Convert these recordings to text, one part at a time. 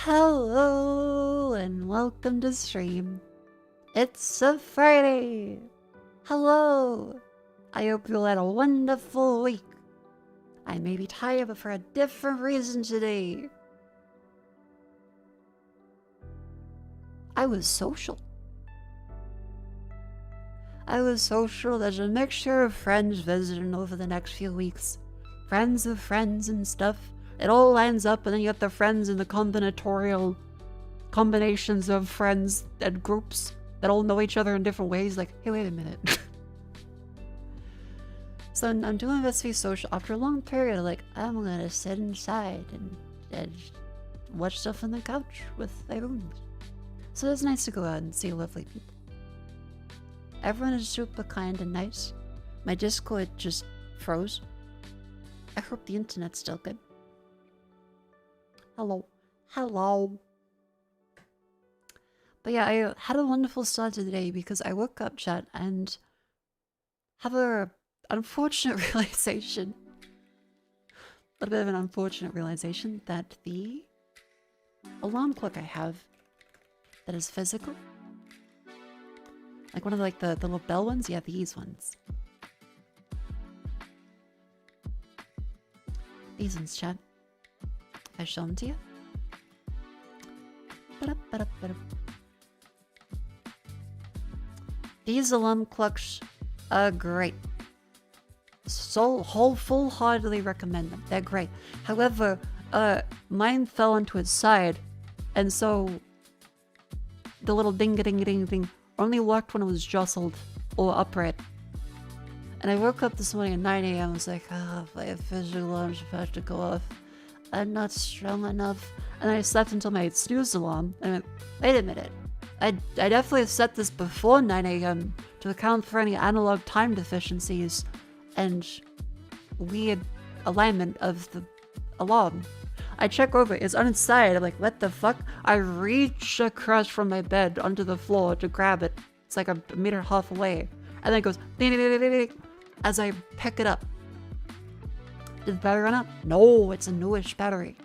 Hello and welcome to stream. It's a Friday. Hello. I hope you had a wonderful week. I may be tired, but for a different reason today. I was social. There's a mixture of friends visiting over the next few weeks. Friends of friends and stuff. It all lines up, and then you have the friends and the combinatorial combinations of friends and groups that all know each other in different ways. Like, hey, wait a minute. So I'm doing this to be social after a long period of like, I'm gonna sit inside and watch stuff on the couch with my rooms. So it's nice to go out and see lovely people. Everyone is super kind and nice. My Discord just froze. I hope the internet's still good. Hello. But yeah, I had a wonderful start to the day because I woke up, chat, and have a unfortunate realization. A little bit of an unfortunate realization that the alarm clock I have that is physical, like one of the little bell ones, yeah, these ones. These ones, chat. I show them to you. These alarm clocks are great. So full-heartedly recommend them. They're great. However, mine fell onto its side, and so the little ding-a-ding-a-ding thing only worked when it was jostled or upright. And I woke up this morning at 9 a.m. I was like, oh, my official alarm's about to go off. I'm not strong enough. And I slept until my snooze alarm. And I went, wait a minute. I definitely set this before 9 a.m. to account for any analog time deficiencies and weird alignment of the alarm. I check over, it's on its side. I'm like, what the fuck? I reach across from my bed onto the floor to grab it. It's like a meter and a half away. And then it goes ding, ding, ding, ding, ding, as I pick it up. Did the battery run out? No, it's a newish battery.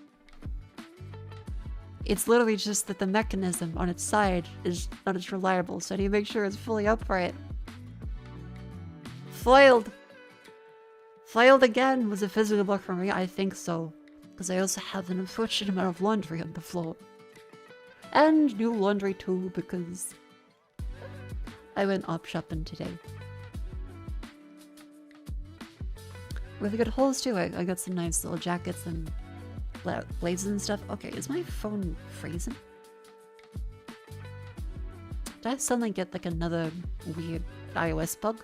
It's literally just that the mechanism on its side is not as reliable, so I need to make sure it's fully upright. Foiled! Foiled again! Was a physical block for me? I think so. Because I also have an unfortunate amount of laundry on the floor. And new laundry too, because I went op shopping today. Really good holes too. I got some nice little jackets and blazes and stuff. Okay, is my phone freezing? Did I suddenly get like another weird iOS bug?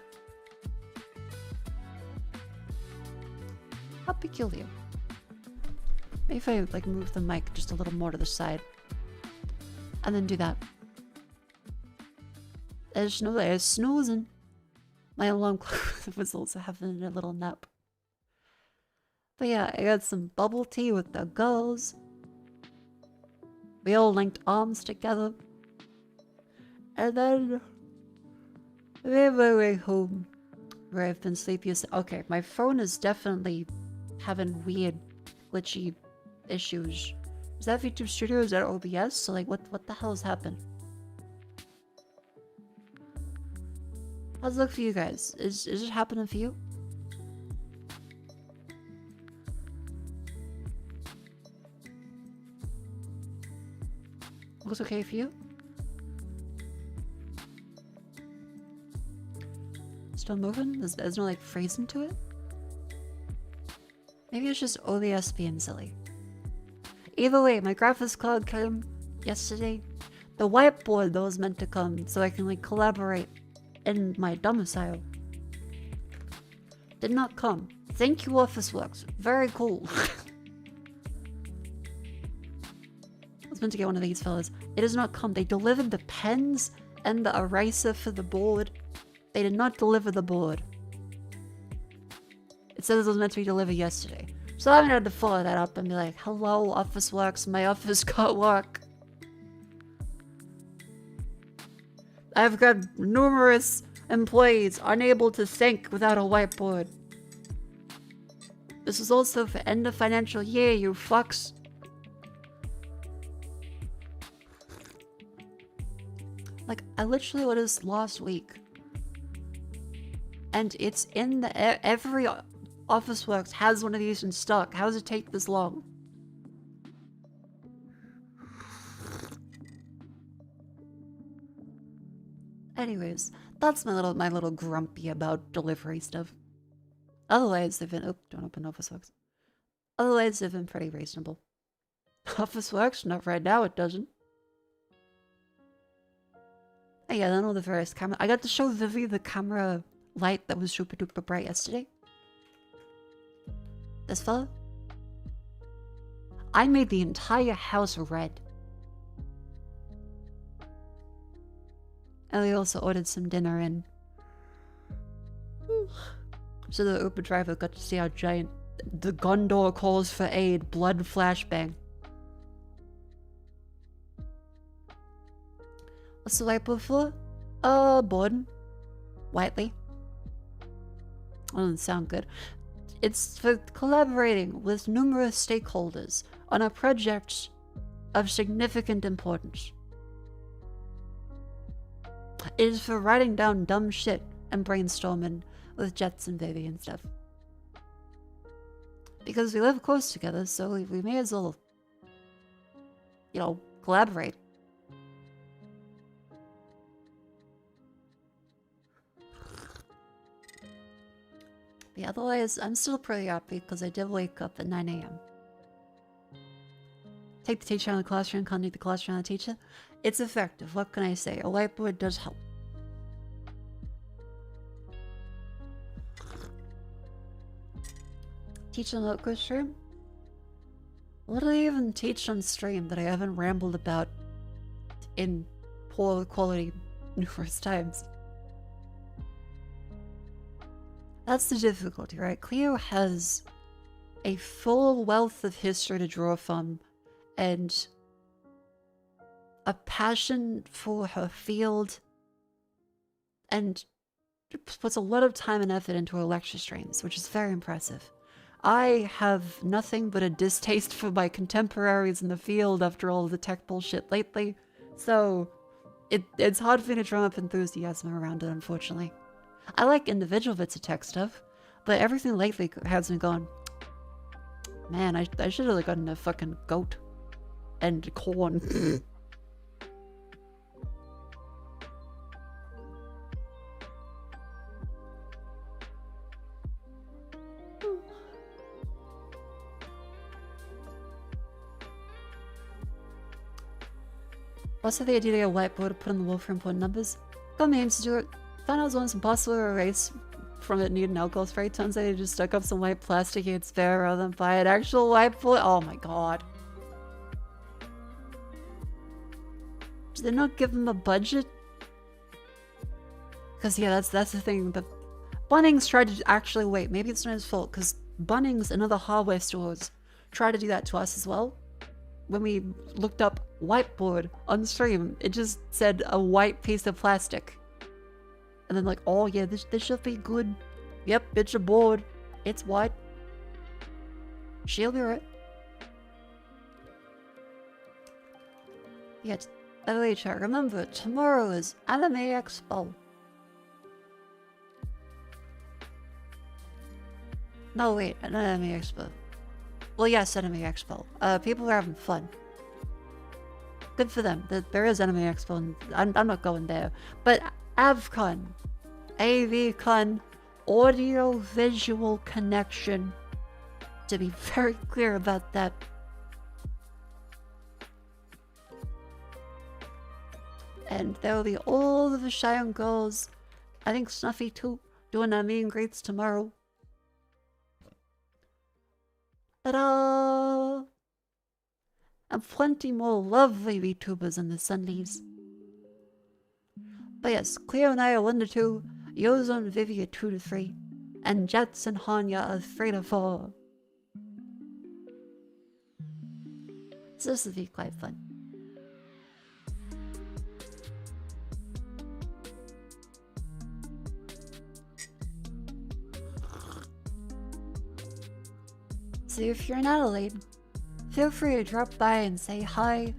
How peculiar. Maybe if I like move the mic just a little more to the side and then do that. I was snoozing. My alarm clock was also having a little nap. But yeah, I got some bubble tea with the girls. We all linked arms together. And then I made my way home where I've been sleepy. Okay, my phone is definitely having weird glitchy issues. Is that VTube Studio? Is that OBS? So like what the hell's happened? How's it look for you guys? Is it happening for you? Looks okay for you? Still moving? There's no like phrasing to it? Maybe it's just OBS being silly. Either way, my graphics card came yesterday. The whiteboard that was meant to come so I can like collaborate in my domicile did not come. Thank you, Officeworks. Very cool. I was meant to get one of these fellas. It does not come. They delivered the pens and the eraser for the board. They did not deliver the board. It says it was meant to be delivered yesterday. So I had to follow that up and be like, hello, Officeworks, my office got work. I've got numerous employees unable to think without a whiteboard. This is also for end of financial year, you fucks. I literally ordered this last week. And it's in the... Every Officeworks has one of these in stock. How does it take this long? Anyways, that's my little grumpy about delivery stuff. Otherwise, they've been... Oh, don't open Officeworks. Otherwise, they've been pretty reasonable. Officeworks? Not right now, it doesn't. Oh yeah, then all the various camera... I got to show Vivi the camera light that was super duper bright yesterday. This fella? I made the entire house red. And we also ordered some dinner in. So the Uber driver got to see how giant the Gondor calls for aid blood flashbang. What's the whiteboard for? Board. Whiteley. Doesn't sound good. It's for collaborating with numerous stakeholders on a project of significant importance. It is for writing down dumb shit and brainstorming with Jets and Baby and stuff. Because we live close together, so we may as well, you know, collaborate. But otherwise, I'm still pretty happy because I did wake up at 9 AM. Take the teacher out of the classroom, contact the classroom out of the teacher. It's effective, what can I say? A whiteboard does help. Teach on local stream? What do I even teach on stream that I haven't rambled about in poor quality numerous times? That's the difficulty, right? Cleo has a full wealth of history to draw from and a passion for her field and puts a lot of time and effort into her lecture streams, which is very impressive. I have nothing but a distaste for my contemporaries in the field after all of the tech bullshit lately, so it's hard for me to drum up enthusiasm around it, unfortunately. I like individual bits of tech stuff, but everything lately has been going, man, I should have gotten a fucking goat and corn. Also, the idea to get a whiteboard to put on the wall for important numbers. Got memes to do it. Found out it was almost impossible to erase from it needed an alcohol spray. Turns out they just stuck up some white plastic and spare rather than buy an actual whiteboard. Oh my god. Did they not give them a budget? Because yeah, that's the thing. The Bunnings tried to actually wait. Maybe it's not his fault because Bunnings and other hardware stores tried to do that to us as well. When we looked up whiteboard on stream, it just said a white piece of plastic. And then like, oh yeah, this should be good. Yep, it's a board. It's white. She'll be right. Yeah, by the way, chat, remember, tomorrow is Anime Expo. No, wait, not Anime Expo. Well, yes, Anime Expo. People are having fun. Good for them. There is Anime Expo, and I'm not going there. But AvCon, AVCon, audio visual connection. To be very clear about that. And there will be all of the Cheyenne girls, I think Snuffy too, doing our meet and greets tomorrow. Ta-da! And plenty more lovely VTubers in the Sundays. But yes, Cleo and I are 1 to 2, Yozo and Vivi are 2 to 3, and Jets and Hanya are 3 to 4. So this will be quite fun. So if you're in Adelaide, feel free to drop by and say hi.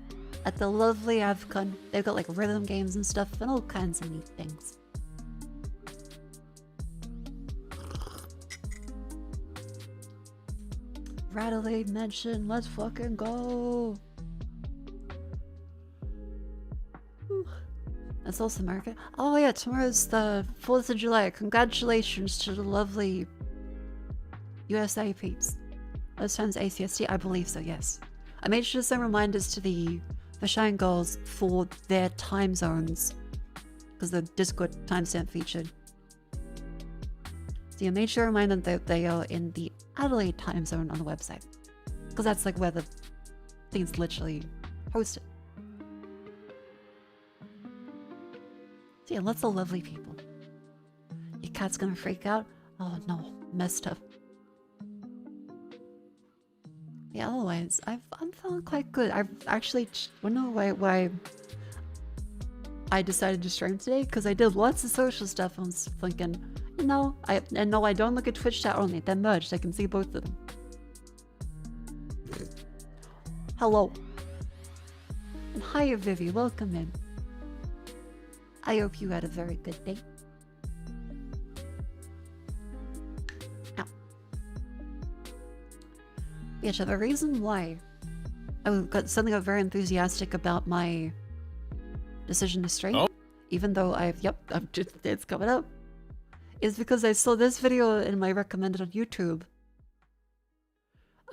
at the lovely AvCon. They've got like rhythm games and stuff and all kinds of neat things. Radelaide Mansion, let's fucking go! Whew. That's also America. Oh yeah, tomorrow's the 4th of July. Congratulations to the lovely USA peeps. Those times ACST? I believe so, yes. I made sure to send reminders to the Shine Girls for their time zones, because the Discord timestamp featured. So you made sure to remind them that they are in the Adelaide time zone on the website, because that's like where the thing's literally hosted. So yeah, lots of lovely people. Your cat's gonna freak out? Oh no, messed up. Yeah, otherwise, I'm feeling quite good. I've actually wonder why I decided to stream today, because I did lots of social stuff. I was thinking, you know, I don't look at Twitch chat only. They're merged. I can see both of them. Hello. And hiya, Vivi. Welcome in. I hope you had a very good day. Yeah, so the reason why I suddenly got very enthusiastic about my decision to stream, even though it's coming up, is because I saw this video in my recommended on YouTube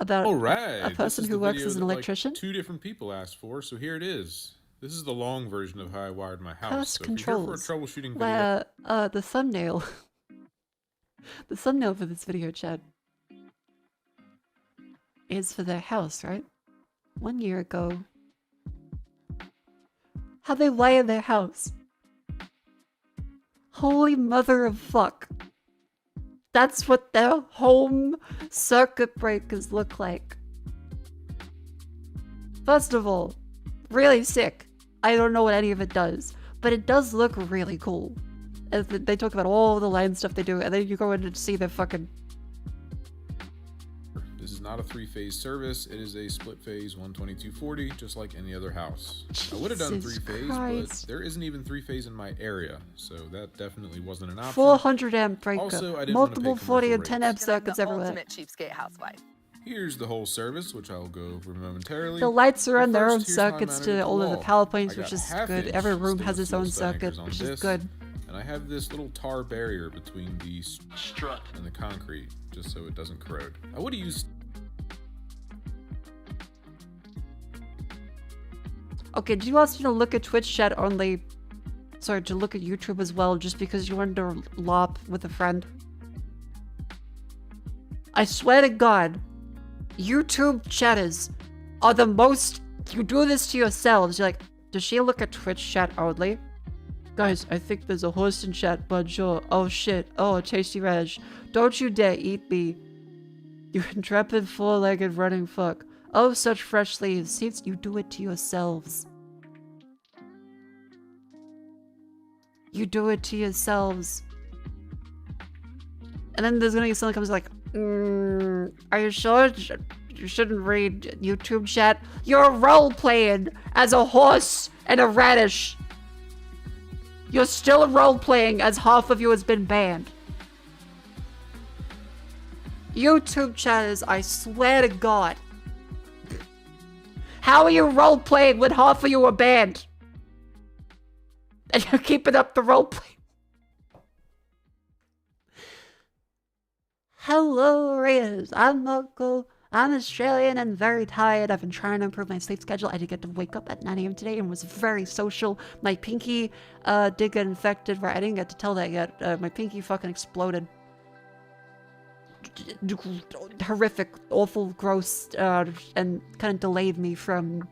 about a person who works as an electrician. Like 2 different people asked for, so here it is. This is the long version of how I wired my house. Curse so controls, if you're here for a troubleshooting video, where the thumbnail, the thumbnail for this video, chat, is for their house, right? 1 year ago. How they wire their house. Holy mother of fuck. That's what their home circuit breakers look like. First of all, really sick. I don't know what any of it does, but it does look really cool. They talk about all the line stuff they do, and then you go in and see their fucking... This is not a 3-phase service. It is a split-phase 12240, just like any other house. I would have done 3-phase, but there isn't even 3-phase in my area, so that definitely wasn't an option. 400 amp breaker. Also, I didn't multiple 40 and 10 amp circuits everywhere. Ultimate cheapskate housewife. Here's the whole service, which I'll go over momentarily. The lights are on their own circuits to all of the power points, which is good. Every room has its own circuit, which is good. And I have this little tar barrier between the strut and the concrete, just so it doesn't corrode. I would have used... Okay, did you ask me to look at Twitch chat only? Sorry, to look at YouTube as well, just because you wanted to LARP with a friend? I swear to God, YouTube chatters are the most... You do this to yourselves. You're like, does she look at Twitch chat only? Guys, I think there's a horse in chat, but sure. Oh shit. Oh, tasty radish. Don't you dare eat me. You intrepid, four-legged running fuck. Oh, such fresh leaves. See, you do it to yourselves. You do it to yourselves. And then there's gonna be someone comes like, are you sure you shouldn't read YouTube chat? You're role-playing as a horse and a radish. You're still role-playing as half of you has been banned. YouTube chatters, I swear to God. How are you role-playing when half of you are banned? And you're keeping up the roleplay. Hello, Riz. I'm Mako. I'm Australian and very tired. I've been trying to improve my sleep schedule. I did get to wake up at 9 AM today and was very social. My pinky did get infected. Right, I didn't get to tell that yet. My pinky fucking exploded. Horrific, awful, gross, and kind of delayed me from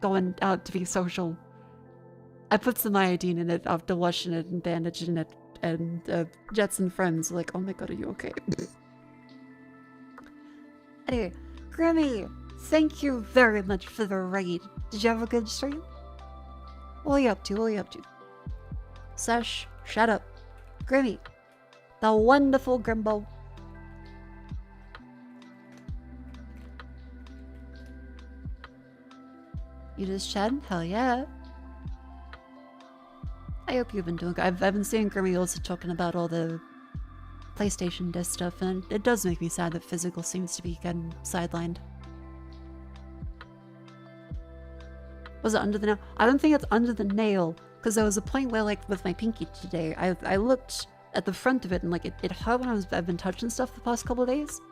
going out to be social. I put some iodine in it after washing it and bandaging it, and Jets and friends were like, oh my god, are you okay? Anyway, Grammy, thank you very much for the raid. Did you have a good stream? What are you up to? What are you up to? Sesh, shut up. Grammy, the wonderful Grimbo. You just chatting? Hell yeah. I hope you've been doing good. I've been seeing Grimmy also talking about all the PlayStation disc stuff, and it does make me sad that physical seems to be getting sidelined. Was it under the nail? I don't think it's under the nail, because there was a point where, like, with my pinky today, I looked at the front of it, and, like, it hurt when I've been touching stuff the past couple of days.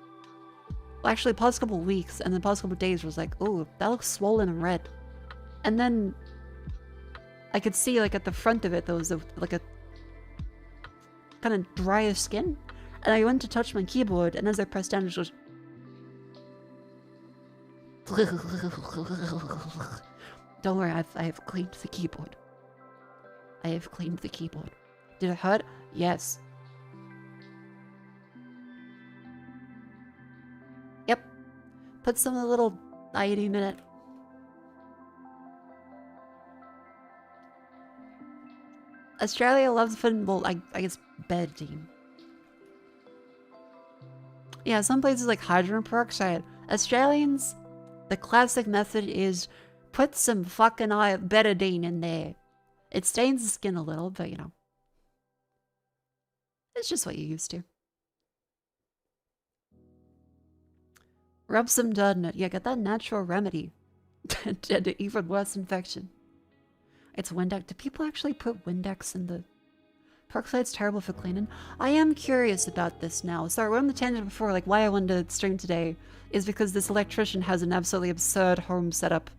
Well, actually, the past couple of weeks, and the past couple of days was like, oh, that looks swollen and red. And then I could see, like, at the front of it, there was, like, a kind of drier skin. And I went to touch my keyboard, and as I pressed down, it just goes... Don't worry, I have cleaned the keyboard. I have cleaned the keyboard. Did it hurt? Yes. Yep. Put some of the little iodine in it. Australia loves putting, well, I guess betadine. Yeah, some places like hydrogen peroxide. Australians, the classic method is put some fucking betadine in there. It stains the skin a little, but you know. It's just what you're used to. Rub some dirt in it. Yeah, get that natural remedy. To even worse infection. It's Windex. Do people actually put Windex in the... Peroxide's terrible for cleaning. I am curious about this now. Sorry, we're on the tangent before, like why I wanted to stream today is because this electrician has an absolutely absurd home setup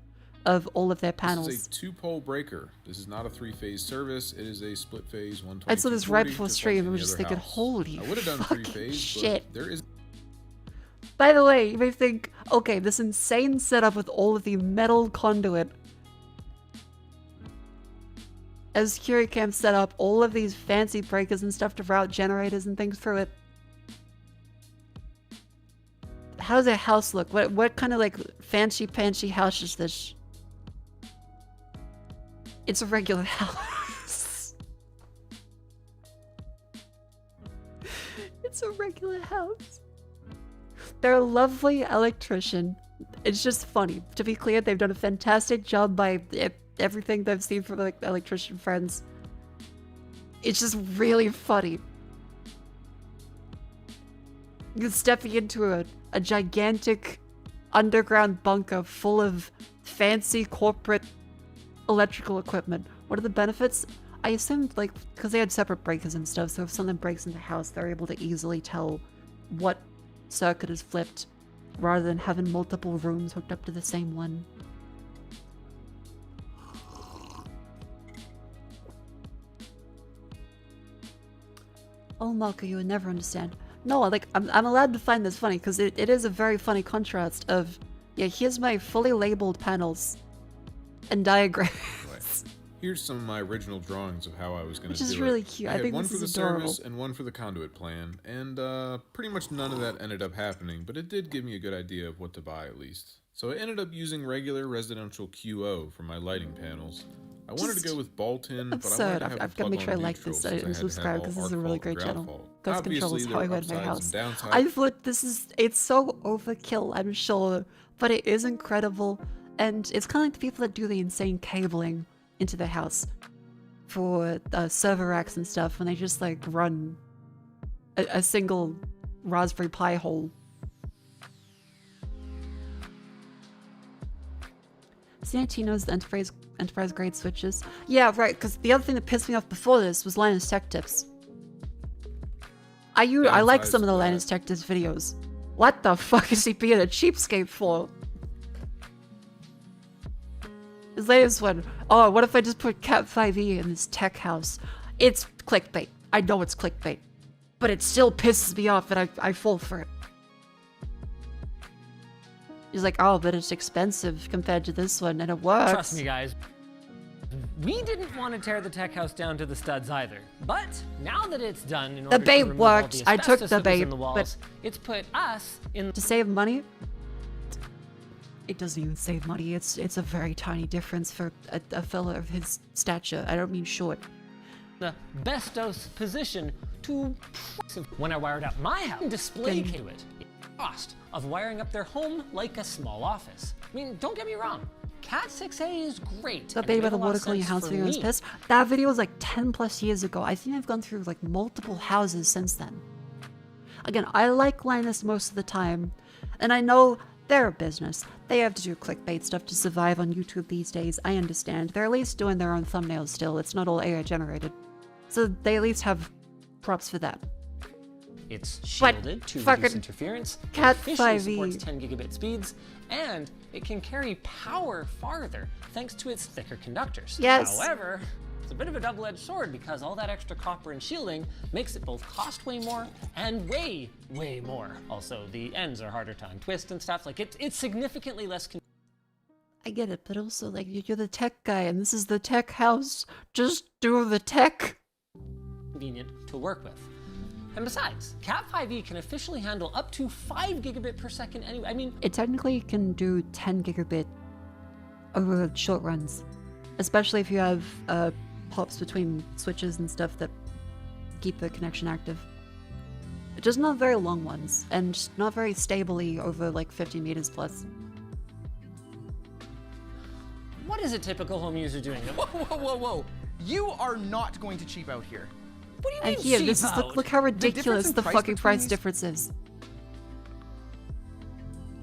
of all of their panels. This is a 2-pole breaker. This is not a 3-phase service. It is a split phase 120. I saw this right before stream. I was just thinking, holy I would have done 3-phase, shit. But there is... By the way, you may think, okay, this insane setup with all of the metal conduit. As security cam set up, all of these fancy breakers and stuff to route generators and things through it. How does a house look? What kind of like fancy house is this? It's a regular house. It's a regular house. They're a lovely electrician. It's just funny. To be clear, they've done a fantastic job by everything I've seen from like electrician friends. It's just really funny. You're stepping into a gigantic underground bunker full of fancy corporate electrical equipment. What are the benefits? I assumed, like, because they had separate breakers and stuff, so if something breaks in the house, they're able to easily tell what circuit is flipped, rather than having multiple rooms hooked up to the same one. Oh, Mako, you would never understand. No, like, I'm allowed to find this funny, because it is a very funny contrast of, yeah, here's my fully labeled panels and diagrams. Here's some of my original drawings of how I was going to do it. Which is really cute. I think one this for the is adorable. service and one for the conduit plan, and pretty much none of that ended up happening, but it did give me a good idea of what to buy at least. So I ended up using regular residential QO for my lighting panels. I wanted to go with Bolton, but I wanted to have I've got to make sure I like this and subscribe because this is a really great channel. Ghost Control is how I went my house. I thought it's so overkill, I'm sure, but it is incredible, and it's kind of like the people that do the insane cabling into their house for server racks and stuff when they just like run a single Raspberry Pi hole. CNT knows the enterprise grade switches. Yeah, right, because the other thing that pissed me off before this was Linus Tech Tips. I like some of the Linus Tech Tips videos. What the fuck is he being a cheapskate for? His latest one, oh, what if I just put Cat 5e in this tech house? It's clickbait. I know it's clickbait. But it still pisses me off and I fall for it. He's like, oh, but it's expensive compared to this one, and it works. Trust me, guys. We didn't want to tear the tech house down to the studs either. But now that it's done, in order the bait to remove worked. all the I took the bait, in the walls, but it's put us in to save money. It doesn't even save money. It's a very tiny difference for a fella of his stature. I don't mean short. the bestos position to when I wired up my house. Display to it. Cost of wiring up their home like a small office. I mean, don't get me wrong. Cat 6A is great. That and it baby by made the a lot water of cooling sense house for video was me. pissed. That video was like 10 plus years ago. I think I've gone through like multiple houses since then. Again, I like Linus most of the time, and I know they're a business. They have to do clickbait stuff to survive on YouTube these days. I understand. They're at least doing their own thumbnails still. It's not all AI generated. So they at least have props for that. It's But shielded to fucking reduce interference, Cat it officially 5e. supports 10 gigabit speeds, and it can carry power farther thanks to its thicker conductors. Yes. However, it's a bit of a double-edged sword because all that extra copper and shielding makes it both cost way more and way more. Also, the ends are harder to untwist and stuff. Like it's significantly less I get it, but also like you're the tech guy and this is the tech house. Just do the tech. convenient to work with. And besides, Cat 5e can officially handle up to 5 gigabit per second anyway. I mean, It technically can do 10 gigabit over short runs, especially if you have pops between switches and stuff that keep the connection active. Just not very long ones, and not very stably over like 50 meters plus. what is a typical home user doing? Whoa. You are not going to cheap out here. What do you And mean here, cheap this is out? look how difference ridiculous in the price fucking between price these- difference is.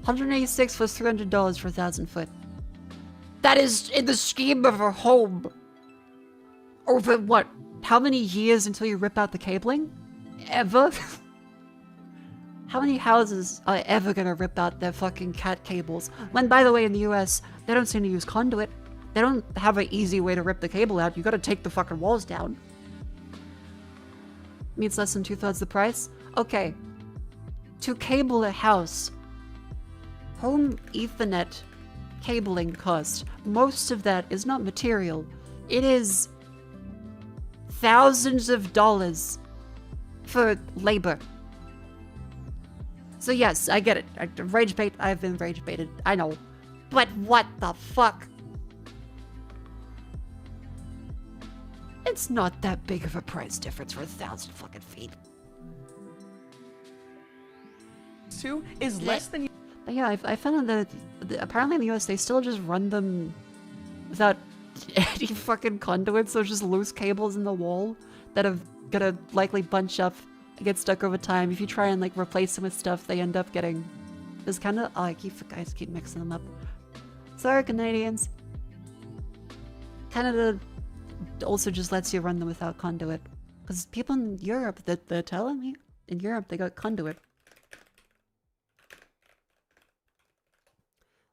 $186 was $300 for 1,000 foot. That is in the scheme of a home. Over what? How many years until you rip out the cabling? Ever? How many houses are ever gonna rip out their fucking cat cables? When, by the way, in the US, they don't seem to use conduit. They don't have an easy way to rip the cable out. You gotta take the fucking walls down. Means less than 2/3 the price? Okay. To cable a house, home Ethernet cabling cost, most of that is not material. It is thousands of dollars for labor. So yes, I get it. Rage bait, I've been rage baited. I know. But what the fuck? It's not that big of a price difference for 1,000 fucking feet. 2 is less than you. But yeah, I found out that apparently in the US they still just run them without any fucking conduits, so just loose cables in the wall that are gonna likely bunch up and get stuck over time. If you try and like replace them with stuff, they end up getting this kind of. Oh, I keep mixing them up. Sorry, Canadians. Canada also just lets you run them without conduit, because people in Europe that they're telling me in Europe they got conduit.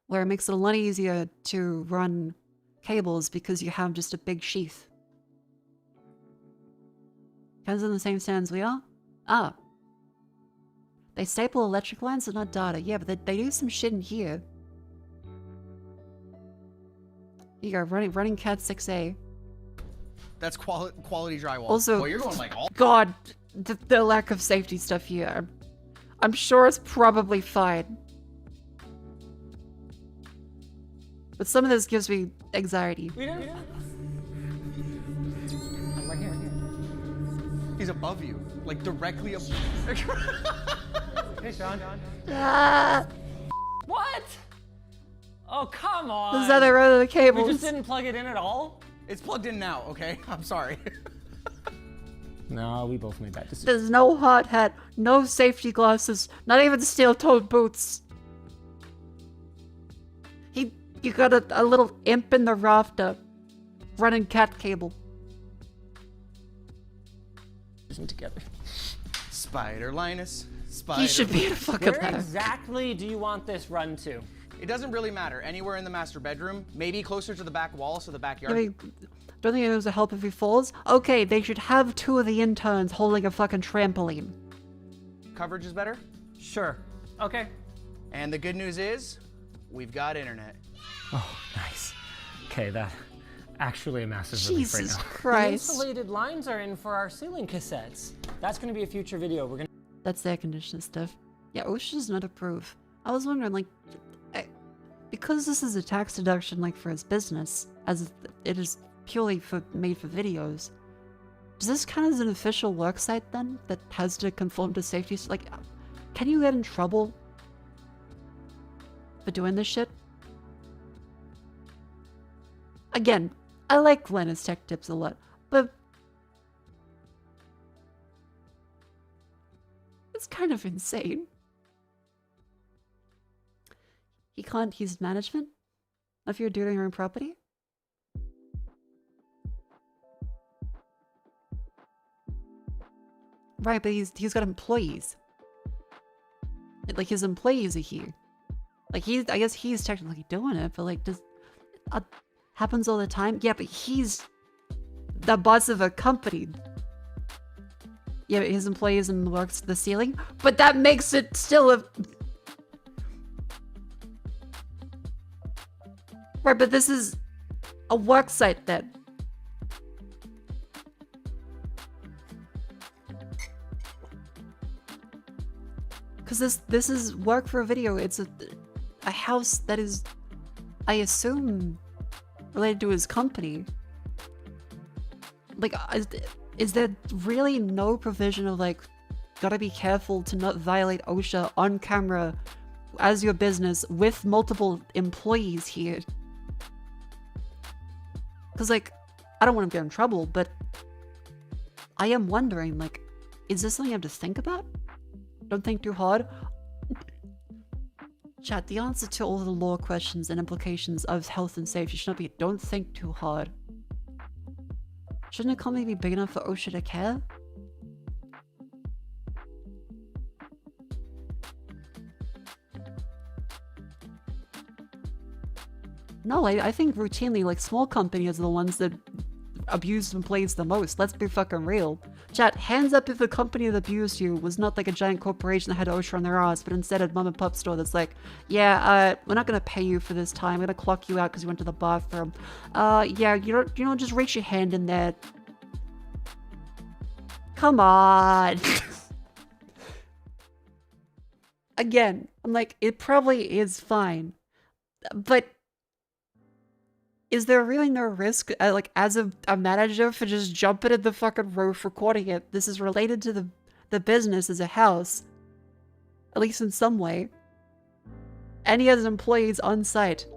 Where it makes it a lot easier to run cables because you have just a big sheath. Comes in the same stands we are? Ah. They staple electric lines but not data. Yeah, but they do some shit in here. You go, running Cat 6A. That's quality drywall. Also, Boy, you're going like all. God, the lack of safety stuff here. I'm sure it's probably fine. But some of this gives me anxiety. We don't. I'm right here. He's above you, like directly above. Hey, Sean. Ah, What? Oh, come on. this is how they run the We cables. just didn't plug it in at all? It's plugged in now. Okay, I'm sorry. No, we both made that decision. There's no hard hat, no safety glasses, not even steel-toed boots. You got a little imp in the rafter running cat cable. Together. Spider Linus. Spider. He should be in a fucking Where ladder. exactly do you want this run to? It doesn't really matter. Anywhere in the master bedroom, maybe closer to the back wall, so the backyard. I mean, don't think it was a help if he falls? Okay, they should have 2 of the interns holding a fucking trampoline. Coverage is better. Sure. Okay. And the good news is, we've got internet. Oh, nice. Okay, that actually a massive relief right Jesus now. Christ. The insulated lines are in for our ceiling cassettes. That's going to be a future video. We're going to That's the air conditioning stuff. Yeah, OSHA does not approve. I was wondering, like, because this is a tax deduction, like, for his business, as it is purely made for videos, does this count as an official work site, then, that has to conform to safety? Like, can you get in trouble for doing this shit? Again, I like Linus Tech Tips a lot, but it's kind of insane. He's management if you're doing your own property. Right, but he's got employees. Like, his employees are here. Like, I guess he's technically doing it, but like, does happens all the time? Yeah, but he's the boss of a company. Yeah, but his employees and works the ceiling, but that makes it still a... Right, but this is a work site then. Because this is work for a video. It's a house that is, I assume, related to his company. Like, is there really no provision of like, gotta be careful to not violate OSHA on camera as your business with multiple employees here? Because like, I don't want to get in trouble, but I am wondering, like, is this something you have to think about? Don't think too hard. Chat, the answer to all the law questions and implications of health and safety should not be don't think too hard. Shouldn't a company be big enough for OSHA to care? No, I think routinely, like, small companies are the ones that abuse employees the most. Let's be fucking real. Chat, hands up if the company that abused you was not like a giant corporation that had OSHA on their ass, but instead a mom and pop store that's like, yeah, we're not gonna pay you for this time. We're gonna clock you out because you went to the bathroom. Yeah, you don't just reach your hand in there. Come on. Again, I'm like, it probably is fine, but is there really no risk, like, as a manager for just jumping at the fucking roof, recording it? This is related to the business as a house, at least in some way. And he has employees on site.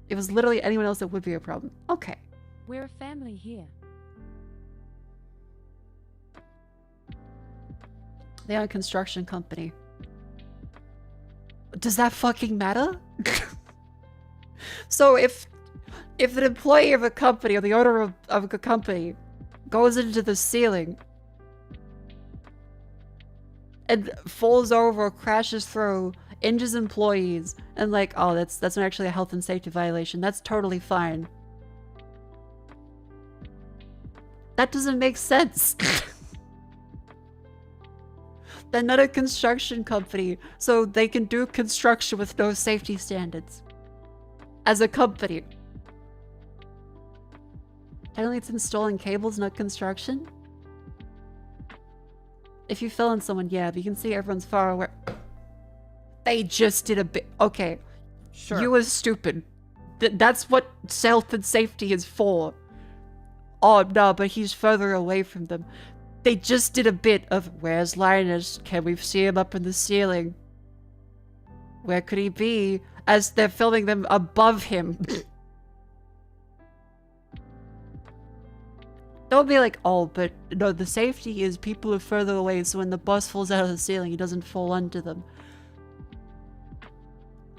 If it was literally anyone else, that would be a problem. Okay. We're a family here. They own a construction company. Does that fucking matter? So if an employee of a company or the owner of a company goes into the ceiling and falls over or crashes through, injures employees, and like, oh, that's not actually a health and safety violation, that's totally fine. That doesn't make sense. They're not a construction company, so they can do construction with no safety standards. As a company. Technically it's installing cables, not construction. If you fell on someone, yeah, but you can see everyone's far away. They just did a bit. Okay. Sure. You were stupid. That's what health and safety is for. Oh, no, but he's further away from them. They just did a bit of, where's Linus? Can we see him up in the ceiling? Where could he be? As they're filming them above him. Don't be like, oh, but no, the safety is people are further away, so when the bus falls out of the ceiling, he doesn't fall onto them.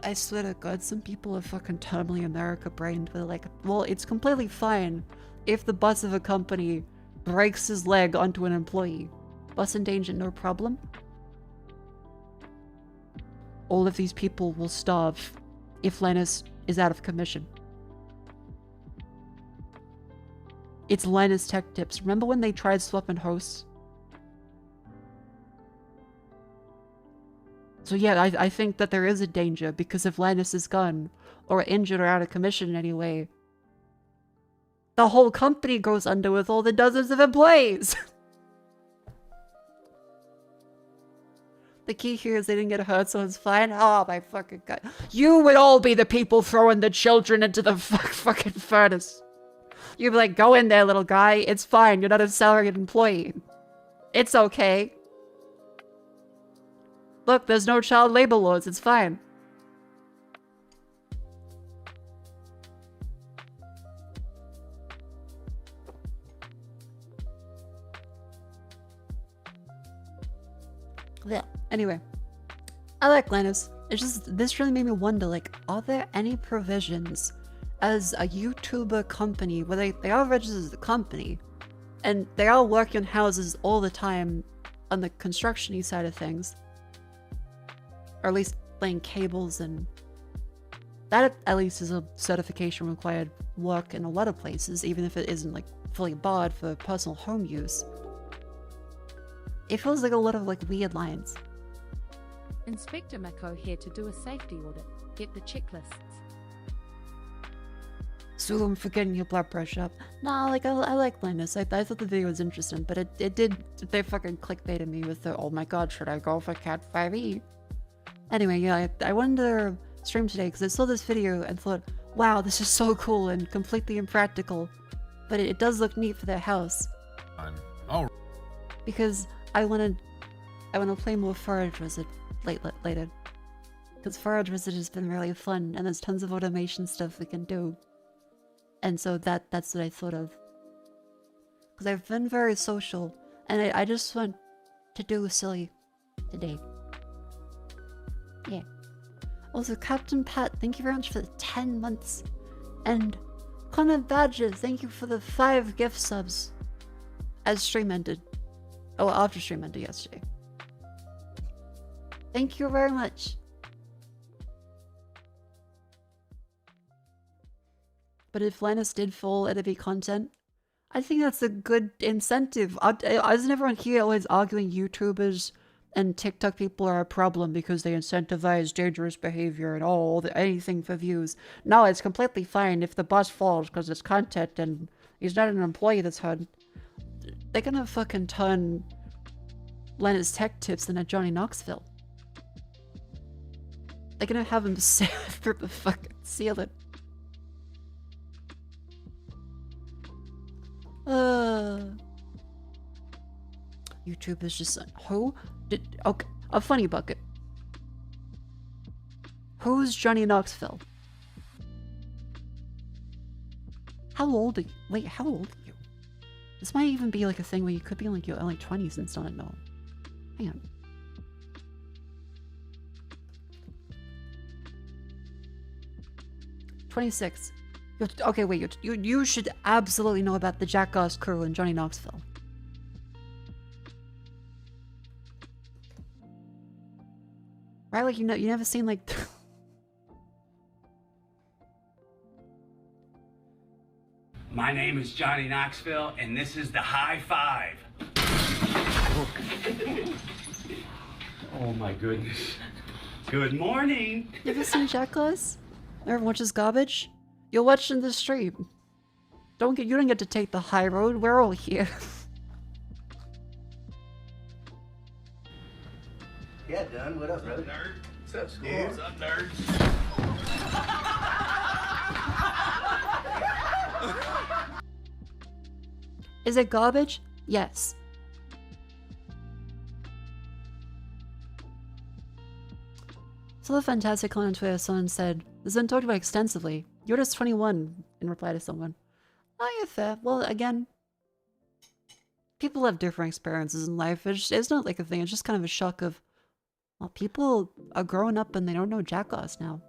I swear to God, some people are fucking terminally America-brained. They're like, well, it's completely fine if the boss of a company breaks his leg onto an employee. Bus in danger, no problem. All of these people will starve if Linus is out of commission. It's Linus Tech Tips. Remember when they tried swapping hosts? So yeah, I think that there is a danger, because if Linus is gone, or injured or out of commission in any way, the whole company goes under with all the dozens of employees! The key here is they didn't get hurt, so it's fine. Oh my fucking God. You would all be the people throwing the children into the fucking furnace. You'd be like, go in there, little guy. It's fine. You're not a salaried employee. It's okay. Look, there's no child labor laws. It's fine. Anyway, I like Linus. It's just, this really made me wonder, like, are there any provisions as a YouTuber company where they are registered as a company and they are working on houses all the time on the construction-y side of things, or at least laying cables, and that at least is a certification required work in a lot of places, even if it isn't like fully barred for personal home use. It feels like a lot of like weird lines. Inspector Mako here to do a safety audit. Get the checklists. Sue them for getting your blood pressure up. Nah, like I like Linus. I thought the video was interesting, but they fucking clickbaited me with the, oh my god, should I go for Cat 5e? Anyway, yeah, I wanted to stream today because I saw this video and thought, wow, this is so cool and completely impractical, but it does look neat for their house. Oh, Because I want to play more Forage Wizard later. Because Forage Wizard has been really fun and there's tons of automation stuff we can do. And so that's what I thought of. Because I've been very social and I just want to do silly today. Yeah. Also, Captain Pat, thank you very much for the 10 months. And Connor Badger, thank you for the 5 gift subs. As stream ended. Oh, after stream ended yesterday. Thank you very much. But if Linus did fall enemy content, I think that's a good incentive. Isn't everyone here always arguing YouTubers and TikTok people are a problem because they incentivize dangerous behavior and anything for views? No, it's completely fine if the boss falls because it's content and he's not an employee that's hard. They're gonna fucking turn Linus Tech Tips into Johnny Knoxville. They're gonna have him sail through the fucking ceiling. YouTube is just who did okay a funny bucket. Who's Johnny Knoxville? How old are you? Wait, how old are you? This might even be like a thing where you could be in like your early 20s and still not know. Hang on. "26. Okay, wait, you should absolutely know about the Jackass crew in Johnny Knoxville. Right, like you never seen like My name is Johnny Knoxville, and this is the High Five. Oh my goodness. Good morning. You ever seen Jackass? Everyone watches garbage? You're watching the stream. You don't get to take the high road. We're all here. Yeah, done. What up, brother? Nerd. What's up, school? What's up, nerds? Is it garbage? Yes. So the fantastic comment on Twitter, someone said, "This has been talked about extensively. You're just 21," in reply to someone. Oh, yeah, fair. Well, again, people have different experiences in life. It's not like a thing. It's just kind of a shock of, well, people are growing up and they don't know Jackass now.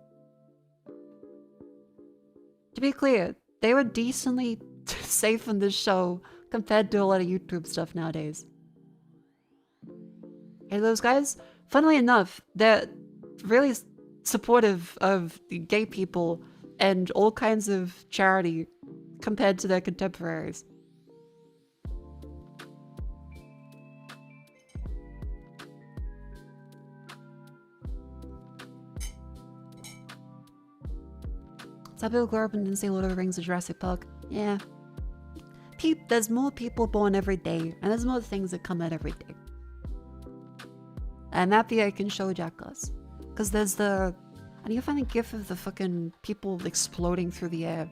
To be clear, they were decently safe in this show compared to a lot of YouTube stuff nowadays. Hey, those guys, funnily enough, they're really supportive of the gay people and all kinds of charity compared to their contemporaries. Some people grow up and didn't see Lord of the Rings or Jurassic Park. Yeah. There's more people born every day, and there's more things that come out every day. I'm happy I can show Jackass. Because there's the... I need to find a gif of the fucking people exploding through the air.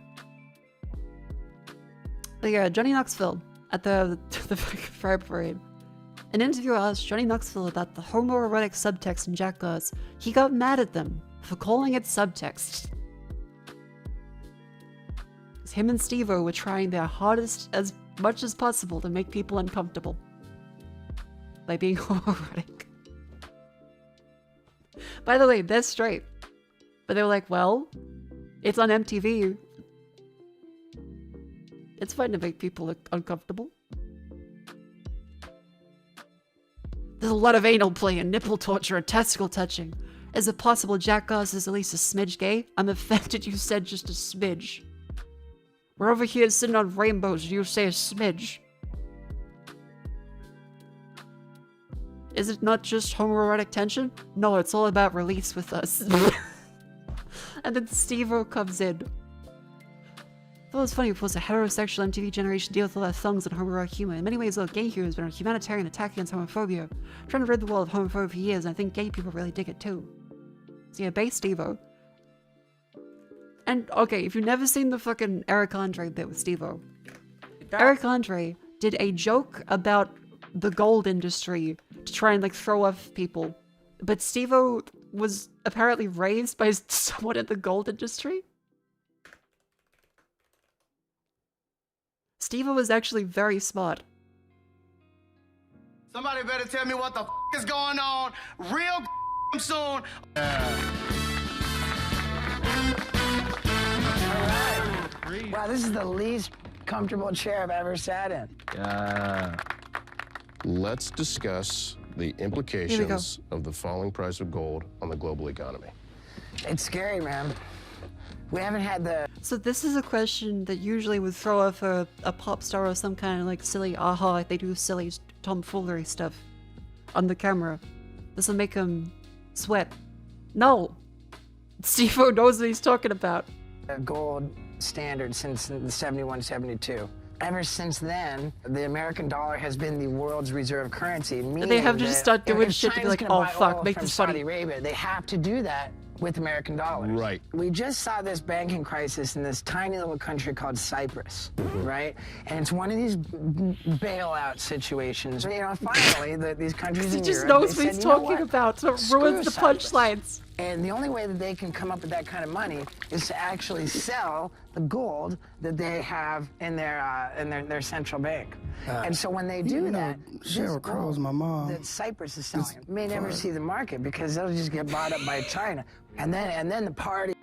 But yeah, Johnny Knoxville at the Fire Parade. An interviewer asked Johnny Knoxville about the homoerotic subtext in Jackass. He got mad at them for calling it subtext. Him and Steve-O were trying their hardest as much as possible to make people uncomfortable by being homoerotic. By the way, they're straight. But they were like, well, it's on MTV. It's fine to make people look uncomfortable. There's a lot of anal play and nipple torture and testicle touching. Is it possible Jackass is at least a smidge gay? I'm offended you said just a smidge. We're over here sitting on rainbows and you say a smidge. Is it not just homoerotic tension? No, it's all about release with us. And then Steve-O comes in. I thought it was funny because a heterosexual MTV generation deal with a lot of thongs and homoerotic humor. In many ways, though, gay humor has been a humanitarian attack against homophobia. I'm trying to rid the world of homophobia for years, and I think gay people really dig it too. So yeah, base Steve-O. And, okay, if you've never seen the fucking Eric Andre bit with Steve-O, Eric Andre did a joke about the gold industry to try and, like, throw off people. But Steve-O was apparently raised by someone in the gold industry? Steve-O was actually very smart. Somebody better tell me what the is going on real soon. Wow, this is the least comfortable chair I've ever sat in. Let's discuss the implications of the falling price of gold on the global economy. It's scary, man. We haven't had the... So this is a question that usually would throw off a pop star or some kind of like silly aha, like they do silly tomfoolery stuff on the camera. This will make him sweat. No! Steve-O knows what he's talking about. gold standard since the 71, 72. Ever since then, the American dollar has been the world's reserve currency. They have to just start doing shit to be like, oh fuck, make this funny. Saudi Arabia, they have to do that with American dollars. Right. We just saw this banking crisis in this tiny little country called Cyprus, right? And it's one of these bailout situations. You know, finally, these countries in He just Europe, knows what he's talking about, so it ruins the punchlines. And the only way that they can come up with that kind of money is to actually sell the gold that they have in their central bank. And so when they do that, Cheryl Crow's my mom. that Cyprus is selling may never see the market because they'll just get bought up by China. And then the party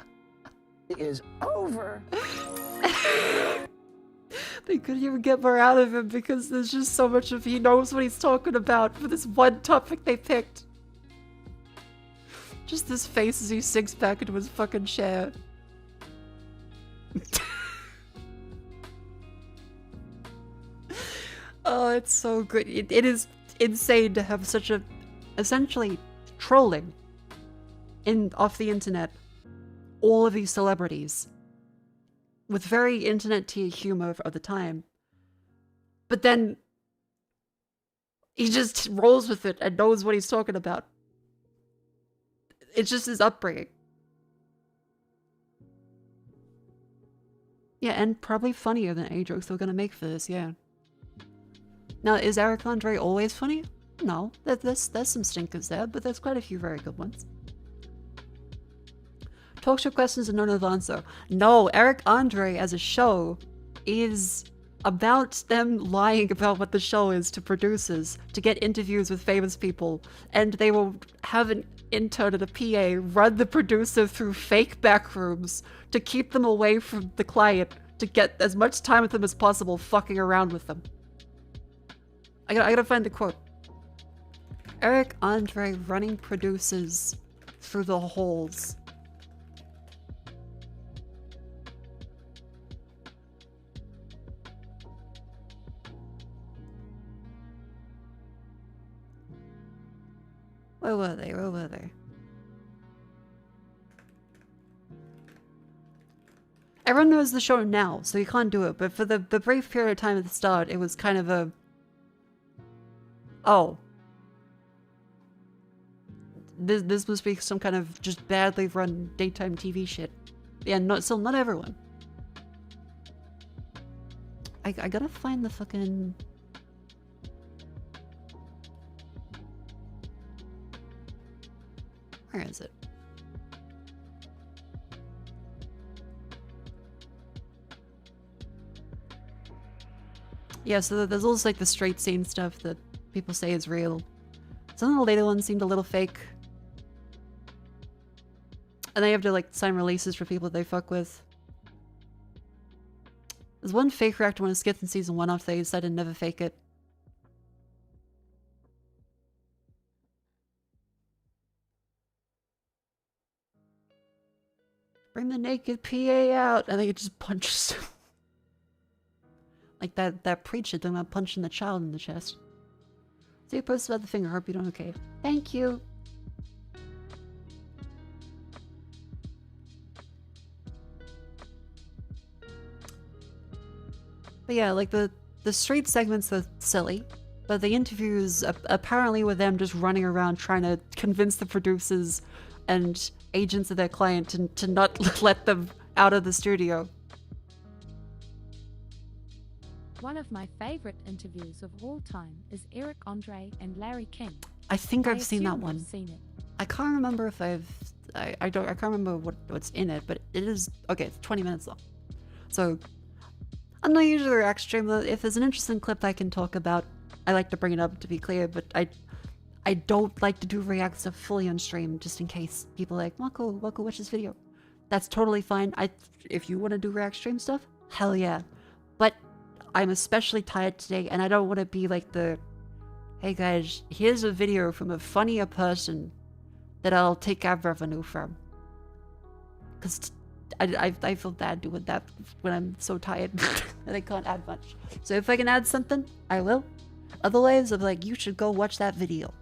is over. They couldn't even get more out of him because there's just so much of he knows what he's talking about for this one topic they picked. Just this face as he sinks back into his fucking chair. Oh, it's so good. It is insane to have such a, essentially, trolling off the internet. All of these celebrities. With very internet tier humor of the time. But then, he just rolls with it and knows what he's talking about. It's just his upbringing. Yeah, and probably funnier than any jokes they're gonna make for this, yeah. Now, is Eric Andre always funny? No, there's some stinkers there, but there's quite a few very good ones. Talk show questions and no answer. No, Eric Andre as a show is about them lying about what the show is to producers to get interviews with famous people, and they will have an intern and a PA run the producer through fake backrooms to keep them away from the client to get as much time with them as possible fucking around with them. I gotta find the quote. Eric Andre running producers through the holes. Where were they? Where were they? Everyone knows the show now, so you can't do it, but for the brief period of time at the start, it was kind of a... Oh. This must be some kind of just badly run daytime TV shit. Yeah, still not everyone. I gotta find the fucking... Where is it? Yeah, so there's also like the straight scene stuff that people say is real. Some of the later ones seemed a little fake. And they have to like sign releases for people they fuck with. There's one fake reactor when it skipped in season 1 after they decided to never fake it. Bring the naked PA out, and then it just punches him. Like that preacher talking about punching the child in the chest. So you posted about the finger. Hope you're doing okay. Thank you. But yeah, like the straight segments are silly, but the interviews apparently with them just running around trying to convince the producers and agents of their client to not let them out of the studio. One of my favorite interviews of all time is Eric Andre and Larry King. I think I've I seen that assume one. you've seen it. I can't remember if I can't remember what's in it, but it is okay. It's 20 minutes long, so I'm not usually a react stream. If there's an interesting clip I can talk about, I like to bring it up to be clear. But I don't like to do reacts of fully on stream just in case people are like Mako, watch this video. That's totally fine. If you want to do react stream stuff, hell yeah. But I'm especially tired today, and I don't want to be like the, hey guys, here's a video from a funnier person that I'll take ad revenue from. Because I feel bad doing that when I'm so tired that I can't add much. So if I can add something, I will. Otherwise, I'm like, you should go watch that video.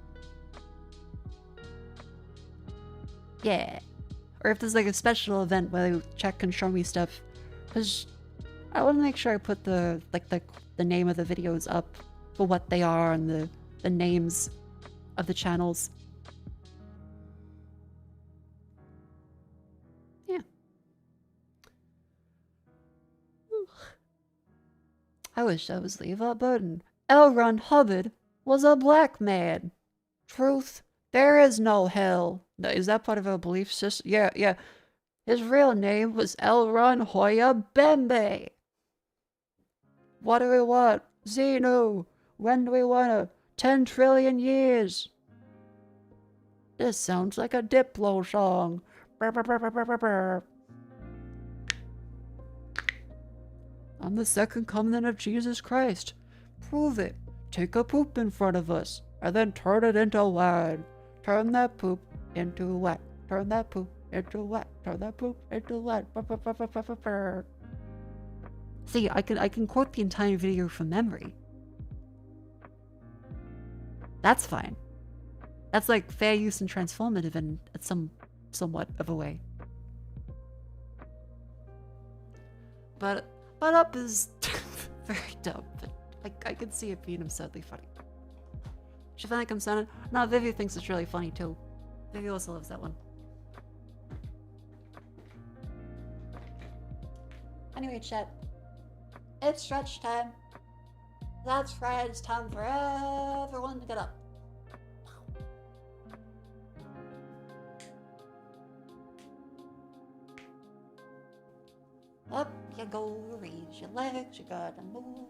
Yeah. Or if there's like a special event where chat can show me stuff. Because I want to make sure I put the name of the videos up for what they are and the names of the channels. Yeah. I wish that was Levi Burton. L. Ron Hubbard was a black man. Truth, there is no hell. Is that part of our belief system? Yeah. His real name was L. Ron Hoya Bembe. What do we want? Xenu. When do we want to? 10 trillion years. This sounds like a Diplo song. Brr, brr, brr, brr, brr, brr. I'm the second coming of Jesus Christ. Prove it. Take a poop in front of us, and then turn it into wine. Turn that poop into wine. Turn that poop into wine. Turn that poop into wine. Brr, brr, brr, brr, brr, brr, brr. See, I can quote the entire video from memory. That's fine. That's like fair use and transformative in somewhat of a way. But up is very dumb, but I can see it being absurdly funny. She find like I'm sounding. No, Vivi thinks it's really funny too. Vivi also loves that one. Anyway, chat. It's stretch time. That's right, it's time for everyone to get up. Up you go, raise your legs, you gotta move.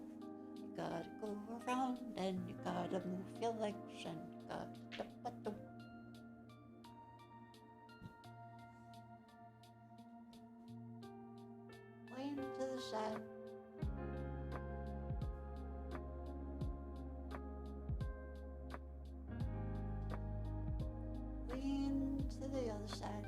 You gotta go around and you gotta move your legs and you gotta... Lean to the side. Lean to the other side.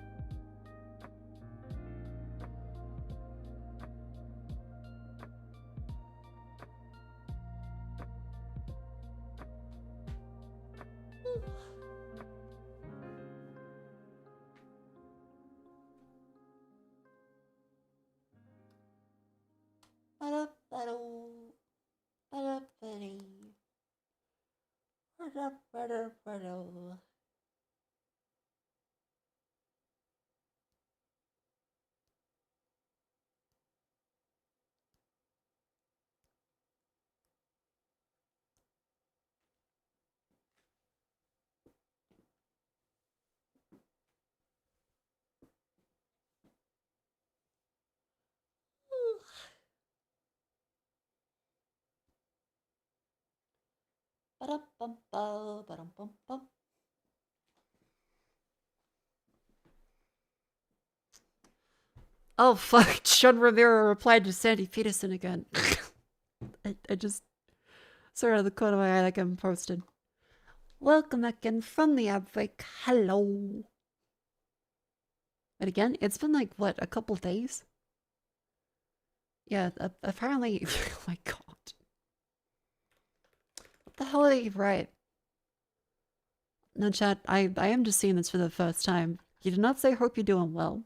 Ba-dum-bum-bum. Oh fuck, John Romero replied to Sandy Peterson again. I just saw out of the corner of my eye like I'm posted. Welcome again from the outbreak. Hello. But again, it's been like, what, a couple days? Yeah, apparently... oh my god. What the hell are you write? No, chat, I am just seeing this for the first time. You did not say hope you're doing well.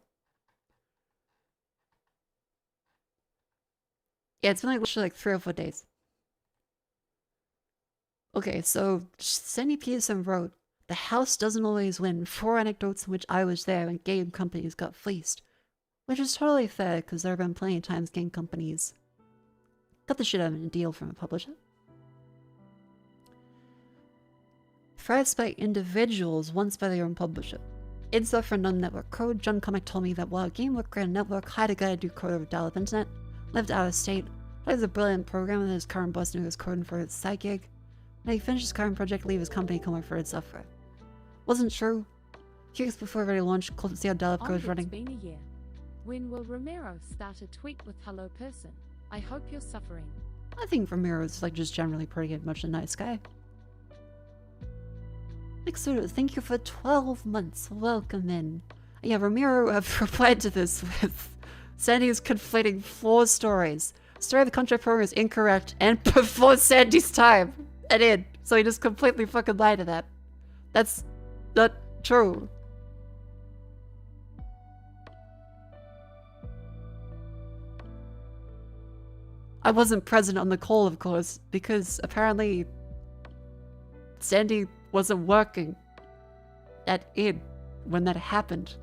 Yeah, it's been like literally like 3 or 4 days. Okay, so Sandy Peterson wrote, "The house doesn't always win. 4 anecdotes in which I was there and game companies got fleeced." Which is totally fair, because there have been plenty of times game companies got the shit out of a deal from a publisher. Threats by individuals, once by their own publisher. Insert for non-network code. John Comic told me that while a game would create a network, hired a guy to do code over dial-up internet, lived out of state, plays a brilliant program, and his current boss knew he was coding for his side gig. When he finished his current project, leave his company, come work for its software. Wasn't true. A few weeks before ready to launch, called to see how dial-up code was running. It's been a year. When will Romero start a tweet with hello person? I hope you're suffering. I think Ramirez is like just generally pretty much a nice guy. Mixer, thank you for 12 months. Welcome in. Yeah, Ramiro replied to this with Sandy is conflating 4 stories. Story of the contract program is incorrect and before Sandy's time. And in. So he just completely fucking lied to that. That's not true. I wasn't present on the call, of course, because apparently Sandy wasn't working at id when that happened.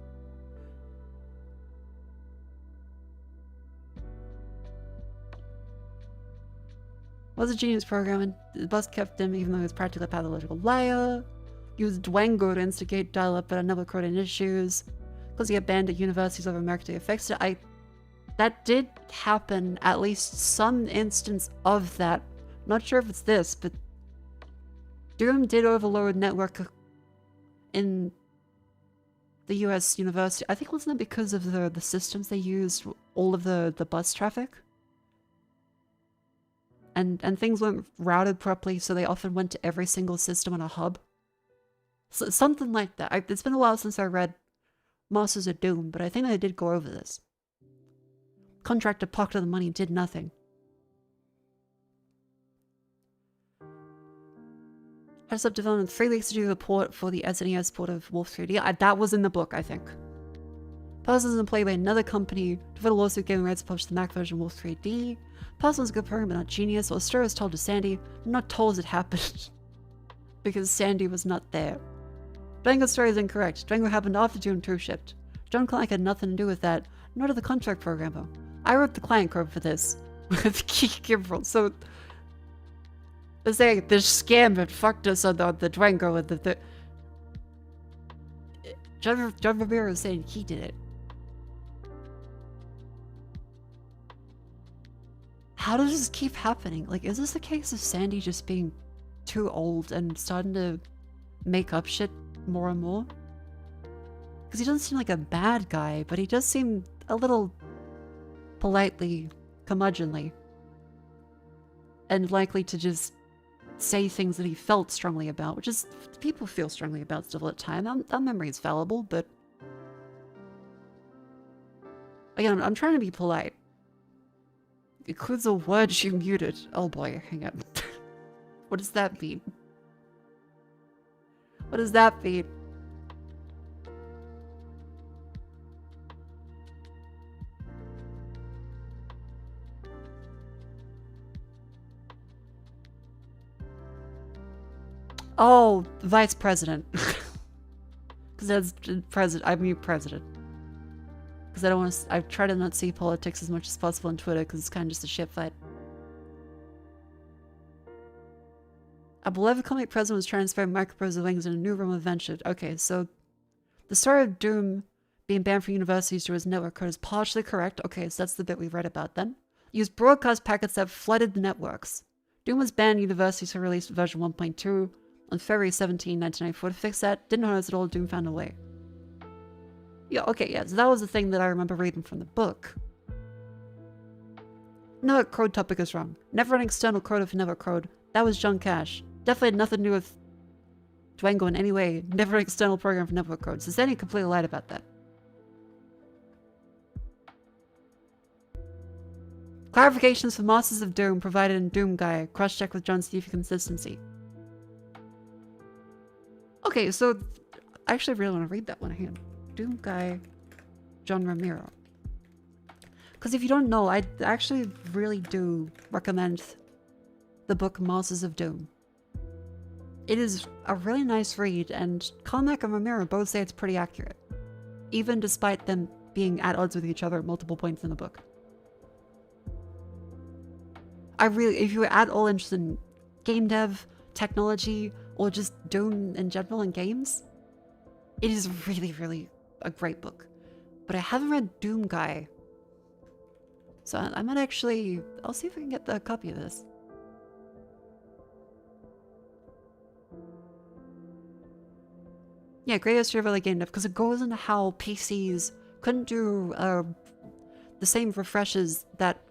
Was a genius program, and the boss kept him even though he was practically a pathological liar. Used Dwango to instigate dial-up but another coding issues. Because he abandoned universities over America to fix it. That did happen, at least some instance of that. Not sure if it's this, but Doom did overload network in the US university. I think wasn't it because of the systems they used, all of the bus traffic? And things weren't routed properly, so they often went to every single system on a hub. So, something like that. It's been a while since I read Masters of Doom, but I think they did go over this. Contractor pocketed the money and did nothing. Heads up development 3 weeks to do the port for the SNES port of Wolf 3D. That was in the book, I think. Parsons is employed by another company to put a lawsuit giving rights to publish the Mac version of Wolf 3D. Parsons is a good program, but not genius. Well, the story was told to Sandy. I'm not told as it happened. Because Sandy was not there. Django's story is incorrect. Django happened after Doom 2 shipped. John Clark had nothing to do with that, nor did the contract programmer. I wrote the client code for this with Key Kimbrel, so they're saying this scam that fucked us on the Django and the John Romero is saying he did it. How does this keep happening? Like, is this a case of Sandy just being too old and starting to make up shit more and more? Because he doesn't seem like a bad guy, but he does seem a little politely curmudgeonly. And likely to just say things that he felt strongly about, which is, people feel strongly about stuff all the time. Our memory is fallible, but again, I'm trying to be polite. It includes a word you muted. Oh boy, hang on. What does that mean? What does that mean? Oh, vice president. Because that's president. I mean president. Because I don't want to. I try to not see politics as much as possible on Twitter because it's kind of just a shit fight. A beloved comic president was transferring microprose wings in a new realm of adventure. Okay, so the story of Doom being banned from universities through his network code is partially correct. Okay, so that's the bit we read about then. Used broadcast packets that flooded the networks. Doom was banned universities who released version 1.2 on February 17, 1994. To fix that, didn't know it at all. Doom found a way. Yeah, okay, yeah, so that was the thing that I remember reading from the book. No, crowd topic is wrong. Never an external crowd if never crowd. That was John Cash. Definitely had nothing to do with Dwango in any way. Never an external program for never crowd. So Zenny completely lied about that. Clarifications for Masters of Doom provided in Doom Guy. Cross-check with John Stevie consistency. Okay, so I actually really want to read that one again. Doom Guy, John Ramiro. Because if you don't know, I actually really do recommend the book Masters of Doom. It is a really nice read, and Carmack and Ramiro both say it's pretty accurate, even despite them being at odds with each other at multiple points in the book. If you were at all interested in game dev, technology, or just Doom in general in games, it is really, really a great book. But I haven't read Doom Guy, so I might actually... I'll see if I can get a copy of this. Yeah, Great History of Early Game Dev, because it goes into how PCs couldn't do the same refreshes that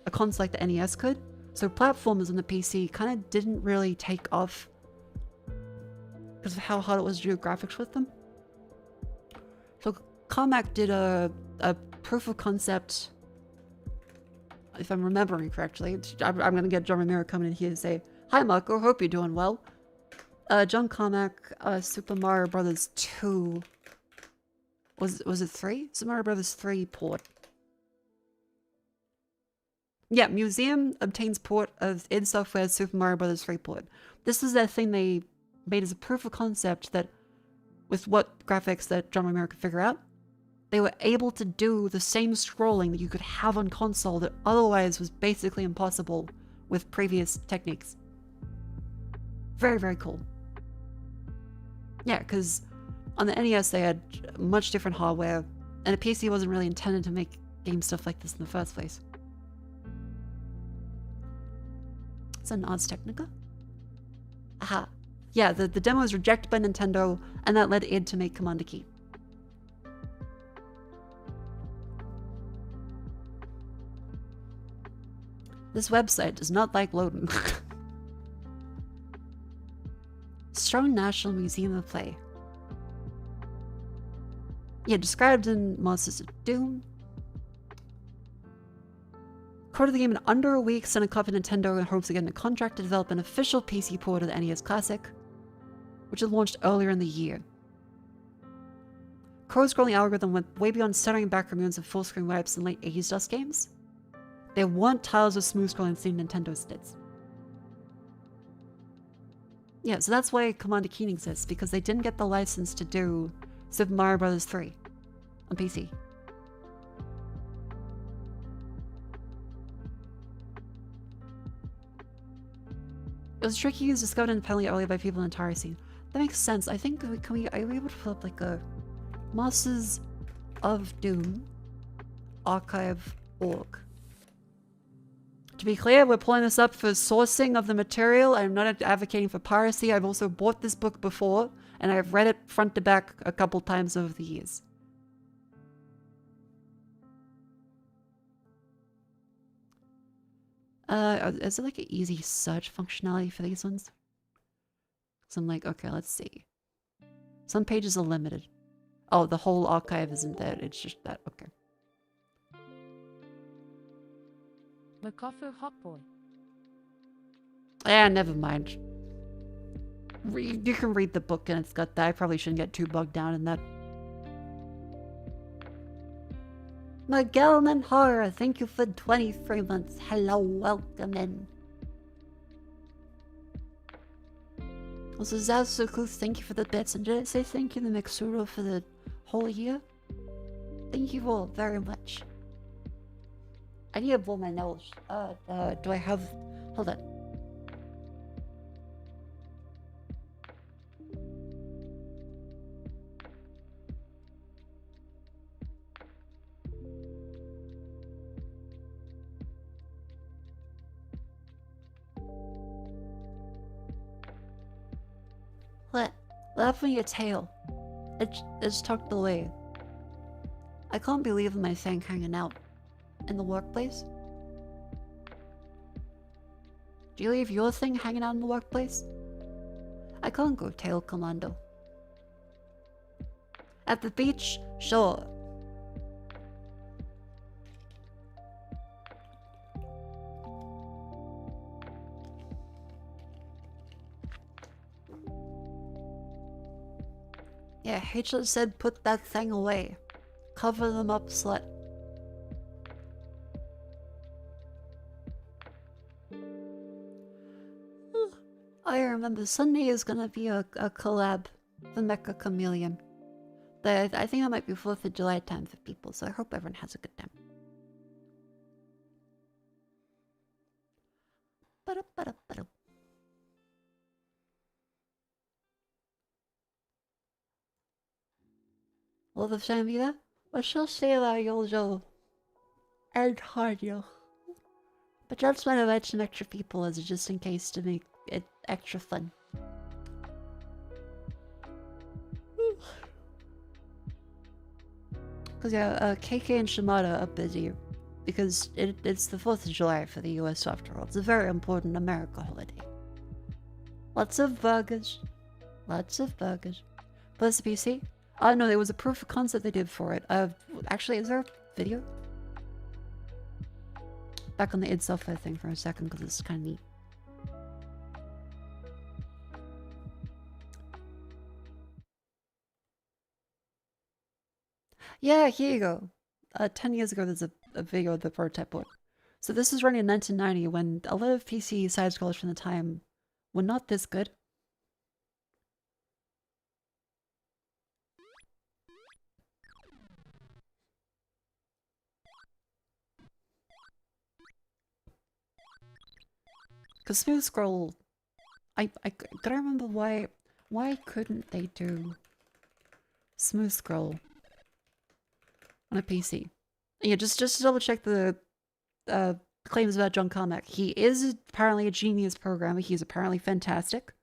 a console like the NES could. So platformers on the PC kind of didn't really take off because of how hard it was to do graphics with them. So Carmack did a proof of concept, if I'm remembering correctly. I'm going to get John Ramiro coming in here to say, "Hi Mako, hope you're doing well." John Carmack, Super Mario Brothers 2. Was it 3? Super Mario Brothers 3 port. Yeah, Museum obtains port of id Software's Super Mario Brothers 3 port. This is that thing they made as a proof of concept that, with what graphics that John Romero could figure out, they were able to do the same scrolling that you could have on console that otherwise was basically impossible with previous techniques. Very, very cool. Yeah, because on the NES they had much different hardware, and a PC wasn't really intended to make game stuff like this in the first place. Is that an Ars Technica? Aha. Yeah, the demo was rejected by Nintendo, and that led id to make Commander Key. This website does not like loading. Strong National Museum of Play. Yeah, described in Masters of Doom. Coded the game in under a week, sent a copy to Nintendo in hopes of getting a contract to develop an official PC port of the NES Classic, which was launched earlier in the year. Code's scrolling algorithm went way beyond stuttering back remains of full-screen wipes in late 80s DOS games. There weren't tiles with smooth scrolling seen in Nintendo's did. Yeah, so that's why Commander Keen exists, because they didn't get the license to do Super Mario Bros. 3 on PC. It was tricky, it was discovered independently earlier by people in the Atari scene. That makes sense. I think, are we able to pull up like a Masters of Doom archive.org? To be clear, we're pulling this up for sourcing of the material. I'm not advocating for piracy. I've also bought this book before, and I've read it front to back a couple times over the years. Is it like an easy search functionality for these ones? So I'm like, okay, let's see. Some pages are limited. Oh, the whole archive isn't there. It's just that. Okay. Makofu Hot Boy. Yeah, never mind. You can read the book and it's got that. I probably shouldn't get too bogged down in that. Miguel and Horror, thank you for 23 months. Hello, welcome in. Also, Zazuku, thank you for the bits. And did I say thank you to Mixuro for the whole year? Thank you all very much. I need to blow my nose. Do I have... Hold on. What? Laugh on your tail. It's tucked away. I can't believe my thing hanging out in the workplace. Do you leave your thing hanging out in the workplace? I can't go tail commando. At the beach? Sure. Yeah, H just said put that thing away. Cover them up, slut. I remember Sunday is gonna be a collab. The Mecha Chameleon. I think that might be 4th of July time for people, so I hope everyone has a good time. Ba-da-ba-da-ba-da. Well, the same vida, pues yo sé la yo and cardio. But that's why I invite some extra people as just in case to make it extra fun. Because yeah, KK and Shimada are busy because it's the 4th of July for the US after all. It's a very important America holiday. Lots of burgers. Lots of burgers. Plus the PC? Oh no, there was a proof of concept they did for it. Actually, is there a video? Back on the id software thing for a second because it's kind of neat. Yeah, here you go. 10 years ago, there's a video of the prototype board. So this was running in 1990 when a lot of PC side-scrollers from the time were not this good. Because smooth scroll, I gotta remember why couldn't they do smooth scroll on a PC? Yeah, just to double check the claims about John Carmack. He is apparently a genius programmer. He's apparently fantastic.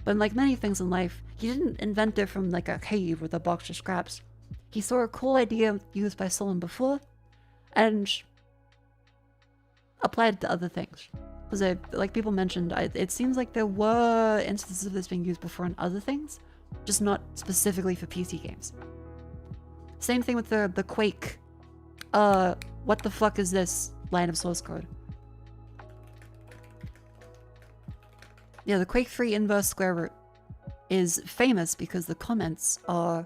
But like many things in life, he didn't invent it from like a cave with a box of scraps. He saw a cool idea used by someone before and applied it to other things. Because like people mentioned, it seems like there were instances of this being used before in other things, just not specifically for PC games. Same thing with the Quake. What the fuck is this line of source code? Yeah, the Quake 3 inverse square root is famous because the comments are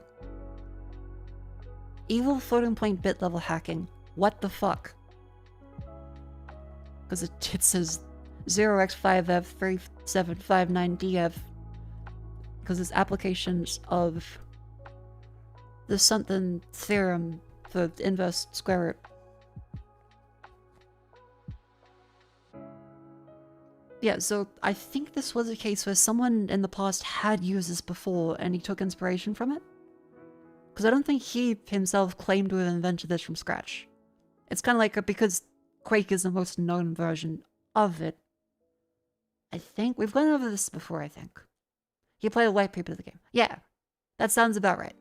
evil floating point bit level hacking. What the fuck? Because it says 0x5f3759df because it's applications of the something theorem for the inverse square root. Yeah, so I think this was a case where someone in the past had used this before and he took inspiration from it. Because I don't think he himself claimed to have invented this from scratch. It's kind of like because Quake is the most known version of it. I think we've gone over this before, I think. He played a white paper of the game. Yeah, that sounds about right.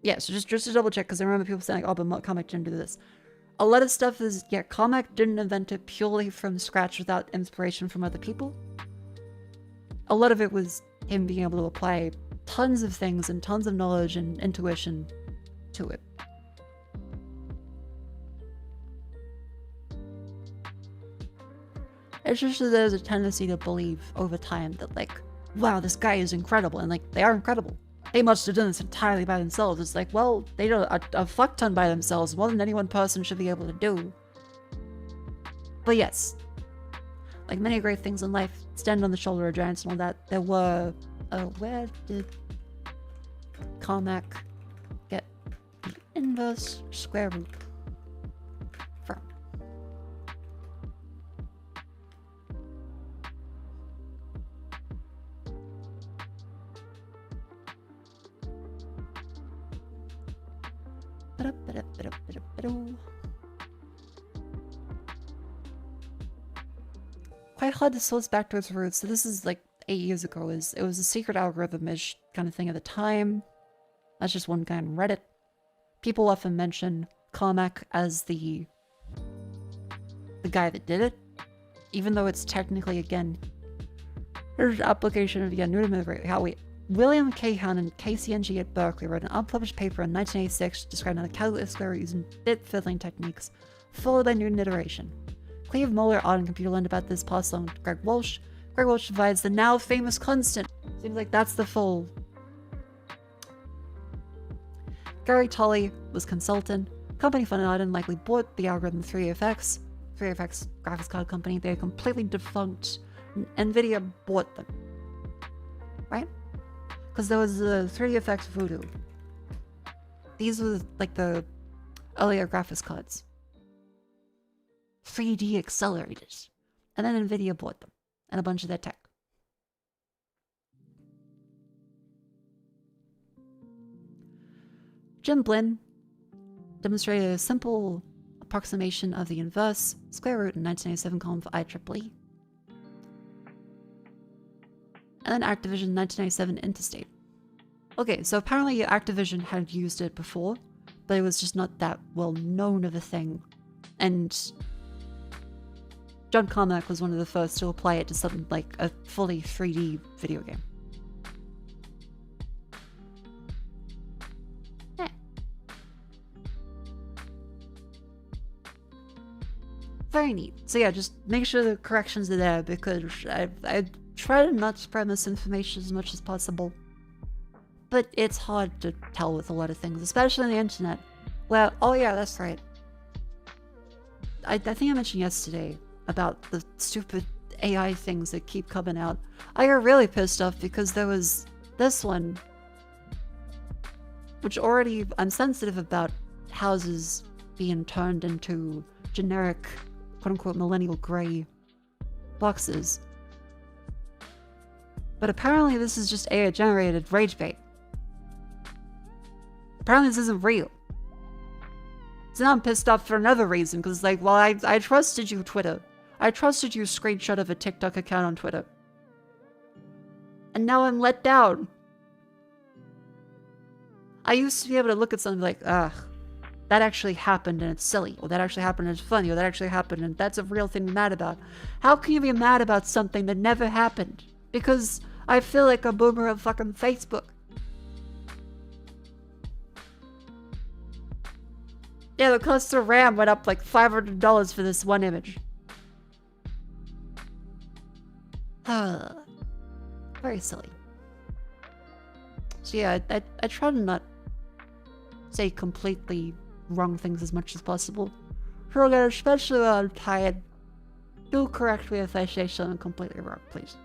Yeah, so just to double check, because I remember people saying, like, oh, but Carmack didn't do this. A lot of stuff is, yeah, Carmack didn't invent it purely from scratch without inspiration from other people. A lot of it was him being able to apply tons of things and tons of knowledge and intuition to it. It's just that there's a tendency to believe over time that, like, wow, this guy is incredible, and, like, they are incredible. They must have done this entirely by themselves. It's like, well, they do a fuck ton by themselves, more than any one person should be able to do. But yes, like many great things in life, stand on the shoulder of giants and all that, there were... where did Carmack get the inverse square root from? Quite hard to source back to its roots. So this is like 8 years ago. It was a secret algorithm-ish kind of thing at the time. That's just one guy on Reddit. People often mention Carmack as the guy that did it, even though it's technically, again, there's application of, new to memory. William Cahan and KCNG at Berkeley wrote an unpublished paper in 1986 describing how the calculus square using bit fiddling techniques, followed by Newton iteration. Cleve Moeller, art and computer learned about this, passed along to Greg Walsh. Greg Walsh provides the now famous constant. Seems like that's the full. Gary Tolley was consultant. Company funded out and likely bought the algorithm 3FX. 3FX graphics card company. They are completely defunct. NVIDIA bought them. Right? Because there was the 3FX Voodoo. These were like the earlier graphics cards. 3D accelerators. And then NVIDIA bought them. And a bunch of their tech. Jim Blinn demonstrated a simple approximation of the inverse square root in 1987 column for IEEE. And then Activision 1997 Interstate. Okay, so apparently Activision had used it before, but it was just not that well known of a thing. And John Carmack was one of the first to apply it to something like a fully 3D video game. Yeah. Very neat. So yeah, just make sure the corrections are there, because I try to not spread misinformation as much as possible. But it's hard to tell with a lot of things, especially on the internet. Well, oh yeah, that's right. I think I mentioned yesterday about the stupid AI things that keep coming out. I got really pissed off because there was this one, which already, I'm sensitive about houses being turned into generic, quote-unquote, millennial gray boxes. But apparently this is just AI-generated rage bait. Apparently this isn't real. So now I'm pissed off for another reason, because like, well, I trusted you, Twitter. I trusted you, screenshot of a TikTok account on Twitter. And now I'm let down. I used to be able to look at something like, ugh, that actually happened and it's silly, or that actually happened and it's funny, or that actually happened and that's a real thing to be mad about. How can you be mad about something that never happened? Because I feel like a boomer of fucking Facebook. Yeah, the cost of RAM went up like $500 for this one image. Very silly. So yeah, I try to not say completely wrong things as much as possible. So again, especially when I'm tired, do correct me if I say something completely wrong, please.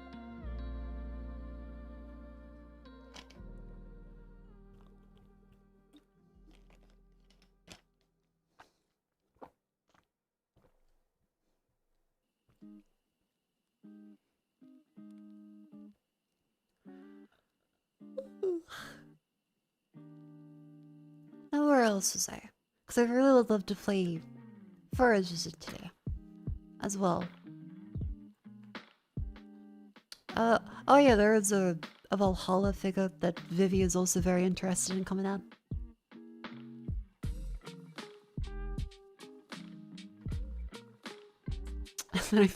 Now where else was I? Because I really would love to play Forage today as well. Oh yeah, there is a Valhalla figure that Vivi is also very interested in coming out.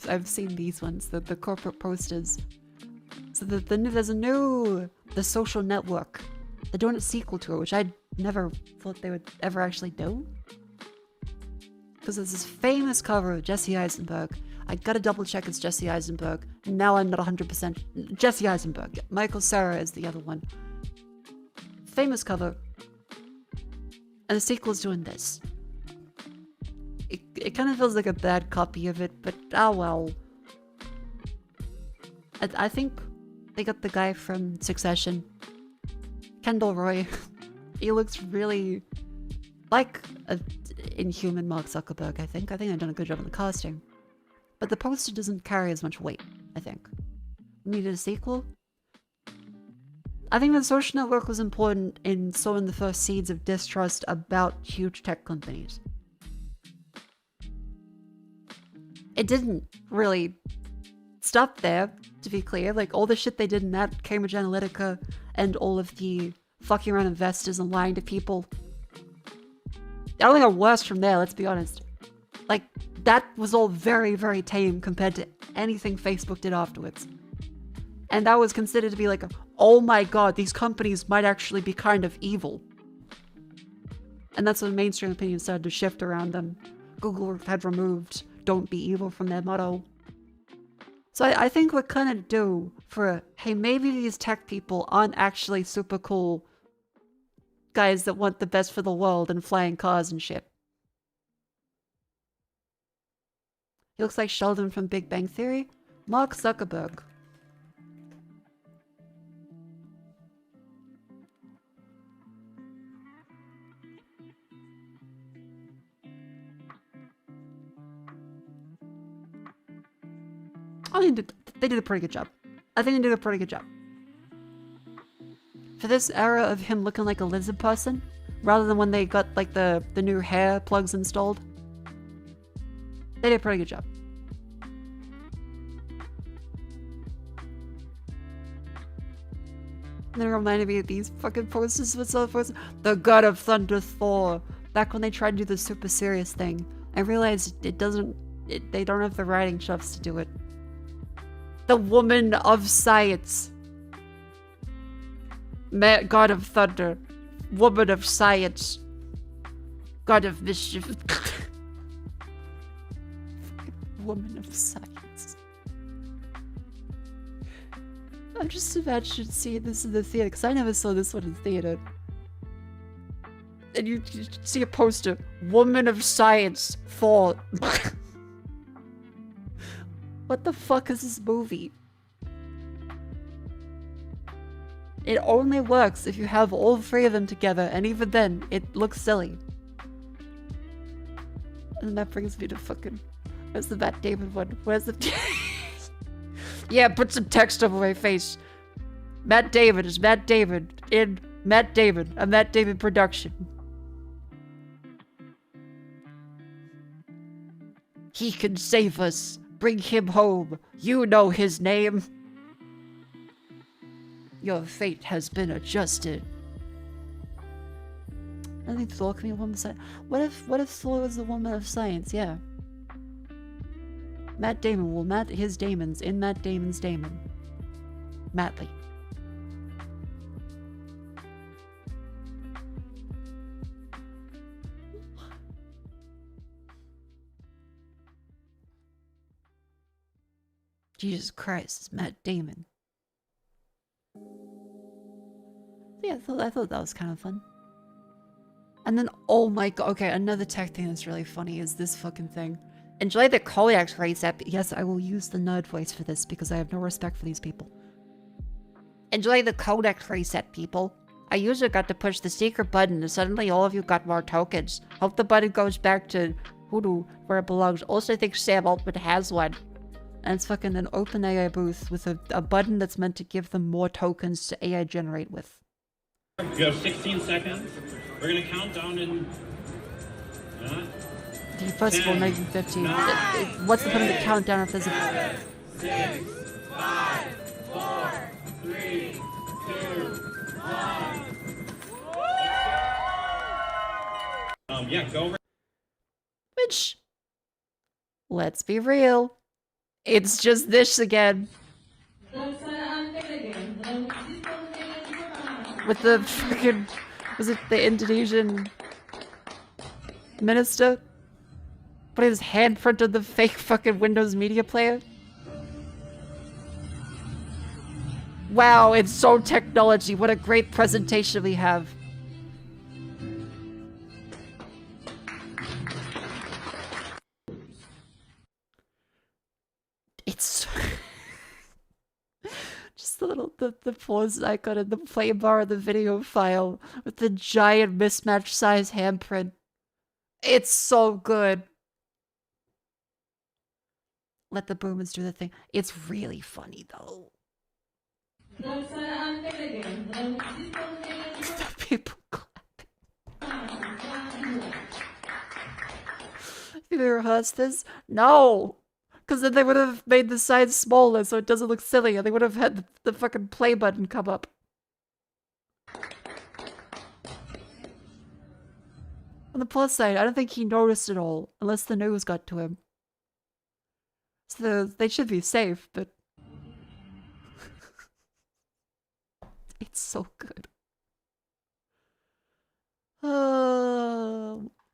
I've seen these ones, the corporate posters. So there's a new The Social Network. They're doing a sequel to it, which I never thought they would ever actually do. Because there's this famous cover of Jesse Eisenberg. I gotta double check it's Jesse Eisenberg. Now I'm not 100%. Jesse Eisenberg. Michael Cera is the other one. Famous cover. And the sequel's doing this. It kind of feels like a bad copy of it, but oh well. I think they got the guy from Succession. Kendall Roy. He looks really like an inhuman Mark Zuckerberg, I think. I think they've done a good job on the casting. But the poster doesn't carry as much weight, I think. Needed a sequel? I think The Social Network was important in sowing the first seeds of distrust about huge tech companies. It didn't really stop there, to be clear. Like, all the shit they did in that Cambridge Analytica and all of the fucking around investors and lying to people. It only got worse from there, let's be honest. Like, that was all very, very tame compared to anything Facebook did afterwards. And that was considered to be like, oh my god, these companies might actually be kind of evil. And that's when mainstream opinion started to shift around them. Google had removed "Don't be evil" from their motto. So I think we're kind of due for, hey, maybe these tech people aren't actually super cool guys that want the best for the world and flying cars and shit. He looks like Sheldon from Big Bang Theory. Mark Zuckerberg. I mean, they did a pretty good job. I think they did a pretty good job. For this era of him looking like a lizard person, rather than when they got like the new hair plugs installed, they did a pretty good job. And then it reminded me of these fucking posters with the God of Thunder Thor. Back when they tried to do the super serious thing, I realized they don't have the writing chops to do it. The Woman of Science. God of Thunder. Woman of Science. God of Mischief. Woman of Science. I'm just imagining seeing this in the theater, because I never saw this one in theater. And you see a poster, Woman of Science for... What the fuck is this movie? It only works if you have all three of them together, and even then, it looks silly. And that brings me to fucking... Where's the Matt Damon one? Where's the... Yeah, put some text over my face. Matt Damon is Matt Damon in Matt Damon, a Matt Damon production. He can save us. Bring him home. You know his name. Your fate has been adjusted. I think Thor can be a woman of science. What if Thor was a woman of science? Yeah. Matt Damon will his Damons in Matt Damon's Damon. Mattley. Jesus Christ, it's Matt Damon. Yeah, I thought that was kind of fun. And then, oh my god, okay, another tech thing that's really funny is this fucking thing. Enjoy the Kodak race app. Yes, I will use the nerd voice for this because I have no respect for these people. Enjoy the Kodak reset, people. I usually got to push the secret button and suddenly all of you got more tokens. Hope the button goes back to Hoodoo where it belongs. Also think Sam Altman has one. And it's fucking an open AI booth with a button that's meant to give them more tokens to AI generate with. You have 16 seconds. We're gonna count down in... First of all, 1915. What's the point of the countdown if there's a... 6, 5, 4, 3, 2, 1. Yeah, go over. Which, let's be real, it's just this again. With the freaking, was it the Indonesian minister? Putting his handprint on the fake fucking Windows Media Player? Wow, it's so technology. What a great presentation we have. It's just the pause icon and the play bar of the video file with the giant mismatched size handprint. It's so good. Let the boomers do the thing. It's really funny though. People clapping. Did they rehearse this? No! Because then they would have made the size smaller so it doesn't look silly, and they would have had the fucking play button come up. On the plus side, I don't think he noticed it all, unless the news got to him. So they should be safe, but... It's so good.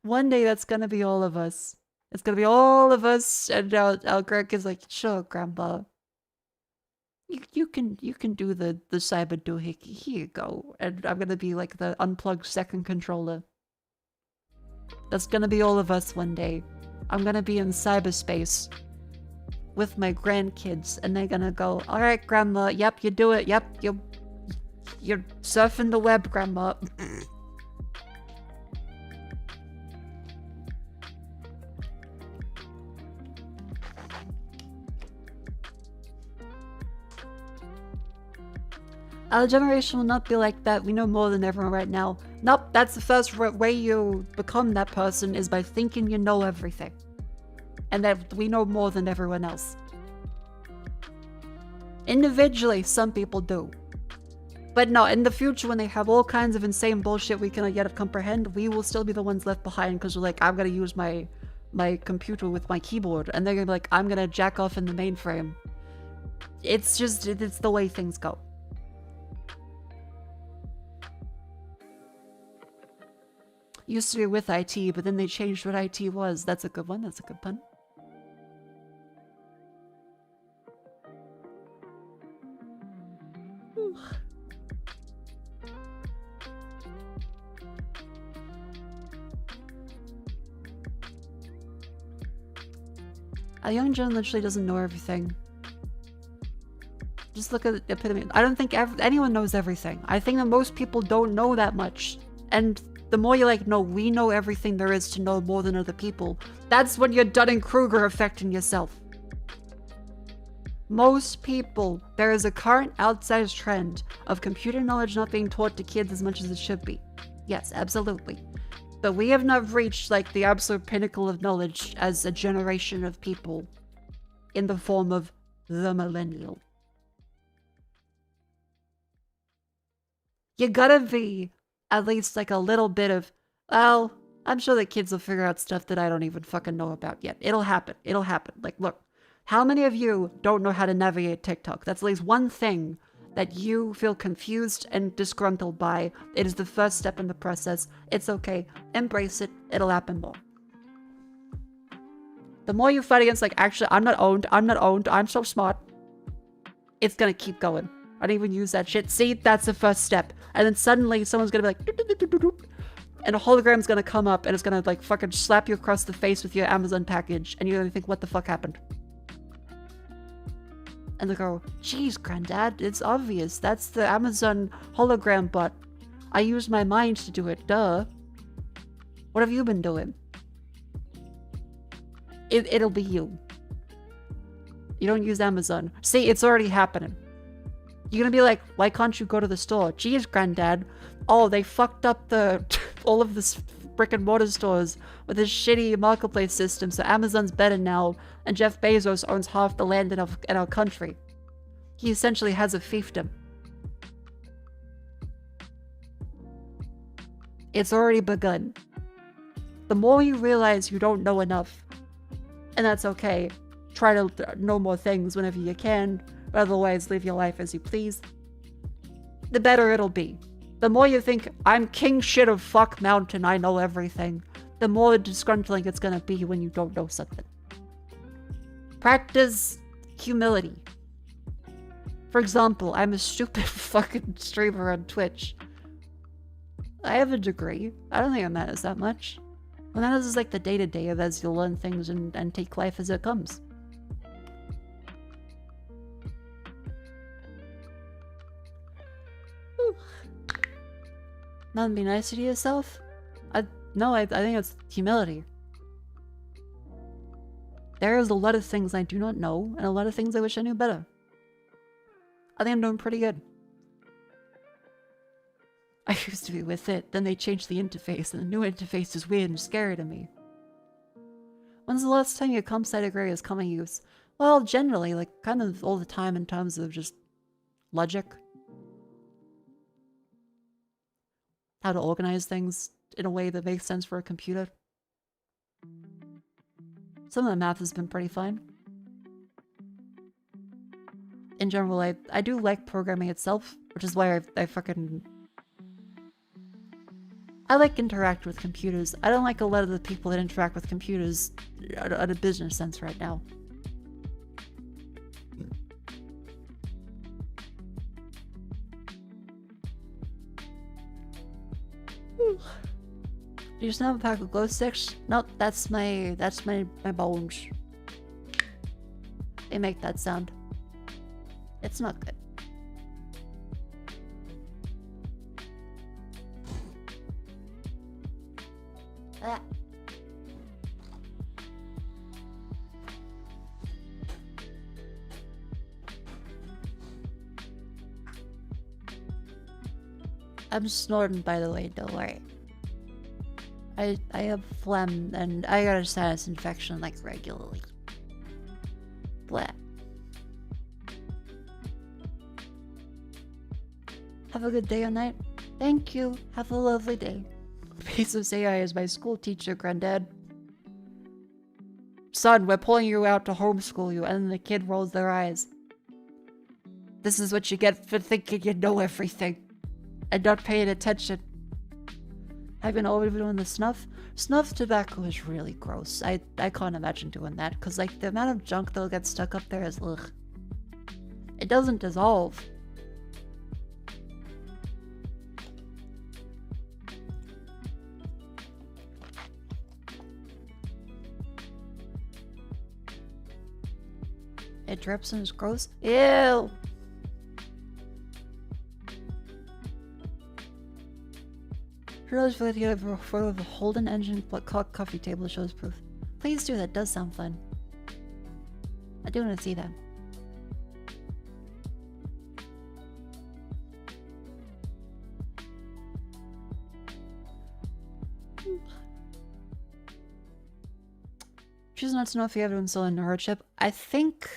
One day that's gonna be all of us. It's gonna be all of us, and now Greg is like, sure, Grandpa. You can do the cyber doohickey. Here you go. And I'm gonna be like the unplugged second controller. That's gonna be all of us one day. I'm gonna be in cyberspace with my grandkids, and they're gonna go, all right, Grandma, yep, you do it, yep, you're surfing the web, Grandma. Our generation will not be like that. We know more than everyone right now. Nope, that's the first way you become that person, is by thinking you know everything. And that we know more than everyone else. Individually, some people do. But no, in the future, when they have all kinds of insane bullshit we cannot yet comprehend, we will still be the ones left behind, because we're like, I'm gonna use my computer with my keyboard, and they're gonna be like, I'm gonna jack off in the mainframe. It's just, it's the way things go. Used to be with IT, but then they changed what IT was. That's a good one. That's a good pun. Whew. A young gen literally doesn't know everything. Just look at the epitome. I don't think anyone knows everything. I think that most people don't know that much. And the more you're like, no, we know everything there is to know more than other people, that's when you're Dunning-Kruger affecting yourself. Most people, there is a current outsized trend of computer knowledge not being taught to kids as much as it should be. Yes, absolutely. But we have not reached like the absolute pinnacle of knowledge as a generation of people in the form of the millennial. You gotta be at least like a little bit of, well, I'm sure that kids will figure out stuff that I don't even fucking know about yet. It'll happen. It'll happen. Like, look, how many of you don't know how to navigate TikTok? That's at least one thing that you feel confused and disgruntled by. It is the first step in the process. It's okay. Embrace it. It'll happen more. The more you fight against, like, actually, I'm not owned, I'm so smart, it's gonna keep going. I don't even use that shit. See, that's the first step. And then suddenly someone's gonna be like, doop, doop, doop, doop, doop, and a hologram's gonna come up and it's gonna like fucking slap you across the face with your Amazon package, and you're gonna think, what the fuck happened? And they go, geez, Granddad, it's obvious. That's the Amazon hologram bot. I used my mind to do it, duh. What have you been doing? It'll be you. You don't use Amazon. See, it's already happening. You're gonna be like, why can't you go to the store? Geez, Granddad. Oh, they fucked up the all of the brick and mortar stores with this shitty marketplace system, so Amazon's better now, and Jeff Bezos owns half the land in our country. He essentially has a fiefdom. It's already begun. The more you realize you don't know enough, and that's okay, try to know more things whenever you can, but otherwise live your life as you please, the better it'll be. The more you think, I'm king shit of fuck mountain, I know everything, the more disgruntling it's gonna be when you don't know something. Practice humility. For example, I'm a stupid fucking streamer on Twitch. I have a degree. I don't think it matters that much. What matters is like the day-to-day of as you learn things and take life as it comes. Whew. Not be nicer to yourself? No, I think it's humility. There is a lot of things I do not know, and a lot of things I wish I knew better. I think I'm doing pretty good. I used to be with it, then they changed the interface, and the new interface is weird and scary to me. When's the last time your comp sci degree has come in use? Well, generally, like, kind of all the time in terms of just logic. How to organize things. in a way that makes sense for a computer. Some of the math has been pretty fine. In general, I do like programming itself, which is why I like interact with computers. I don't like a lot of the people that interact with computers at a business sense right now. Do you snap a pack of glow sticks? Nope, that's my bones. They make that sound. It's not good. Ah. I'm snorting, by the way, don't worry. I have phlegm and I got a sinus infection like regularly. Blah. Have a good day or night. Thank you. Have a lovely day. Bezos AI is my school teacher, Granddad. Son, we're pulling you out to homeschool you, and then the kid rolls their eyes. This is what you get for thinking you know everything and not paying attention. I've been always doing the snuff. Snuff tobacco is really gross. I can't imagine doing that, because like the amount of junk that'll get stuck up there is ugh. It doesn't dissolve. It drips and is gross. Ew! Heroes for the photo of a Holden engine coffee table shows proof. Please do, that does sound fun. I do want to see that. Choose not to know if you ever install a neurochip. I think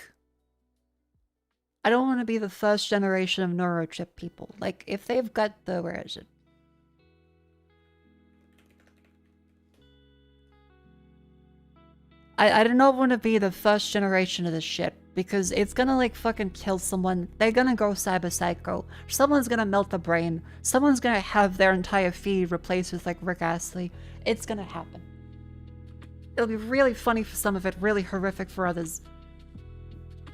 I don't want to be the first generation of neurochip people. Like, if they've got the... where is it? I do not want to be the first generation of this shit, because it's gonna like fucking kill someone. They're gonna go cyber psycho. Someone's gonna melt a brain. Someone's gonna have their entire feed replaced with like Rick Astley. It's gonna happen. It'll be really funny for some of it, really horrific for others.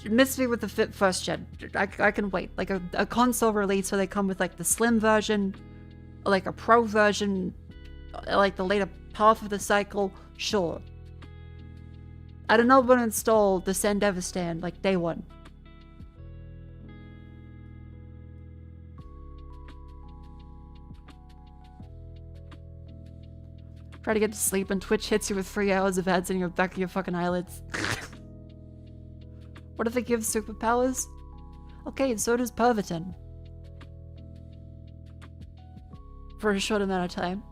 Miss me with the first gen. I can wait. Like a console release where they come with like the slim version, or like a pro version, like the later half of the cycle, sure. I don't know when to install the Sandevistan, like day one. Try to get to sleep and Twitch hits you with 3 hours of ads in your back of your fucking eyelids. What if it gives superpowers? Okay, so does Pervitin. For a short amount of time.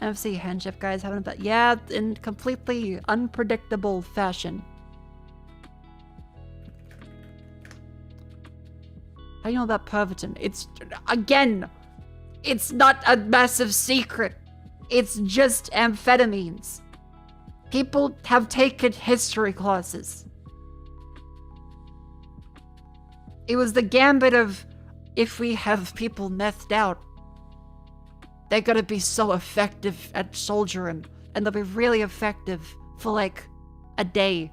NFC handship guys haven't, but yeah, in completely unpredictable fashion. How do you know about Pervitin? It's, again, it's not a massive secret. It's just amphetamines. People have taken history classes. It was the gambit of, if we have people methed out, they're gonna be so effective at soldiering, and they'll be really effective for like a day.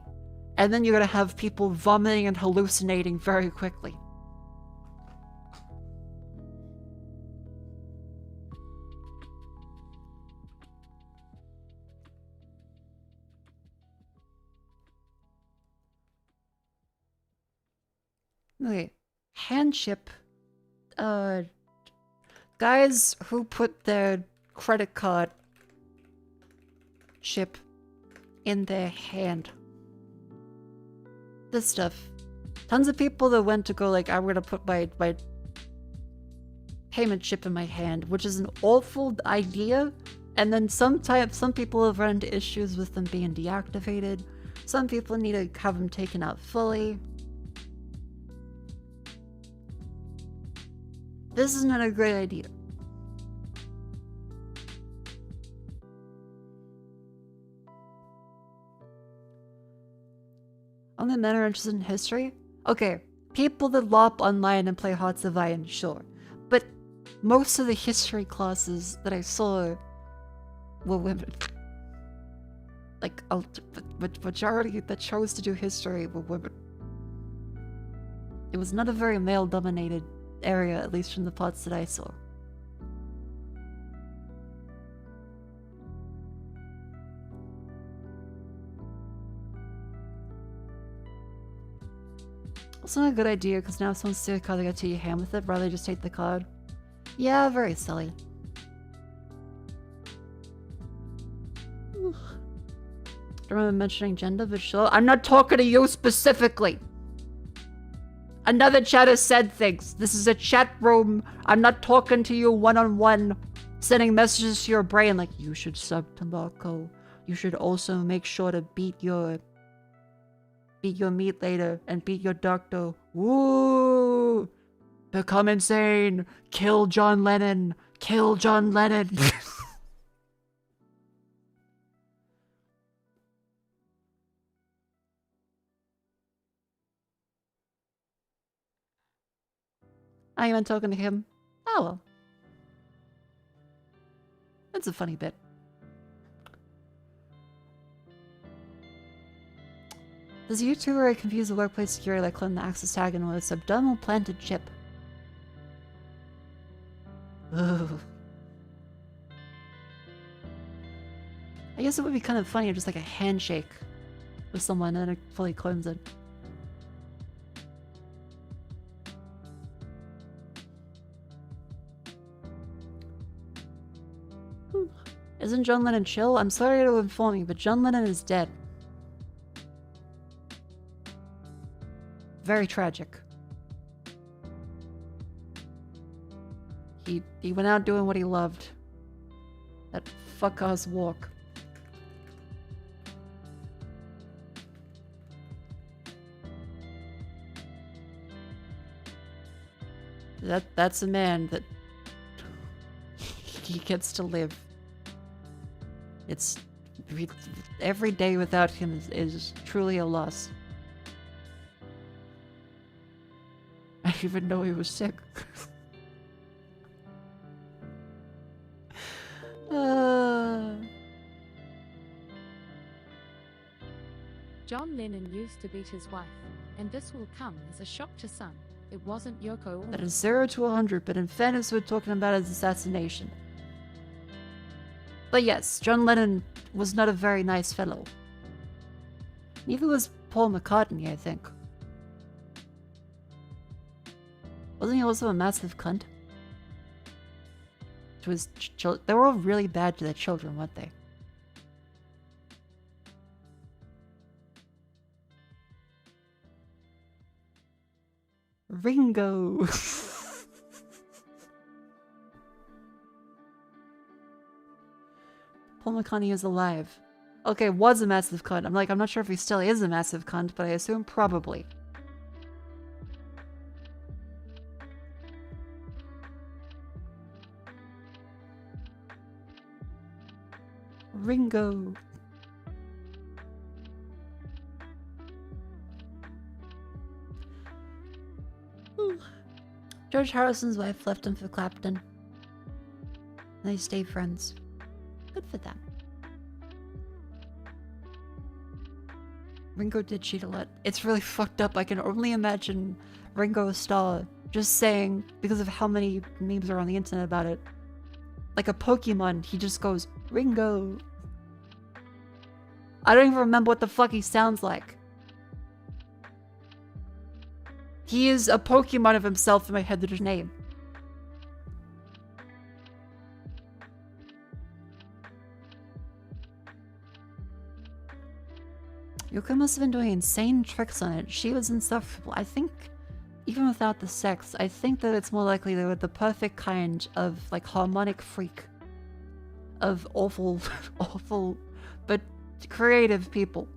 And then you're gonna have people vomiting and hallucinating very quickly. Okay, hand chip, guys who put their credit card chip in their hand. This stuff. Tons of people that went to go like, I'm gonna put my payment chip in my hand, which is an awful idea. And then some people have run into issues with them being deactivated. Some people need to have them taken out fully. This is not a great idea. Only men are interested in history? Okay, people that LARP online and play Hearts of Iron, sure. But most of the history classes that I saw were women. Like, majority that chose to do history were women. It was not a very male-dominated area, at least from the parts that I saw. It's not a good idea, because now if someone steals a card, they gotta take your hand with it, rather than just take the card. Yeah, very silly. I don't remember mentioning gender, but sure. I'm not talking to you specifically. Another chatter said things. This is a chat room. I'm not talking to you one-on-one. Sending messages to your brain like, you should sub to Mako. You should also make sure to beat your meat later and beat your doctor. Woo! Become insane. Kill John Lennon. Kill John Lennon. I even talking to him. Oh well. That's a funny bit. Does YouTuber confuse the workplace security like clone the access tag and with a subdermal planted chip? Ugh. I guess it would be kind of funny, just like a handshake with someone and then it fully clones it. Isn't John Lennon chill? I'm sorry to inform you, but John Lennon is dead. Very tragic. He went out doing what he loved. That fuck-ass walk. That's a man that he gets to live. It's every day without him is truly a loss. I didn't even know he was sick. John Lennon used to beat his wife, and this will come as a shock to some. It wasn't Yoko. That is 0 to 100, but in fairness, we're talking about his assassination. But yes, John Lennon was not a very nice fellow. Neither was Paul McCartney, I think. Wasn't he also a massive cunt? To his children. They were all really bad to their children, weren't they? Ringo! Paul McCartney is alive. Okay, was a massive cunt. I'm not sure if he still is a massive cunt, but I assume probably. Ringo. George Harrison's wife left him for Clapton. They stay friends. Good for them. Ringo did cheat a lot. It's really fucked up. I can only imagine Ringo Starr just saying, because of how many memes are on the internet about it, like a Pokemon, he just goes, Ringo. I don't even remember what the fuck he sounds like. He is a Pokemon of himself in my head, there's name. Yoko must have been doing insane tricks on it. She was insufferable. I think, even without the sex, I think that it's more likely they were the perfect kind of, like, harmonic freak. Of awful, awful, but creative people.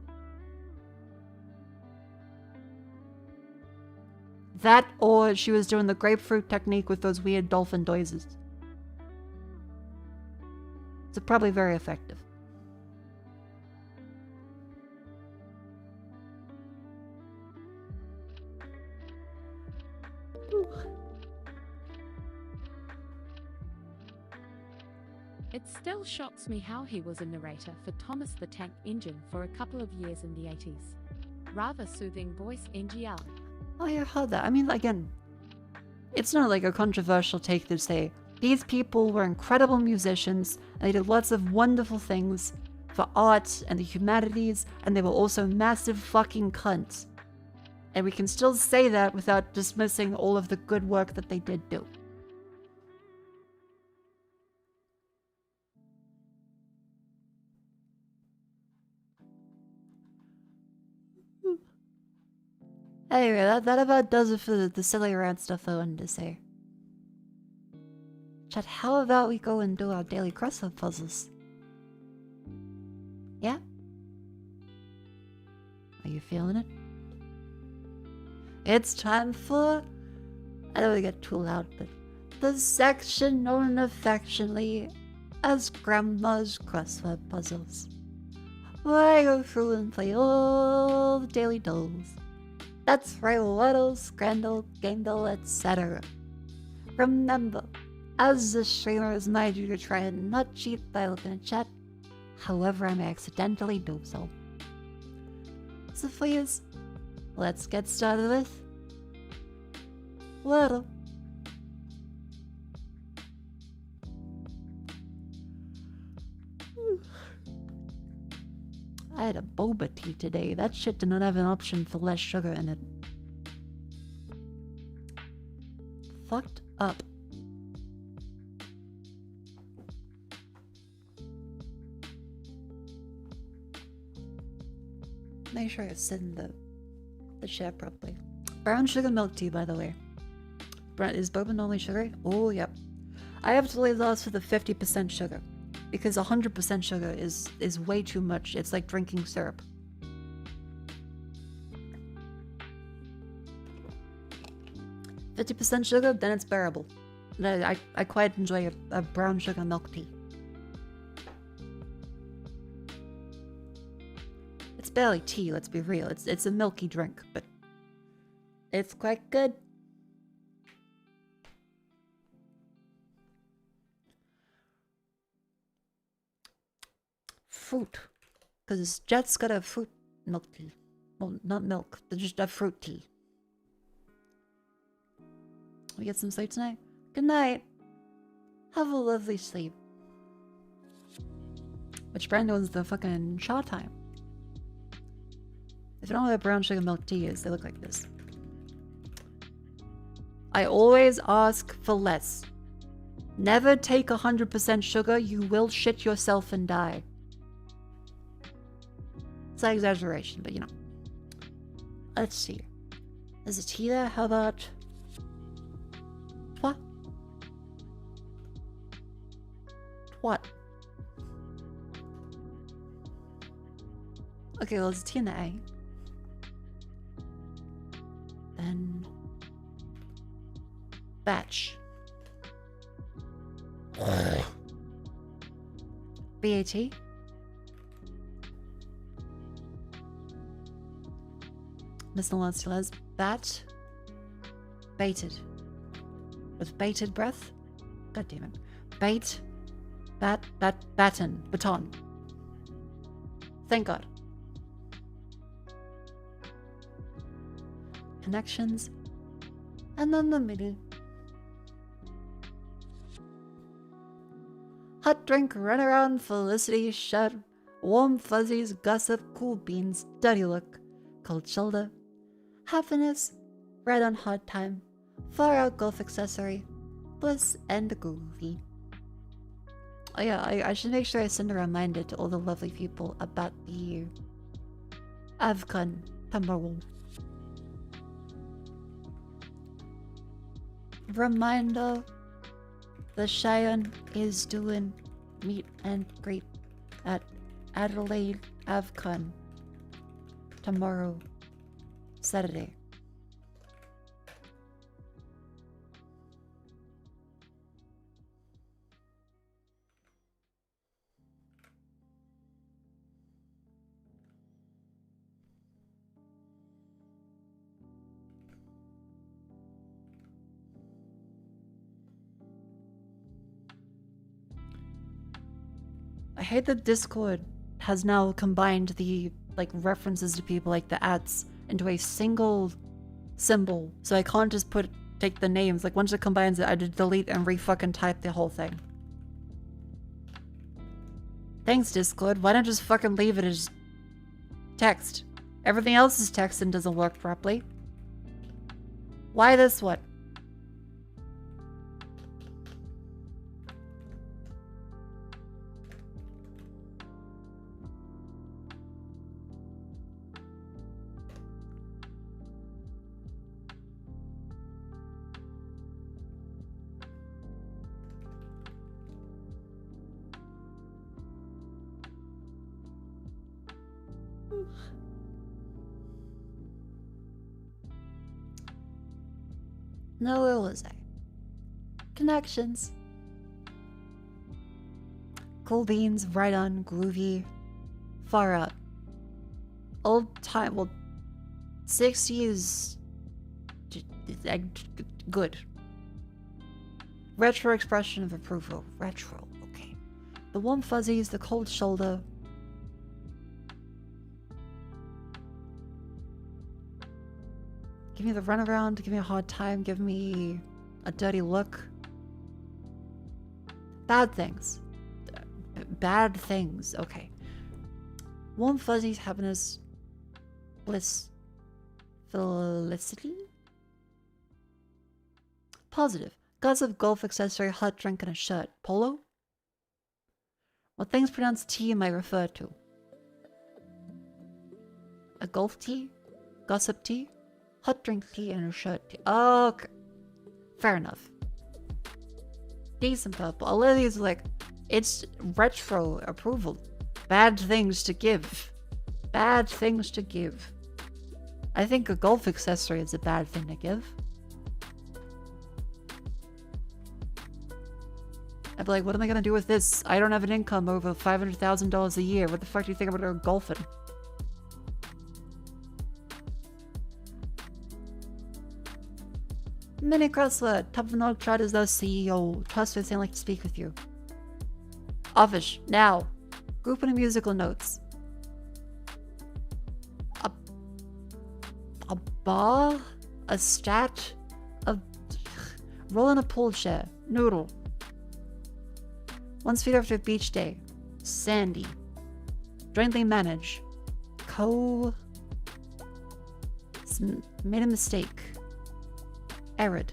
That or she was doing the grapefruit technique with those weird dolphin noises. It's probably very effective. It still shocks me how he was a narrator for Thomas the Tank Engine for a couple of years in the 80s. Rather soothing voice NGL. Oh, yeah, I heard that. I mean, again, it's not like a controversial take to say these people were incredible musicians and they did lots of wonderful things for art and the humanities, and they were also massive fucking cunts. And we can still say that without dismissing all of the good work that they did do. Anyway, that about does it for the silly rant stuff I wanted to say. Chat, how about we go and do our daily crossword puzzles? Yeah? Are you feeling it? It's time for... I don't want to get too loud, but... the section known affectionately as Grandma's crossword puzzles. Where I go through and play all the daily dolls. That's right, Waddle, Scrandle, Gandle, etc. Remember, as the streamer, it's my duty to try and not cheat by looking at chat, however I may accidentally do so. So please, let's get started with Waddle. I had a boba tea today. That shit did not have an option for less sugar in it. Fucked up. Make sure I sit in the chair properly. Brown sugar milk tea, by the way. Is boba normally sugary? Oh, yep. I have to leave those for the 50% sugar. Because 100% sugar is way too much. It's like drinking syrup. %50 sugar, then it's bearable. I quite enjoy a brown sugar milk tea. It's barely tea, let's be real. It's a milky drink, but it's quite good. Fruit, because Jet's got a fruit milk tea. Well, not milk, but just a fruit tea. We get some sleep tonight? Good night. Have a lovely sleep. Which brand owns the fucking Shaw time? If you don't know what brown sugar milk tea is, they look like this. I always ask for less. Never take 100% sugar, you will shit yourself and die. It's an exaggeration, but you know. Let's see. There's a tea there. How about... What? What? Okay, well, there's a T and an A. Then... Batch. BAT. Miss Nolans Les. Bat. Baited. With bated breath? God damn it. Bait. Baton. Baton. Thank God. Connections. And then the middle. Hot drink, run around, Felicity, shut, warm fuzzies, gossip, cool beans, dirty look, cold shoulder, happiness, red on hard time, far out golf accessory, bliss, and groovy. Oh yeah, I should make sure I send a reminder to all the lovely people about the Avcon tomorrow. Reminder, the Cheyenne is doing meet and greet at Adelaide Avcon tomorrow, Saturday. hate that Discord has now combined the like references to people like the ats into a single symbol. So I can't just take the names. Like once it combines it, I just delete and re-fucking type the whole thing. Thanks, Discord. Why not just fucking leave it as text? Everything else is text and doesn't work properly. Why this one? No, where was I? Connections. Cool beans, right on, groovy, far out. Old time, well, 60s, good. Retro expression of approval. Retro, okay. The warm fuzzies, the cold shoulder. Give me the runaround, give me a hard time, give me a dirty look. Bad things. Bad things, okay. Warm fuzzies, happiness, bliss, felicity? Positive. Gossip, golf accessory, hot drink, and a shirt. Polo? What things pronounced T am I refer to? A golf tee? Gossip tee? Hot drink tea and a shirt tea. Okay. Fair enough. Decent purple. All of these like, it's retro approval. Bad things to give. Bad things to give. I think a golf accessory is a bad thing to give. I'd be like, what am I gonna do with this? I don't have an income over $500,000 a year. What the fuck do you think I'm gonna go golfing? Mini crossword. Top of the nog chart is the CEO. Trust with saying like to speak with you. Office. Now. Group and musical notes. A bar? A stat? A roll in a pool chair. Noodle. Once feet after a beach day. Sandy. Jointly manage. Made a mistake. Arid.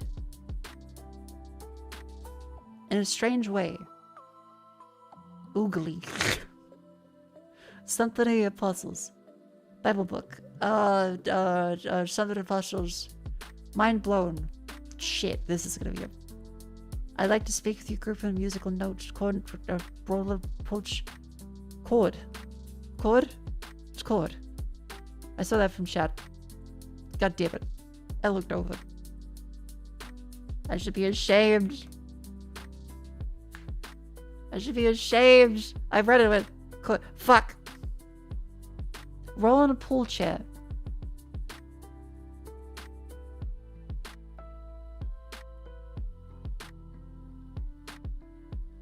In a strange way. Oogly. Something of the Apostles. Bible book. Something of the Apostles. Mind blown. Shit, this is gonna be a... I'd like to speak with you, group of musical notes. Chord. Roller approach. Chord. Chord? It's chord. I saw that from chat. God damn it. I looked over. I should be ashamed. I should be ashamed. I read it with... Fuck. Roll in a pool chair.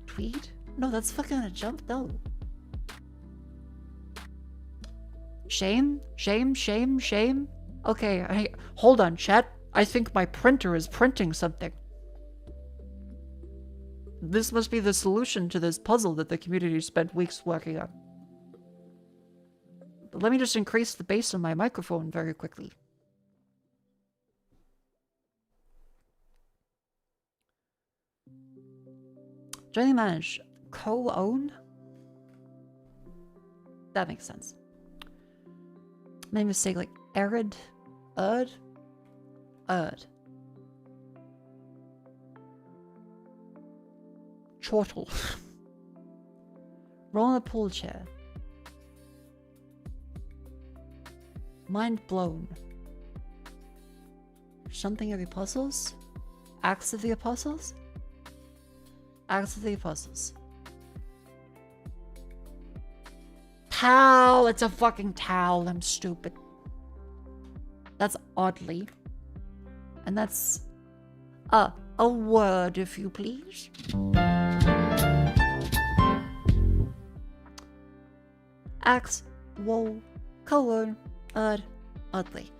Tweet? No, that's fucking a jump. No. Shame? Shame? Shame? Shame? Okay, hold on, chat. I think my printer is printing something. This must be the solution to this puzzle that the community spent weeks working on. But let me just increase the bass on my microphone very quickly. Jointly manage. Co-own? That makes sense. Made a mistake like arid? Erd? Chortle. Roll in a pool chair. Mind blown. Something of the Apostles? Acts of the Apostles? Acts of the Apostles. Towel! It's a fucking towel. I'm stupid. That's oddly. And that's a word, if you please. Axe, wool, colon, oddly.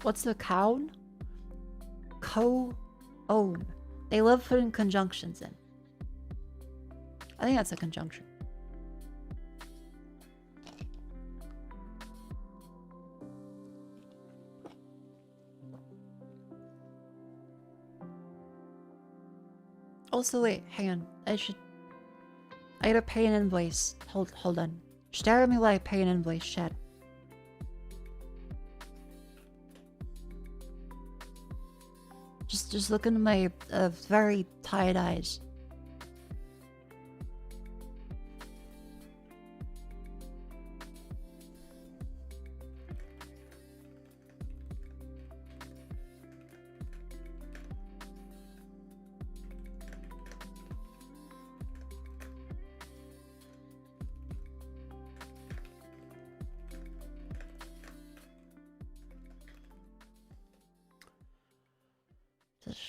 What's the cown? Co-own. They love putting conjunctions in. I think that's a conjunction. Also, wait, hang on. I gotta pay an invoice. Hold on. Stare at me while I pay an invoice, chat. Just look into my very tired eyes.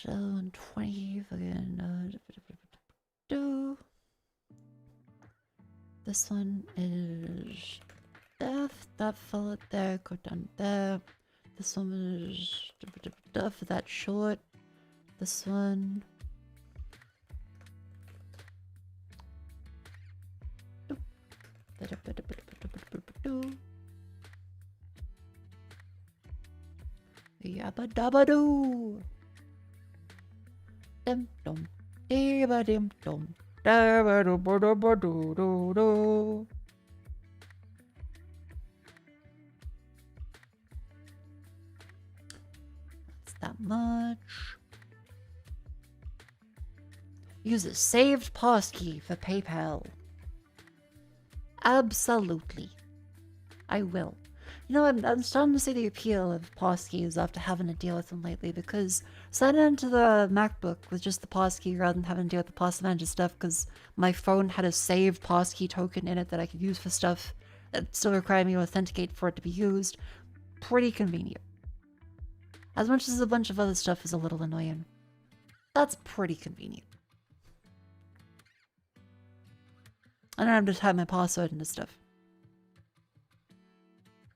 So 20 fucking do. This one is death. That followed there. Go down there. This one is death. That short. This one. Yabba dabba doo. Dim dum, dibba dim dum, dabba do ba do ba do do do. That's that much. Use a saved passkey for PayPal. Absolutely. I will. You know, I'm starting to see the appeal of passkeys after having to deal with them lately, because signing into the MacBook with just the passkey rather than having to deal with the pass manager stuff, because my phone had a saved passkey token in it that I could use for stuff that still required me to authenticate for it to be used. Pretty convenient. As much as a bunch of other stuff is a little annoying. That's pretty convenient. I don't have to type my password into stuff.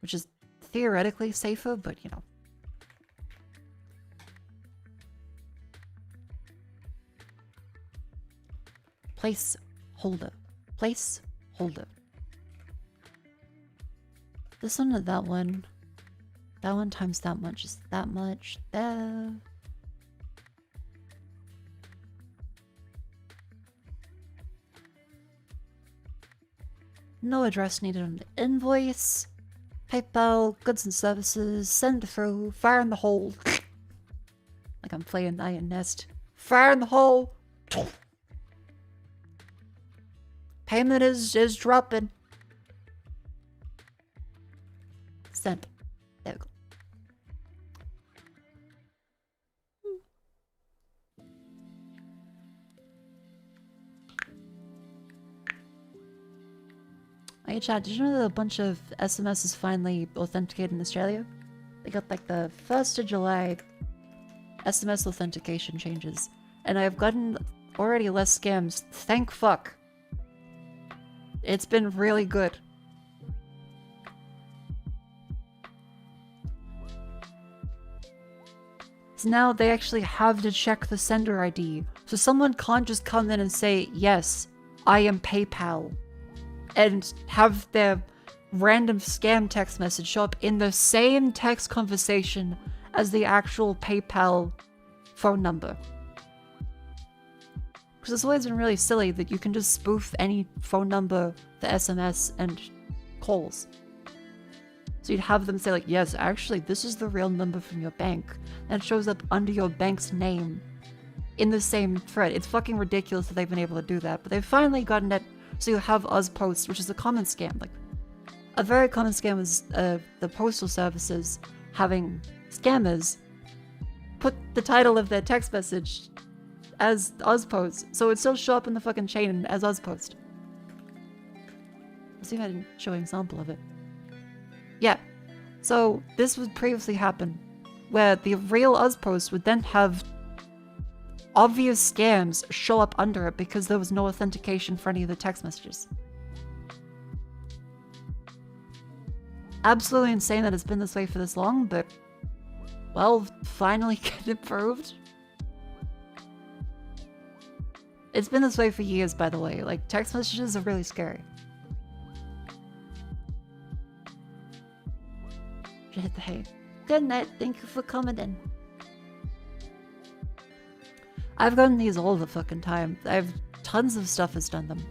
Which is theoretically safer, but you know. Placeholder. Placeholder. This one or that one. That one times that much is that much. There. No address needed on the invoice. PayPal, goods and services, send through, fire in the hole. Like I'm playing Iron Nest. Fire in the hole. Payment is dropping. Send. There we go. Hey chat, did you know that a bunch of SMS is finally authenticated in Australia? They got like the 1st of July SMS authentication changes. And I've gotten already less scams. Thank fuck. It's been really good. So now they actually have to check the sender ID. So someone can't just come in and say, yes, I am PayPal. And have their random scam text message show up in the same text conversation as the actual PayPal phone number. Because it's always been really silly that you can just spoof any phone number for SMS and calls. So you'd have them say like, yes, actually this is the real number from your bank. And it shows up under your bank's name in the same thread. It's fucking ridiculous that they've been able to do that, but they've finally gotten it. So you have Ozpost, which is a common scam. Like, a very common scam is the postal services having scammers put the title of their text message as Ozpost, so it still show up in the fucking chain as Ozpost. Let's see if I can show an example of it. Yeah, so this would previously happen where the real Us post would then have obvious scams show up under it because there was no authentication for any of the text messages. Absolutely insane that it's been this way for this long, but, well, finally get improved. It's been this way for years, by the way. Like, text messages are really scary. Should hit the hay. Good night, thank you for coming in. I've gotten these all the fucking time. I've tons of stuff has done them.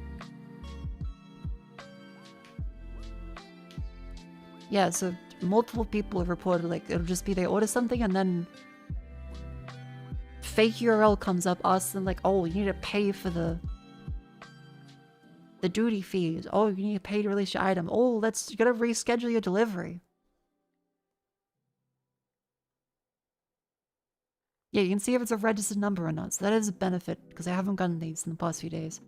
Yeah, so multiple people have reported, like, it'll just be they order something and then fake URL comes up, asks them like, oh, you need to pay for the duty fees. Oh, you need to pay to release your item. Oh, you gotta reschedule your delivery. Yeah, you can see if it's a registered number or not, so that is a benefit, because I haven't gotten these in the past few days.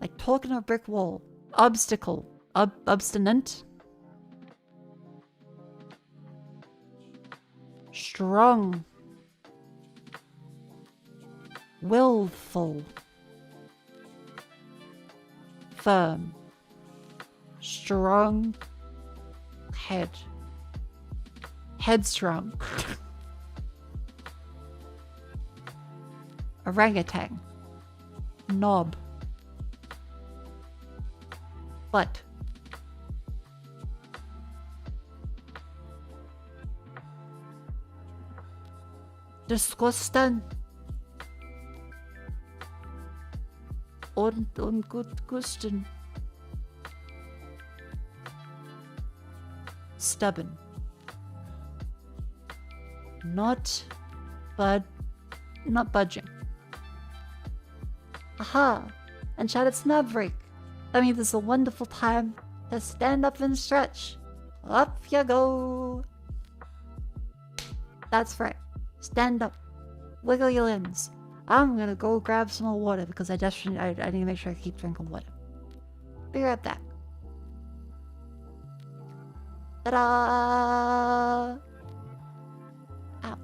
Like talking to a brick wall. Obstacle. Obstinate. Strong. Willful. Firm. Strong. Head. Headstrong. Orangutan. Knob. Butt. Disgusting. Ungutgusten. Stubborn. Not budging. Aha! And chat, it's not break. That means it's a wonderful time to stand up and stretch. Up you go. That's right. Stand up. Wiggle your limbs. I'm gonna go grab some more water because I need to make sure I keep drinking water. Be right back. Ta-da! Ow.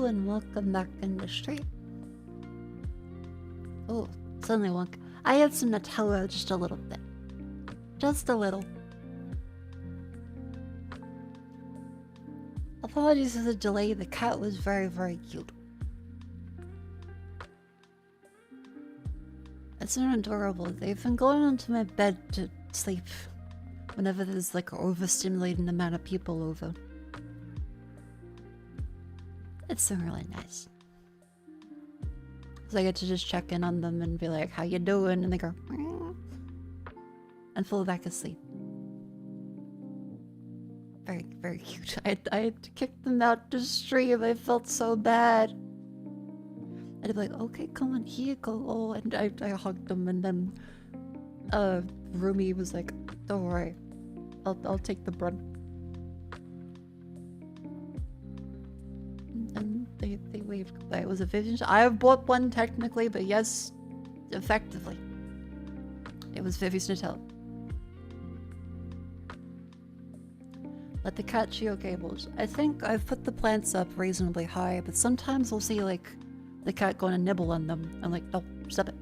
and welcome back in the street. Oh, suddenly wonk. I had some Nutella, just a little bit. Just a little. Apologies for the delay, the cat was very, very cute. It's been adorable. They've been going onto my bed to sleep whenever there's like an overstimulating amount of people over. It's been really nice. So I get to just check in on them and be like, how you doing? And they go, meow, and fall back asleep. Very, very cute. I had to kick them out to stream. I felt so bad. I'd be like, okay, come on, here, go. Oh, and I hugged them, and then Rumi was like, don't worry, I'll take the brunt. And they waved goodbye. It was a vision. I have bought one technically, but yes, effectively, it was Vivi's Nutella. Let the cat chew cables. I think I've put the plants up reasonably high, but sometimes we'll see like the cat going to nibble on them. I'm like, no, stop it.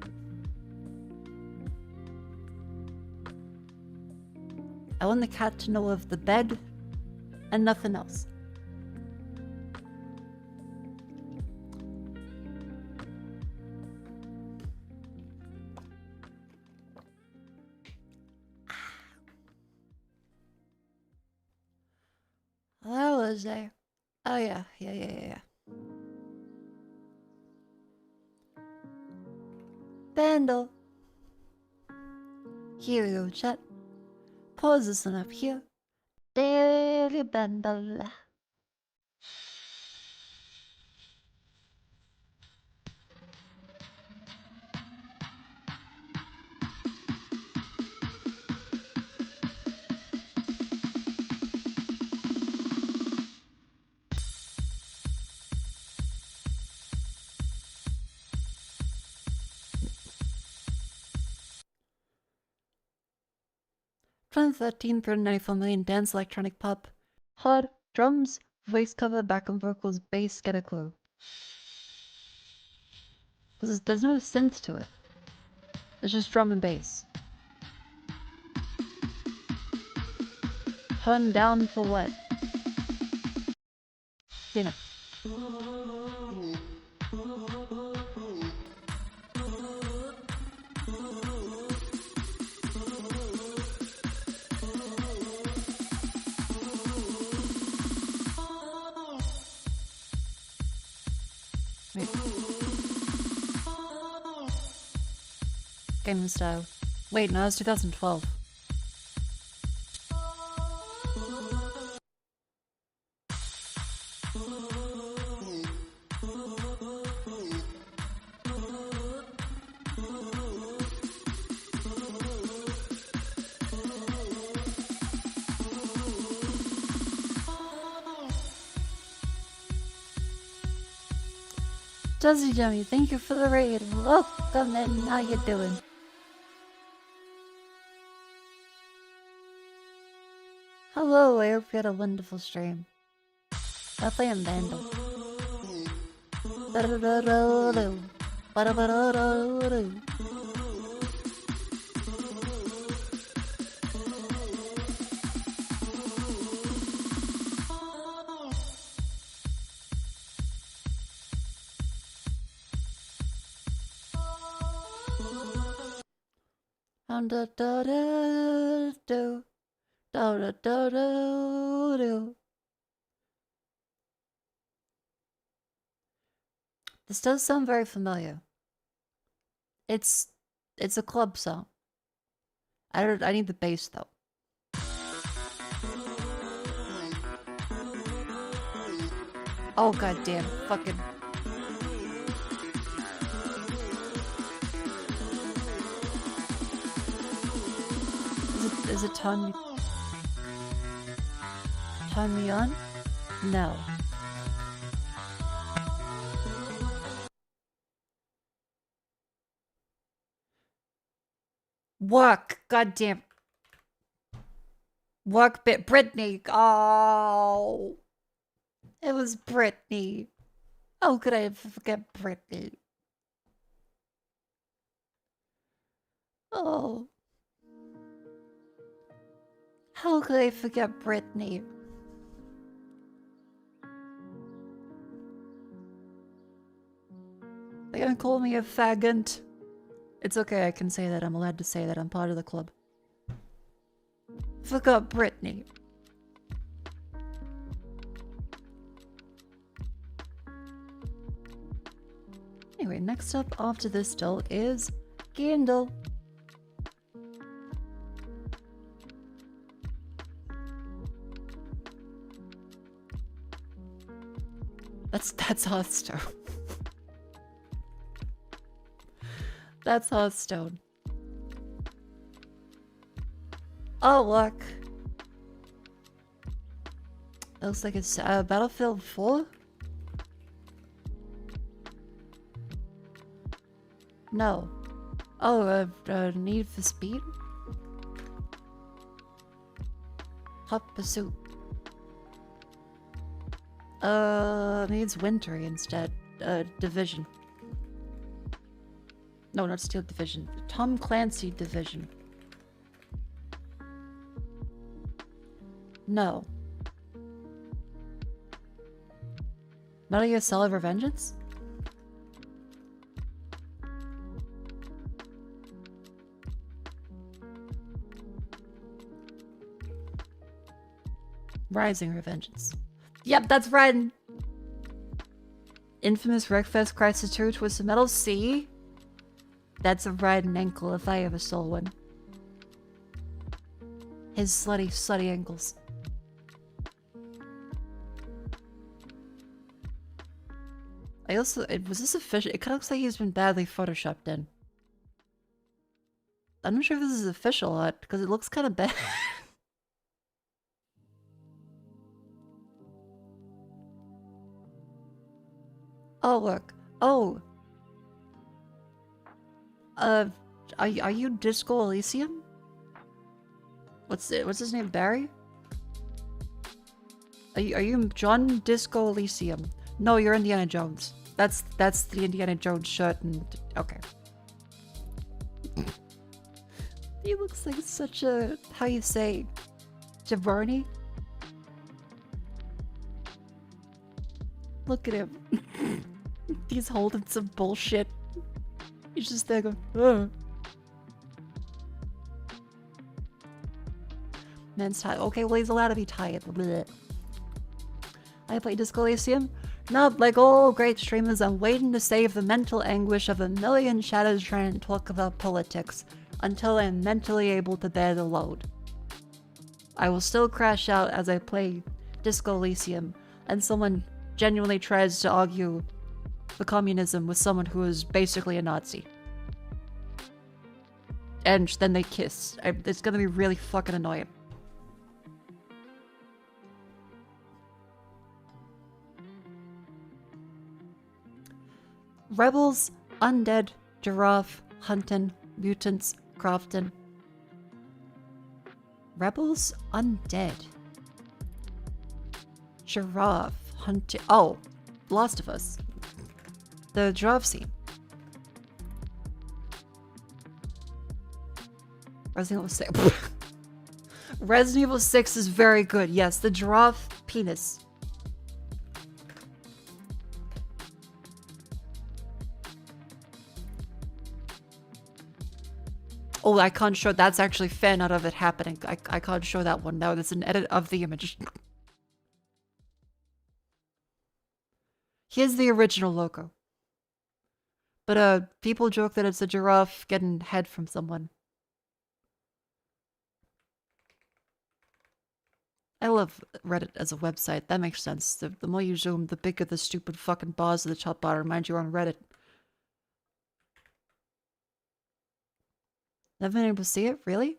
I want the cat to know of the bed and nothing else. Where was I? Oh yeah. Bandle. Here we go, chat. Pause this one up here. There you bandle. $13 for 94 million dance electronic pop. Hard drums, voice cover, backup vocals, bass, get a clue. There's no synth to it. It's just drum and bass. Turn down for what? You know. Gaming style. Wait, no, it's 2012. Duzzy Jummy, thank you for the raid. Welcome in. How you doing? Hello, I hope you had a wonderful stream. I'm playing Vandal. This does sound very familiar. It's a club song. I need the bass though. Oh god damn, fucking Is it turn me on? No. Work, goddamn. Work bit, Brittany. Oh, it was Brittany. How could I forget Britney? Oh. How could I forget Britney? They're gonna call me a faggot. It's okay, I can say that. I'm allowed to say that. I'm part of the club. Forgot Britney. Anyway, next up after this still is Kindle. That's Hearthstone. That's Hearthstone. Oh, look. Looks like it's Battlefield 4? No. Oh, Need for Speed? Hot Pursuit. Needs Wintry instead. Division. No, not Steel Division. Tom Clancy Division. No. Metal Gear Solid Revengeance? Rising Revengeance. Yep, that's right. Infamous Wreckfest Crisis 2 Twisted Metal C. That's a riding ankle if I ever saw one. His slutty ankles. Was this official? It kind of looks like he's been badly photoshopped in. I'm not sure if this is official art, because it looks kind of bad. Oh, look. Oh. Are you Disco Elysium? What's his name? Barry? Are you John Disco Elysium? No, you're Indiana Jones. That's the Indiana Jones shirt and okay. He looks like such a, how you say, jabroni? Look at him. He's holding some bullshit. He's just there going, ugh. Man's tired. Okay, well, he's allowed to be tired. Blech. I play Disco Elysium. Not like all great streamers, I'm waiting to save the mental anguish of a million shadows trying to talk about politics until I'm mentally able to bear the load. I will still crash out as I play Disco Elysium and someone genuinely tries to argue for communism with someone who is basically a Nazi. And then they kiss. It's gonna be really fucking annoying. Rebels, Undead, Giraffe, Huntin', Mutants, Crofton. Rebels, Undead. Giraffe, Hunting. Oh, Last of Us. The giraffe scene. Resident Evil 6. Resident Evil 6 is very good. Yes, the giraffe penis. Oh, I can't show. That's actually fan out of it happening. I can't show that one. No, there's an edit of the image. Here's the original logo. But people joke that it's a giraffe getting head from someone. I love Reddit as a website. That makes sense. The more you zoom, the bigger the stupid fucking bars of the top bar remind you on Reddit. Never been able to see it? Really?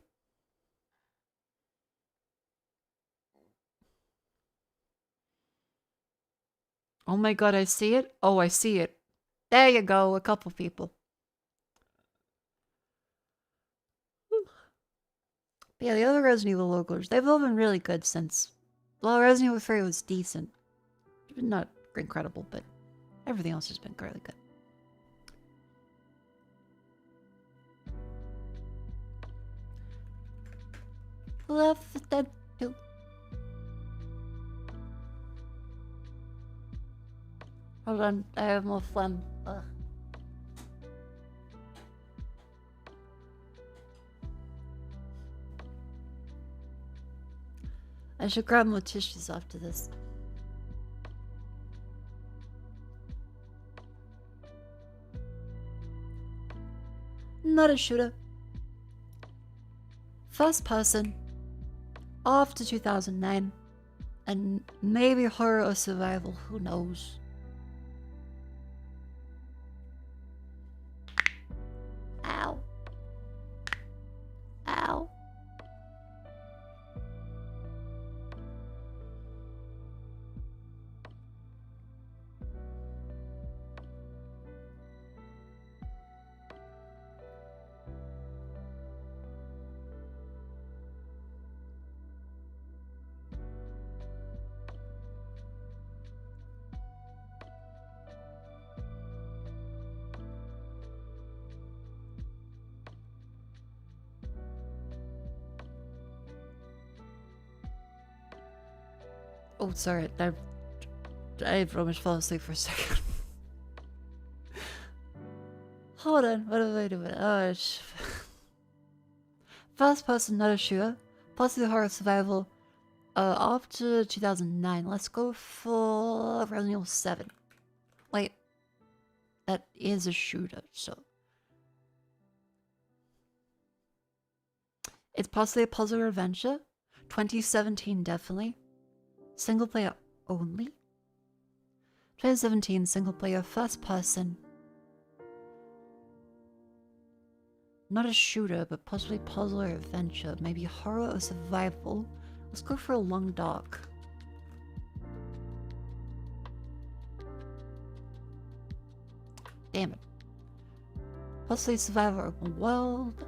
Oh my god, I see it? Oh, I see it. There you go, a couple people. Whew. But yeah, the other Resident Evil logos, they've all been really good since... Well, Resident Evil 3 was decent. Not incredible, but... Everything else has been really good. Left Dead 2. Hold on, I have more phlegm. Ugh. I should grab more tissues after this. Not a shooter. First person. After 2009. And maybe horror or survival, who knows. Ow. Ow. Oh, sorry. I almost fell asleep for a second. Hold on. What am I doing? Oh, first person, not a shooter. Possibly horror survival. After 2009. Let's go for Resident Evil 7. Wait. That is a shooter, so. It's possibly a puzzle or adventure. 2017, definitely. Single player only. 2017 single player first person. Not a shooter, but possibly puzzle or adventure. Maybe horror or survival. Let's go for a long dark. Damn it. Possibly survival or open world.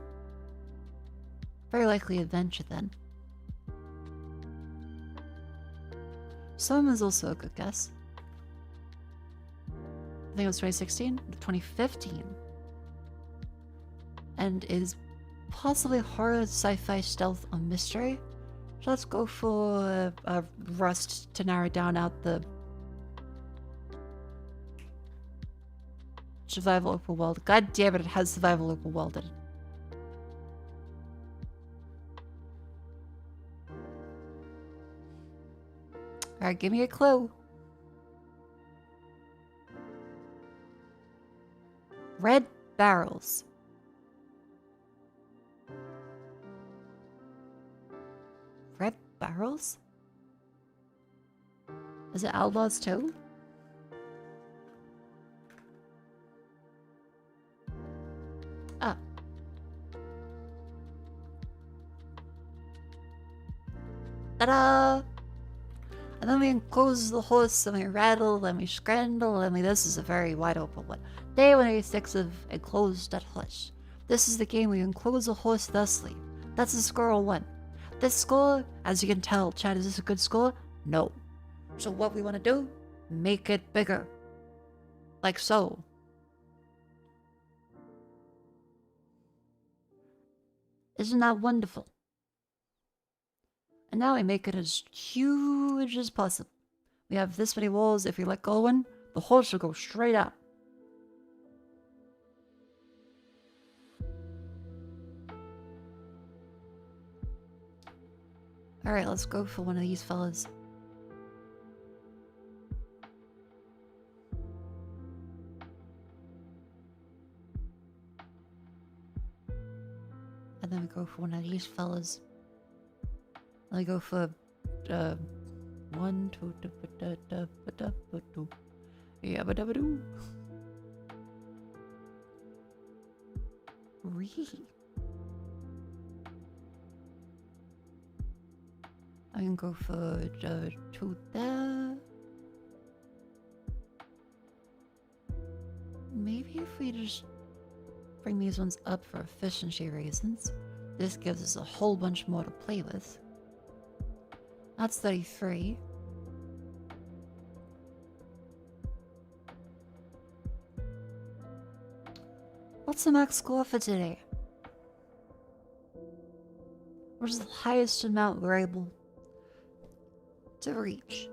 Very likely adventure then. Some is also a good guess. I think it was 2016, 2015. And is possibly horror, sci-fi, stealth, or mystery. So let's go for Rust to narrow down out the survival open world. God damn it, it has survival open world in it. Alright, give me a clue. Red barrels. Red barrels? Is it Outlaws too? Ah. Ta-da! And then we enclose the horse, and we rattle, and we scramble, and this is a very wide open one. Day 186 of enclosed that horse. This is the game we enclose a horse thusly. That's a score of 1. This score, as you can tell, Chad, is this a good score? No. So what we want to do? Make it bigger. Like so. Isn't that wonderful? And now we make it as huge as possible. We have this many walls. If we let go one, the horse will go straight out. Alright, let's go for one of these fellas. And then we go for one of these fellas. I go for 1, 2, yabba-dabba-doo. I can go for 2 there. Maybe if we just bring these ones up for efficiency reasons, this gives us a whole bunch more to play with. That's 33. What's the max score for today? What is the highest amount we're able to reach?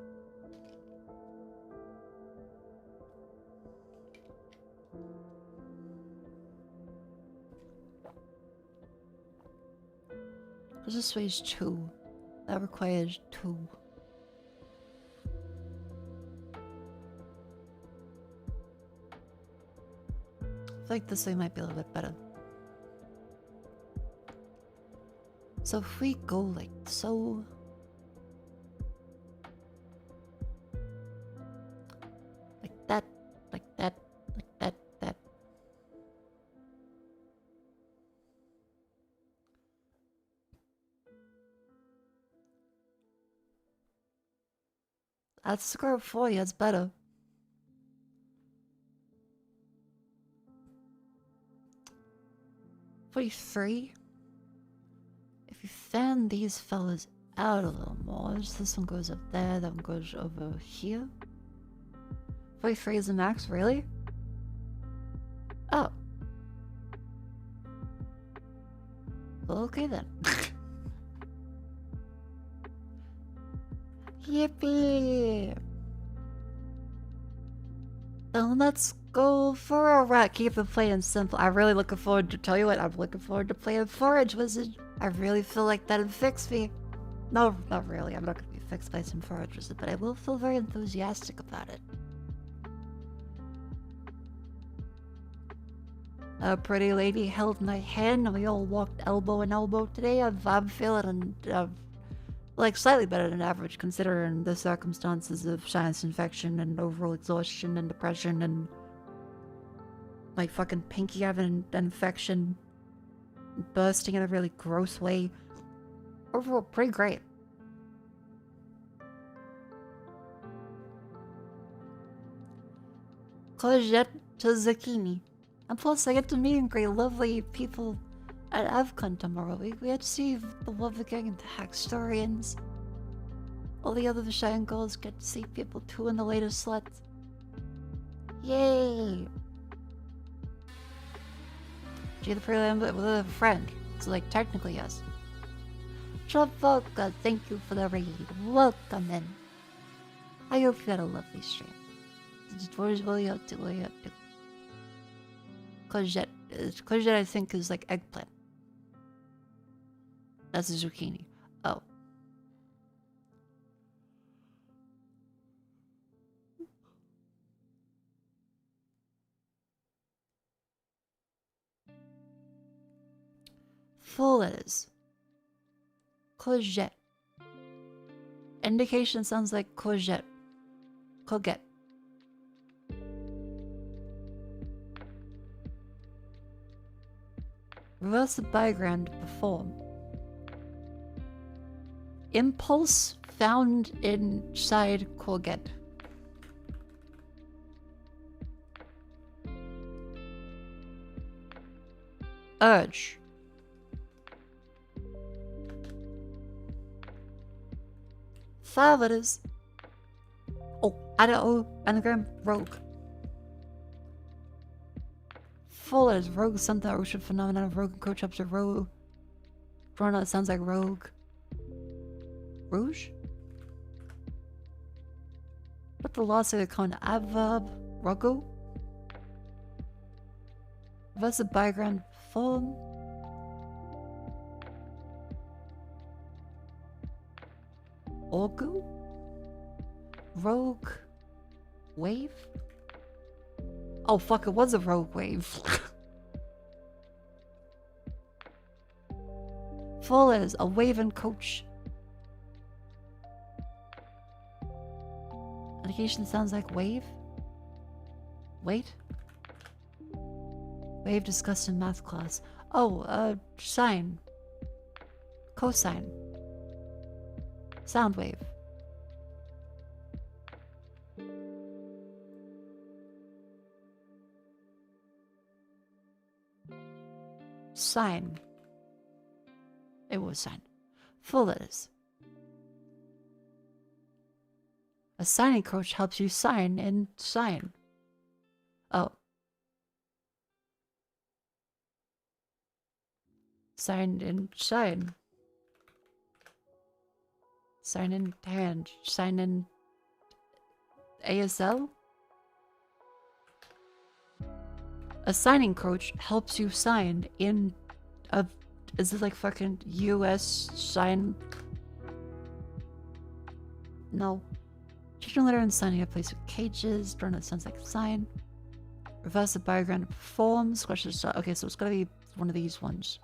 Because this weighs 2. That requires 2. I feel like this way might be a little bit better. So if we go like so... like that, like that, like that, that. That's score 40, that's better. Three. If you fan these fellas out a little more, this one goes up there, that one goes over here. 43 is the max, really? Oh. Well, okay then. Yippee! Then let's go for a rant. Keep it plain and simple. I'm really looking forward to tell you what. I'm looking forward to playing Forage Wizard. I really feel like that'd fix me. No, not really. I'm not gonna be fixed by some Forage Wizard, but I will feel very enthusiastic about it. A pretty lady held my hand and we all walked elbow in elbow today. I'm feeling like slightly better than average considering the circumstances of sinus infection and overall exhaustion and depression and my fucking pinky having an infection, bursting in a really gross way. Overall, pretty great. Courgette to zucchini. And plus, I get to meet great, lovely people at AvCon tomorrow. We get to see the Love Gang and the Hackstorians. All the other Shine girls get to see people too in the latest sluts. Yay! Gee, the prelim with a friend. So, like, technically, yes. Travolta, thank you for the raid. Welcome in. I hope you had a lovely stream. What are you up to? What are you up to? Courgette. Courgette, I think, is like eggplant. That's a zucchini. Oh. Full letters. Courgette. Indication sounds like courgette. Courgette. Reverse the diagram to perform. Impulse found inside courgette. Urge. Five letters. Oh, add an O, anagram, rogue. Full letters, rogue is something ocean phenomenon, rogue and coach ups are rogue. Pronoun sounds like rogue. Rouge? What the law say they call an adverb? Rogo? Reverse the background form. Orgu? Rogue wave? Oh fuck, it was a rogue wave. Full is a wave and coach. Indication sounds like wave. Wait. Wave discussed in math class. Oh, sine. Cosine. Sound wave. Sine. It was sine. Full letters. A signing coach helps you sign and sign. Oh. Sign in shine. Sign in hand. Sign in ASL. A signing coach helps you sign in a... Is it like fucking US sign? No. Changing letter and signing a place with cages. Don't know, it sounds like a sign. Reverse a biogram to perform. Okay, so it's gotta be one of these ones.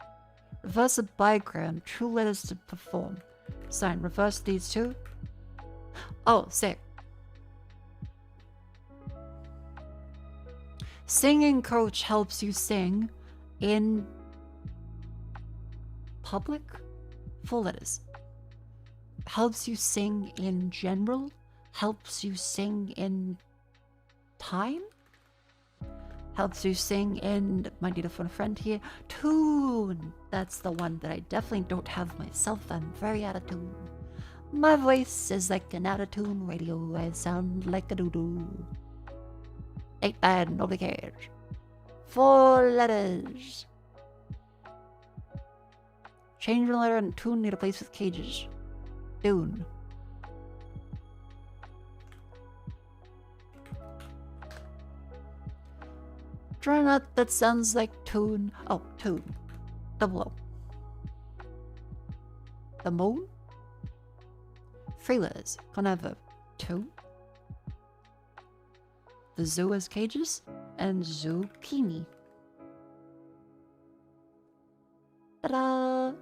Reverse a biogram. True letters to perform. Sign. Reverse these two. Oh, sick. Singing coach helps you sing in public. Full letters. Helps you sing in general. Helps you sing in time. Helps you sing in, might need to phone a friend here, tune. That's the one that I definitely don't have myself. I'm very out of tune. My voice is like an out of tune radio. I sound like a doo-doo. 8 bad, nobody cares. 4 letters. Change the letter and tune need a place with cages. Dune. Try not that sounds like tune. Oh, tune. Double O. The moon? 3 letters. Can I have a 2? The zoo has cages and zucchini. Ta-da!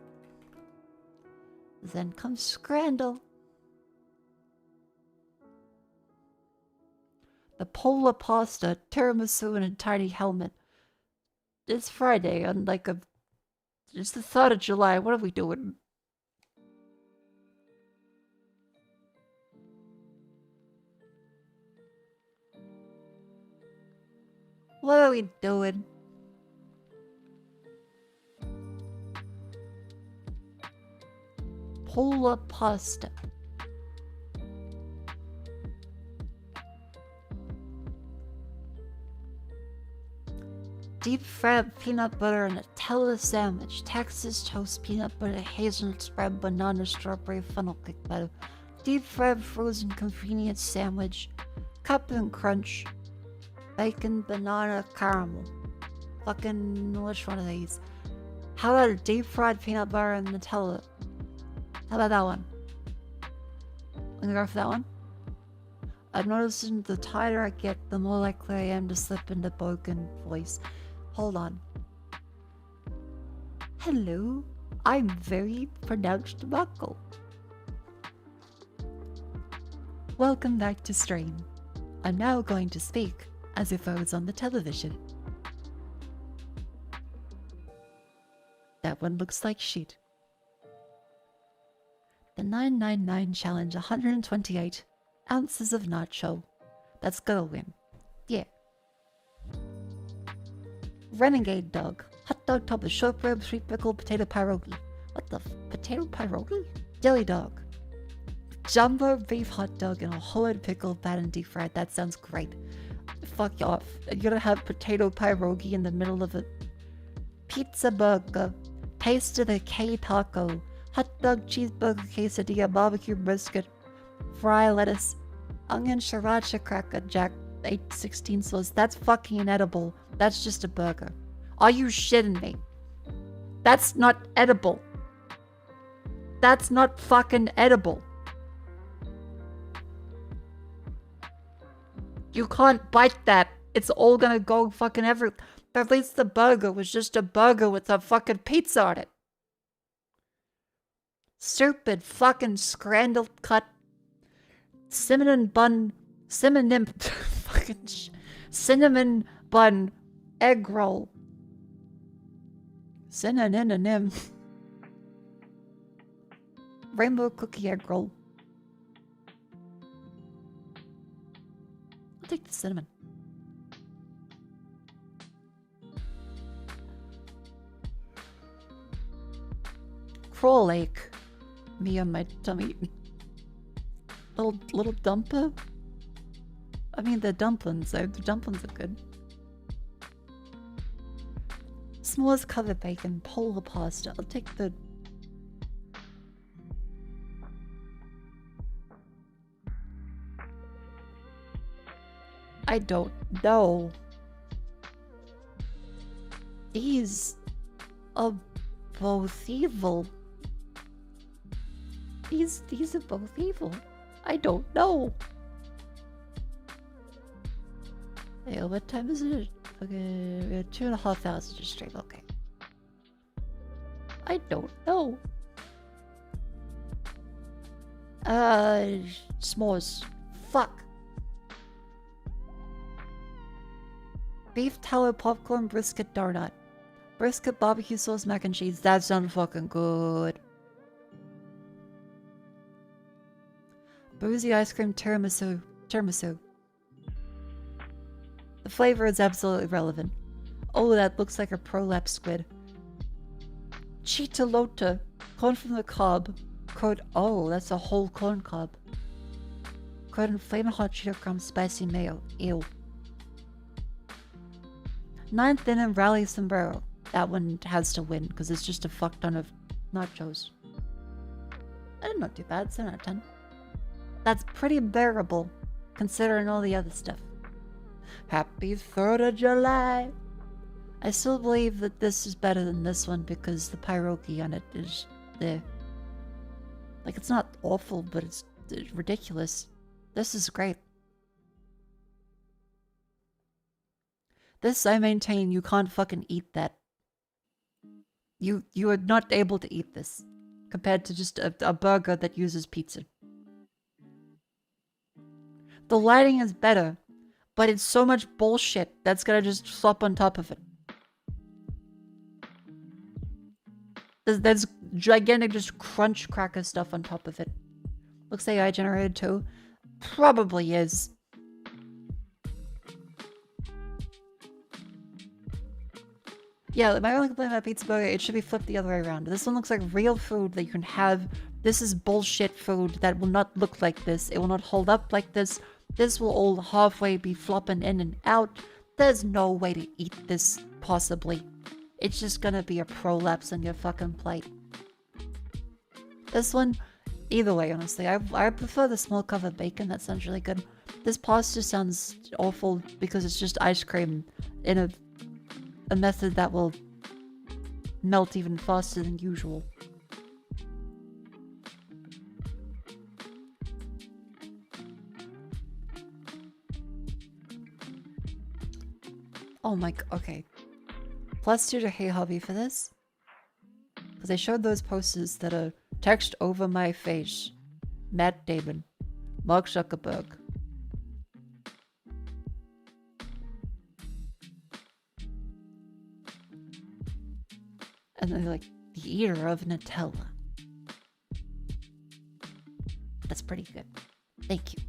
Then comes Scrandle. The polar pasta, tiramisu, and a tiny helmet. It's Friday on like a... It's the 3rd of July. What are we doing? What are we doing? Polar pasta. Deep fried peanut butter and Nutella sandwich. Texas toast peanut butter, hazelnut spread, banana, strawberry, funnel cake butter. Deep fried frozen convenience sandwich. Captain Crunch. Bacon, banana, caramel. Fucking, which one of these? How about a deep fried peanut butter and Nutella? How about that one? I'm gonna go for that one. I've noticed the tighter I get, the more likely I am to slip into broken voice. Hold on. Hello, I'm very pronounced Mako. Welcome back to stream. I'm now going to speak as if I was on the television. That one looks like shit. The 999 challenge, 128 ounces of nacho. That's gonna win. Yeah. Renegade dog. Hot dog top with short rib, sweet pickle, potato pierogi. What the potato pierogi? Jelly dog. Jumbo beef hot dog and a whole pickle, bad and deep fried. That sounds great. Fuck you off. You're gonna have potato pierogi in the middle of a pizza burger. Taste of the K taco. Hot dog, cheeseburger, quesadilla, barbecue brisket, fry lettuce, onion sriracha cracker jack, 8/16 sauce. That's fucking inedible. That's just a burger. Are you shitting me? That's not edible. That's not fucking edible. You can't bite that. It's all gonna go fucking everywhere. But at least the burger was just a burger with a fucking pizza on it. Stupid fucking scrambled cut cinnamon bun cinnamon bun egg roll. Synonym. Rainbow cookie egg roll. I'll take the cinnamon. Crawl lake. Me on my tummy. Little dumper? I mean, the dumplings. The dumplings are good. S'mores covered bacon, polar pasta. I'll take the... I don't know. These are both evil. These are both evil. I don't know. Hey, what time is it? Okay, we have 2.5 hours just straight. Okay. I don't know. S'mores. Fuck. Beef tallow popcorn brisket donut. Brisket barbecue sauce mac and cheese. That sounds fucking good. Boozy ice cream tiramisu. Tiramisu. The flavor is absolutely relevant. Oh, that looks like a prolapse squid. Cheetolota. Corn from the cob. Code. Oh, that's a whole corn cob. Code and flaming hot Cheeto crumb spicy mayo. Ew. Ninth inning rally sombrero. That one has to win because it's just a fuck ton of nachos. Not too bad. 7 out of 10. That's pretty bearable considering all the other stuff. Happy 3rd of July. I still believe that this is better than this one because the pierogi on it is there. Like, it's not awful, but it's ridiculous. This is great. This, I maintain, you can't fucking eat that. You are not able to eat this compared to just a burger that uses pizza. The lighting is better, but it's so much bullshit that's gonna just slop on top of it. There's gigantic just crunch cracker stuff on top of it. Looks AI generated too. Probably is. Yeah, my only complaint about pizza burger, it should be flipped the other way around. This one looks like real food that you can have. This is bullshit food that will not look like this. It will not hold up like this. This will all halfway be flopping in and out. There's no way to eat this, possibly. It's just gonna be a prolapse on your fucking plate. This one, either way, honestly. I prefer the small cover bacon. That sounds really good. This pasta sounds awful because it's just ice cream in a method that will melt even faster than usual. Oh my, okay. +2 to Hey Hobby for this. Because I showed those posters that are text over my face. Matt Damon. Mark Zuckerberg. And they're like, the eater of Nutella. That's pretty good. Thank you.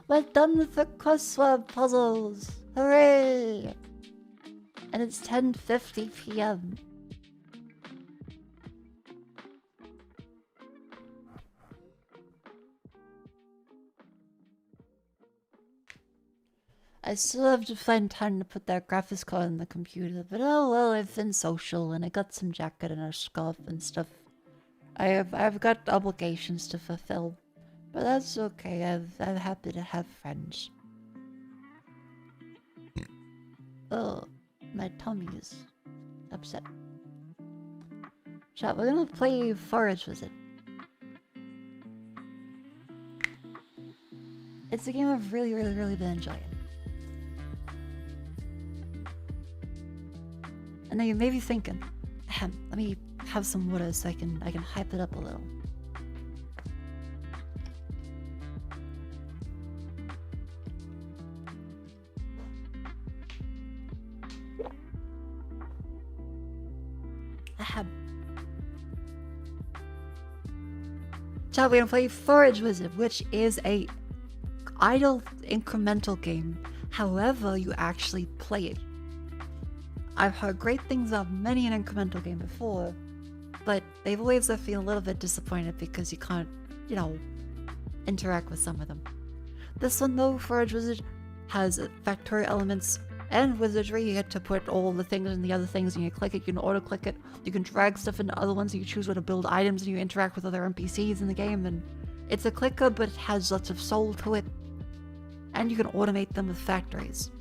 We're done with the crossword puzzles. Hooray! And it's 10:50 p.m. I still have to find time to put that graphics card in the computer, but oh well, I've been social and I got some jacket and a scarf and stuff. I've got obligations to fulfill, but that's okay. I'm happy to have friends. Oh, my tummy is upset. Chat, we're gonna play Forage Visit. It's a game I've really been enjoying. And now you may be thinking, let me have some water so I can hype it up a little. So we're gonna play Forage Wizard, which is a idle incremental game. However, you actually play it. I've heard great things of many an incremental game before, but they've always left me a little bit disappointed because you can't, you know, interact with some of them. This one though, Forage Wizard, has factorial elements and wizardry. You get to put all the things in the other things, and you click it, you can auto-click it, you can drag stuff into other ones, you can choose where to build items, and you interact with other NPCs in the game, and it's a clicker, but it has lots of soul to it, and you can automate them with factories.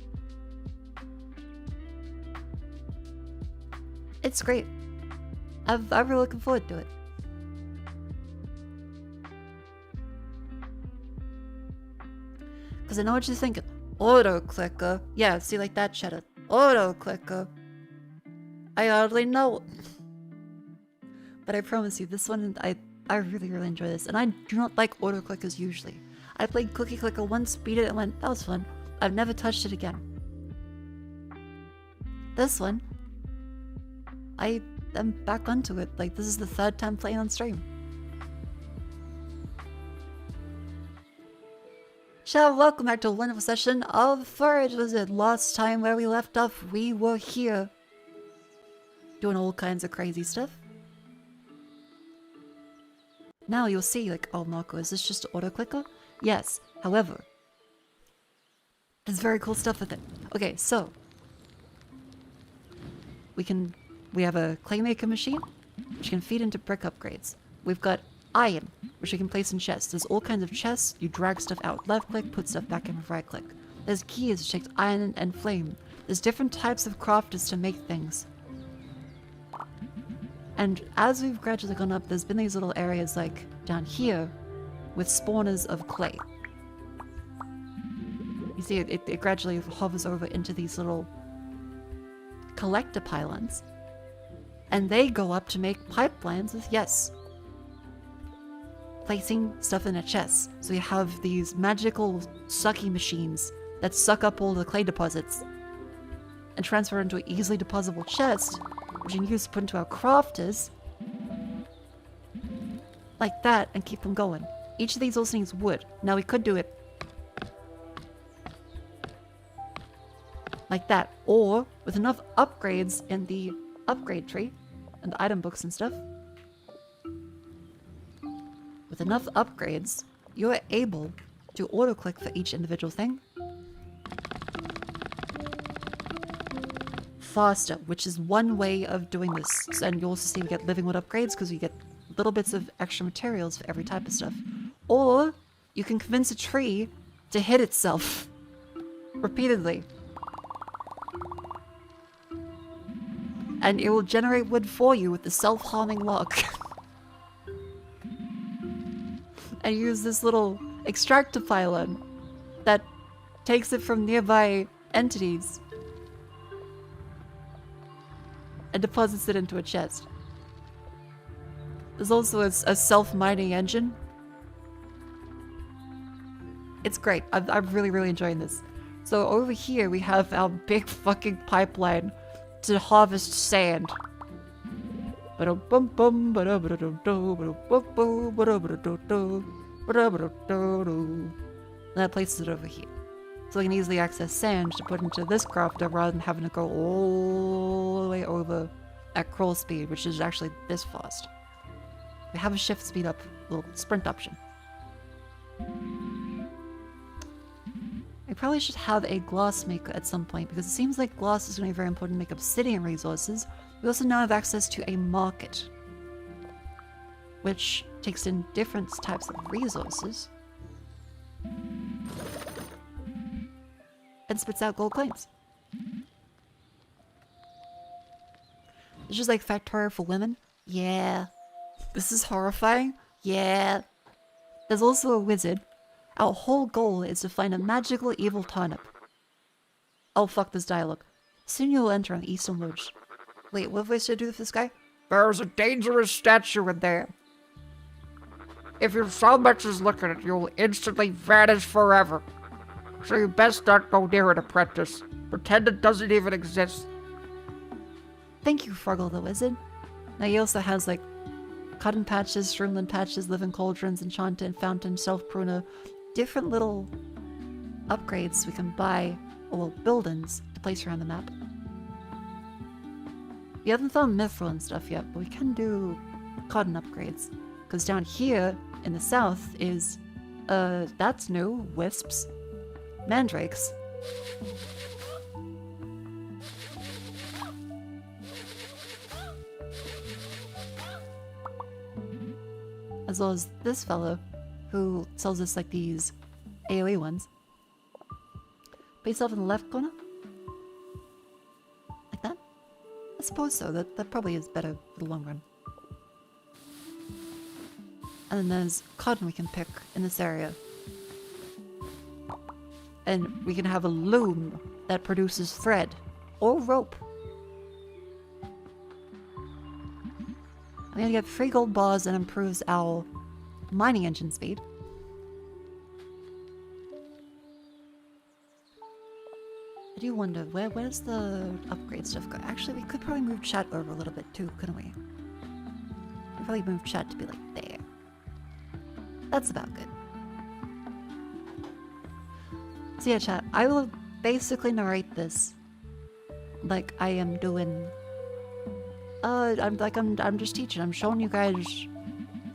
It's great. I'm really looking forward to it. Because I know what you're thinking. Auto-clicker. Yeah, see, like that, Cheddar. Auto-clicker. I hardly know. But I promise you, this one, I really, really enjoy this. And I do not like auto-clickers usually. I played Cookie Clicker once, beat it, and went, that was fun. I've never touched it again. This one, I am back onto it. Like, this is the third time playing on stream. Ciao, welcome back to a wonderful session of Forage Wizard. Last time where we left off, we were here doing all kinds of crazy stuff. Now you'll see, like, oh, Mako, is this just an auto-clicker? Yes, however, there's very cool stuff with it. Okay, so we have a Claymaker machine, which can feed into brick upgrades. We've got iron, which you can place in chests. There's all kinds of chests. You drag stuff out, left click, put stuff back in with right click. There's keys which takes iron and flame. There's different types of crafters to make things. And as we've gradually gone up, there's been these little areas like down here with spawners of clay. You see, it gradually hovers over into these little collector pylons. And they go up to make pipelines with, yes, placing stuff in a chest. So you have these magical sucky machines that suck up all the clay deposits and transfer into an easily depositable chest, which you can use to put into our crafters like that and keep them going. Each of these also needs wood. Now we could do it like that, or with enough upgrades in the upgrade tree and the item books and stuff. With enough upgrades, you're able to auto-click for each individual thing faster, which is one way of doing this. And you also see we get living wood upgrades because you get little bits of extra materials for every type of stuff. Or you can convince a tree to hit itself repeatedly. And it will generate wood for you with the self-harming lock. And use this little extractor pylon that takes it from nearby entities and deposits it into a chest. There's also a self-mining engine. It's great. I'm really, really enjoying this. So over here we have our big fucking pipeline to harvest sand. And that places it over here. So we can easily access sand to put into this crafter rather than having to go all the way over at crawl speed, which is actually this fast. We have a shift speed up, little sprint option. I probably should have a glass maker at some point because it seems like glass is going to be very important to make obsidian resources. We also now have access to a market, which takes in different types of resources and spits out gold coins. It's just like Factorio for women. Yeah. This is horrifying. Yeah. There's also a wizard. Our whole goal is to find a magical evil turnip. Oh fuck this dialogue. Soon you'll enter an eastern lodge. Wait, what voice should I do with this guy? There's a dangerous statue in there. If you so much as look at it, you'll instantly vanish forever. So you best not go near it, apprentice. Pretend it doesn't even exist. Thank you, Fruggle the Wizard. Now he also has like cotton patches, shroomland patches, living cauldrons, enchanted fountain, self-pruner, different little upgrades we can buy, or well, buildings to place around the map. We haven't found mithril and stuff yet, but we can do cotton upgrades. Because down here in the south is, that's new, wisps, mandrakes. As well as this fellow, who sells us like these AoE ones. Put yourself in the left corner? Like that? I suppose so, that probably is better for the long run. And then there's cotton we can pick in this area. And we can have a loom that produces thread or rope. I'm gonna get 3 gold bars and improves our mining engine speed. I do wonder, where's the upgrade stuff go? Actually, we could probably move chat over a little bit too, couldn't we? We'd probably move chat to be like there. That's about good. So yeah, chat, I will basically narrate this like I am doing. I'm just teaching. I'm showing you guys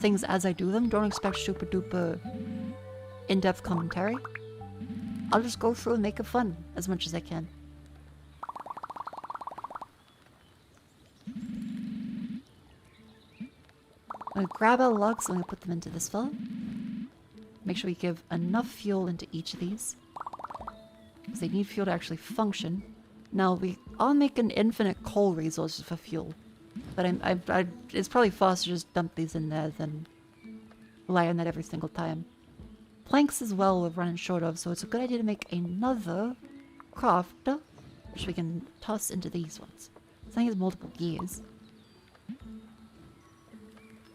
things as I do them. Don't expect super duper in-depth commentary. I'll just go through and make it fun as much as I can. I'm gonna grab our logs. I'm gonna put them into this fella. Make sure we give enough fuel into each of these, because they need fuel to actually function. Now I'll make an infinite coal resources for fuel, but it's probably faster to just dump these in there than rely on that every single time. Planks as well we're running short of, so it's a good idea to make another crafter, which we can toss into these ones. So I think it's multiple gears.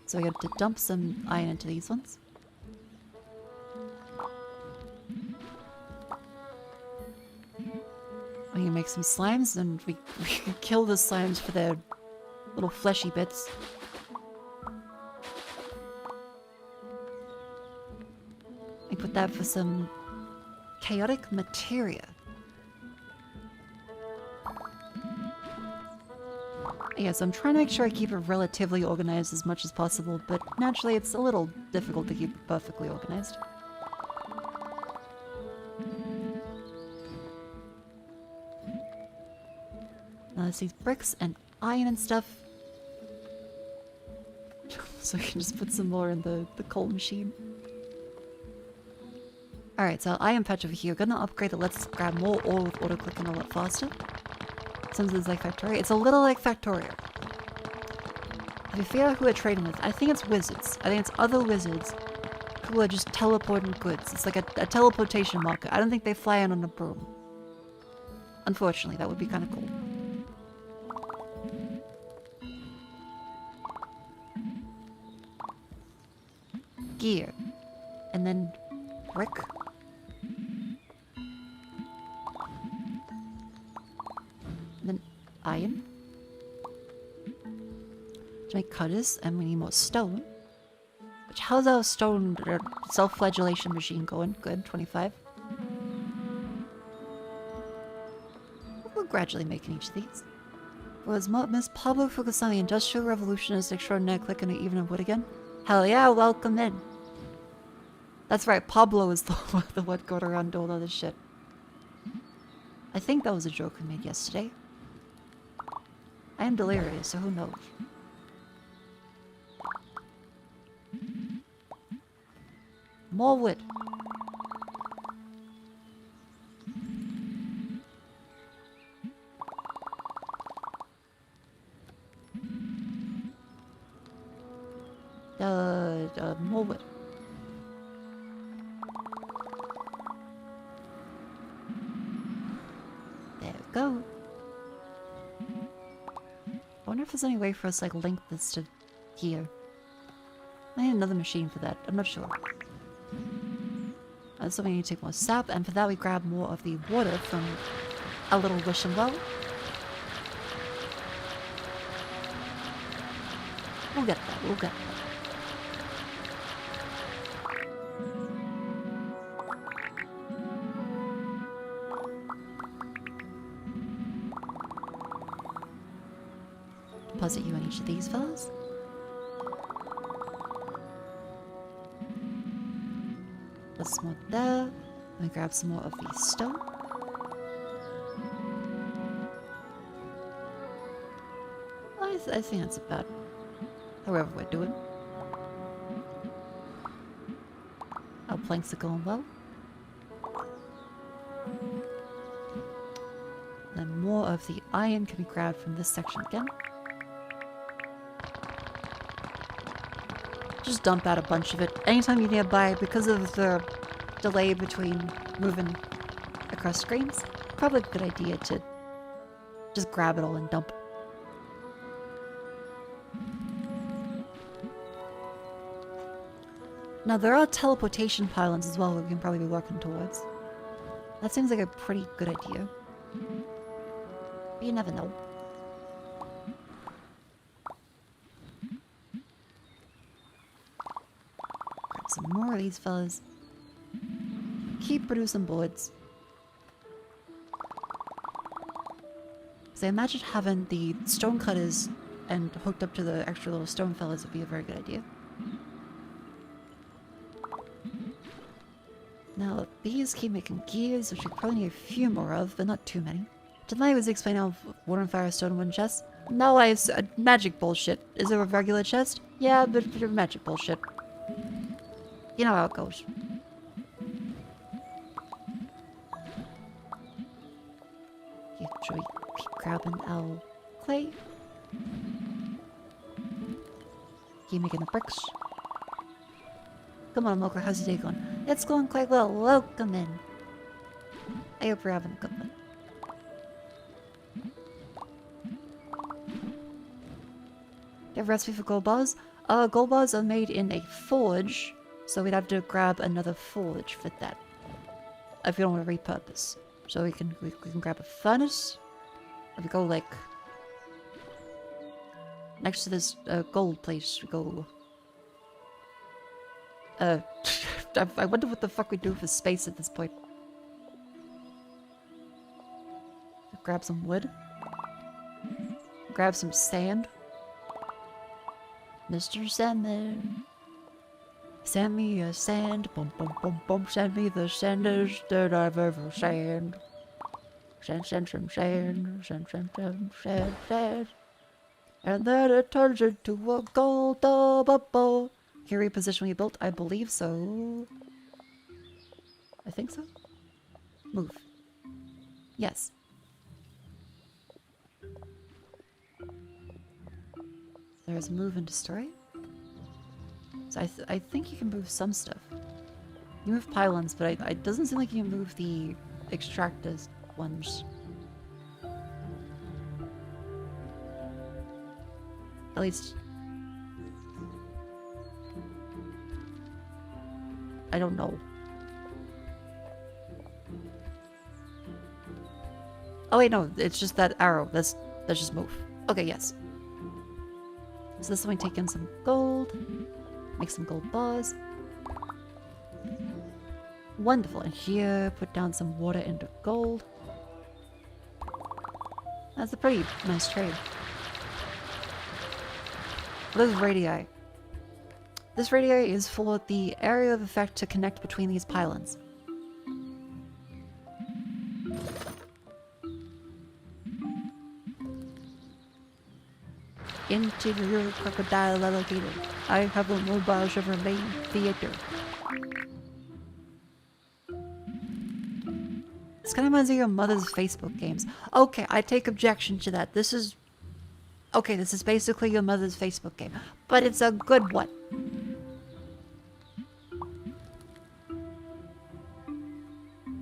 So we have to dump some iron into these ones. We can make some slimes, and we can kill the slimes for their little fleshy bits. We put that for some chaotic materia. Yeah, so I'm trying to make sure I keep it relatively organized as much as possible, but naturally it's a little difficult to keep it perfectly organized. Now there's these bricks and iron and stuff. So I can just put some more in the coal machine. Alright, so I am patch over here. Gonna upgrade it. Let's grab more ore with auto clicking a lot faster. Since it's like Factoria. It's a little like Factoria. If you figure out who we're trading with, I think it's wizards. I think it's other wizards who are just teleporting goods. It's like a teleportation market. I don't think they fly in on a broom. Unfortunately, that would be kind of cool. Gear. And then brick. And then iron. To make cutters, and we need more stone. Which, how's our stone self-flagellation machine going? Good, 25. We're gradually making each of these. Was Miss Pablo focused on the Industrial Revolutionist extraordinary clicking the evening wood again? Hell yeah, welcome in. That's right, Pablo is the one going around doing all this shit. I think that was a joke we made yesterday. I am delirious, so who knows? More wood. More wood. There we go. I wonder if there's any way for us to like link this to here. I need another machine for that. I'm not sure. So we need to take more sap, and for that we grab more of the water from a little wishing well. We'll get that, we'll get that. of these fellas. Let's some more there. Let me grab some more of the stone. I think that's about however we're doing. Our planks are going well. Then more of the iron can be grabbed from this section again. Just dump out a bunch of it anytime you're nearby because of the delay between moving across screens. Probably a good idea to just grab it all and dump it. Now there are teleportation pylons as well that we can probably be working towards. That seems like a pretty good idea. But you never know. Grab some more of these fellas. Keep producing boards. So I imagine having the stone cutters and hooked up to the extra little stone fellas would be a very good idea. Now, these keep making gears, which we probably need a few more of, but not too many. Didn't I always explain how water and fire stone one chest? No, it's magic bullshit. Is there a regular chest? Yeah, but magic bullshit. You know how it goes. Okay, should we keep grabbing our clay? Keep making the bricks. Come on, Moko, how's your day going? It's going quite well. Welcome in. I hope you're having a good one. Do you have a recipe for gold bars? Gold bars are made in a forge, so we'd have to grab another forge for that. If you don't want to repurpose. So we can grab a furnace. If we go like next to this gold place, we go. I wonder what the fuck we do for space at this point. Grab some wood. Grab some sand. Mr. Sandman. Send me a sand. Bum bum bum bum. Send me the sandest that I've ever sand. Sand, sand, sand, sand. Sand, sand, sand, sand, sand. And then it turns into a gold bubble. Can you reposition what you built? I believe so. I think so. Move. Yes. There's move and destroy. So I think you can move some stuff. You move pylons, but it doesn't seem like you can move the extractors ones. At least... I don't know. Oh wait, no, it's just that arrow. That's just move. Okay, yes. So this one, take in some gold. Make some gold bars. Wonderful. And here, put down some water into gold. That's a pretty nice trade. What is radii? This radii is for the area of effect to connect between these pylons. Interior crocodile alligator. I have a mobile Chevrolet theater. This kind of reminds me of your mother's Facebook games. Okay, I take objection to that. This is... Okay, this is basically your mother's Facebook game. But it's a good one.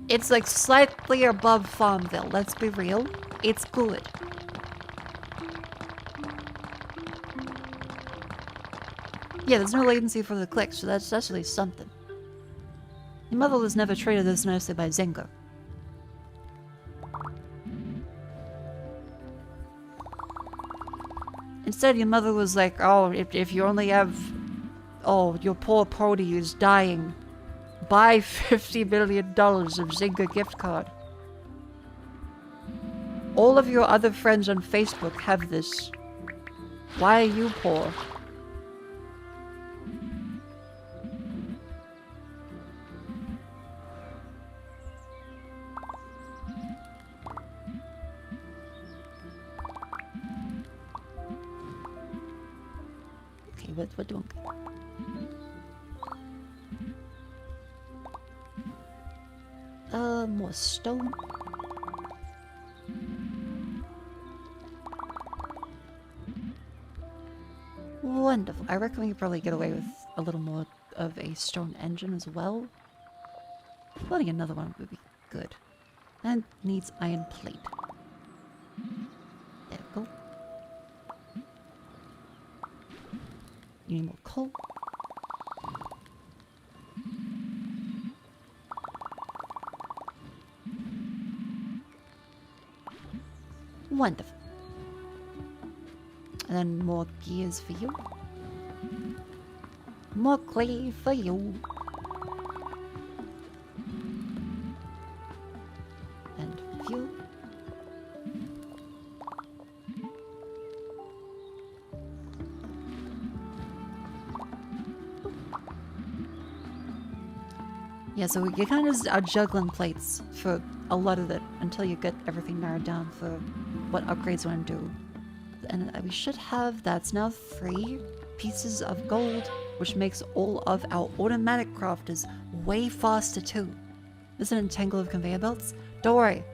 It's like slightly above Farmville, let's be real. It's good. Yeah, there's no latency for the clicks, so that's at least something. Your mother was never treated this nicely by Zynga. Instead, your mother was like, oh, if you only have... Oh, your poor Pody is dying. Buy $50 million of Zynga gift card. All of your other friends on Facebook have this. Why are you poor? Okay, we're doing good. More stone. Wonderful. I reckon we could probably get away with a little more of a stone engine as well. Building another one would be good. And needs iron plate. There we go. You need more coal. Wonderful. And then more gears for you. More clay for you. And fuel. Yeah, so you kind of are juggling plates for a lot of it until you get everything narrowed down for what upgrades you want to do. And we should have, that's now 3 pieces of gold, which makes all of our automatic crafters way faster too. There's an entangle of conveyor belts. Don't worry.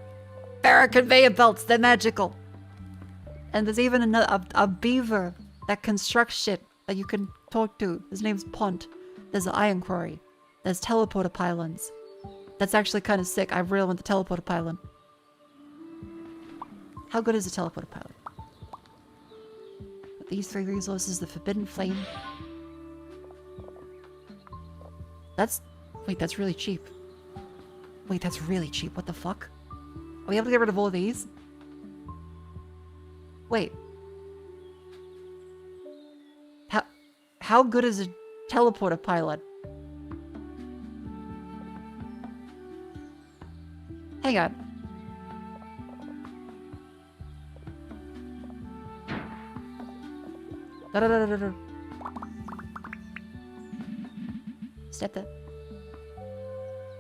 There are conveyor belts, they're magical. And there's even a beaver that constructs shit that you can talk to. His name's Pont. There's an iron quarry. There's teleporter pylons. That's actually kind of sick. I really want the teleporter pylon. How good is the teleporter pylon? But these 3 resources, the forbidden flame. That's... Wait, that's really cheap. Wait, that's really cheap. What the fuck? Are we able to get rid of all these? Wait. How good is a teleporter pylon? Hang on. Da-da-da-da-da. Step that.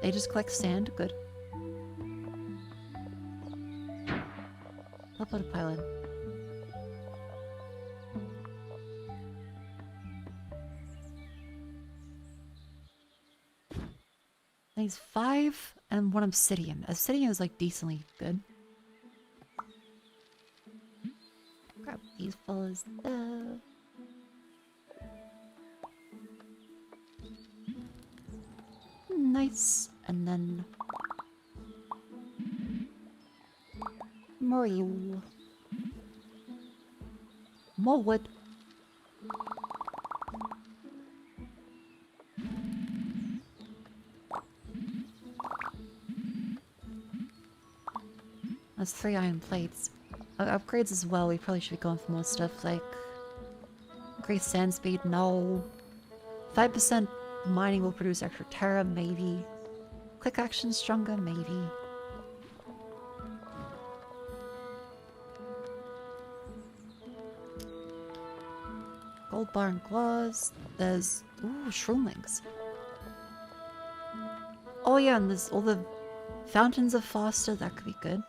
They just collect sand. Good. Upload a pylon. Needs 5 and 1 obsidian. Obsidian is like decently good. Grab these fellas there. Nice. And then more you. More wood. That's 3 iron plates. Upgrades as well. We probably should be going for more stuff like increased sand speed. No. 5% mining will produce extra terra. Maybe. Quick action stronger. Maybe. Gold bar and claws. There's shroomlings. Oh yeah, and there's all the fountains of faster. That could be good.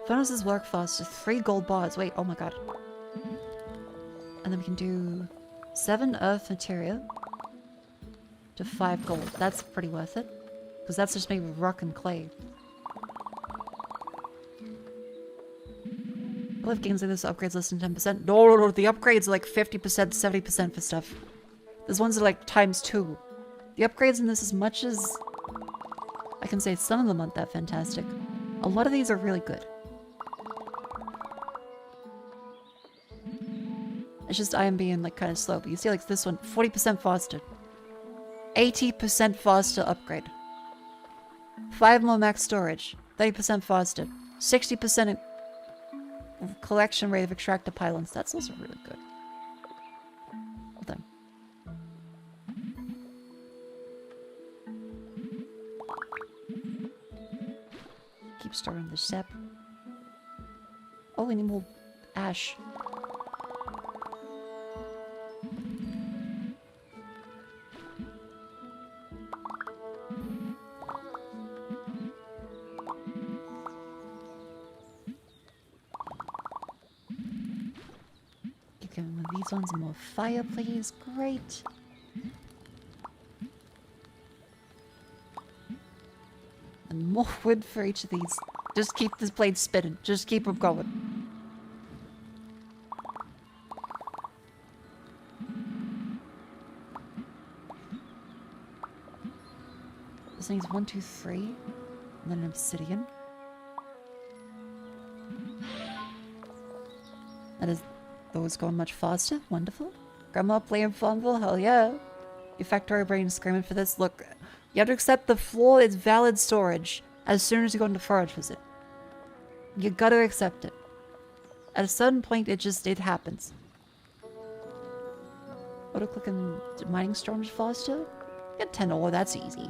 Furnaces work faster. 3 gold bars. Wait, oh my god. And then we can do 7 earth material to 5 gold. That's pretty worth it. Because that's just made with rock and clay. I love games like this, upgrades less than 10%. No, the upgrades are like 50%, 70% for stuff. There's ones that are like ×2. The upgrades in this, as much as I can say some of them aren't that fantastic, a lot of these are really good. It's just I am being like kind of slow, but you see like this one, 40% faster. 80% faster upgrade. 5 more max storage. 30% faster. 60% collection rate of extractor pylons. That's also really good. Well done. Keep storing the sap. Oh, we need more Ash. Okay, these ones more fire, please. Great. And more wood for each of these. Just keep this blade spinning. Just keep them going. This needs 1, 2, 3. And then an obsidian. That is those going much faster. Wonderful. Grandma playing Farmville? Hell yeah. Your factory brain is screaming for this. Look, you have to accept the floor is valid storage as soon as you go into forage visit. You gotta accept it. At a certain point, it happens. Auto-clicking mining storms faster? Get 10 ore, that's easy.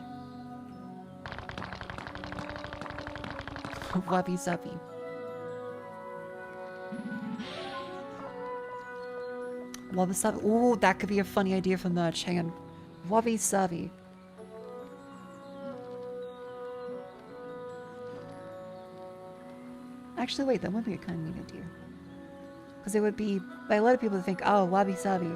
Wabi Sabi. Wabi Sabi. Ooh, that could be a funny idea for merch. Hang on. Wabi Sabi. Actually, wait, that would be a kind of neat idea. Because it would be, by a lot of people to think, oh, Wabi Sabi.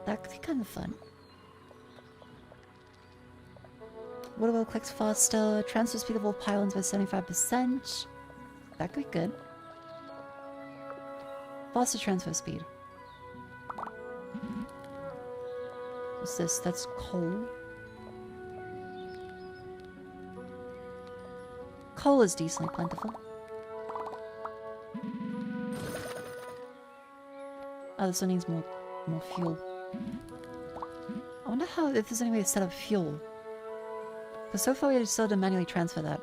That could be kind of fun. What about clicks faster? Transfer speed of all pylons by 75%. That could be good. Faster transfer speed. What's this? That's coal. Coal is decently plentiful. Oh, this one needs more fuel. I wonder if there's any way to set up fuel. Because so far we still have to manually transfer that.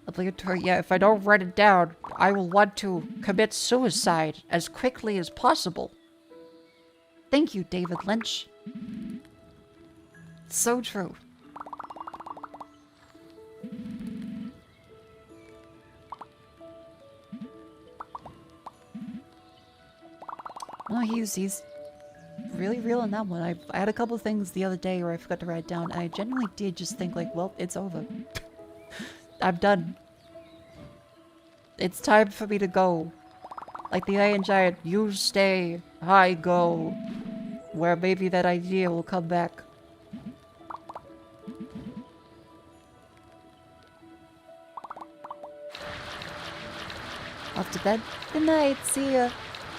Obligatory, yeah, if I don't write it down, I will want to commit suicide as quickly as possible. Thank you, David Lynch. So true. Oh, he's really real in that one. I had a couple things the other day where I forgot to write down. I genuinely did just think like, well, it's over. I'm done. It's time for me to go. Like the Iron Giant, you stay, I go. Where maybe that idea will come back. Off to bed. Good night. See ya.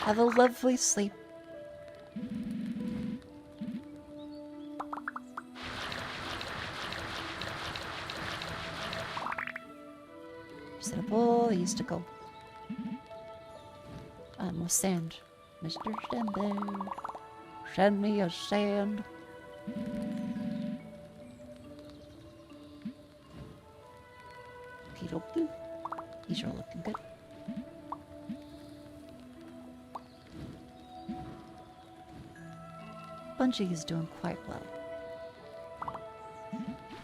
Have a lovely sleep. Set up all these to go. More sand. Mr. Sandberg. Send me a sand. Okie these are looking good. Bungie is doing quite well.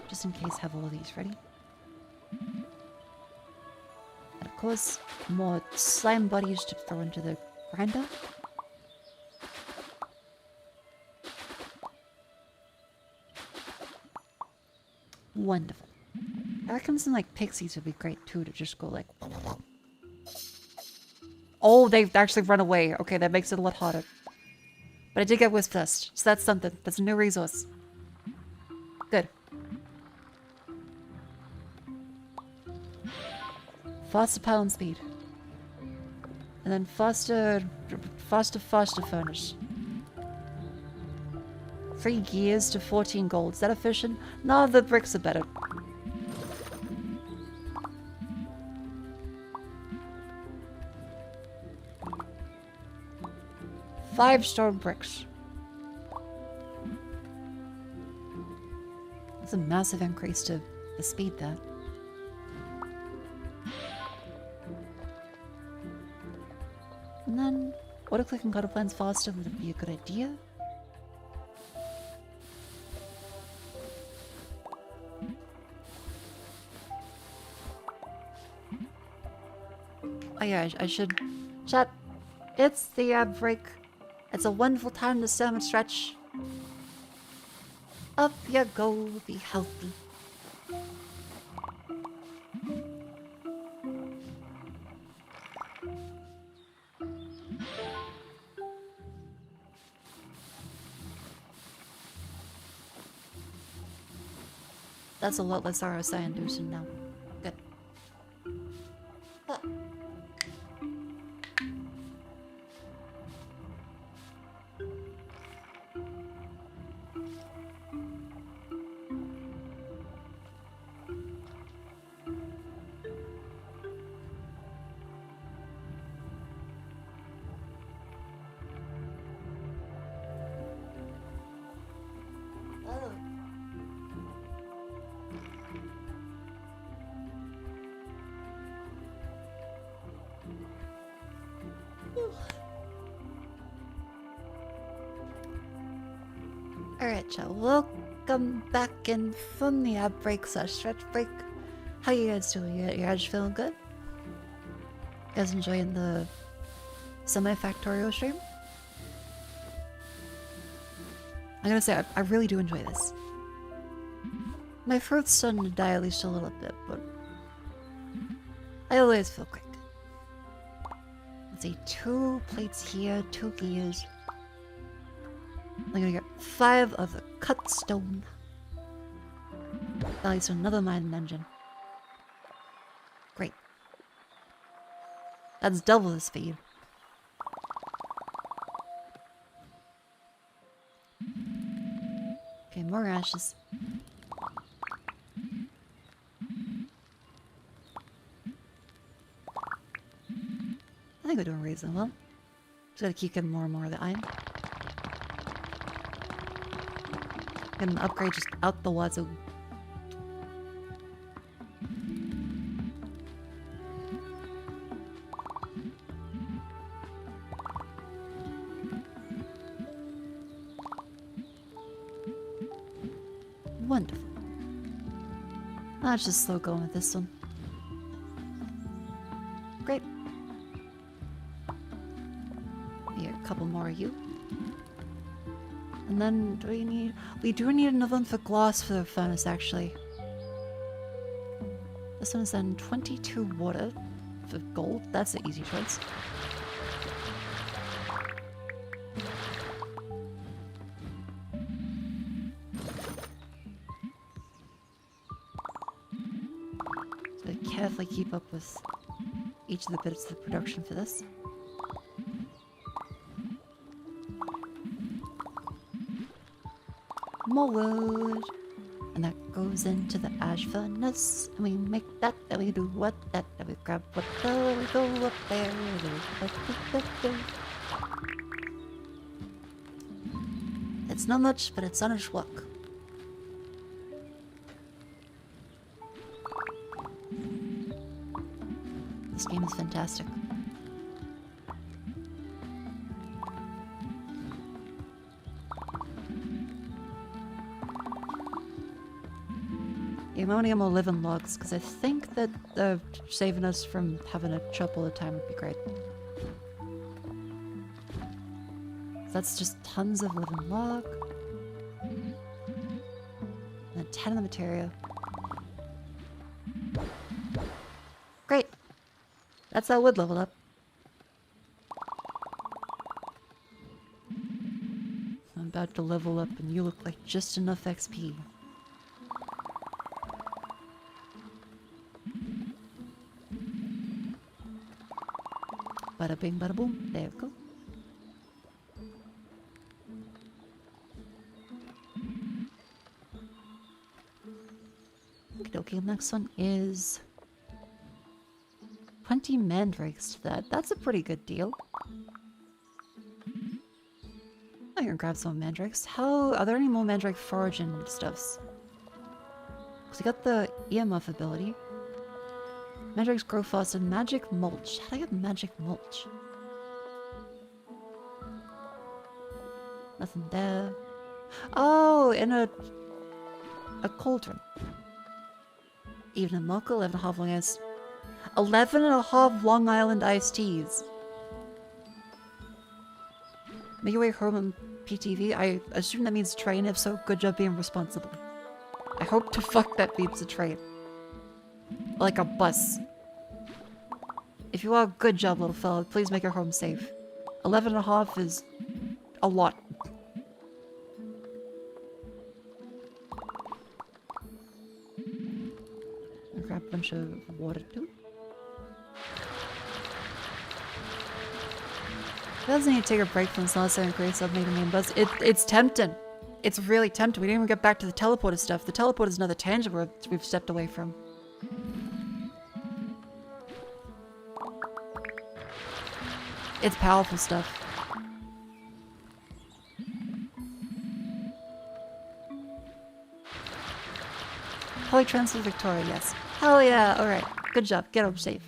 Just in case, have all of these ready. And of course, more slime buddies to throw into the grinder. Wonderful. I reckon some like pixies would be great too, to just go like... Oh, they've actually run away. Okay, that makes it a lot harder. But I did get Wisp Dust, so that's something. That's a new resource. Good. Faster pylon speed. And then faster furnace. 3 gears to 14 gold. Is that efficient? No, the bricks are better. Five stone bricks. That's a massive increase to the speed there. And then auto-clicking auto plans faster would be a good idea. Oh yeah, I should... Chat, it's the ad break. It's a wonderful time to stomach stretch. Up you go, be healthy. That's a lot less RSI inducing now. Good. Ah. Alright, y'all. Welcome back in from the ad break / stretch break. How you guys doing? Your guys feeling good? You guys enjoying the semi-factorial stream? I'm gonna say, I really do enjoy this. My throat's starting to die at least a little bit, but I always feel great. Let's see, 2 plates here, 2 gears. I'm gonna get 5 of the cut stone. That leads to another mining engine. Great. That's double the speed. Okay, more ashes. I think we're doing reasonably well. Just gotta keep getting more and more of the iron. Get an upgrade just out the wazoo. Wonderful. Let's just slow going with this one. Great. Here, a couple more of you. And then, do we need... We do need another one for glass for the furnace, actually. This one is then 22 water for gold. That's an easy choice. So carefully keep up with each of the bits of production for this. More wood, and that goes into the ash furnace, and we make that, and we do what, that, and we grab what, we go up there, It's not much, but it's honest work. This game is fantastic. I'm only more living logs because I think that saving us from having to chop all the time would be great. That's just tons of living log. And 10 of the materia. Great! That's that wood level up. I'm about to level up and you look like just enough XP. Bada bing, bada boom. There we go. Okay, next one is 20 mandrakes to that. That's a pretty good deal. I'm gonna grab some mandrakes. Are there any more mandrake foraging stuffs? Because we got the EMF ability. Mandrakes grow fast and magic mulch. How do I get magic mulch? Nothing there. Oh, in a cauldron. Evening mocha, 11.5 long ice. 11.5 Long Island iced teas. Make your way home on PTV. I assume that means train. If so, good job being responsible. I hope to fuck that means a train. Like a bus. If you are, good job, little fella. Please make your home safe. 11.5 is a lot. I'll grab a bunch of water too. Doesn't need to take a break from this last 7 grades of making main bus. It's tempting. It's really tempting. We didn't even get back to the teleporter stuff. The teleport is another tangent we've stepped away from. It's powerful stuff. Holy Transfer Victoria, yes. Hell yeah, alright. Good job. Get home safe.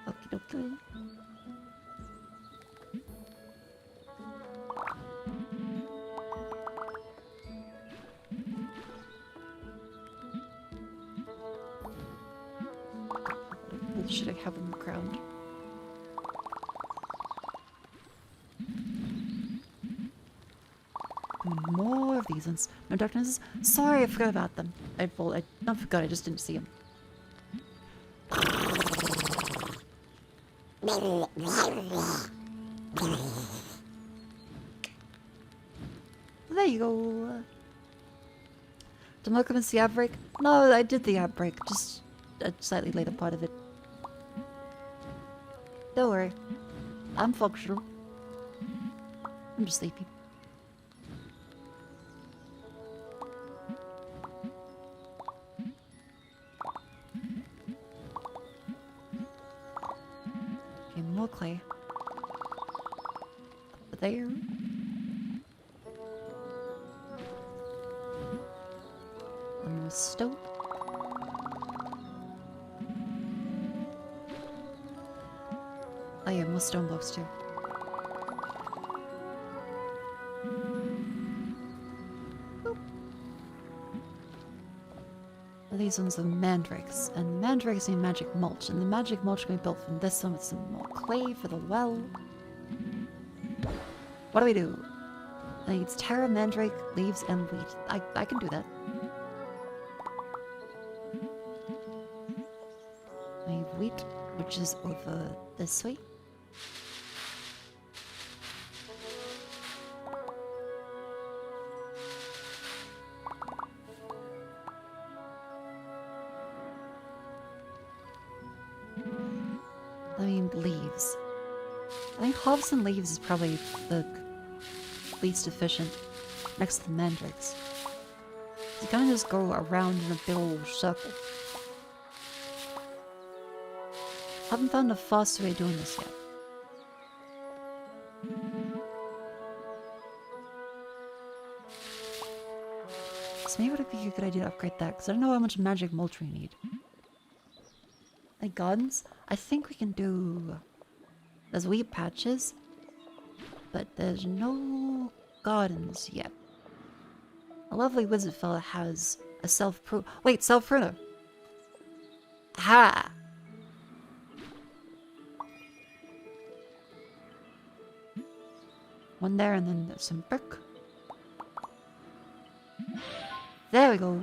Okie dokie. What should I have on the ground? More of these ones. No darkness. Sorry, I forgot about them. I not forgot, I just didn't see them. There you go. Did I commence the ad break? No, I did the ad break. Just a slightly later part of it. Don't worry. I'm functional. I'm just sleepy. Okay, more clay. Up there. And more stone. Oh yeah, more stone blocks too. Boop. Well, these ones are mandrakes, and mandrakes need magic mulch, and the magic mulch can be built from this one with some more clay for the well. What do we do? I think it's terra, mandrake, leaves, and wheat. I can do that. I have wheat, which is over this way. I mean, leaves. I think harvesting leaves is probably the least efficient, next to the mandrakes. You kind of just go around in a big old circle. Haven't found a faster way of doing this yet. So maybe it would be a good idea to upgrade that, because I don't know how much magic mulch we need. Like gardens? I think we can do... There's wheat patches, but there's no gardens yet. A lovely wizard fella has a self-pruner. Wait, self-pruner! Ha! One there, and then there's some brick. There we go.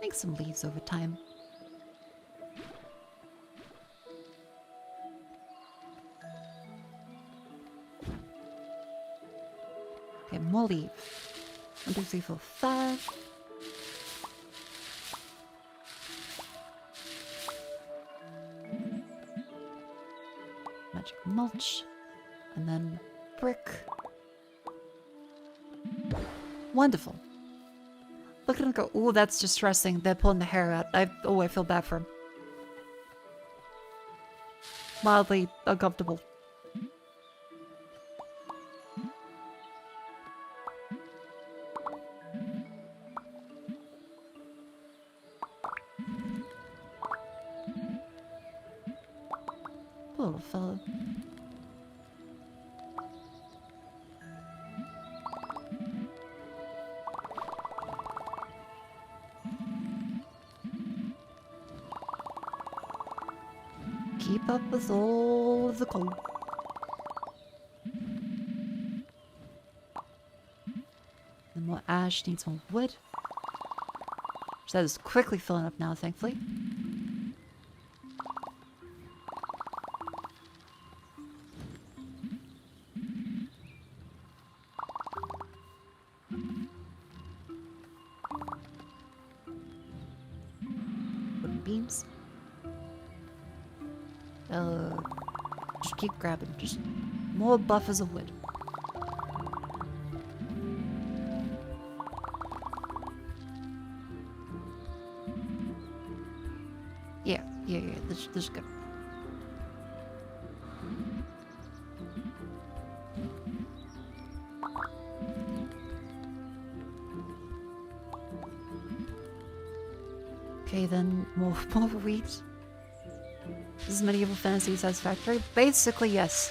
Make some leaves over time. Okay, more leaves. 1, 2, 3, 4, 5. Magic mulch. And then brick. Wonderful. Look at him go, ooh, that's distressing. They're pulling the hair out. I feel bad for him. Mildly uncomfortable. little fellow. Keep up with all of the coal. And more ash, needs more wood. So that is quickly filling up now, thankfully. Wooden beams. Just keep grabbing. Just more buffers of wood. Yeah, this is good. Okay, then more wheat. Is medieval fantasy satisfactory? Basically, yes.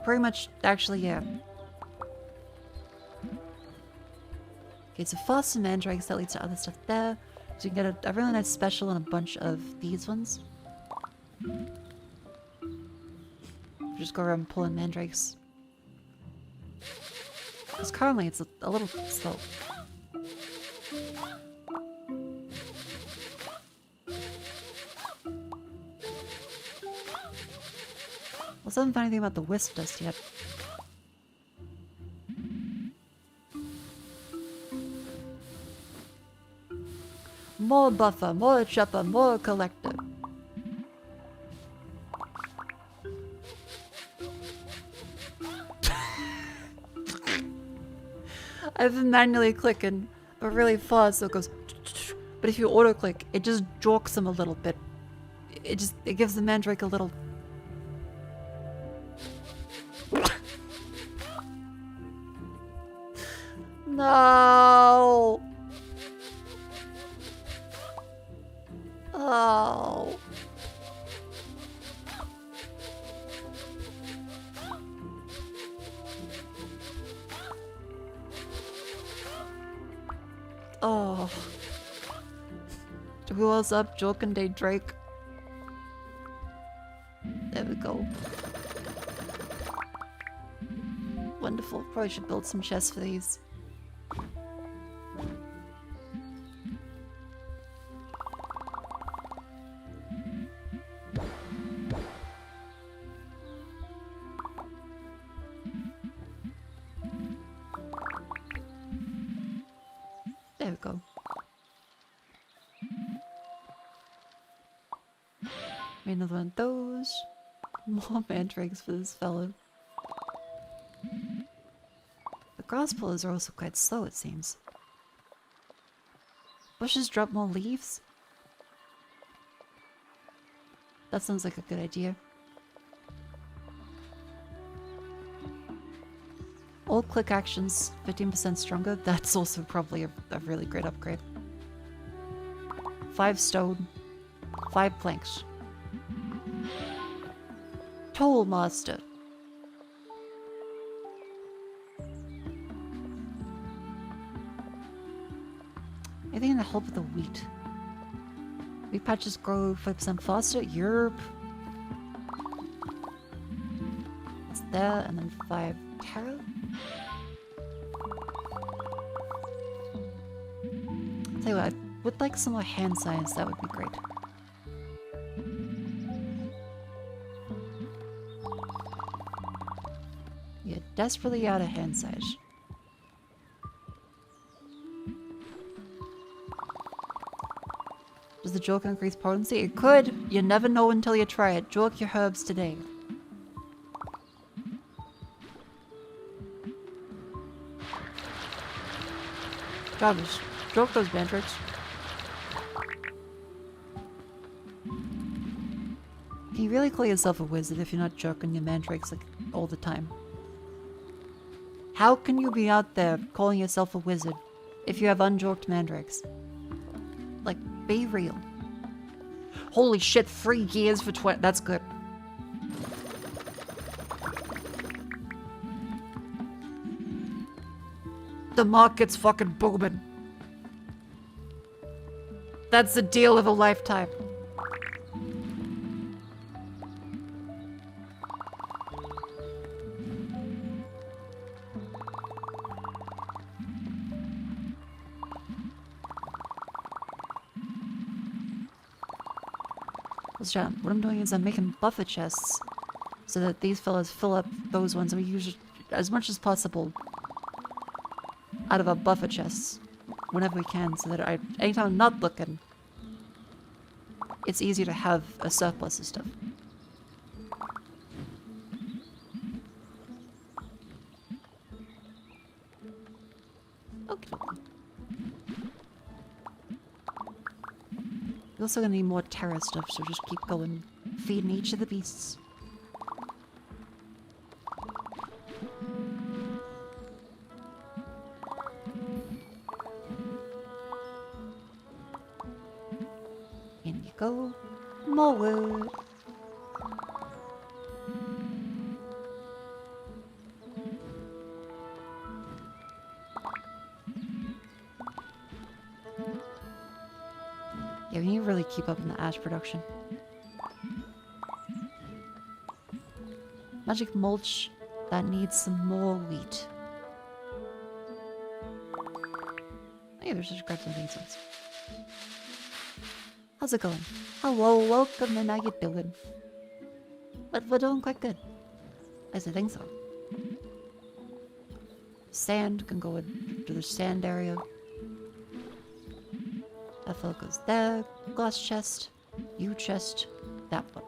Pretty much, actually, yeah. Okay, so fast and mandrakes, that leads to other stuff there. So you can get a really nice special and a bunch of these ones. Just go around pulling mandrakes. Because currently it's a little slow. Also, I haven't found anything about the wisp dust yet. More buffer, more chopper, more collector. I've been manually clicking, but really fast, so it goes. But if you auto click, it just jorks them a little bit. It gives the mandrake a little. No. Oh. Oh. Who else up? Jokin Day Drake. There we go. Wonderful. Probably should build some chests for these. There we go. Made another one of those. More mandrakes for this fellow. The grass pullers are also quite slow, it seems. Bushes drop more leaves? That sounds like a good idea. All click actions 15% stronger. That's also probably a really great upgrade. 5 stone, 5 planks. Toll Master. Anything to help with the wheat? Wheat patches grow 5% faster. Europe. It's there, and then 5 taro. Tell you what, I would like some more hand science. That would be great. You're desperately out of hand size. Does the jork increase potency? It could. You never know until you try it. Jork your herbs today. God, just jork those mandrakes. Can you really call yourself a wizard if you're not jorking your mandrakes like all the time? How can you be out there calling yourself a wizard if you have unjorked mandrakes? Like, be real. Holy shit, 3 gears for 20. That's good. The market's fucking booming. That's the deal of a lifetime. What I'm doing is I'm making buffer chests so that these fellas fill up those ones, and we use as much as possible out of our buffer chests whenever we can, so that anytime I'm not looking, it's easier to have a surplus of stuff. Okay. We're also gonna need more terra stuff, so just keep going, feeding each of the beasts. In you go. More wood. Yeah, we need to really keep up in the ash production. Magic mulch that needs some more wheat. Hey, there's just grab some beans. How's it going? Hello, welcome, and how you doing? But we're doing quite good. I think so. Sand can go into the sand area. That fellow goes there. Glass chest. You chest. That one.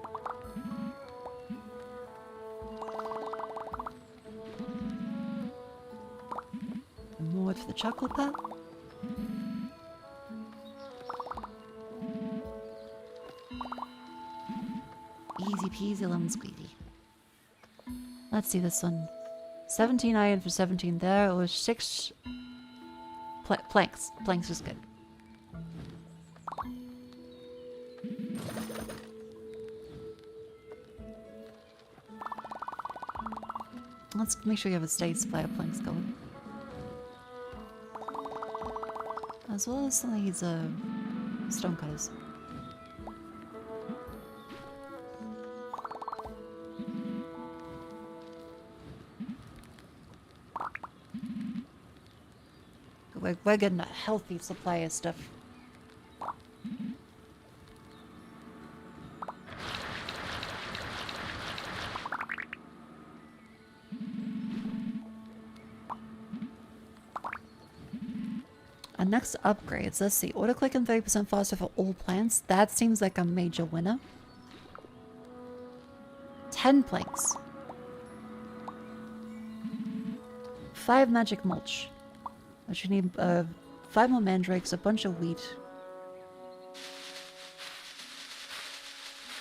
And more wood for the chocolate pot. Easy peasy lemon squeezy. Let's see this one. 17 iron for 17 there. It was 6 planks. Planks is good. Let's make sure you have a steady supply of planks going. As well as some of these stone cutters. We're getting a healthy supply of stuff. And next upgrades, let's see, auto click and 30% faster for all plants. That seems like a major winner. 10 planks. 5 magic mulch. I should need 5 more mandrakes, a bunch of wheat.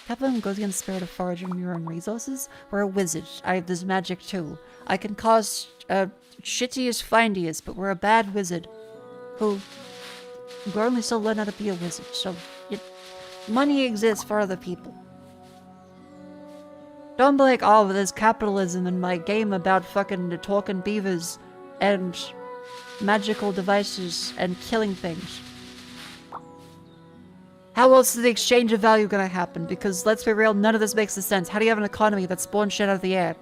Captain goes against spirit of foraging your own resources. We're a wizard. There's magic too. I can cause shittiest findiest, but we're a bad wizard. Who we're only still learning how to be a wizard, so money exists for other people. Don't be like, oh, there's capitalism in my game about fucking talking beavers and magical devices and killing things. How else is the exchange of value gonna happen? Because let's be real, none of this makes sense. How do you have an economy that spawns shit out of the air?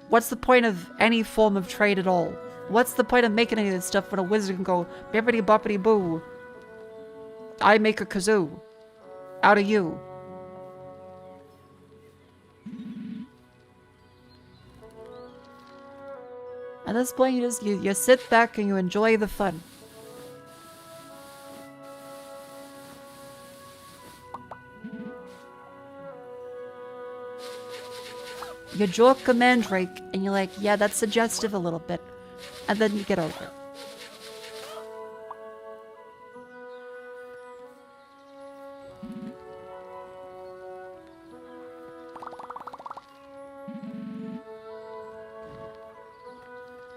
What's the point of any form of trade at all? What's the point of making any of this stuff when a wizard can go bippity boppity boo? I make a kazoo out of you. At this point, you sit back and you enjoy the fun. You draw a command rake and you're like, yeah, that's suggestive a little bit. And then you get over it.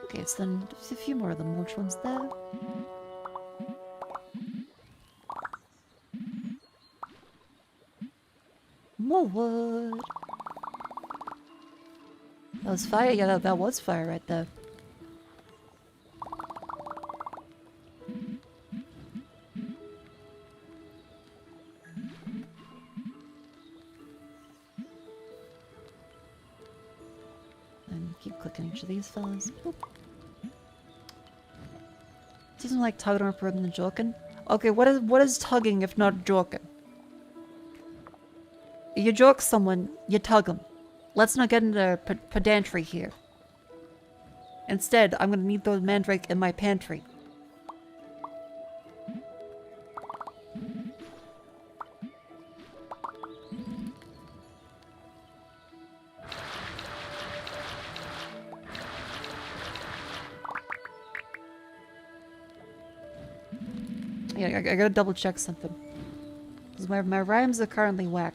Okay, so then there's a few more of the mulch ones there. more wood. That was fire? Yeah, that was fire right there. And keep clicking each of these fellas. Boop. Doesn't like tugging or further than joking. Okay, what is tugging if not joking? You joke someone, you tug them. Let's not get into pedantry here. Instead, I'm gonna need those mandrake in my pantry. Yeah, I gotta double check something. Because my rhymes are currently whack.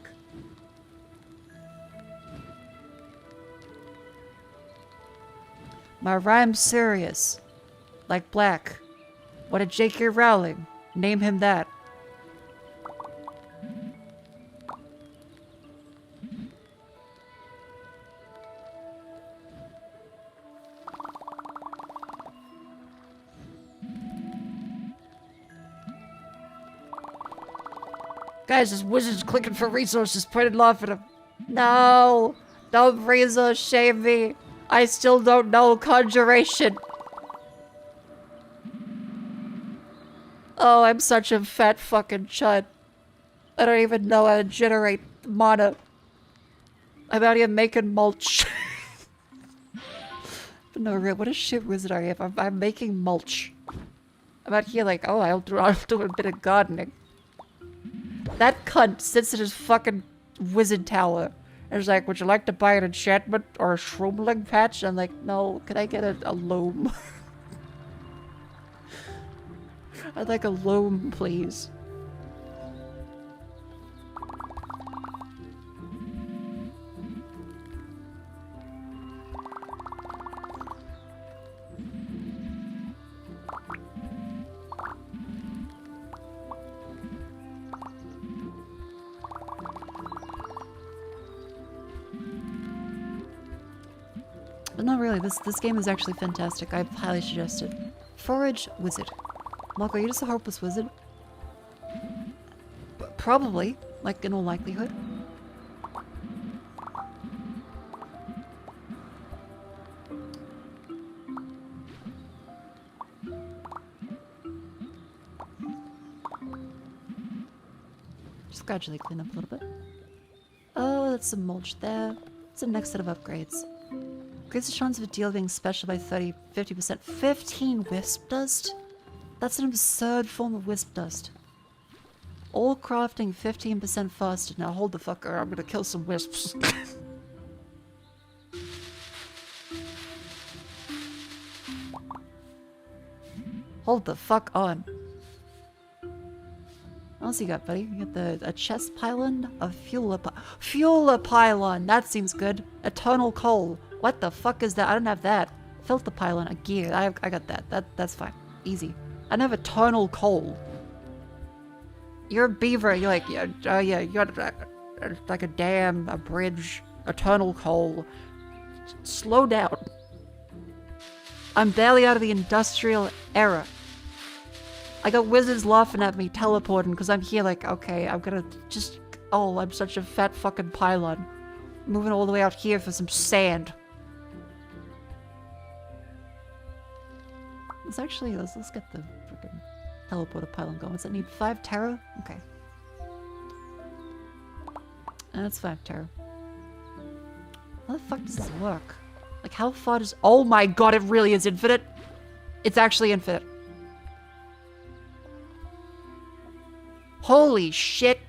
My rhyme's serious. Like black. What a J.K. Rowling. Name him that. Guys, this wizard's clicking for resources, pointed off at him. No! Don't resource shame me! I still don't know conjuration! Oh, I'm such a fat fucking chud. I don't even know how to generate mana. I'm out here making mulch. But no, real, what a shit wizard are you? I'm making mulch. I'm out here like, oh, I'll do a bit of gardening. That cunt sits in his fucking wizard tower and is like, would you like to buy an enchantment or a shroomling patch? I'm like, no, can I get a loam? I'd like a loam, please. But not really, this game is actually fantastic. I highly suggest it. Forage Wizard. Mako, are you just a hopeless wizard? Probably, like in all likelihood. Just gradually clean up a little bit. Oh, that's some mulch there. What's the next set of upgrades? Increase the chance of a deal being special by 50%. 15 wisp dust? That's an absurd form of wisp dust. All crafting 15% faster. Now hold the fucker, I'm gonna kill some wisps. Hold the fuck on. What else you got, buddy? You got a chest pylon, a fuel pylon. That seems good. Eternal coal. What the fuck is that? I don't have that. Filter pylon, a gear. I got that. That's fine. Easy. I don't have eternal coal. You're a beaver. You're like, yeah, you got like a dam, a bridge, eternal coal. Slow down. I'm barely out of the industrial era. I got wizards laughing at me teleporting because I'm here like, okay, I'm gonna just... Oh, I'm such a fat fucking pylon. Moving all the way out here for some sand. Let's actually, let's get the freaking teleporter pylon going. Does it need 5 terra? Okay. That's 5 terra. How the fuck does this work? Like, how far does... Oh my god, it really is infinite! It's actually infinite. Holy shit!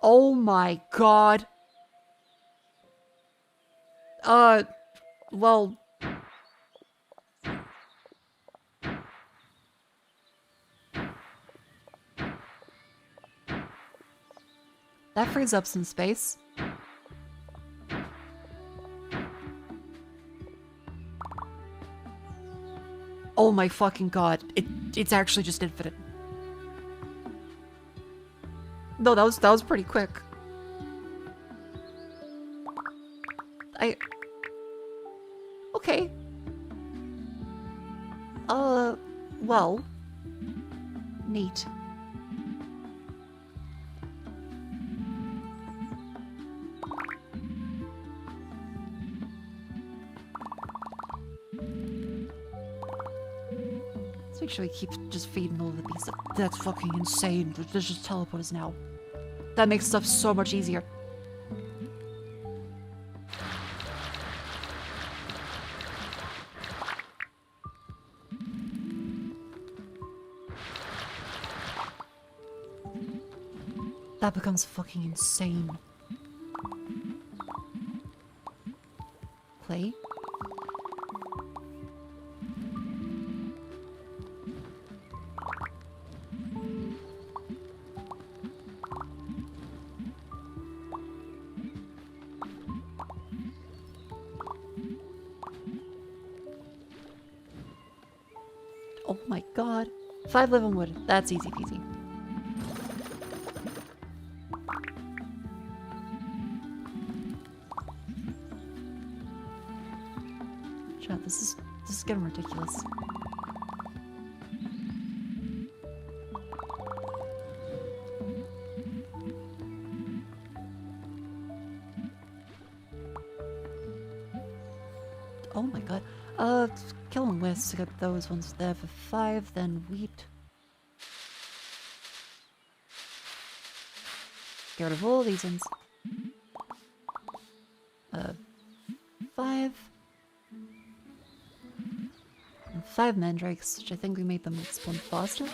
Oh my god. Well... That frees up some space. Oh my fucking god. It's actually just infinite. No, that was pretty quick. Okay. Well. Neat. Let's make sure we keep just feeding all of the beasts. That's fucking insane. There's just teleporters now. That makes stuff so much easier. That becomes fucking insane. Play. Oh my god. 5 living wood. That's easy peasy. Chat, this is getting ridiculous. Oh my god. Kill them with to get those ones there for 5, then wheat. Get rid of all these ones. 5. And 5 mandrakes, which I think we made them spawn faster.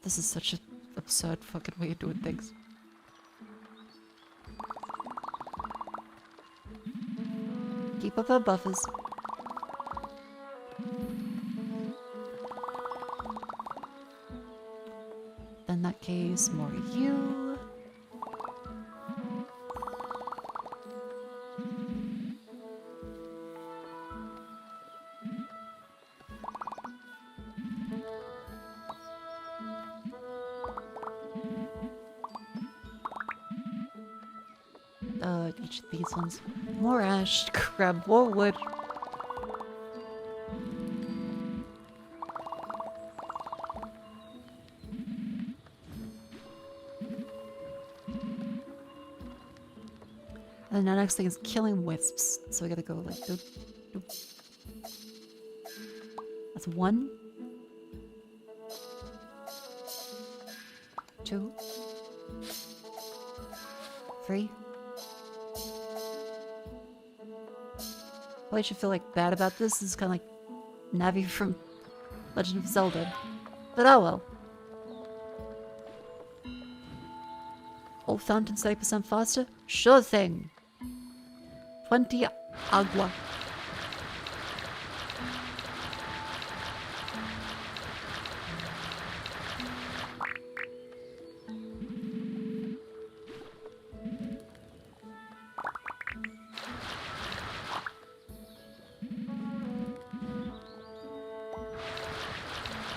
This is such an absurd fucking way of doing things. Keep up our buffers. In that case, more you. Each of these ones. More ash, grab more wood. And the next thing is killing wisps. So we gotta go like doop, doop. That's 1. 2. 3. Well, I should feel like bad about this. This is kind of like Navi from Legend of Zelda. But oh well. Old fountain 30% faster? Sure thing. 20 agua.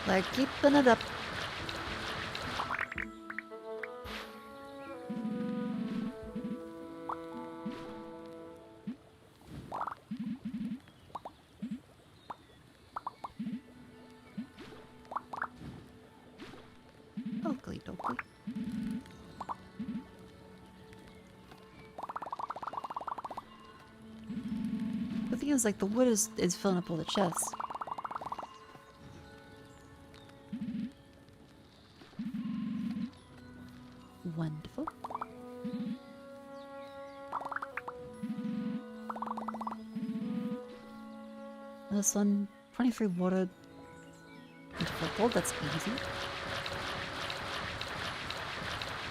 Like keeping it up. Oakley dokley. The thing is, like, the wood is filling up all the chests. Wonderful. This one, 23 water. 24 gold, that's easy.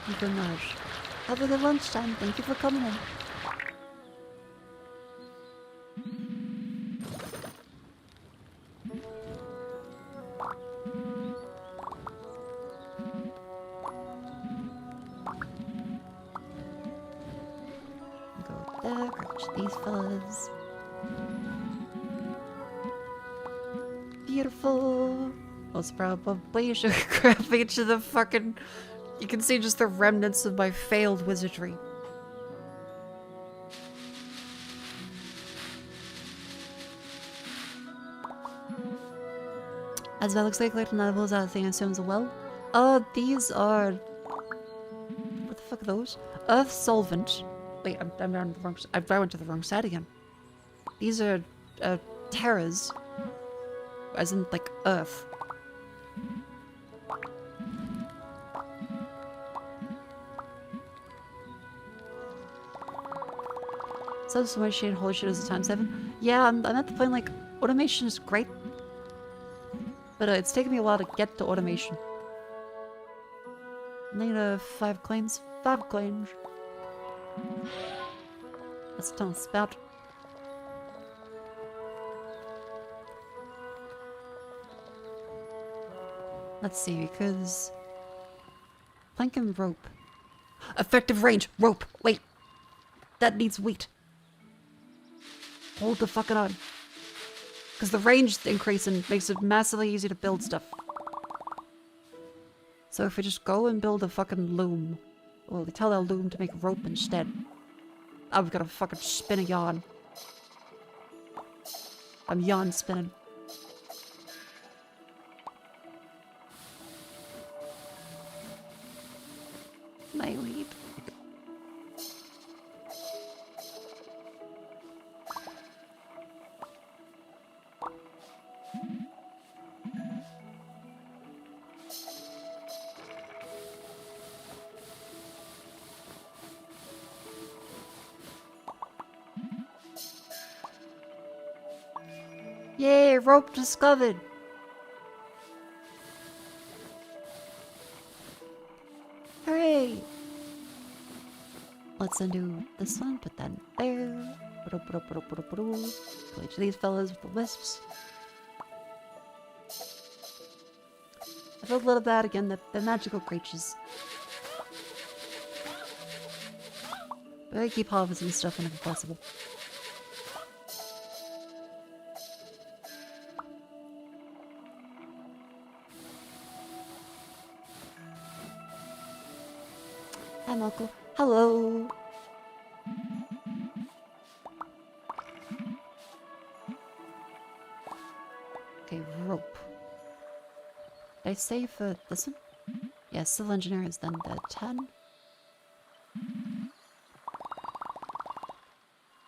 You can nourish. Have a good lunchtime. Thank you for coming in. These fellas. Beautiful. Most probably should grab each of the fucking... You can see just the remnants of my failed wizardry. As that looks like levels out of thing, I assume as well. These are... What the fuck are those? Earth solvent. Wait, I'm on the wrong... I went to the wrong side again. These are, terras. As in, like, earth. Sublimation, holy shit, is a times 7. Yeah, I'm at the point, like, automation is great. But it's taken me a while to get to automation. Need 5 claims. 5 claims. That's a ton of spout. Let's see, because... Plank and rope. Effective range! Rope! Wait! That needs wheat. Hold the fucking on. Because the range increase and makes it massively easy to build stuff. So if we just go and build a fucking loom. Well, they tell our loom to make rope instead. I've got a fucking spinning yarn. I'm yarn spinning. My weed. Yay, rope discovered. Hooray! Let's undo this one, put that in there. Kill each of these fellas with the wisps. I feel a little bad again, the magical creatures. But I keep harvesting stuff whenever possible. Hi, Mako. Hello. Okay, rope. Did I say for this one? Yeah, civil engineer is then the 10.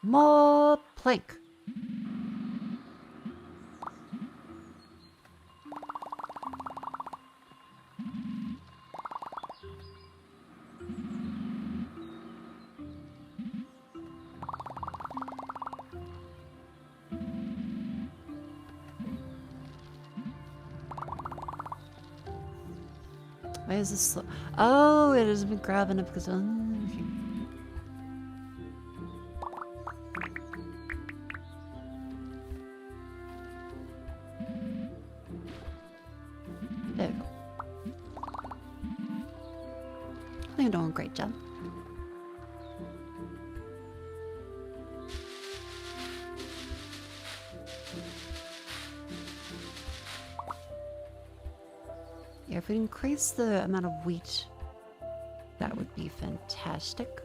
More plank. Why is this slow? Oh, it has been grabbing it because... okay. There we go. I think I'm doing a great job. Yeah, if we increase the amount of wheat, that would be fantastic.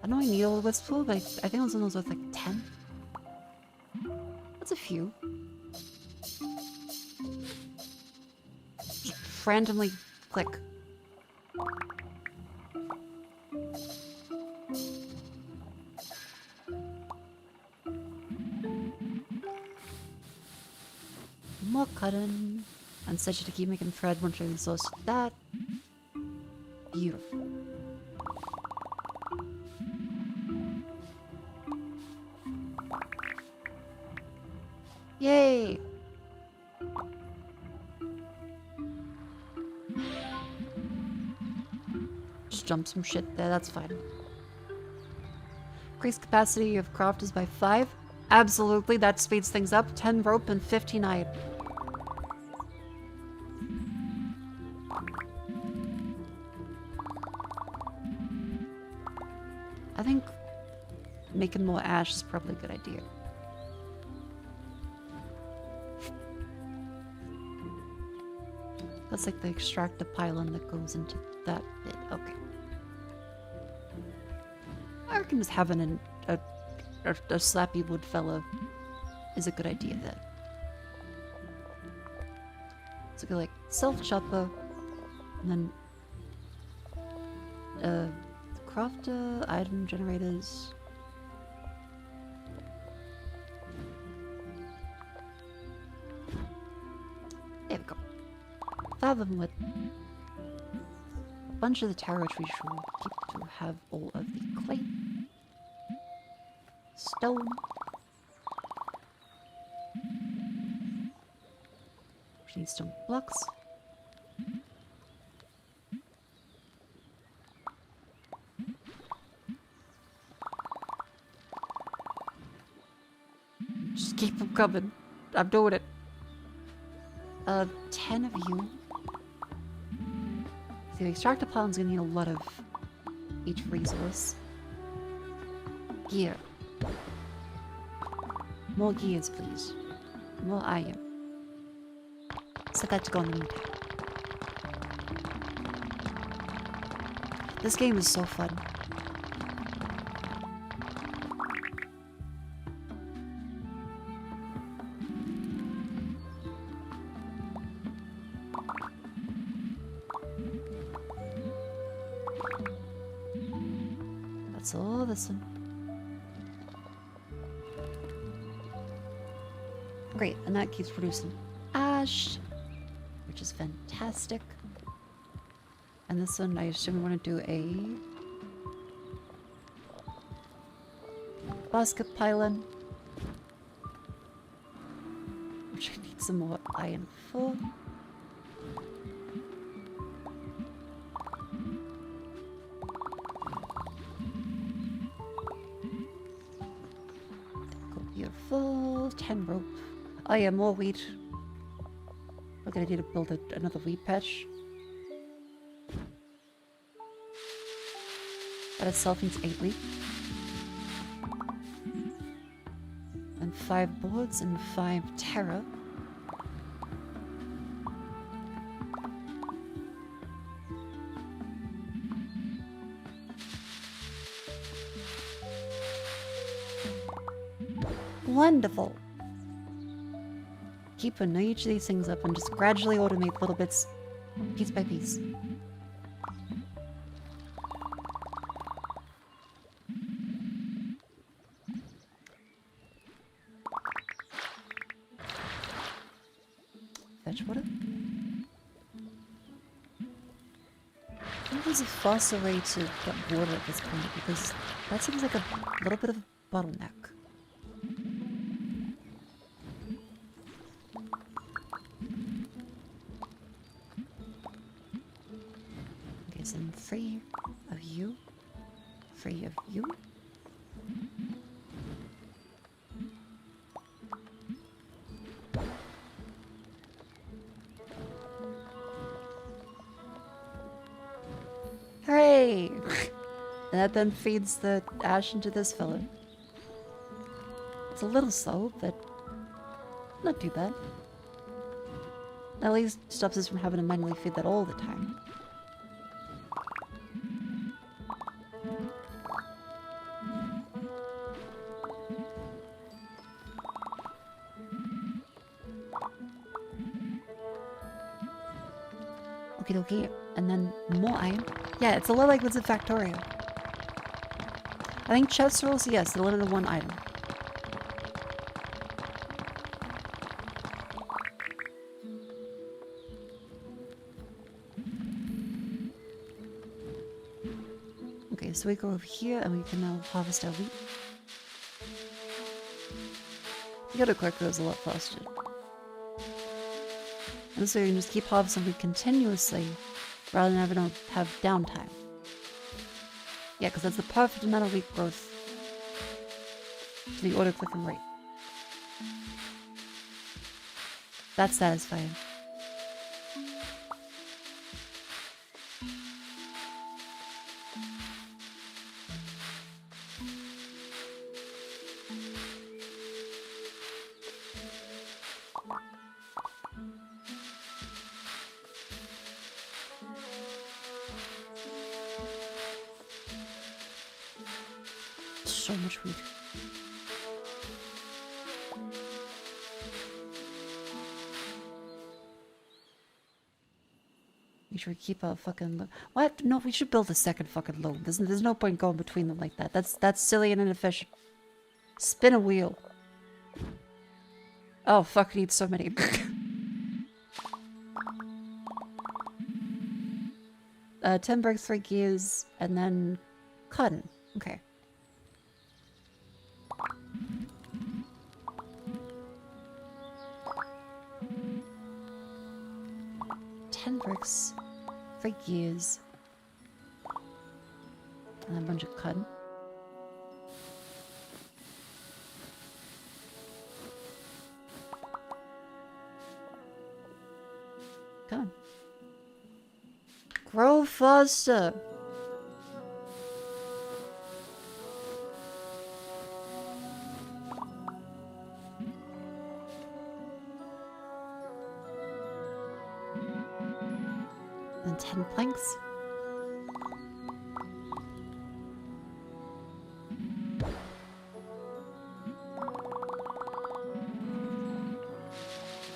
I know I need all the wisp full, but I think it was one of those with like 10. That's a few. Just randomly click. More cotton. And set you to keep making thread once you're exhausted that. Beautiful. Yay! Just jump some shit there, that's fine. Increase capacity of craft is by 5. Absolutely, that speeds things up. 10 rope and 15 iron. making more ash is probably a good idea. That's like the extractor pylon that goes into that bit. Okay. I reckon just having a slappy wood fella is a good idea then. So go like self-chopper, and then crafter, item generators. There we go. Fathom with a bunch of the territory will keep to have all of the clay, stone, which needs stone blocks. Just keep them coming. I'm doing it. 10 of you. See, the extractor pylon's gonna need a lot of each resource. Gear. More gears, please. More iron. Set that to go in the meantime. This game is so fun. That's all this one. Great, and that keeps producing ash, which is fantastic. And this one, I assume we want to do a basket pylon, which I need some more iron for. Beautiful. 10 rope. Oh yeah, more wheat. We're gonna need to build another wheat patch. That itself needs 8 wheat. And 5 boards and 5 terra. Wonderful. Keep each of these things up and just gradually automate little bits, piece by piece. Fetch water. I think there's a faster way to get water at this point because that seems like a little bit of a bottleneck. And 3 of you, 3 of you. Hooray! And that then feeds the ash into this filler. It's a little slow, but not too bad. At least stops us from having to manually feed that all the time. Okay, and then more iron. Yeah, it's a little like what's in Factorio. I think chest rolls, yes, they're limited to 1 item. Okay, so we go over here and we can now harvest our wheat. The other quick goes a lot faster. And so you can just keep harvesting wheat continuously rather than having to have downtime. Yeah, because that's the perfect amount of wheat growth to the auto-clicking rate. That's satisfying. So much food. Make sure we keep a fucking loop. What? No, we should build a second fucking loop. There's no point going between them like that. That's silly and inefficient. Spin a wheel. Oh fuck! I need so many. 10 brakes, 3 gears, and then cotton. Okay. Bricks, 3 gears, and a bunch of cotton. Come on. Grow faster. And 10 planks.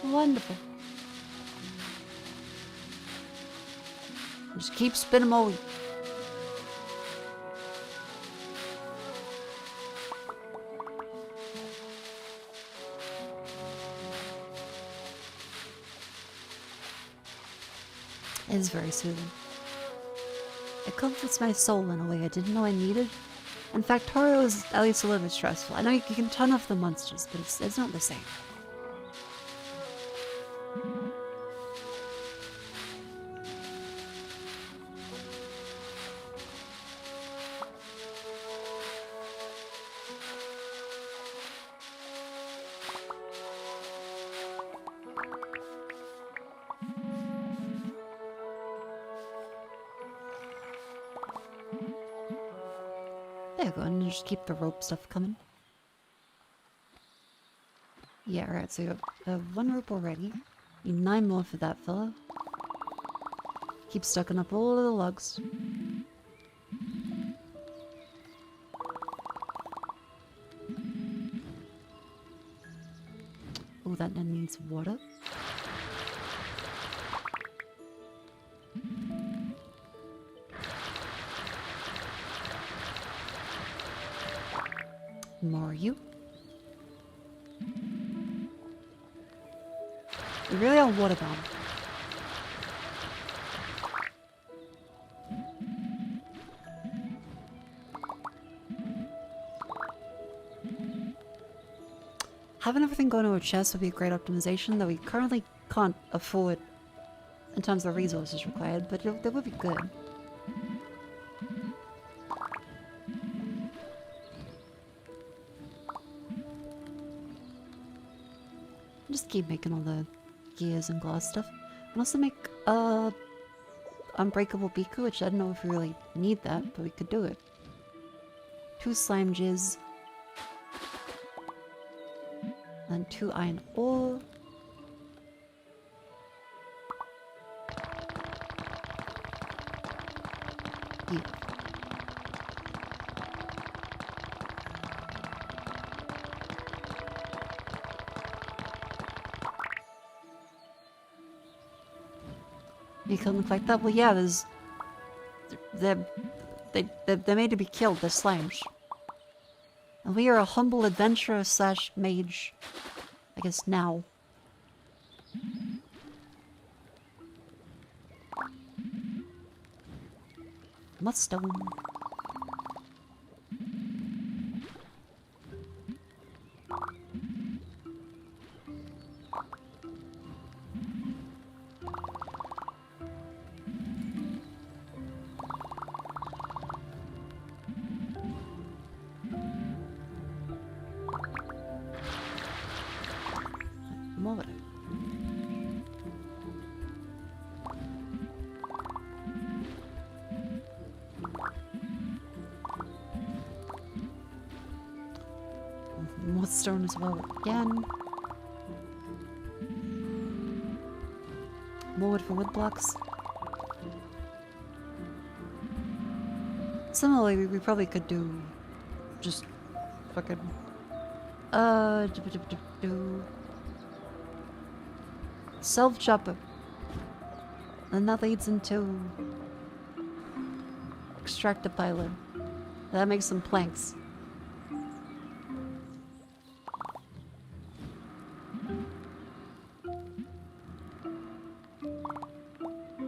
Wonderful. Just keep spinning them away. It is very soothing. It comforts my soul in a way I didn't know I needed. In fact, Toro is at least a little bit stressful. I know you can turn off the monsters, but it's not the same. There you go, and just keep the rope stuff coming. Yeah, right, so you have 1 rope already. Need 9 more for that fella. Keep stocking up all of the logs. Oh, that then needs water. More you. We really are waterbound. Having everything go into a chest would be a great optimization that we currently can't afford in terms of resources required, but that would be good. Just keep making all the gears and glass stuff. And also make unbreakable beaker, which I don't know if we really need that, but we could do it. 2 slime jizz. And 2 iron ore. Yeah. You can look like that? Well, yeah, there's... They're made to be killed, they're slimes. And we are a humble adventurer slash mage. I guess now. Mudstone. More. more stone as well again. More wood for wood blocks. Similarly, we probably could do just fucking self chopper. And that leads into extract a pilot. That makes some planks.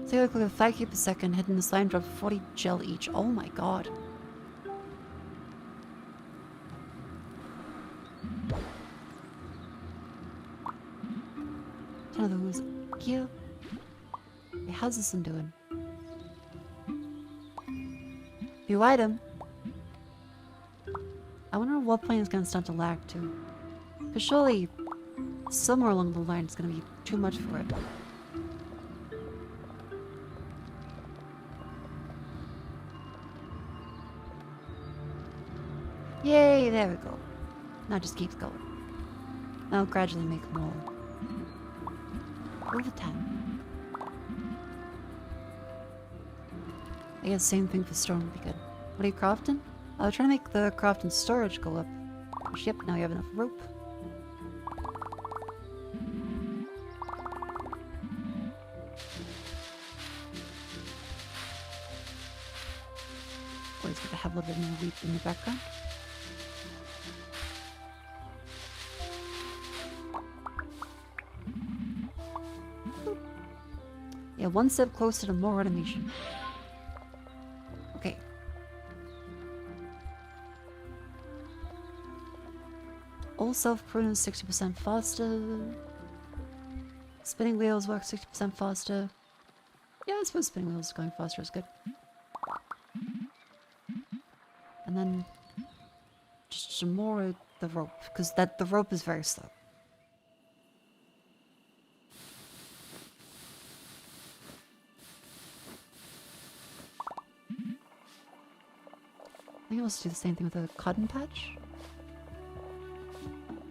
Take a look at 5 cube per second, hitting the slime drop 40 gel each. Oh my god. 10 of those here. Hey, how's this one doing? New item. I wonder what plane is gonna start to lag to. Cause surely somewhere along the line it's gonna be too much for it. Yay, there we go. Now it just keeps going. Now I'll gradually make more. Over time. I guess same thing for stone would be good. What are you crafting? I was trying to make the crafting storage go up. Yep, now you have enough rope. Always good to have a little bit more wheat in the background. Yeah, one step closer to more automation. Okay. All self-prune is 60% faster. Spinning wheels work 60% faster. Yeah, I suppose spinning wheels going faster is good. And then just some more of the rope, because the rope is very slow. I think I'll also do the same thing with a cotton patch.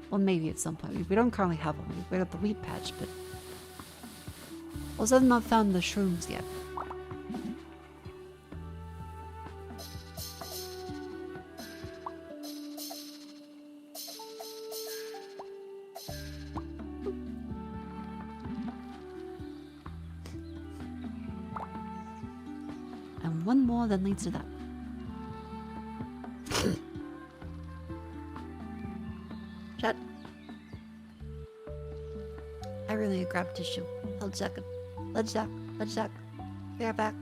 Well, maybe at some point. We don't currently have one. We got the wheat patch, but also I've not found the shrooms yet. And one more that leads to that. Chat. I really need to grab tissue. Hold a second. Let's check. Be right back.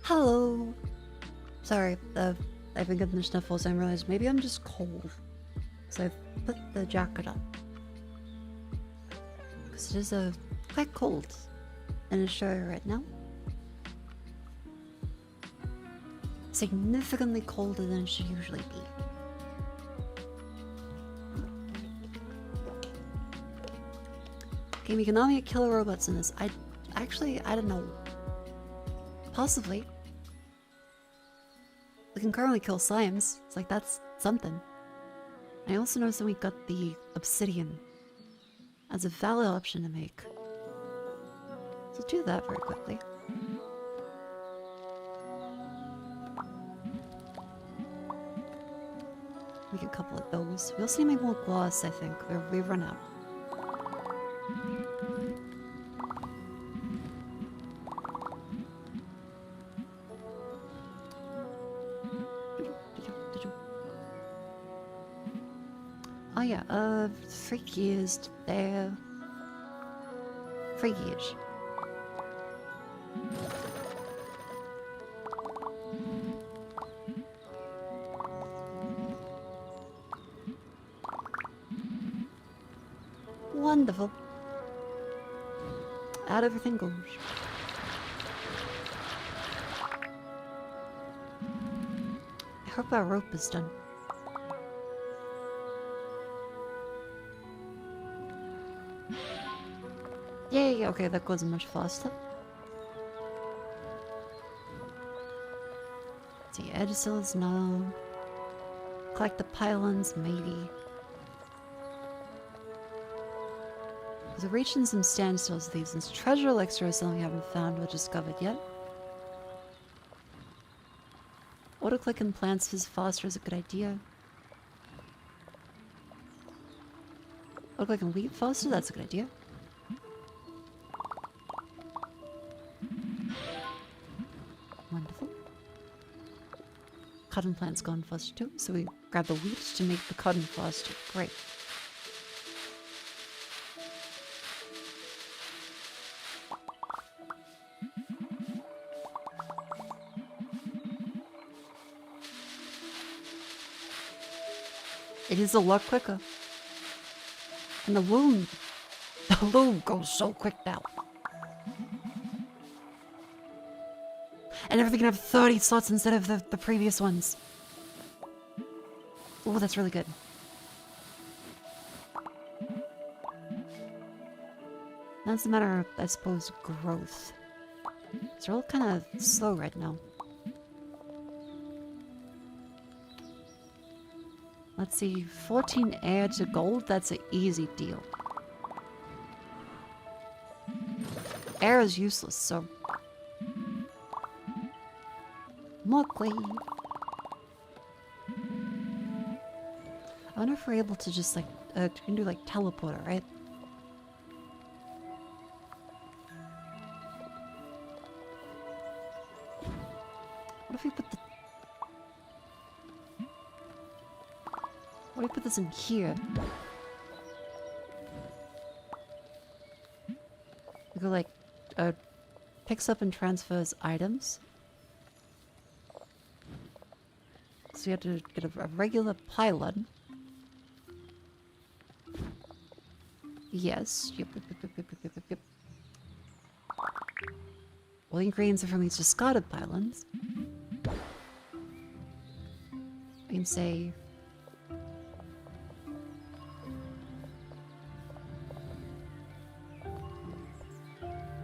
Hello. Sorry, I've been getting the sniffles and I realized maybe I'm just cold. So I've put the jacket on. Because it is quite cold in Australia right now. Significantly colder than it should usually be. Okay, we can not get killer robots in this. I don't know. Possibly. We can currently kill slimes. It's like, that's something. I also noticed that we got the obsidian as a valid option to make. So do that very quickly. Make a couple of those. We also need to make more glass, I think. We've run out. Oh yeah, 3 years there. 3 years. Wonderful. Out everything goes. I hope our rope is done. Yay, okay, that goes much faster. See, edge cells, no. Collect the pylons, maybe. There's a reach in some standstills of these, and treasure elixir is something we haven't found or discovered yet. Auto-clicking plants is faster is a good idea. Auto-clicking wheat faster, that's a good idea. Wonderful. Cotton plant's gone faster too, so we grab the wheat to make the cotton faster. Great. It is a lot quicker. And the loom goes so quick now. And everything can have 30 slots instead of the previous ones. Oh, that's really good. That's a matter of, I suppose, growth. It's all kind of slow right now. Let's see, 14 air to gold, that's an easy deal. air is useless, so... More clay. I wonder if we're able to just like, we can do like teleporter, right? What if we put the... What if we put this in here? We go like, picks up and transfers items. So you have to get a regular pylon. Yes. Yep. All the ingredients are from these discarded pylons. We can say...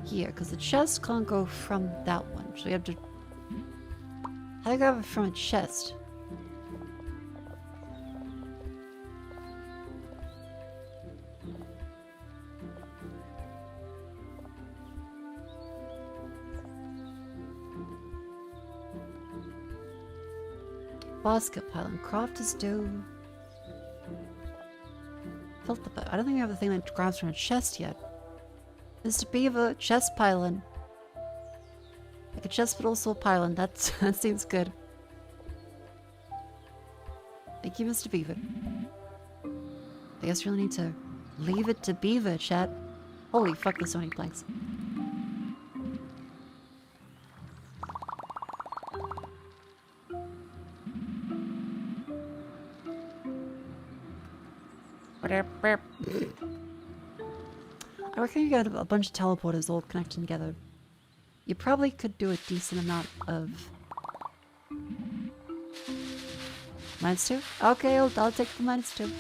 here, because the chest can't go from that one. So you have to... How do I grab it from a chest? Basket pylon. Crafters do... Filter pylon. I don't think we have the thing that grabs from a chest yet. Mr. Beaver, chest pylon. Like a chest but also a pylon. That seems good. Thank you, Mr. Beaver. I guess we really need to leave it to Beaver, chat. Holy fuck, there's so many planks. I reckon you got a bunch of teleporters all connecting together. You probably could do a decent amount of... -2? Okay, I'll take the -2.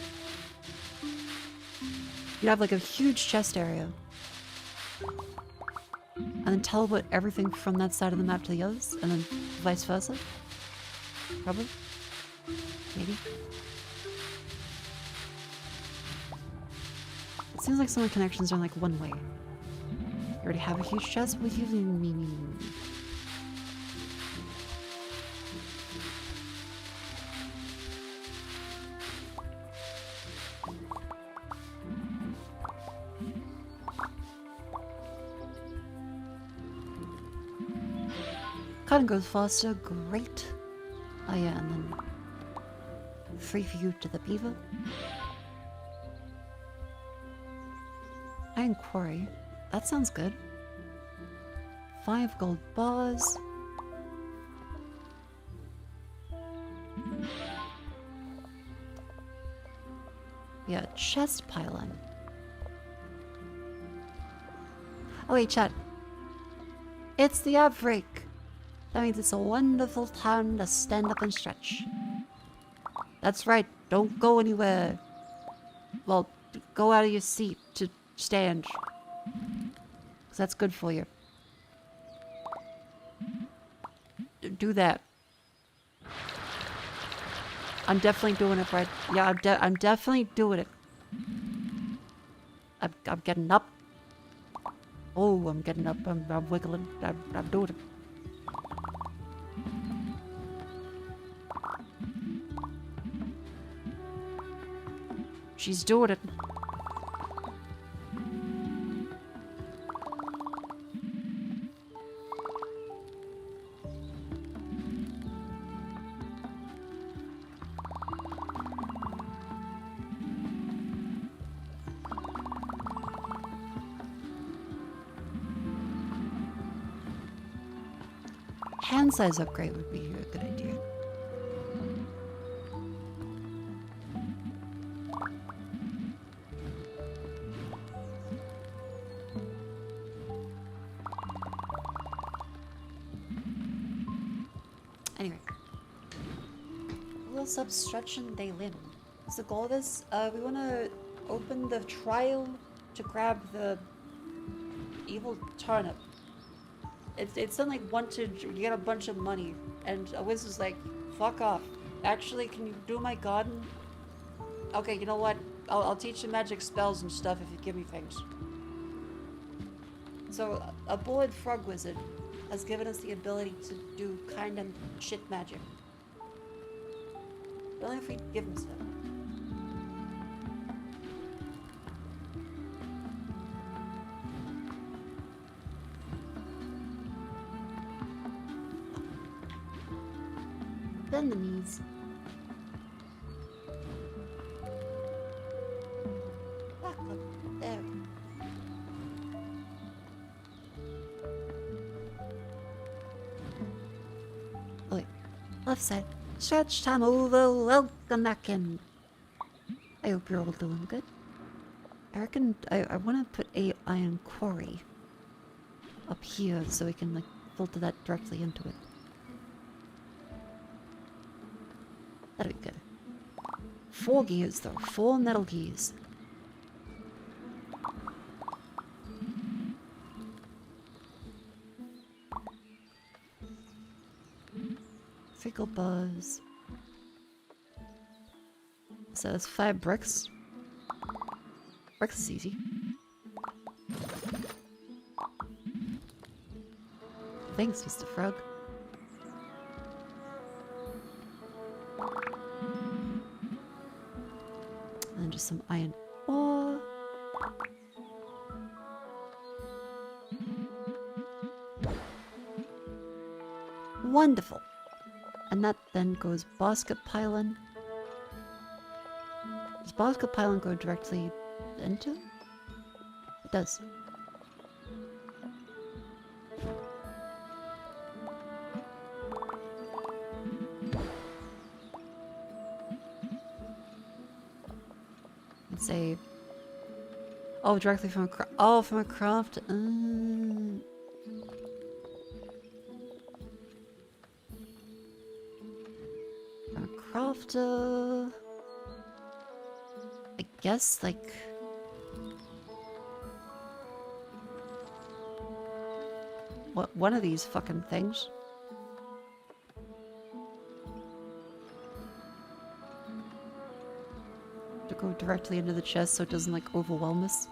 You'd have like a huge chest area. And then teleport everything from that side of the map to the others, and then vice versa. Probably. Maybe. It seems like some of the connections are like one way. You already have a huge chest with you. Cotton goes faster, great. Oh yeah, and then free for you to the beaver. Iron quarry. That sounds good. 5 gold bars. Yeah, chest pylon. Oh wait, chat. It's the outbreak. That means it's a wonderful time to stand up and stretch. That's right, don't go anywhere. Well, go out of your seat to stand. 'Cause that's good for you. Do that. I'm definitely doing it right. Yeah, I'm definitely doing it. I'm getting up. Oh, I'm getting up. I'm wiggling. I'm doing it. She's doing it. Hand size upgrade would be a good idea. Anyway. What's up, Stretch and Daylin? So the goal of this, we want to open the trial to grab the evil turnip. It's something like wanted, you get a bunch of money, and a wizard was like, fuck off. Actually, can you do my garden? Okay, you know what? I'll teach you magic spells and stuff if you give me things. So, a bullet frog wizard has given us the ability to do kind of shit magic. But only if we give him stuff. Bend the knees. Back up. There. Oh wait. Left side. Stretch time over. Welcome back in. I hope you're all doing good. I reckon I want to put a iron quarry up here so we can like filter that directly into it. That'd be good. 4 gears though. 4 metal gears. Trickle buzz. So that's 5 bricks. Bricks is easy. Thanks, Mr. Frog. And just some iron ore. Wonderful. And that then goes basket pylon. Does basket pylon go directly into? It does. Let's say, oh, directly from from a craft. From a crafter. I guess like. What, one of these fucking things. To go directly into the chest so it doesn't like overwhelm us.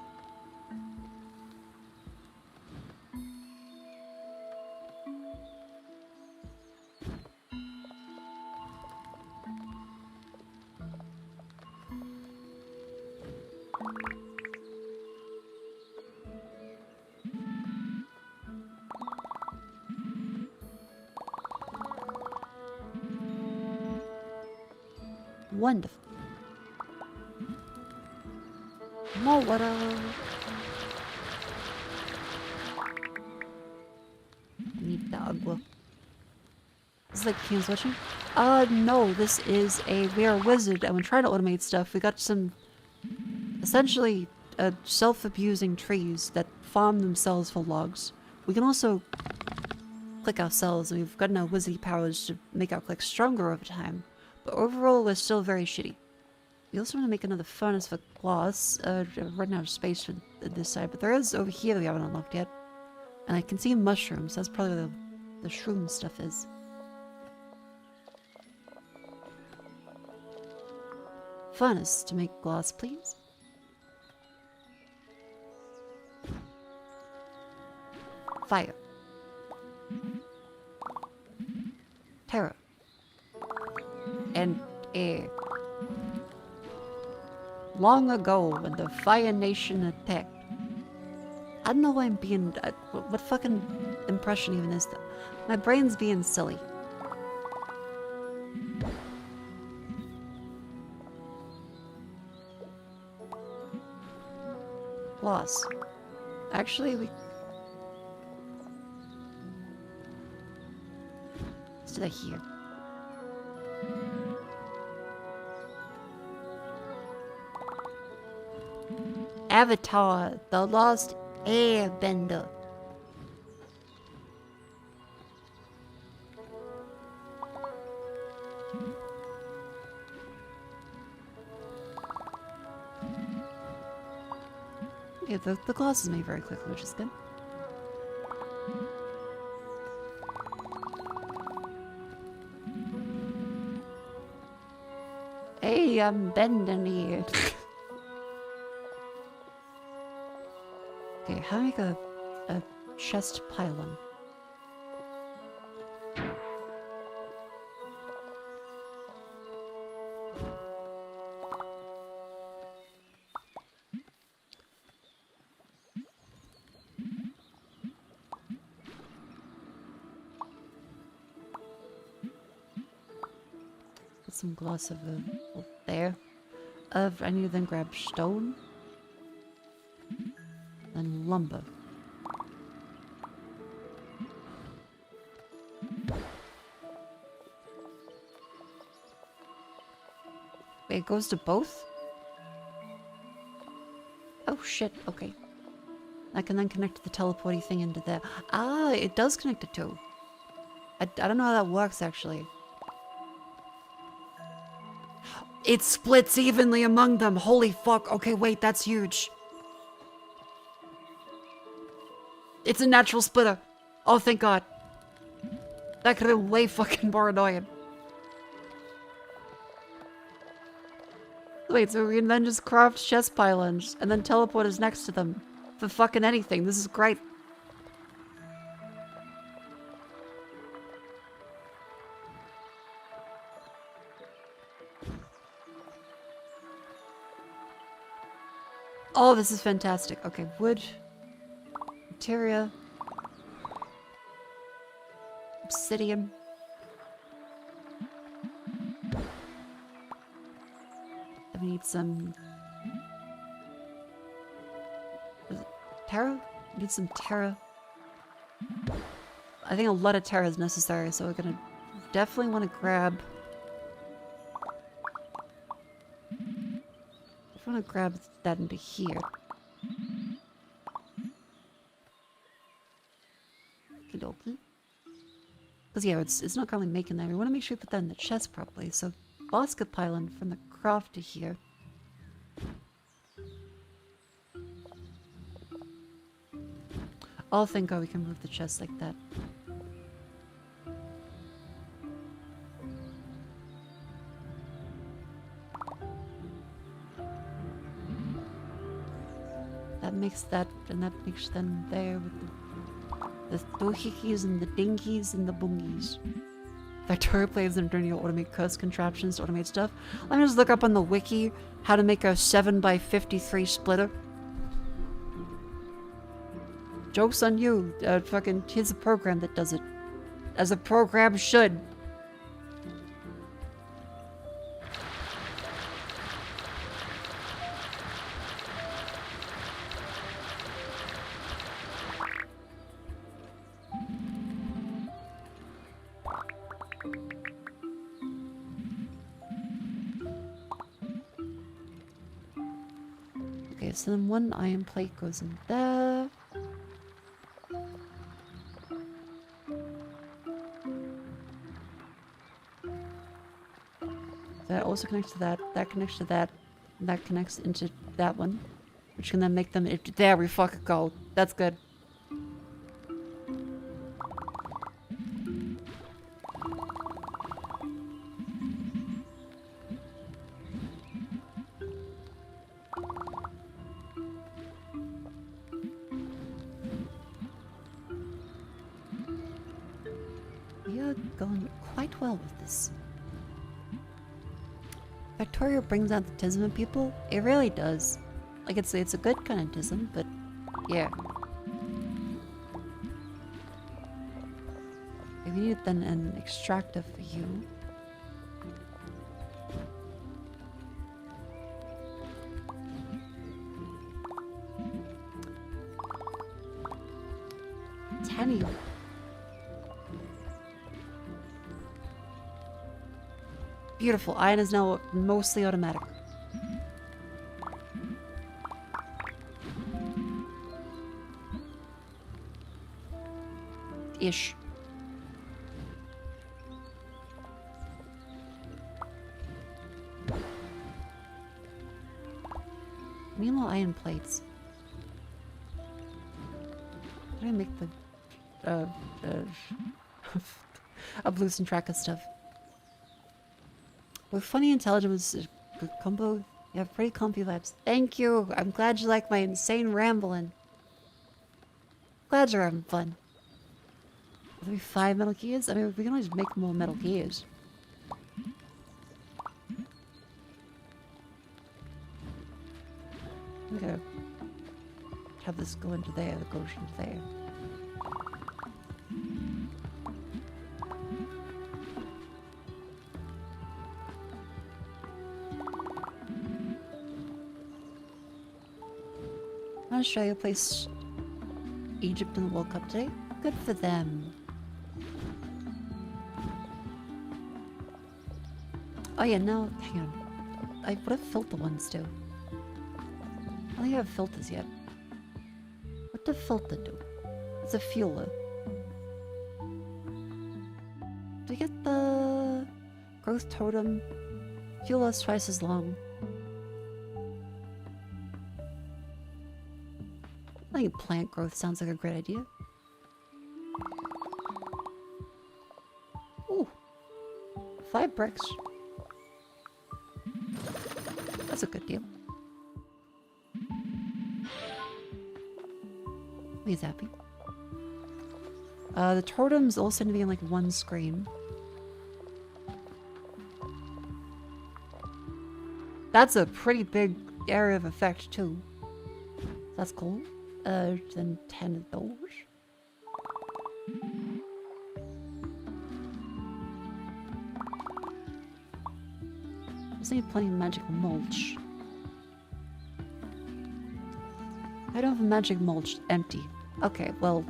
Wonderful. More water. I need the agua. Is like Keen's watching? No, this is we are a wizard and we're trying to automate stuff. We got some essentially self-abusing trees that farm themselves for logs. We can also click ourselves, and we've gotten our wizardy powers to make our clicks stronger over time. But overall, we're still very shitty. We also want to make another furnace for glass. Running out of space for this side, but there is over here we haven't unlocked yet. And I can see mushrooms. That's probably where the shroom stuff is. Furnace to make glass, please. Fire. Terror. And air. Long ago, when the Fire Nation attacked. I don't know why I'm being... what fucking impression even is that? My brain's being silly. Loss. Actually, we... Let's do that here. Avatar, the Lost Airbender. Yeah, the glass is made very quickly, which is good. Hey, I'm bending here. Okay, how do I make a a chest pylon. Put some gloss over there. I need to then grab stone. Then lumber. Wait, it goes to both? Oh shit, okay. I can then connect the teleporty thing into there. Ah, it does connect the two. I don't know how that works actually. It splits evenly among them. Holy fuck. Okay, wait, that's huge. It's a natural splitter. Oh, thank God. That could have been way fucking more annoying. Wait, so we can then just craft chest pylons and then teleport us next to them. For fucking anything. This is great. Oh, this is fantastic. Okay, wood. Materia. Obsidian. I need some... Was it Terra? I need some Terra. I think a lot of Terra is necessary, so we're gonna definitely want to grab... I want to grab that into here. Okie because yeah, it's not currently making that. We want to make sure we put that in the chest properly. So basket pylon from the craft to here. Oh, thank God we can move the chest like that. That makes that, and that makes them there with the doohickeys and the dinkies and the boongies. Factorio plays them during your automate curse contraptions to automate stuff. Let me just look up on the wiki how to make a 7x53 splitter. Joke's on you. Fucking, here's a program that does it. As a program should. Okay, so then one iron plate goes in there. That also connects to that, that connects to that, and that connects into that one. Which can then make them... There we fucking go. That's good. We are going quite well with this. Factorio brings out the tism in people. It really does. Like, it's a good kind of tism, but yeah. Okay, we need then an extractor for you. Tanny. Beautiful. Iron is now mostly automatic. Ish. Meanwhile, iron plates. How do I make the of losing track of stuff? With funny intelligence combo, you have pretty comfy vibes. Thank you. I'm glad you like my insane rambling. Glad you're having fun. Are we 5 metal gears? I mean, we can always make more metal gears. Okay. Have this go into there, that goes into there. Australia placed Egypt in the World Cup today. Good for them. Oh yeah, now, hang on. What do filter ones do? I don't think I have filters yet. What does filter do? It's a fueler. Do we get the growth totem? Fuel lasts twice as long. I think plant growth sounds like a great idea. Ooh. 5 bricks. That's a good deal. He's happy. The totems all seem to be in like one screen. That's a pretty big area of effect too. That's cool. Then 10 of those. Just need plenty of magic mulch. I don't have a magic mulch. Empty. Okay, well...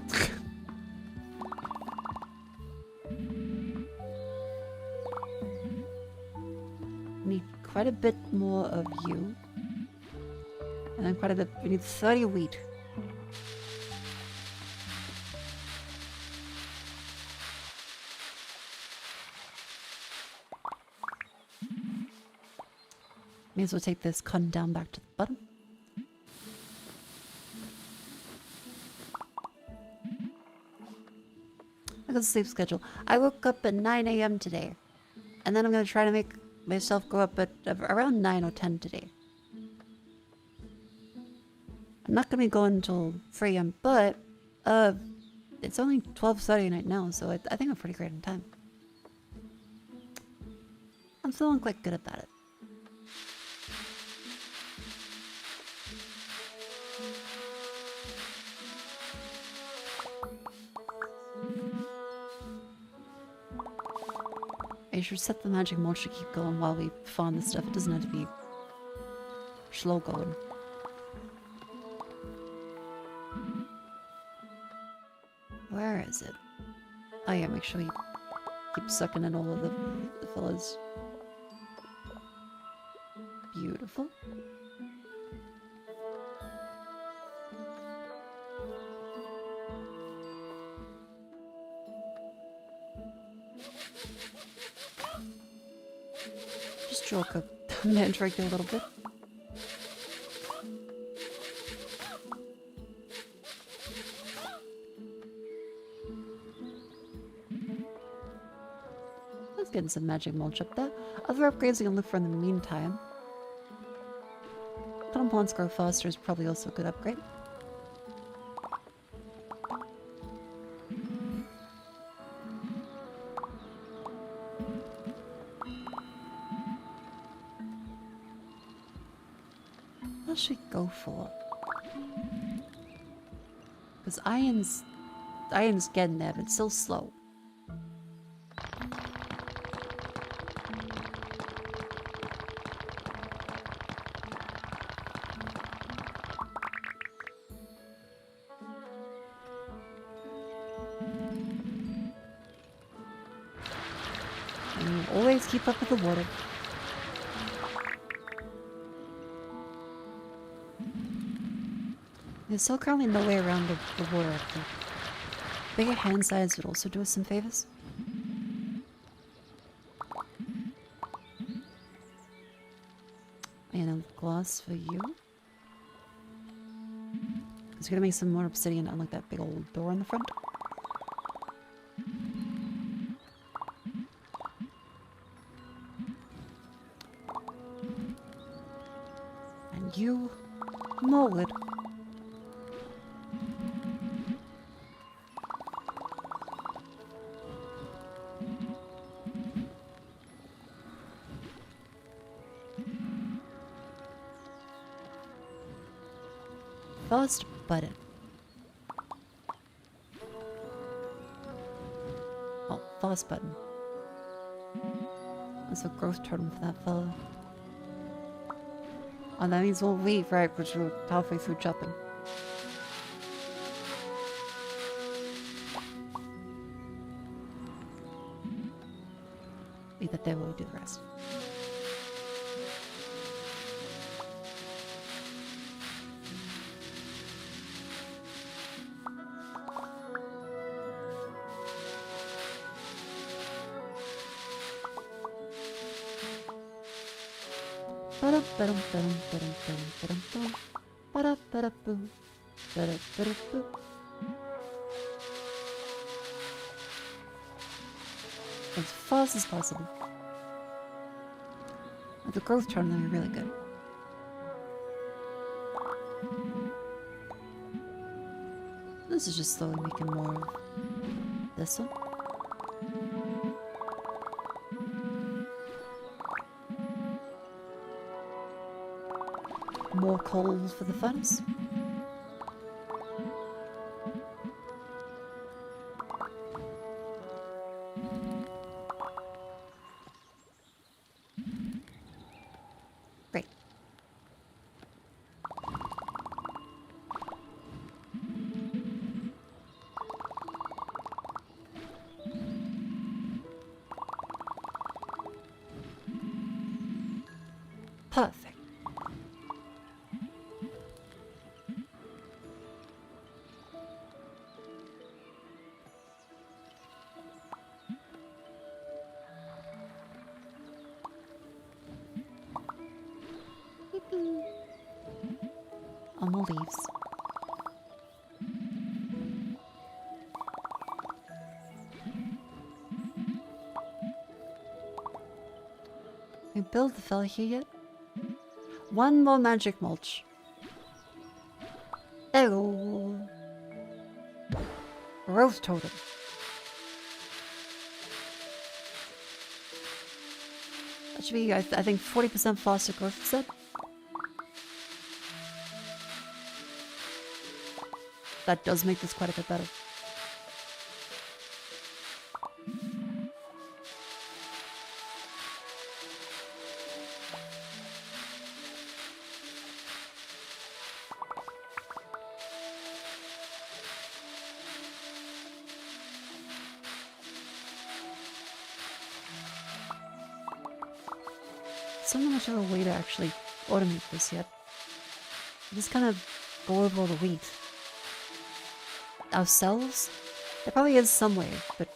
need quite a bit more of you. And then quite a bit... We need 30 wheat. May as well take this cotton down back to the bottom. I got a sleep schedule. I woke up at 9 a.m. today. And then I'm going to try to make myself go up at around 9 or 10 today. I'm not going to be going until 3 a.m. But, it's only 12:30 right now, so I think I'm pretty great on time. I'm feeling quite good about it. I should set the magic mulch to keep going while we farm this stuff. It doesn't have to be slow going. Where is it? Oh yeah, make sure you keep sucking in all of the fillers. Beautiful. Just stroke a mandrake a little bit. Let's get some magic mulch up there. Other upgrades we can look for in the meantime. Cotton plants grow faster is probably also a good upgrade. What should we go for? Because iron's getting there, but it's still slow. And always keep up with the water. There's still currently no way around the water up there. Bigger hand size would also do us some favors. And a glass for you. Because we're gonna make some more obsidian to unlock that big old door in the front. And you mold it. Fast button. Oh, fast button. That's a growth totem for that fella. Oh, that means we'll leave, right? Because we're halfway through chopping. Leave that there while we do the rest. As fast as possible. With the growth charm, that'd be really good. This is just slowly making more of this one. More coal for the furnace. Great. Perfect. On the leaves. We build the fella here yet? One more magic mulch. Hello. Growth totem. That should be, I think, 40% faster growth set. That does make this quite a bit better. Still not much of a way to actually automate this yet. Just kind of go over all the wheat. Ourselves? There probably is some way, but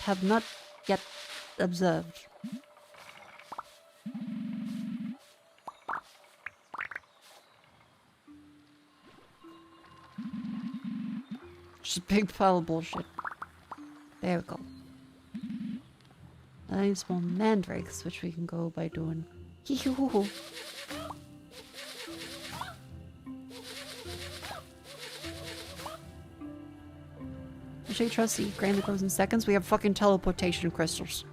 have not yet observed. Just a big pile of bullshit. There we go. I need some more mandrakes, which we can go by doing hee-hoo-hoo-hoo. Actually, trust the grain that grows in seconds. We have fucking teleportation crystals.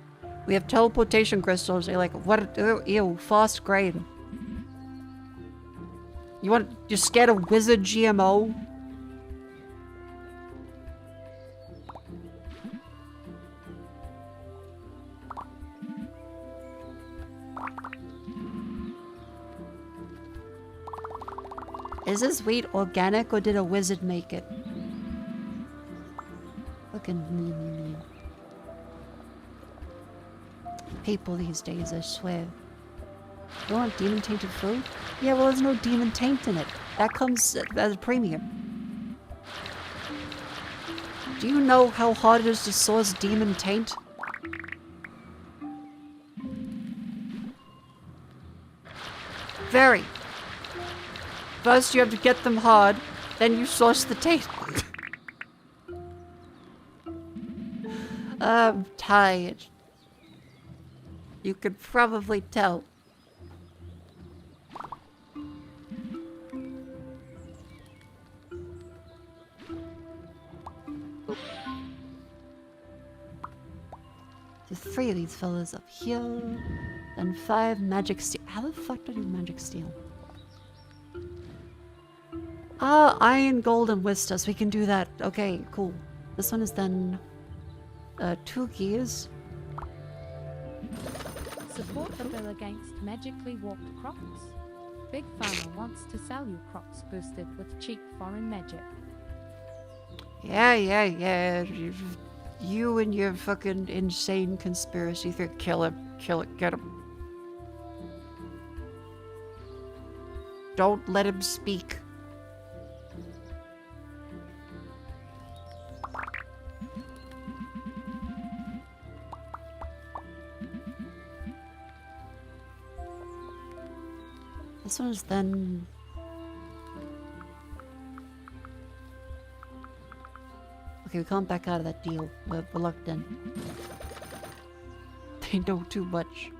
We have teleportation crystals. They're like, what? Ew, fast grain. You're scared of wizard GMO? Is this wheat organic or did a wizard make it? Fucking people these days, I swear. You want demon tainted food? Yeah, well, there's no demon taint in it. That comes as a premium. Do you know how hard it is to source demon taint? Very. First you have to get them hard, then you source the taint. I'm tired. You could probably tell. There's 3 of these fellas up here, and 5 magic steel. How the fuck do I do magic steel? Ah, iron, gold, and Wistas. We can do that. Okay, cool. This one is then 2 gears. Support the bill against magically warped crops. Big Pharma wants to sell you crops boosted with cheap foreign magic. Yeah. You and your fucking insane conspiracy theory. Kill it, get him. Don't let him speak. This one is then... Okay, we can't back out of that deal. We're locked in. They know too much.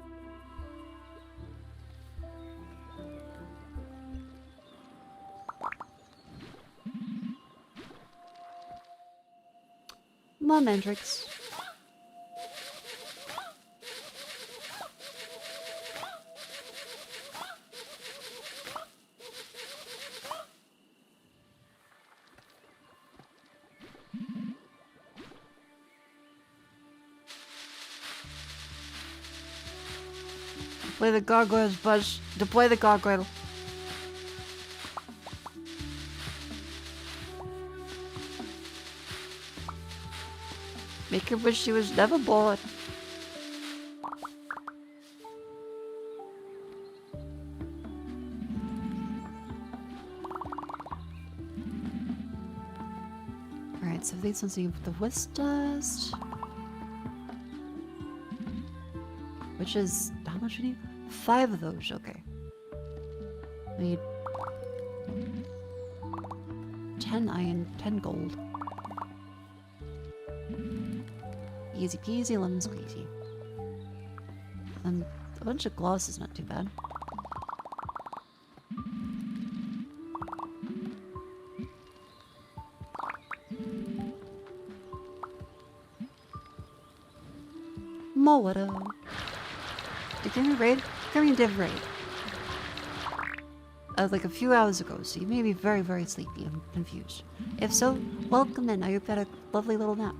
Come on, Mandrix. Deploy the gargoyles, Buzz. Deploy the gargoyle. Make her wish she was never born. Alright, so these ones need the Wisp Dust. Which is, how much we need? 5 of those, okay. We need 10 iron, 10 gold. Easy peasy, lemon squeezy. And a bunch of gloss is not too bad. More water. Did you raid? Karen did raid. Like a few hours ago, so you may be very, very sleepy and confused. If so, welcome in. I hope you had a lovely little nap.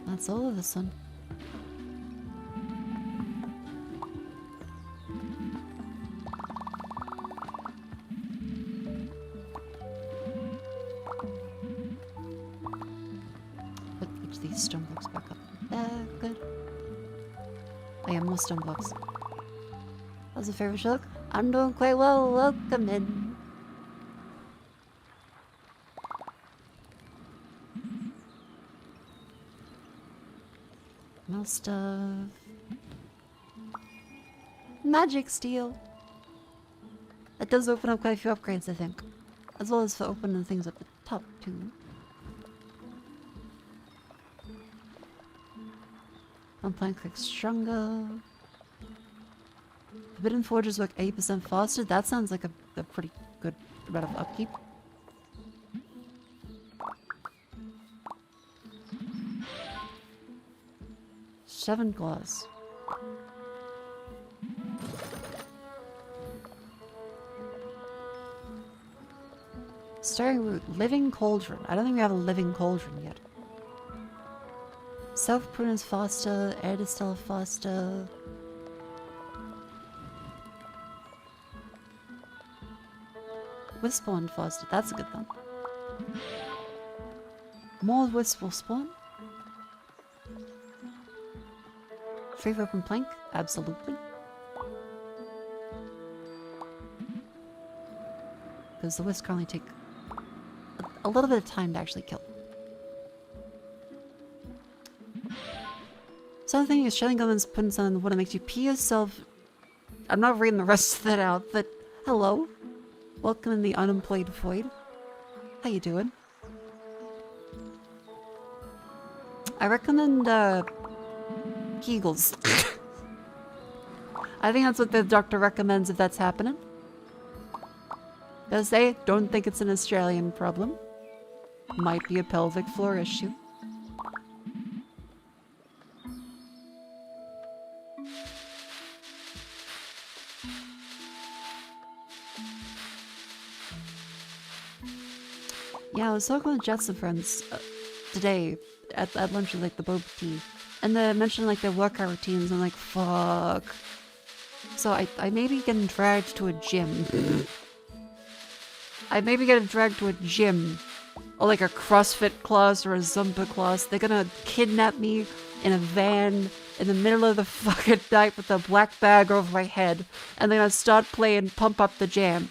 That's all of this one. Put these stone blocks back up there. Good. Oh yeah, more stone blocks. How's the favorite look? I'm doing quite well. Welcome in. More stuff. Magic steel. That does open up quite a few upgrades, I think. As well as for opening things up the top, too. Unplank quick stronger. Forbidden Forges work 80% faster. That sounds like a pretty good amount of upkeep. Seven glass. Starring root. Living cauldron. I don't think we have a living cauldron yet. Self-prune is faster. Air distill faster. Wisp spawn faster. That's a good one. More wisp will spawn. Free open plank? Absolutely. Because the wisps can only take a little bit of time to actually kill. So the thing is, shelling guns putting something in the water makes you pee yourself. I'm not reading the rest of that out, but hello. Welcome in the unemployed void. How you doing? I recommend Kegels. I think that's what the doctor recommends if that's happening. Does they don't think it's an Australian problem. Might be a pelvic floor issue. Yeah, I was talking with Jets and friends today at lunch with like the boba tea, and they mentioned like their workout routines. And I'm like, fuck. So I may be getting dragged to a gym. I may be getting dragged to a gym, or like a CrossFit class or a Zumba class. They're gonna kidnap me in a van in the middle of the fucking night with a black bag over my head, and they're gonna start playing Pump Up the Jam.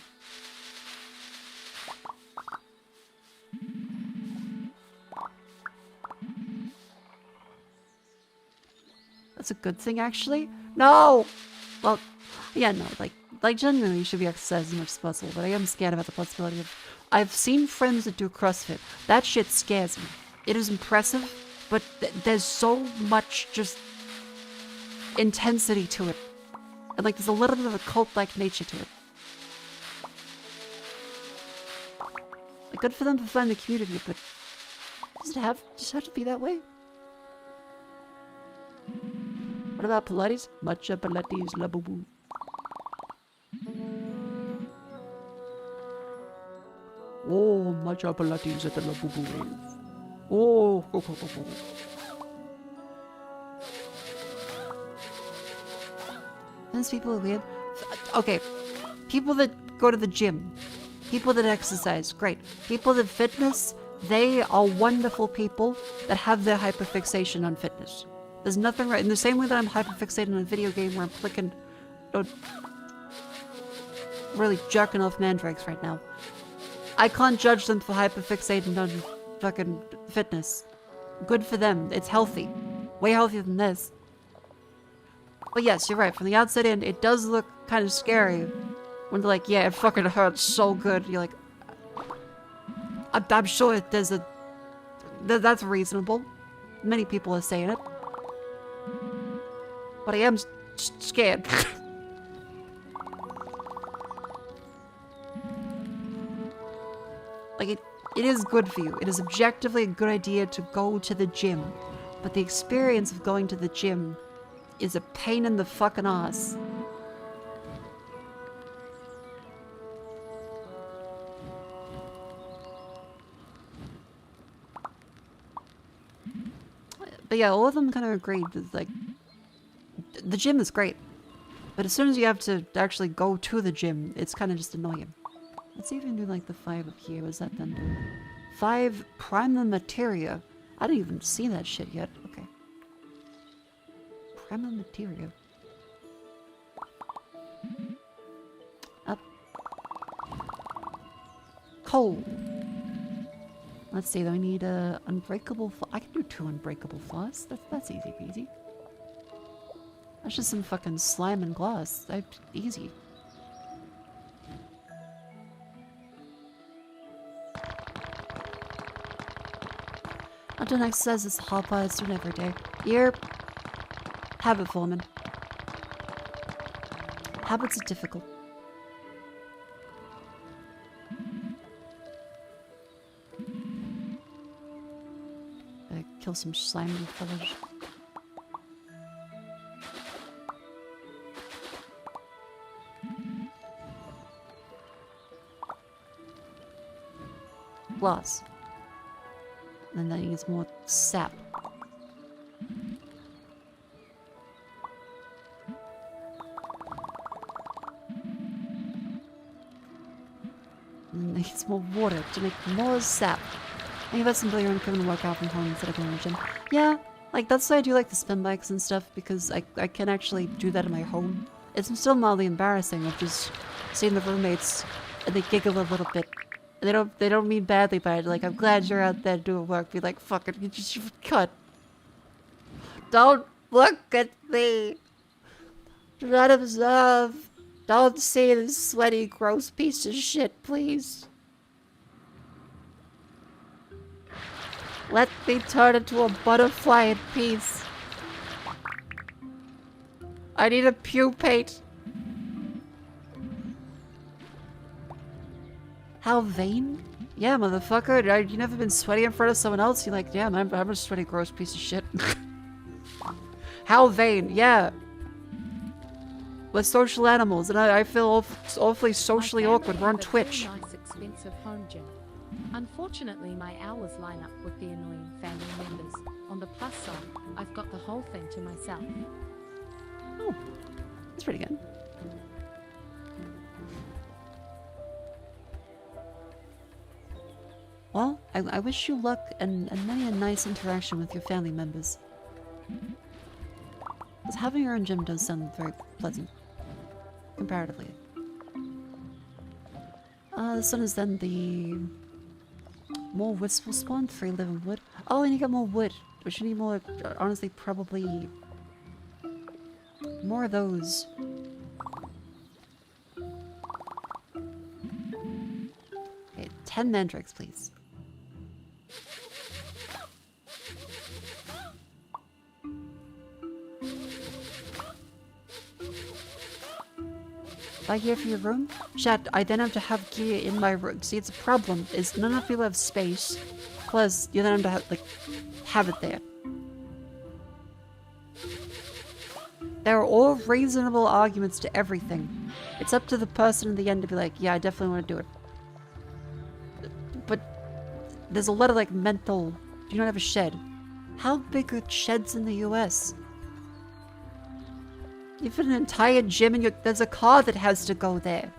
That's a good thing, actually. No! Well, yeah, no, like genuinely you should be exercising as much as possible, but I am scared about the possibility of... I've seen friends that do CrossFit. That shit scares me. It is impressive, but there's so much just intensity to it. And like there's a little bit of a cult-like nature to it. Like, good for them to find the community, but does it have to be that way? What about Pilates? Matcha Pilates la boo boo. Oh, matcha Pilates at the la boo boo rave. Oh, ho, ho, ho, ho. Those people are weird. Okay, people that go to the gym, people that exercise, great. People that fitness, they are wonderful people that have their hyperfixation on fitness. There's nothing right. In the same way that I'm hyperfixated on a video game where I'm clicking... really jerking off mandrakes right now. I can't judge them for hyperfixating on fucking fitness. Good for them. It's healthy. Way healthier than this. But yes, you're right. From the outside in, it does look kind of scary. When they're like, yeah, it fucking hurts so good. You're like... I'm sure there's a... That's reasonable. Many people are saying it. But I am scared. Like, it is good for you. It is objectively a good idea to go to the gym. But the experience of going to the gym is a pain in the fucking ass. But yeah, all of them kind of agreed with, like, the gym is great. But as soon as you have to actually go to the gym, it's kind of just annoying. Let's see if we can do, like, the 5 up here. Was that then? 5 prime the materia. I didn't even see that shit yet. Okay. Prime the materia. Up. Coal. Let's see, I need a unbreakable... I can do 2 unbreakable floss. That's easy peasy. That's just some fucking slime and glass. That's easy. I don't exercise as hard as doing every day. You're habit forming. Habits are difficult. Kill some slime fellas. Glass. And then he gets more sap. And then he gets more water to make more sap. And you've had some billion come and work out from home instead of going to the gym. Yeah, like that's why I do like the spin bikes and stuff, because I can actually do that in my home. It's still mildly embarrassing of just seeing the roommates and they giggle a little bit. They don't mean badly by it. Like, I'm glad you're out there doing work. Be like, fuck it, you just cut. Don't look at me. Do not observe. Don't see this sweaty, gross piece of shit, please. Let me turn into a butterfly in peace. I need a pupate. How vain? Yeah, motherfucker. You never been sweaty in front of someone else? You're like, damn, I'm a sweaty, gross piece of shit. How vain? Yeah. We're social animals, and I feel awfully socially awkward. We're on Twitch. Nice, expensive home gym. Unfortunately, my hours line up with the annoying family members. On the plus side, I've got the whole thing to myself. Oh, that's pretty good. Well, I wish you luck and many a nice interaction with your family members. Because having your own gym does sound very pleasant. Comparatively. This one is then the... More woods will spawn, 3 living wood. Oh, and you get more wood. We should need more, honestly, probably... more of those. Okay, 10 mandrakes, please. Buy gear for your room? Chat, I then have to have gear in my room. See, it's a problem, is none of people have space. Plus, you then have to have, like, have it there. There are all reasonable arguments to everything. It's up to the person in the end to be like, yeah, I definitely want to do it. But there's a lot of, like, mental... Do you not have a shed? How big are sheds in the US? You have an entire gym and there's a car that has to go there.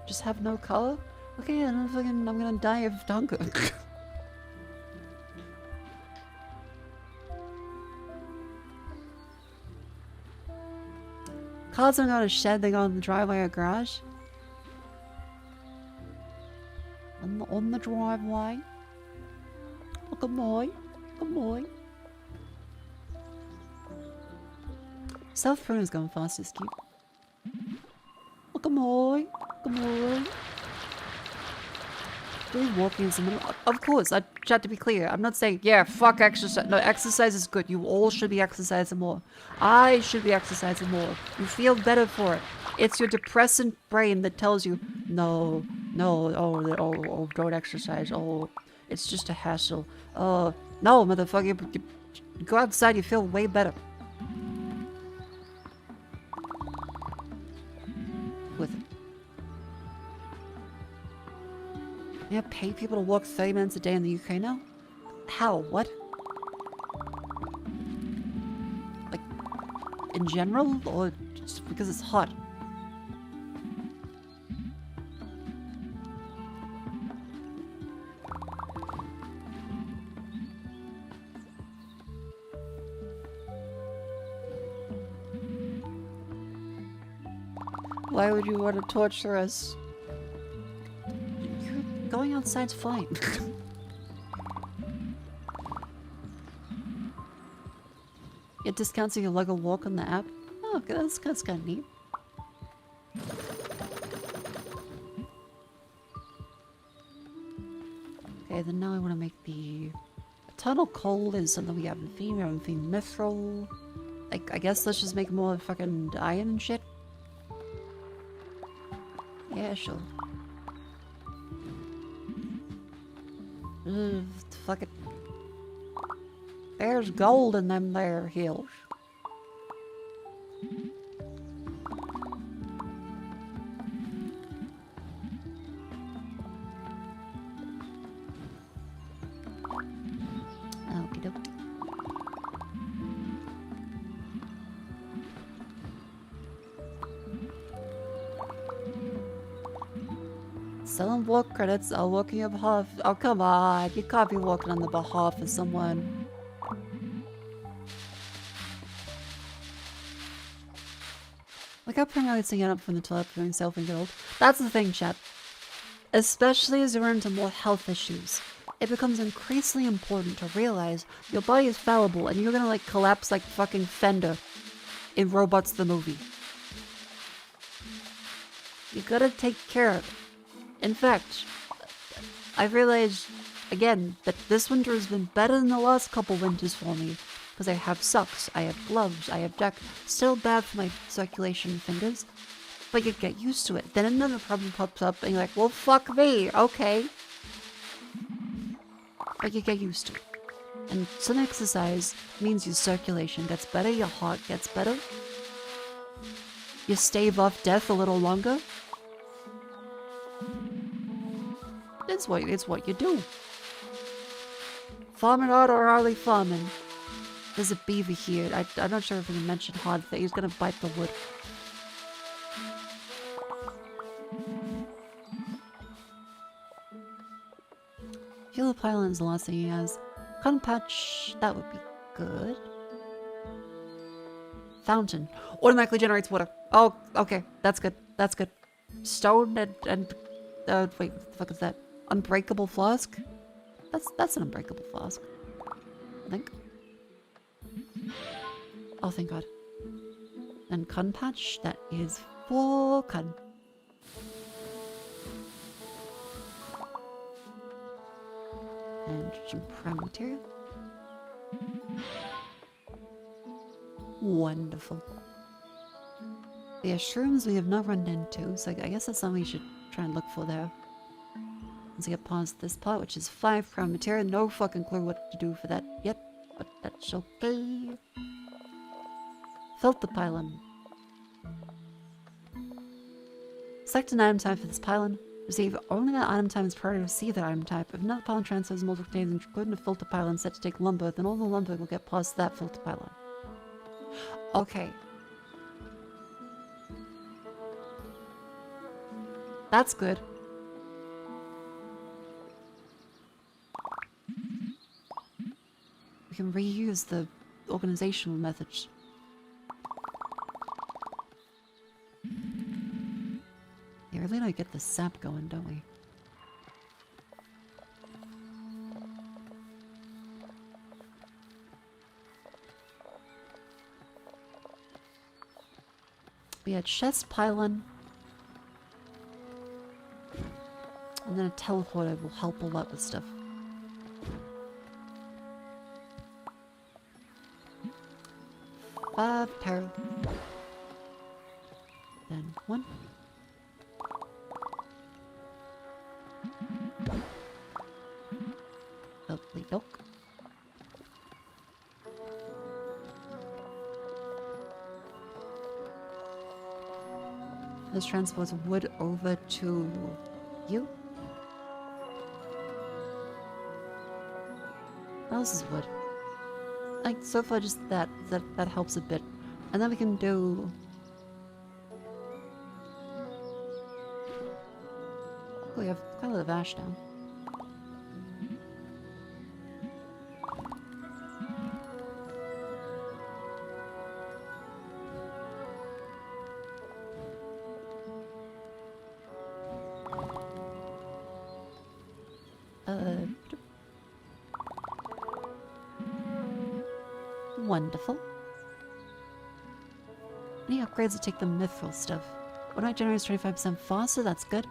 Just have no car? Okay, I'm gonna die of hunger. Cars don't go in a shed, they go in the driveway or garage. On the driveway. Oh, good boy. Good boy. South Bruno's going fastest, cute. Oh, good boy. Good boy. Doing walking in the middle. Of course, I try to be clear. I'm not saying, yeah, fuck exercise. No, exercise is good. You all should be exercising more. I should be exercising more. You feel better for it. It's your depressant brain that tells you, no, don't exercise. Oh, it's just a hassle. No, motherfucker, you go outside, you feel way better. With it. Yeah, pay people to walk 30 minutes a day in the UK now? How? What? Like, in general? Or just because it's hot? Why would you want to torture us? Going outside's fine. It discounts if you lug a walk on the app. Oh, okay, that's kind of neat. Okay, then now I want to make the tunnel coal is something we haven't seen. We haven't seen mithril. Like, I guess let's just make more fucking iron and shit. Yeah, sure. Fuck it. There's gold in them there hills. Okie doke. Selling walk credits, I'll walk on your behalf. Oh, come on. You can't be walking on the behalf of someone. Look how pronouncing it up from the toilet for himself and guild. That's the thing, chat. Especially as you run into more health issues, it becomes increasingly important to realize your body is fallible and you're gonna like collapse like fucking Fender in Robots the movie. You gotta take care of it. In fact, I realized, again, that this winter has been better than the last couple winters for me. Because I have socks, I have gloves, I have jacket. Still bad for my circulation fingers. But you get used to it. Then another problem pops up and you're like, well, fuck me, okay. But you get used to it. And some exercise means your circulation gets better, your heart gets better. You stave off death a little longer. It's what you do. Farming hard or hardly farming. There's a beaver here. I'm not sure if I can mention hard thing. He's gonna bite the wood. Heal the pylon is the last thing he has. Cotton patch, that would be good. Fountain. Automatically generates water. Oh, okay. That's good. That's good. Stone and wait, what the fuck is that? Unbreakable flask? That's an unbreakable flask. I think. Oh, thank God. And cotton patch, that is 4 cotton. And some prime material. Wonderful. The shrooms we have not run into, so I guess that's something we should try and look for there. Once I get past this part, which is 5 prime material, no fucking clue what to do for that yet, but that's okay. Filter pylon. Select an item type for this pylon. Receive only that item type as prior to receive that item type. If another pylon transfers multiple containers, including a filter pylon set to take lumber, then all the lumber will get past that filter pylon. Okay. That's good. We can reuse the organizational methods. Yeah, really don't get the sap going, don't we? We had chest pylon. And then a teleporter will help a lot with stuff. Tarot. Then 1. Lovely milk. This transports wood over to you. What else is wood? Like, so far just that helps a bit. And then we can do... Oh, we have quite a lot of ash down. Wonderful. Any upgrades to take the mithril stuff? What I generates 25% faster? That's good.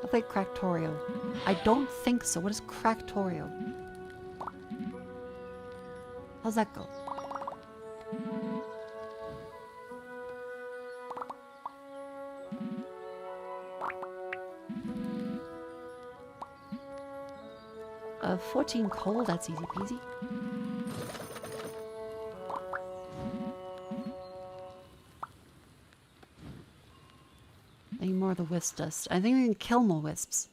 I'll play Cractorio. I don't think so. What is Cractorio? How's that go? Uh, 14 coal, that's easy peasy. Any more of the wisp dust? I think we can kill more wisps.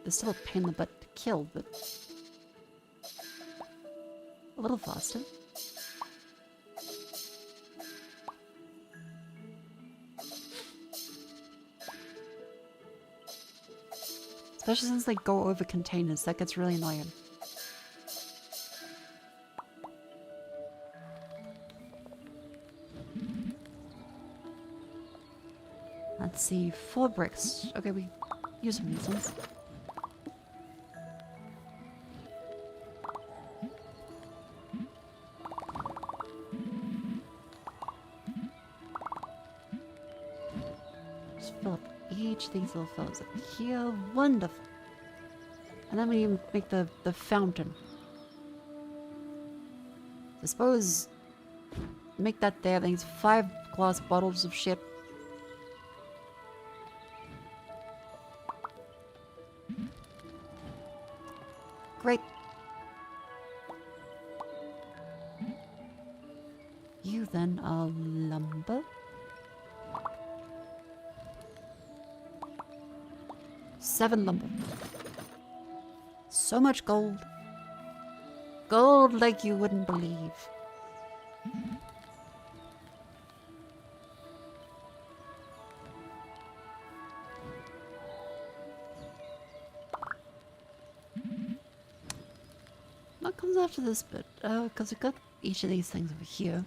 It's still a pain in the butt to kill, but a little faster. Especially since they go over containers, that gets really annoying. Let's see, 4 bricks. Okay, we use some of these ones. Just fill up each of these little fellows over here. Wonderful. And then we make the fountain. I suppose make that there. That needs 5 glass bottles of shit. Great. You then are lumber. 7 lumber. So much gold. Gold like you wouldn't believe. What comes after this bit? Because we got each of these things over here.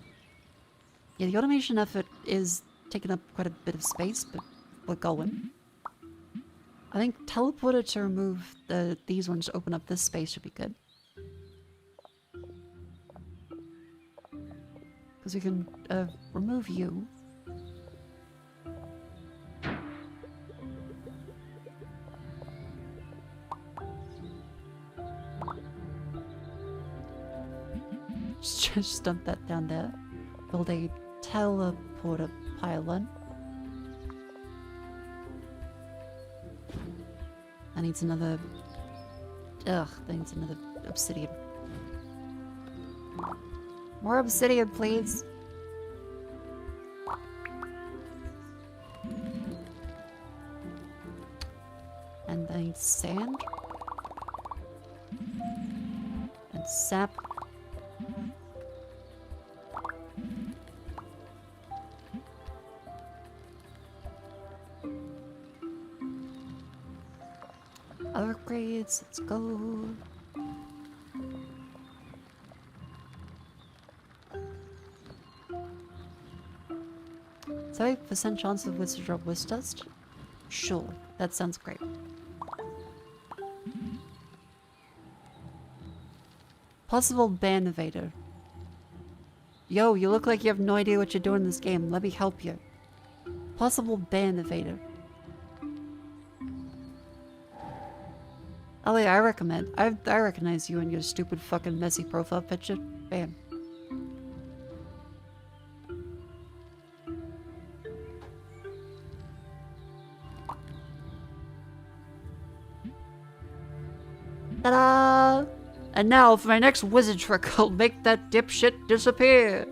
Yeah, the automation effort is taking up quite a bit of space, but we're going. I think teleporter to remove these ones to open up this space should be good. Because we can remove you. Just dump that down there. Build a teleporter pylon. That needs another... Ugh, that needs another obsidian. More obsidian, please. And I need sand. And sap. Other grades, let's go. So 8% chance of wizard drop wiz dust? Sure, that sounds great. Possible ban evader. Yo, you look like you have no idea what you're doing in this game. Let me help you. Possible ban evader. Ellie, I recommend. I recognize you and your stupid fucking messy profile picture. Bam. Ta-da! And now for my next wizard trick, I'll make that dipshit disappear.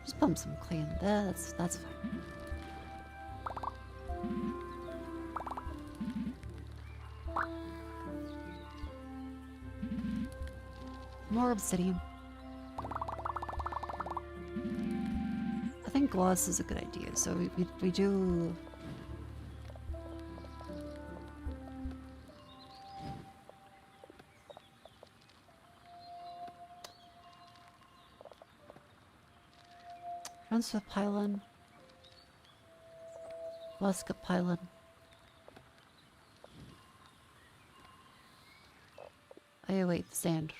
Just pump some clay in there, that's fine. More obsidian. I think glass is a good idea, so we do... Transfer pylon. Basket pylon. Oh wait, sand.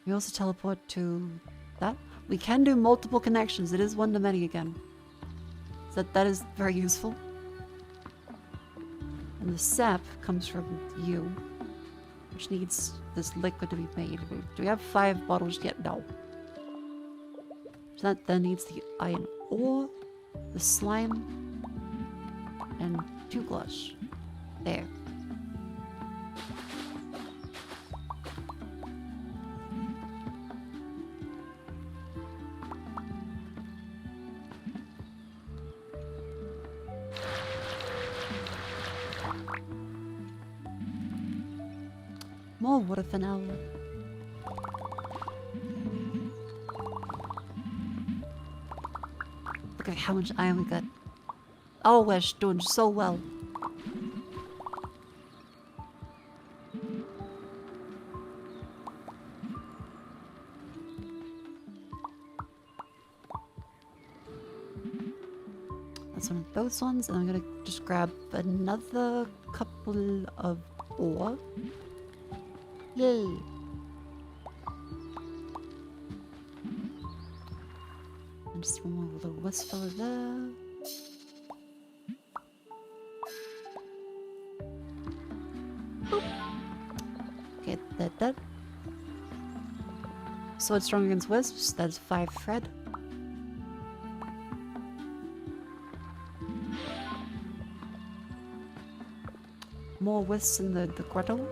We also teleport to that. We can do multiple connections. It is one to many again. So that is very useful. And the sap comes from you, which needs this liquid to be made. Do we have 5 bottles yet? No. So that then needs the iron ore, the slime, and 2 glass. There. More water for now. Look at how much iron we got. Oh, we're doing so well. That's one of those ones, and I'm gonna just grab another couple of ore. Yay! And just one more little wisp over there. Boop. Okay, that. Sword strong against wisps, that's 5 thread. More wisps in the grotto.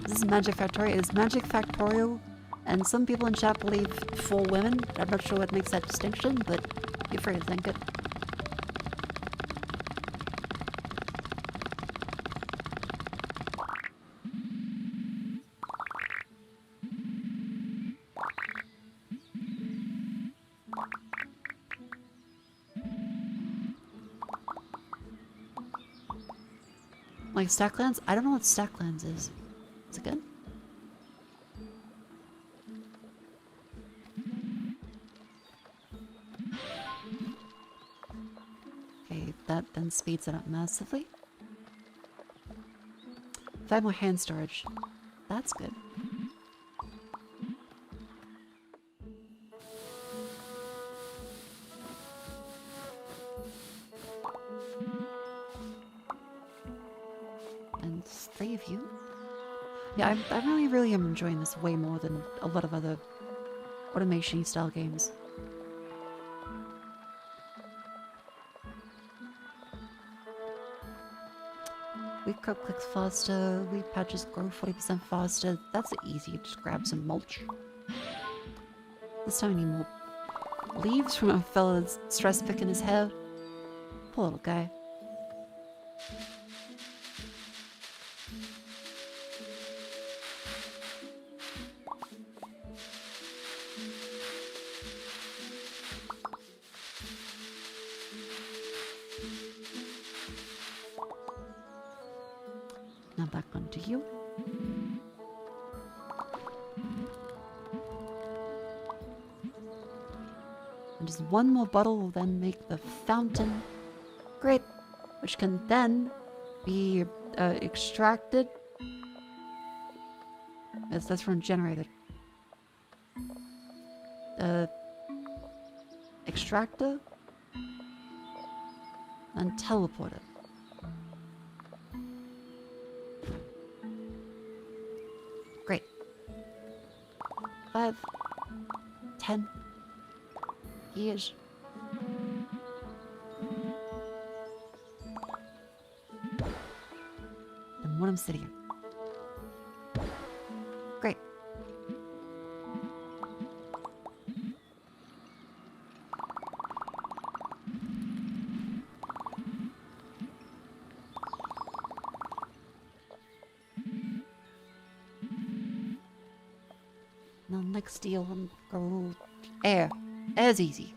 This is Magic Factorial. It is Magic Factorial, and some people in chat believe 4 women. I'm not sure what makes that distinction, but you're free to think it. Like Stacklands? I don't know what Stacklands is. Is it good? Okay, that then speeds it up massively. 5 more hand storage. That's good. And 3 of you. Yeah, I really am enjoying this way more than a lot of other automation style games. Wheat crop clicks faster, wheat patches grow 40% faster. That's easy, just grab some mulch. This time I need more leaves from a fella that's stress picking his hair. Poor little guy. Now back onto you. And just one more bottle will then make the fountain. Great. Which can then be extracted. Yes, that's from generated. Extractor. And teleporter. Great. 5, 10 years. And one obsidian. Great. Now next deal and go air. Air's easy.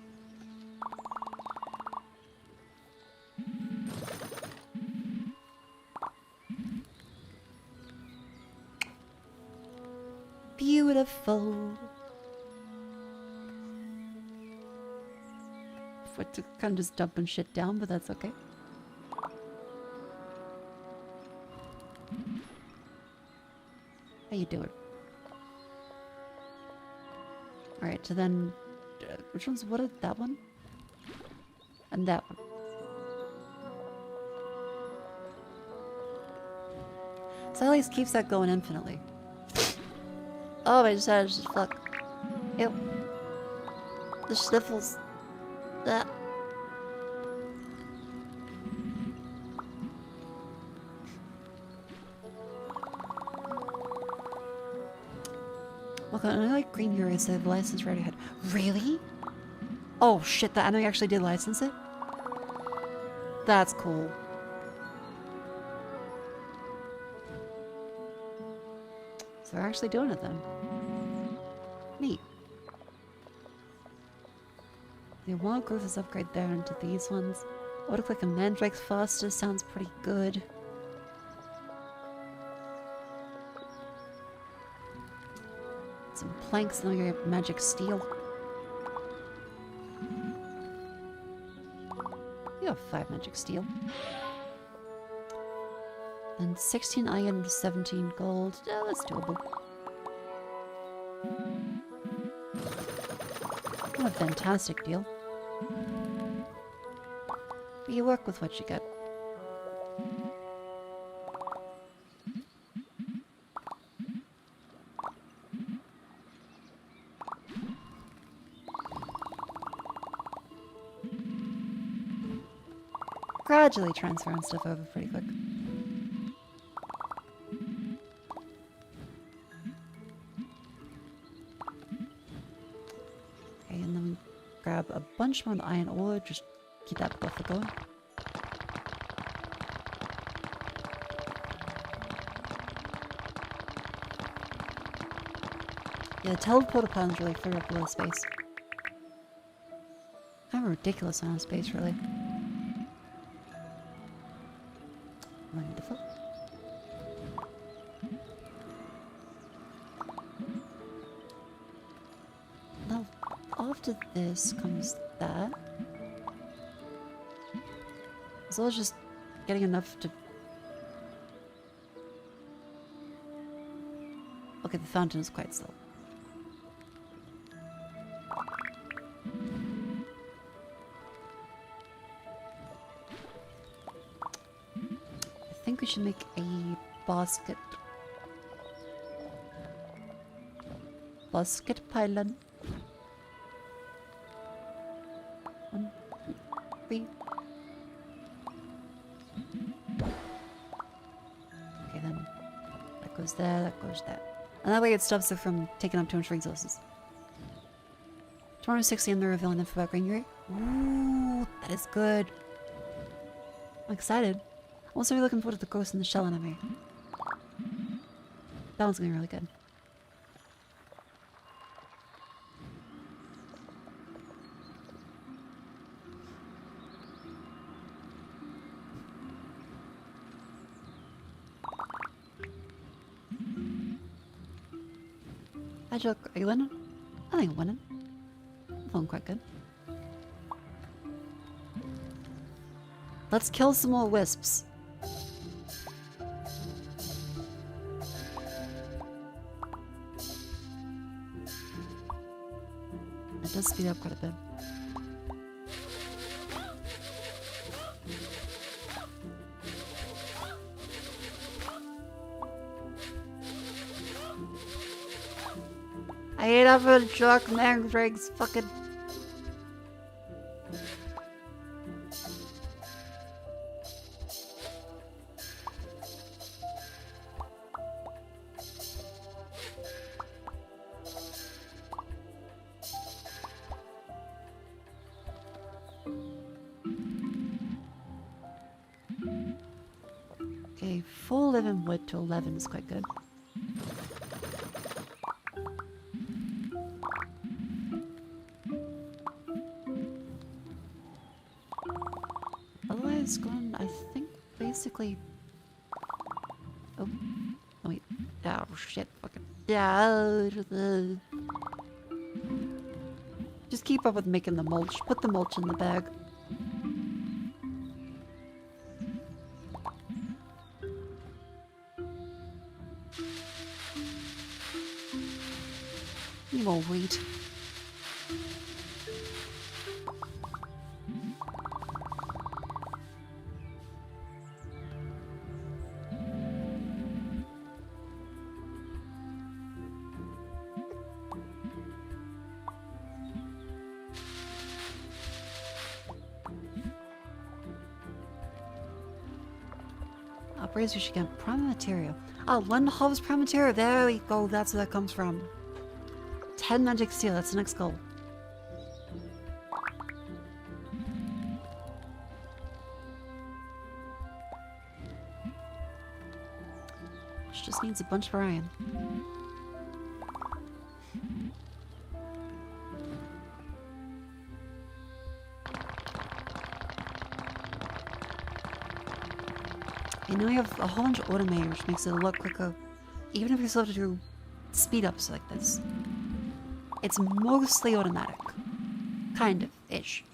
Beautiful. We're kind of just dumping shit down, but that's okay. How you doing? Alright, so then... which one's what? That one? And that one. So at least keeps that going infinitely. Oh, I just had to just fuck. Ew. The sniffles. That. Look, I like green Euros, they have license right ahead. Really? Oh shit, that enemy actually did license it? That's cool. So they're actually doing it then. Neat. The wild growth is upgrade there into these ones. Autoclick and mandrakes faster sounds pretty good. Some planks and then we get magic steel. 5 magic steel. And 16 iron, 17 gold. Yeah, that's doable. Not a fantastic deal. But you work with what you get. Gradually transferring stuff over pretty quick. Okay, and then we grab a bunch more of the iron ore, just keep that buffer going. Yeah, the teleporter plans really free up a lot of space. Kind of a ridiculous amount of space, really. Wonderful. Now, after this comes that. As well as just getting enough to... Okay, the fountain is quite slow. I think we should make a basket. Basket pylon. 1, 2, 3. Okay, then that goes there, that goes there. And that way it stops it from taking up too much resources. 260 in the revealing info about Greenery. Ooh, that is good. I'm excited. I'm also really looking forward to the Ghost in the Shell enemy. That one's gonna be really good. Hi, Joke. Are you winning? I think I'm winning. I'm feeling quite good. Let's kill some more wisps. It does speed up quite a bit. I hate having truck man rigs fucking. Okay, full living wood to 11 is quite good. Otherwise, gone, I think, basically... Oh, wait. Oh, shit, fucking... Yeah. Just keep up with making the mulch. Put the mulch in the bag. You will wait. Operates we should get prime material. Oh, 1 harvest prime material. There we go. That's where that comes from. 10 magic steel. That's the next goal. Which just needs a bunch of iron. And now we have a whole bunch of automated, which makes it a lot quicker. Even if you still have to do speed ups like this. It's mostly automatic. Kind of, ish.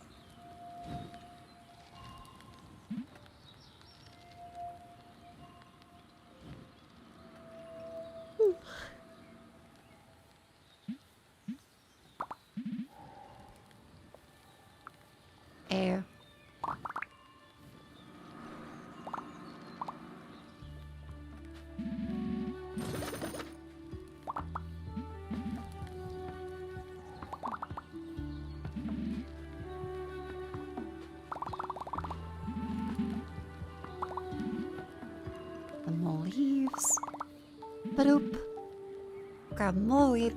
leaves. Badoop. Grab more wheat.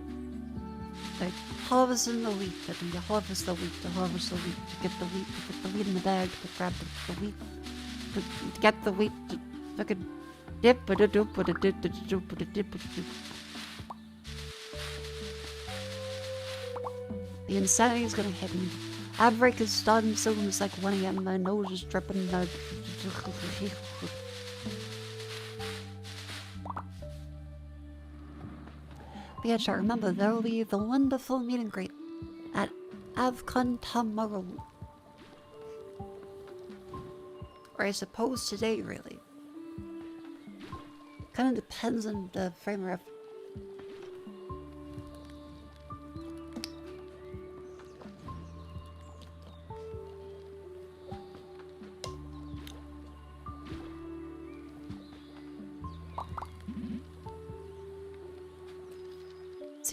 Like, harvesting the wheat. And you harvest the wheat, you harvest the wheat. You get the wheat, you put the wheat in the bag, to grab the wheat. To get the wheat, to fucking dip, but a doop, but a dip, but a doop, but a dip, but a doop. The insanity is gonna hit me. Outbreak is starting soon. It's like 1 a.m. My nose is dripping. Bitch, I remember there will be the wonderful meet and greet at Avcon tomorrow. Or I suppose today, really. Kind of depends on the frame of.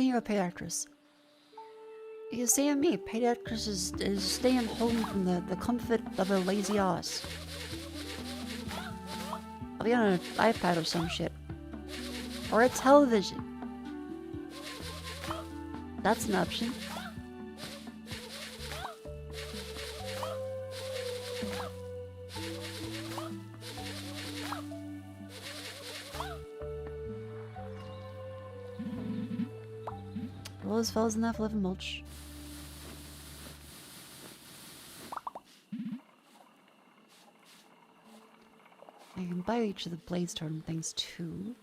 You're a paid actress. You see me, paid actress is staying home from the comfort of a lazy ass. I'll be on an iPad or some shit. Or a television. That's an option. Those fellas enough live in mulch. I can buy each of the blaze totem things too.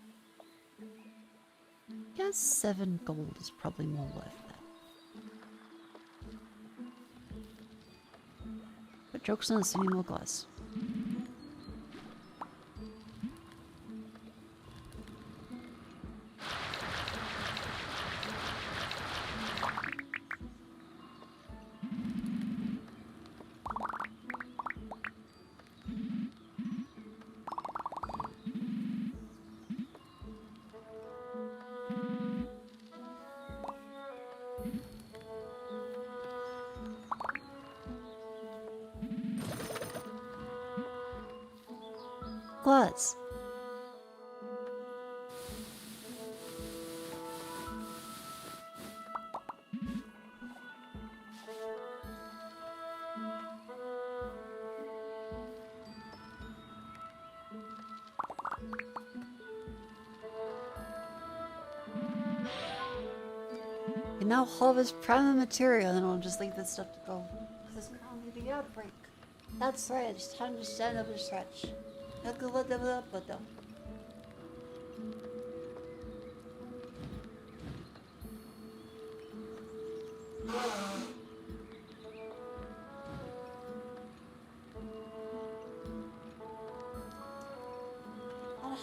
Guess 7 gold is probably more worth that. But jokes on the singing more glass. Glass. You now harvest prime material, and I'll just leave this stuff to go. This is currently the outbreak. That's right, it's time to stand up and stretch. I don't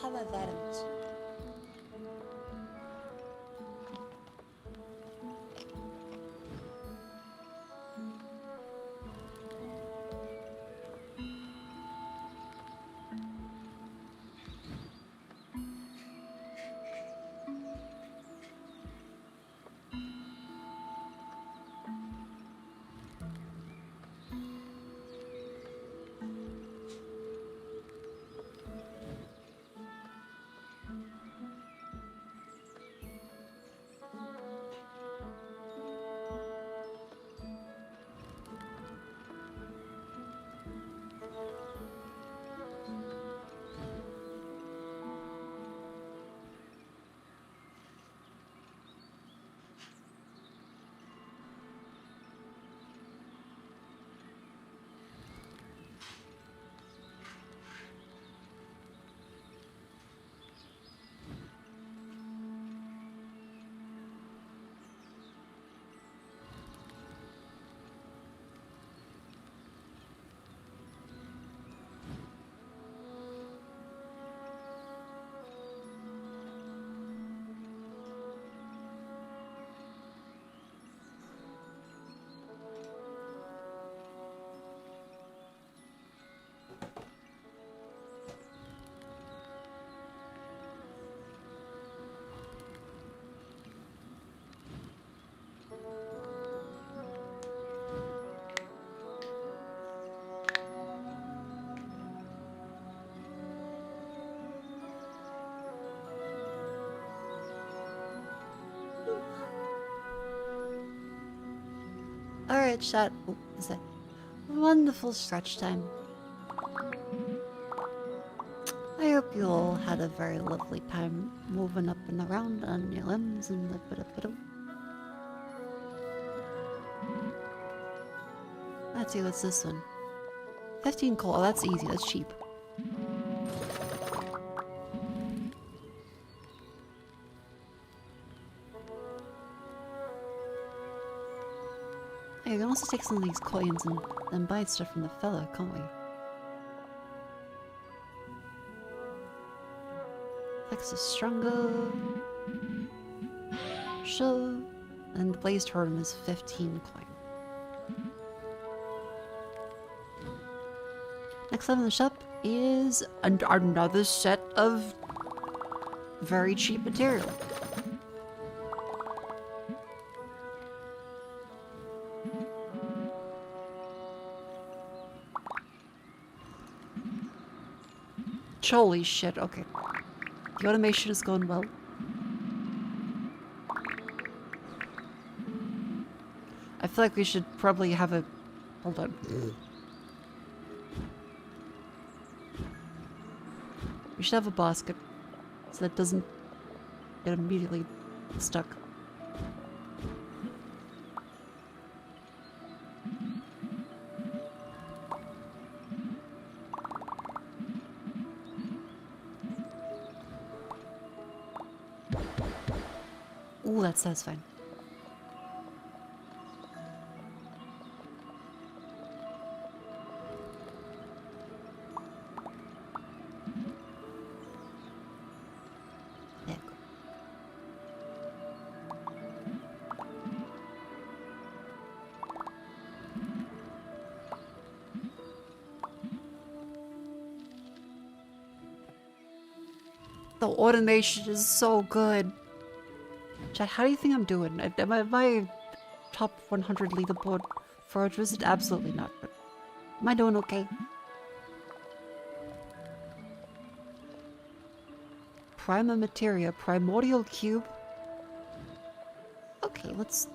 have my vitamins. Alright, chat. Oh, is that wonderful stretch time. I hope you all had a very lovely time moving up and around on your limbs and the bit. Let's see, what's this one? 15 coal. Oh, that's easy. That's cheap. Hey, we can also take some of these coins and buy stuff from the fella, can't we? Flex is stronger. Sure. And the blazed horn is 15 coin. Next up in the shop is another set of very cheap material. Holy shit, okay. The automation is going well. I feel like we should probably have a... Hold on. We should have a basket so that it doesn't get immediately stuck. Ooh, that's satisfying. There we go. The automation is so good. Chat, how do you think I'm doing? Am I top 100 leaderboard for a visit? Absolutely not, but am I doing okay? Prima Materia, Primordial Cube. Okay, let's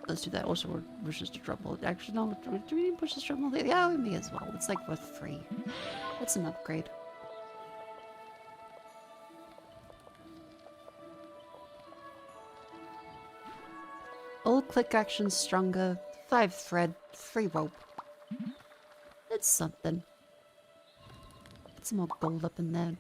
do that. Also, we're just a drum. Actually, no, do we need to push this drum? Yeah, we may as well. It's like worth 3. That's an upgrade. Old click action stronger, 5 thread, 3 rope. It's something. Get some more gold up in there.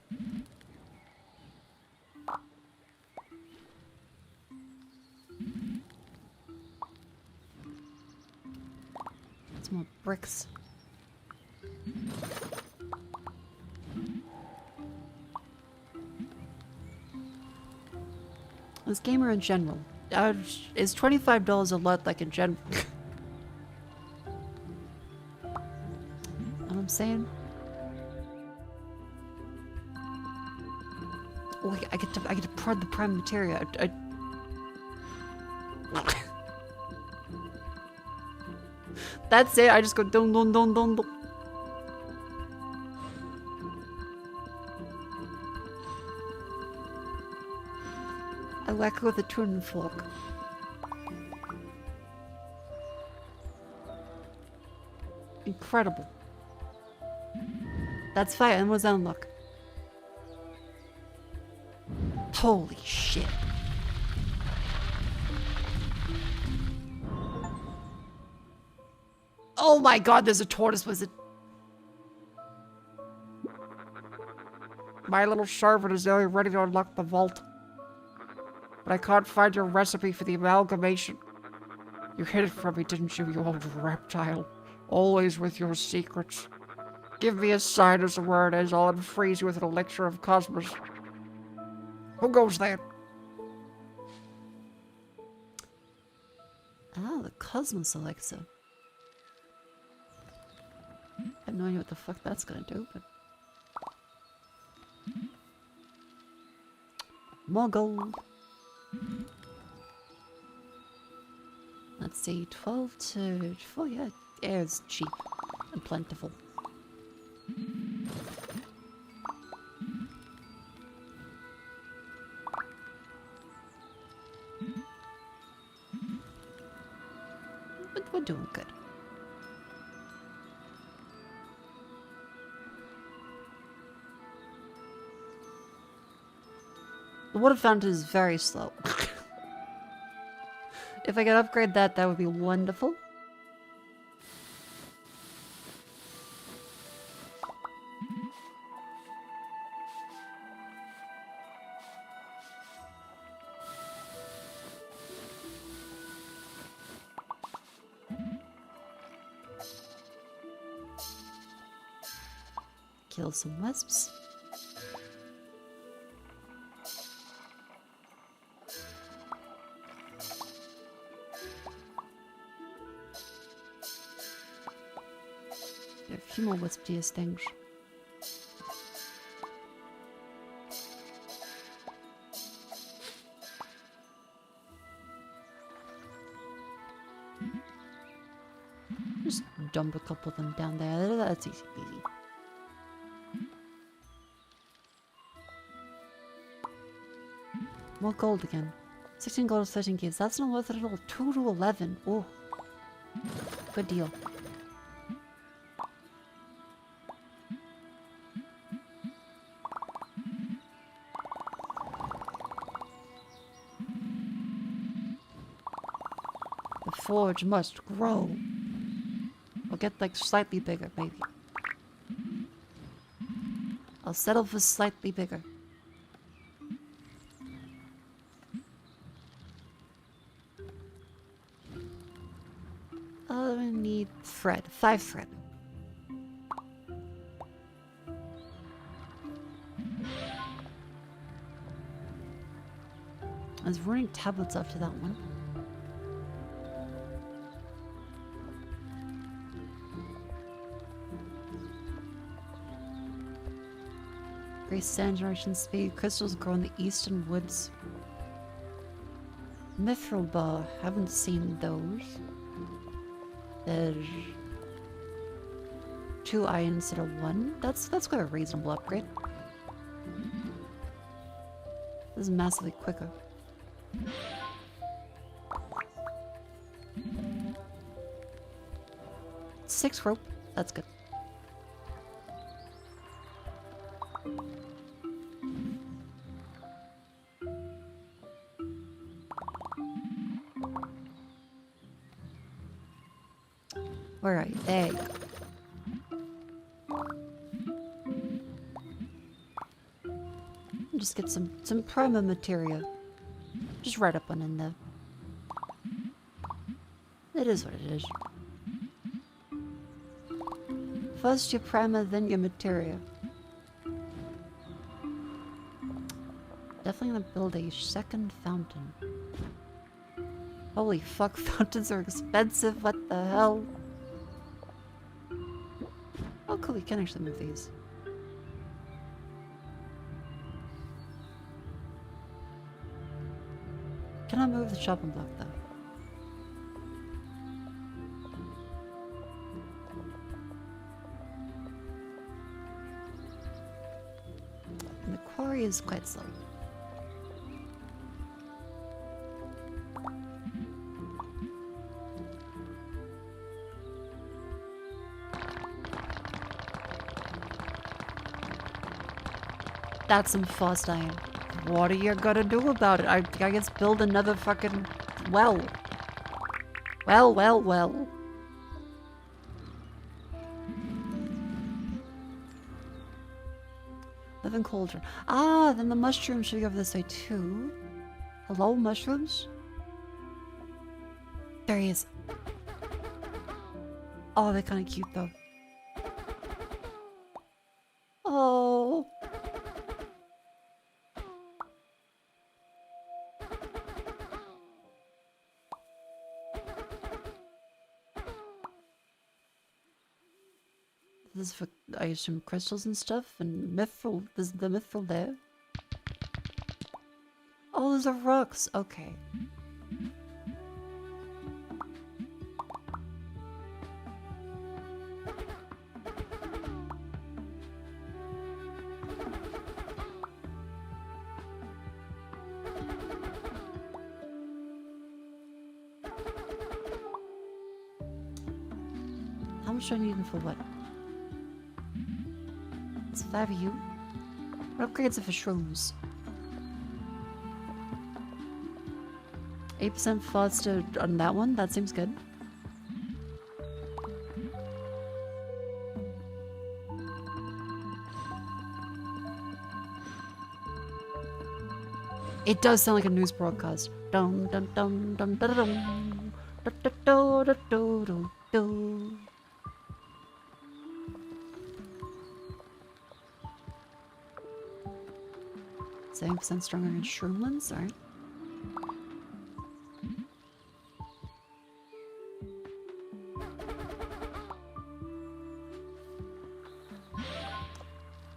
Some more bricks. This gamer in general. Is $25 a lot, like in general? Know what I'm saying? Oh, I get to prod the prime materia. That's it. I just go dun dun dun dun dun. I whack it with a tuning fork. Incredible. That's fire. And what's that unlock? Holy shit. Oh my god, there's a tortoise wizard. My little servant is nearly ready to unlock the vault. But I can't find your recipe for the amalgamation. You hid it from me, didn't you, you old reptile? Always with your secrets. Give me a sign as to where it is, I'll unfreeze you with an elixir of cosmos. Who goes there? Ah, the cosmos elixir. I have no idea what the fuck that's gonna do, but... More gold. Let's see, 12 to... Oh yeah, air is cheap and plentiful. We're doing good. The water fountain is very slow. If I could upgrade that, that would be wonderful. Kill some wisps. There are a few more wispiest things. Just dump a couple of them down there. That's easy peasy. More gold again. 16 gold, 13 keys. That's not worth it at all. 2 to 11. Oh. Good deal. The forge must grow. Or get like slightly bigger, maybe. I'll settle for slightly bigger. I need thread. 5 thread. I was running tablets after that one. Increase sand generation speed. Crystals grow in the eastern woods. Mithril bar. Haven't seen those. There's 2 iron instead of 1. That's quite a reasonable upgrade. This is massively quicker. 6 rope. That's good. Where are you? There you go. Just get some promo material. Just right up on in there. It is what it is. First your primer, then your material. Definitely gonna build a second fountain. Holy fuck, fountains are expensive, what the hell? Oh cool, we can actually move these. Can I move the chopping block though? And the quarry is quite slow. That's some fast iron. What are you gonna do about it? I guess build another fucking well. Well. Living cauldron. Ah, then the mushrooms should be over this way too. Hello, mushrooms? There he is. Oh, they're kind of cute though. Oh. This is for, I assume, crystals and stuff, and mithril. There's the mithril there. Oh, those are rocks. Okay. much do I need them for what? It's 5 of you. What upgrades are for shrooms? 8% faster on that one. That seems good. It does sound like a news broadcast. Dum dum dum dum dum dum dum dum dum dum. 7% stronger than Shroomlands, alright.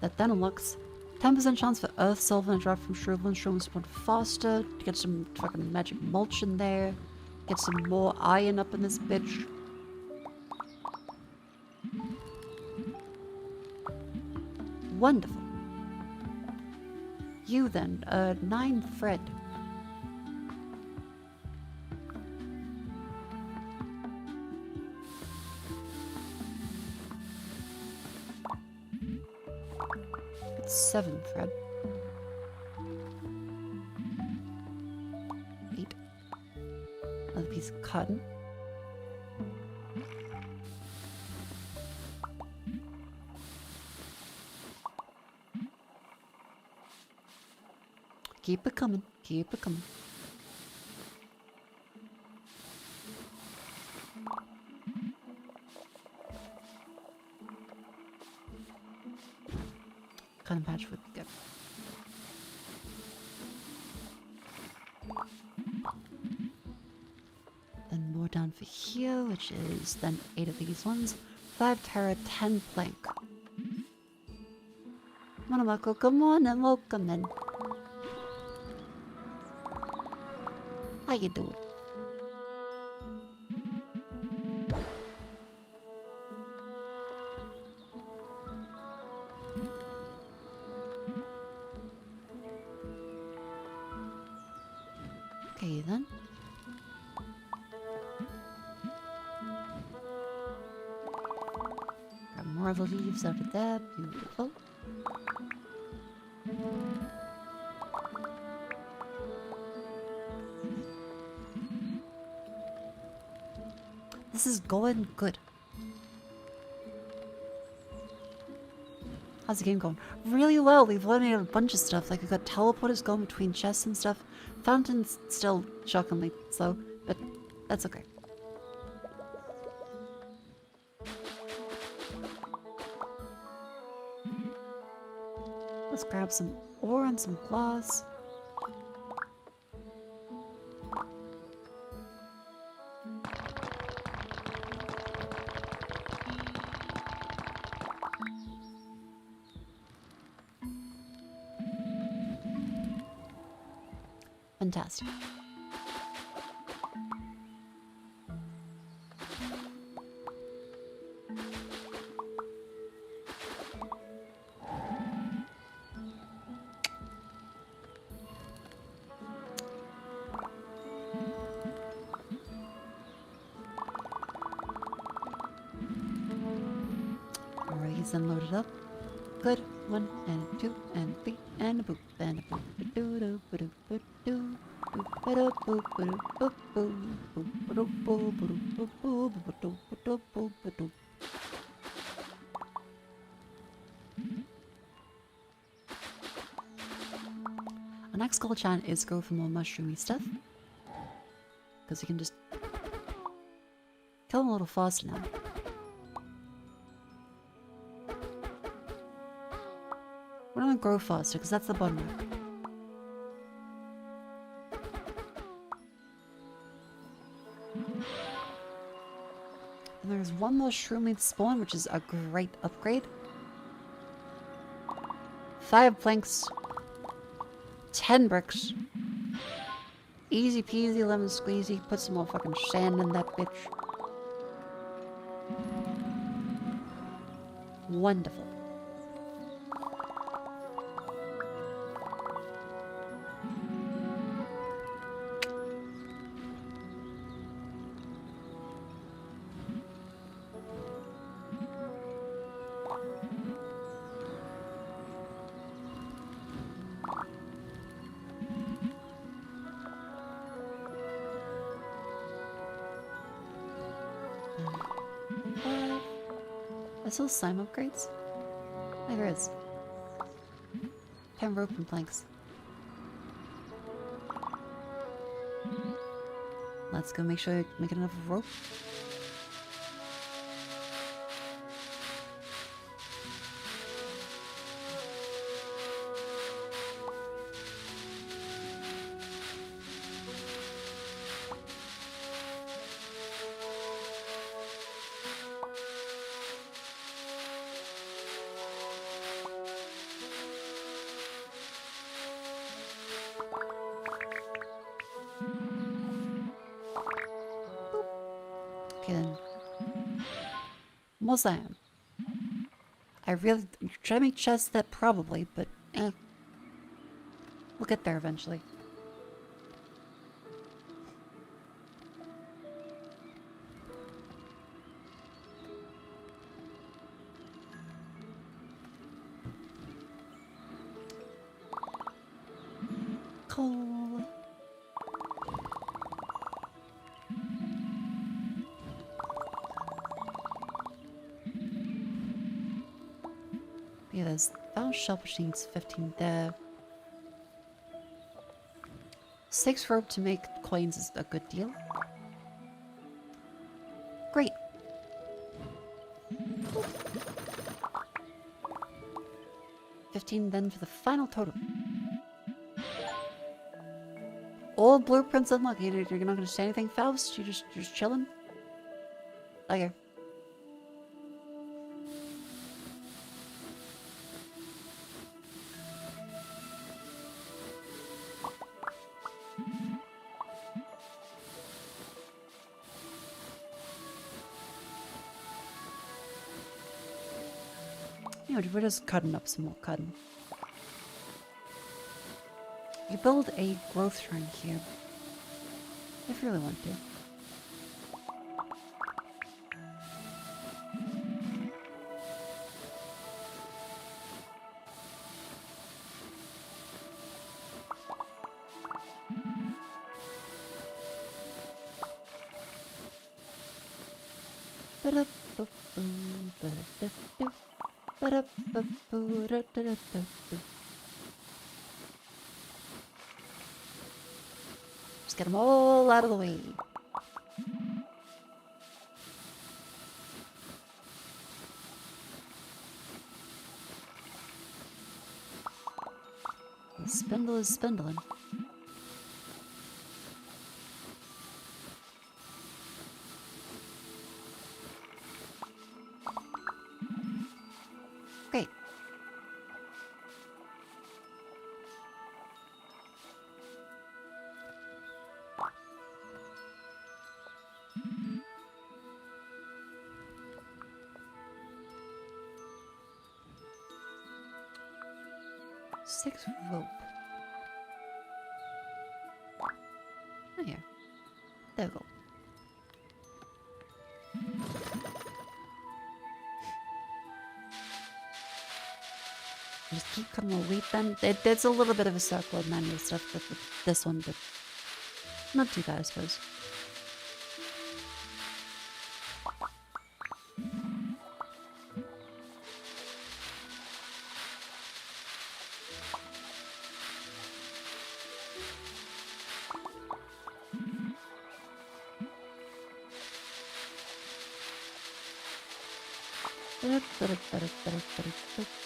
That then unlocks 10% chance for Earth Silver and drop from Shroomlands. Shroomlands spawn faster. To get some fucking magic mulch in there. Get some more iron up in this bitch. Wonderful. You then, 9 Fred. It's 7 Fred. 8. Another piece of cotton. Keep it coming. Keep it coming. Cotton patch would be good. Then more down for here, which is then 8 of these ones. 5 Terra, 10 plank. Come on, Mako, come on and welcome in. How you doing? Okay then. Got more of the leaves out of there. Beautiful. This is going good. How's the game going? Really well. We've eliminated a bunch of stuff. Like, we've got teleporters going between chests and stuff. Fountain's still shockingly slow, but that's okay. Let's grab some ore and some glass. Fantastic. Alright, he's then loaded up. Good. 1 and 2 and 3 and a boop and a boop. Our next goal chant is go for more mushroomy stuff. Because you can just kill them a little faster now. We're gonna grow faster because that's the bottleneck. And there's one more shroom spawn, which is a great upgrade. 5 planks. 10 bricks. Easy peasy lemon squeezy. Put some more fucking sand in that bitch. Wonderful. still slime upgrades? Oh, there is. 10 rope and planks. Let's go make sure we make enough rope. Okay then. Almost I am. I really try to make chests that probably, but we'll get there eventually. Coal. Yeah, there's shell machines 15 there. 6 rope to make coins is a good deal. Great. Ooh. 15 then for the final total. All blueprints unlocked. You're not going to say anything, Faust? You're just chilling? Okay. We're just cutting up some more cotton. You build a growth shrine here. If you really want to. Just get them all out of the way. The spindle is spindling. Great. Six rope. Oh, here. There we go. Just keep cutting the wheat then. It's a little bit of a circle of manual stuff with this one, but not too bad, I suppose.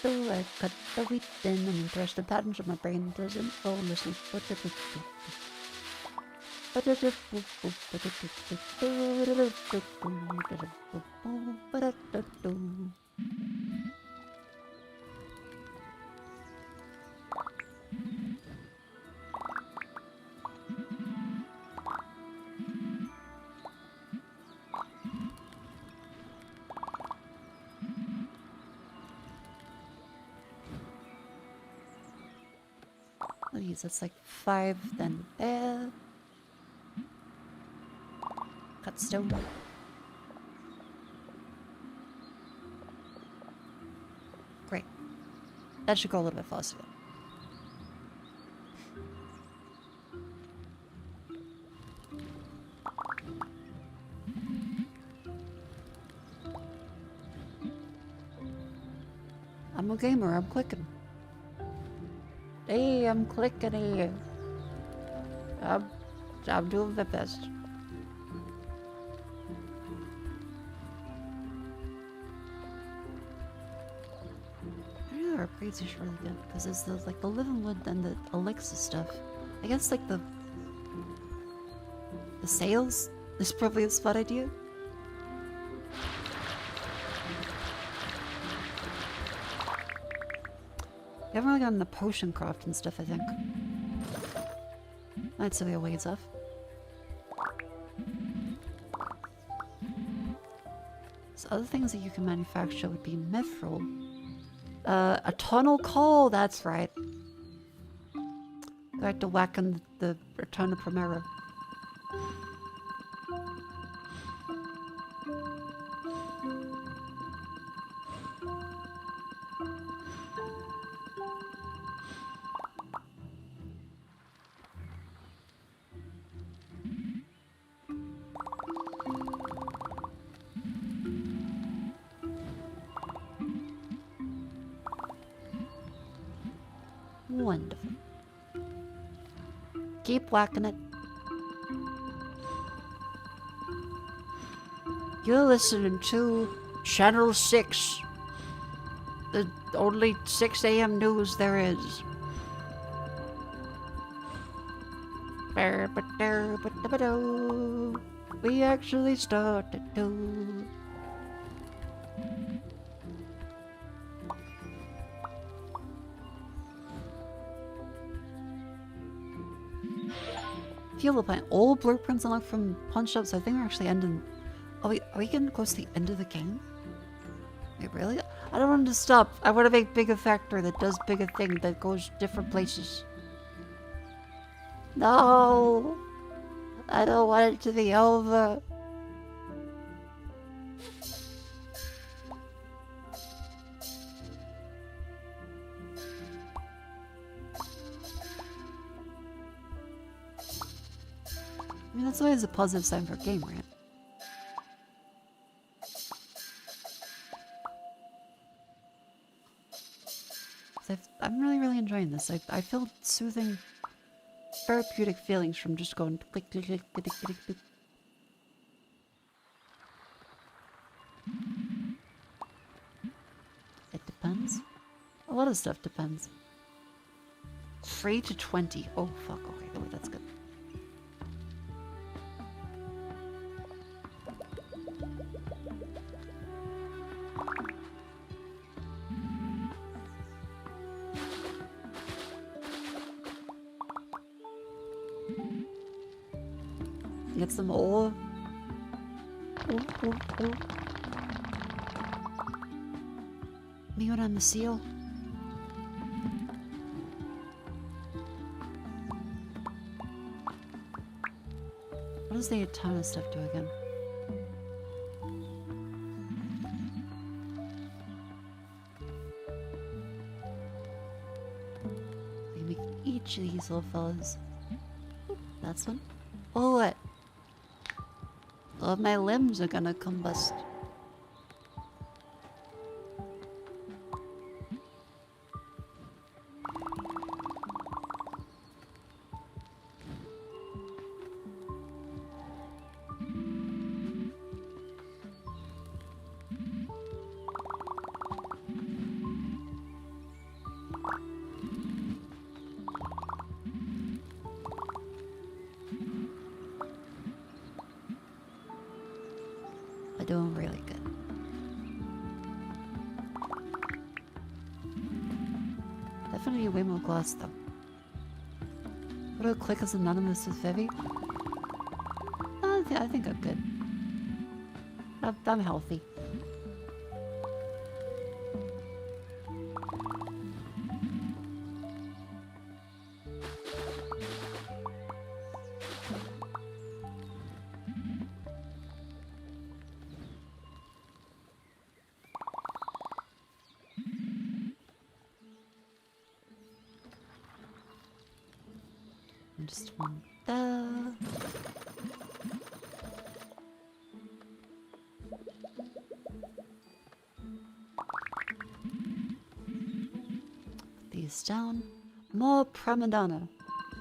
I cut the wheat in and thresh the patterns of my brain doesn't fall asleep. Please, that's like 5, then there. Cut stone. Great. That should go a little bit faster. I'm a gamer, I'm clicking. Hey, I'm clicking here. I'm doing my best. I know our upgrades are really good because it's the like the living wood and the elixir stuff. I guess like the sails is probably a spot idea. You haven't really gotten the potion craft and stuff, I think. I'd say the ways off. So other things that you can manufacture would be mithril. A tunnel coal, that's right. I have to whack in the return of Primero. Wonderful. Keep whacking it. You're listening to Channel 6. The only 6 a.m. news there is. We actually started to. Feel the plan. All blueprints unlocked from punch ups. I think we're actually ending. Are we getting close to the end of the game? Wait, really? I don't want to stop. I want to make bigger factor that does bigger thing that goes different places. No, I don't want it to be over. I mean, that's always a positive sign for a game, right? I'm really enjoying this. I feel soothing, therapeutic feelings from just going click, click, click, click, click, click. It depends. A lot of stuff depends. 3 to 20. Oh, fuck. Okay, oh, that's good. Get some ore. Oh. Me when I'm the seal. What does the ton of stuff do again? We make each of these little fellas. That's one. Oh, what? All of my limbs are gonna combust. Doing really good. Definitely way more glass though. What do I click as anonymous with Vivi? I think I'm good. I'm healthy. Just want that. this down. More Pramadana.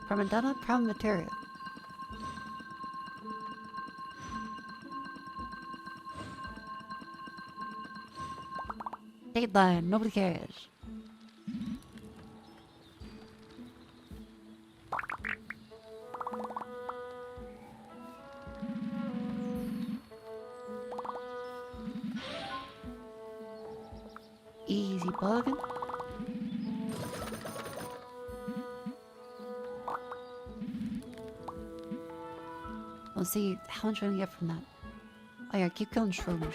Pramadana? Pramateria. Dateline, nobody cares. Easy bargain. Let's see, how much am I gonna get from that? Oh yeah, keep killing shrooms.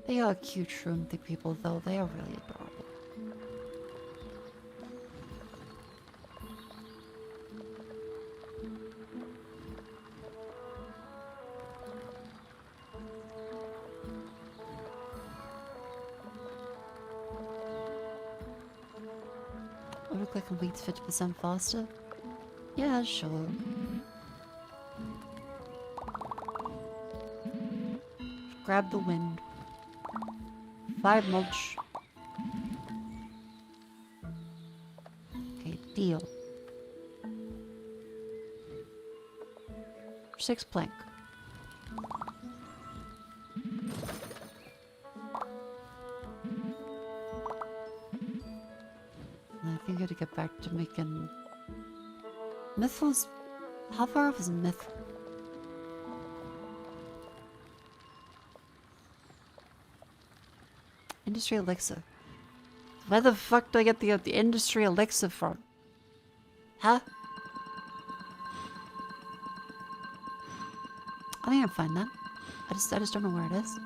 They are cute shroom people though, they are really adorable. Autoclick completes 50% faster? Yeah, sure. Grab the wind. 5 mulch. Okay, deal. 6 plank. And I think I gotta get back to making... Mithral's... How far off is Mithril? Industry elixir. Where the fuck do I get the industry elixir from? Huh? I think I can find that. I just don't know where it is.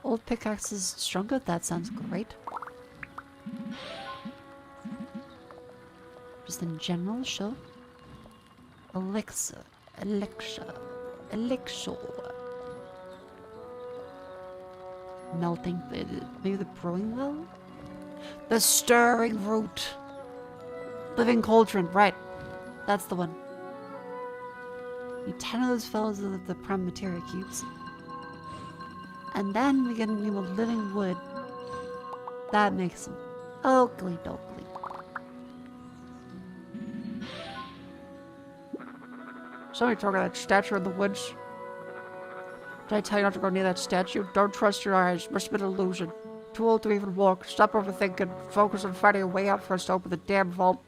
Old pickaxe is stronger? That sounds great. Just in general, sure. Elixir. Elixir. Elixir. Melting. Maybe the brewing well? The stirring root. Living cauldron. Right. That's the one. Need 10 of those fellows of the prime materia cubes. And then we get a new living wood. That makes them oakley dokley. Somebody talking about that statue in the woods. Did I tell you not to go near that statue? Don't trust your eyes. Must have been an illusion. Too old to even walk. Stop overthinking. Focus on finding a way out for us to open the damn vault.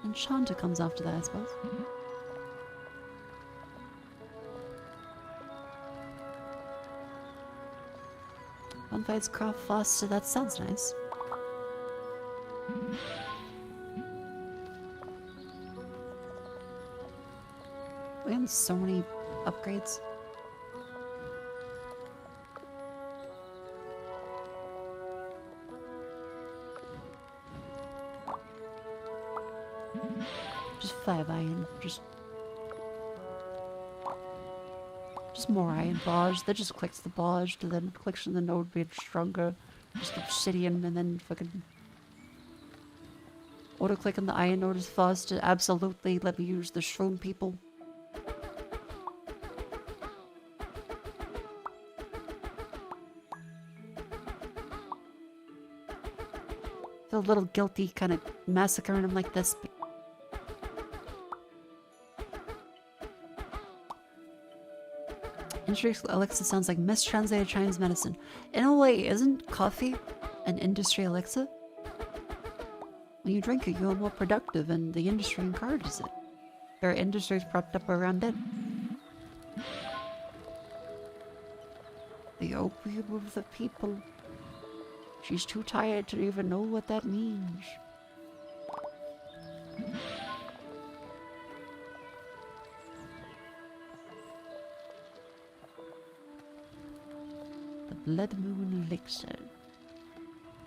And Shanta comes after that, I suppose. One fights craft faster, that sounds nice. We have so many upgrades. Just 5 iron, just more iron bars. That just clicks the bars to then clicks on the node being stronger. Just obsidian and then fucking auto click on the iron node is faster. Absolutely, let me use the shroom people. Feel a little guilty kind of massacring them like this, but industry elixir sounds like mistranslated Chinese medicine. In a way, isn't coffee an industry elixir? When you drink it, you're more productive, and the industry encourages it. There are industries propped up around it. The opium of the people. She's too tired to even know what that means. The Blood Moon Elixir.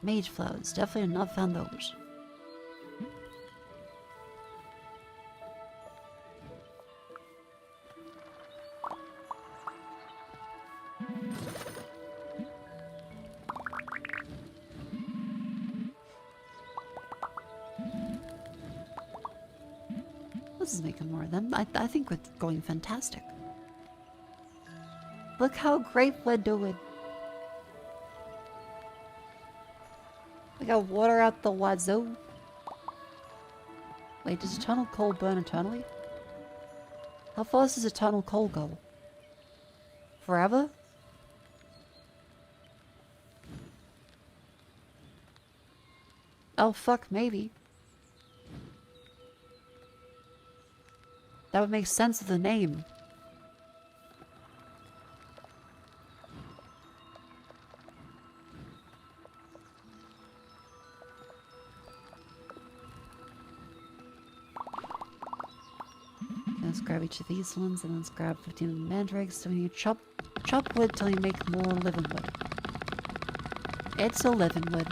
Mage flowers. Definitely not found those. This is making more of them. I think we're going fantastic. Look how great we're doing. We got water out the wazoo. Wait, does eternal coal burn eternally? How fast does eternal coal go? Forever? Oh fuck, maybe. That would make sense of the name. Let's grab each of these ones and let's grab 15 mandrakes. So we need chop wood till you make more living wood. It's a living wood.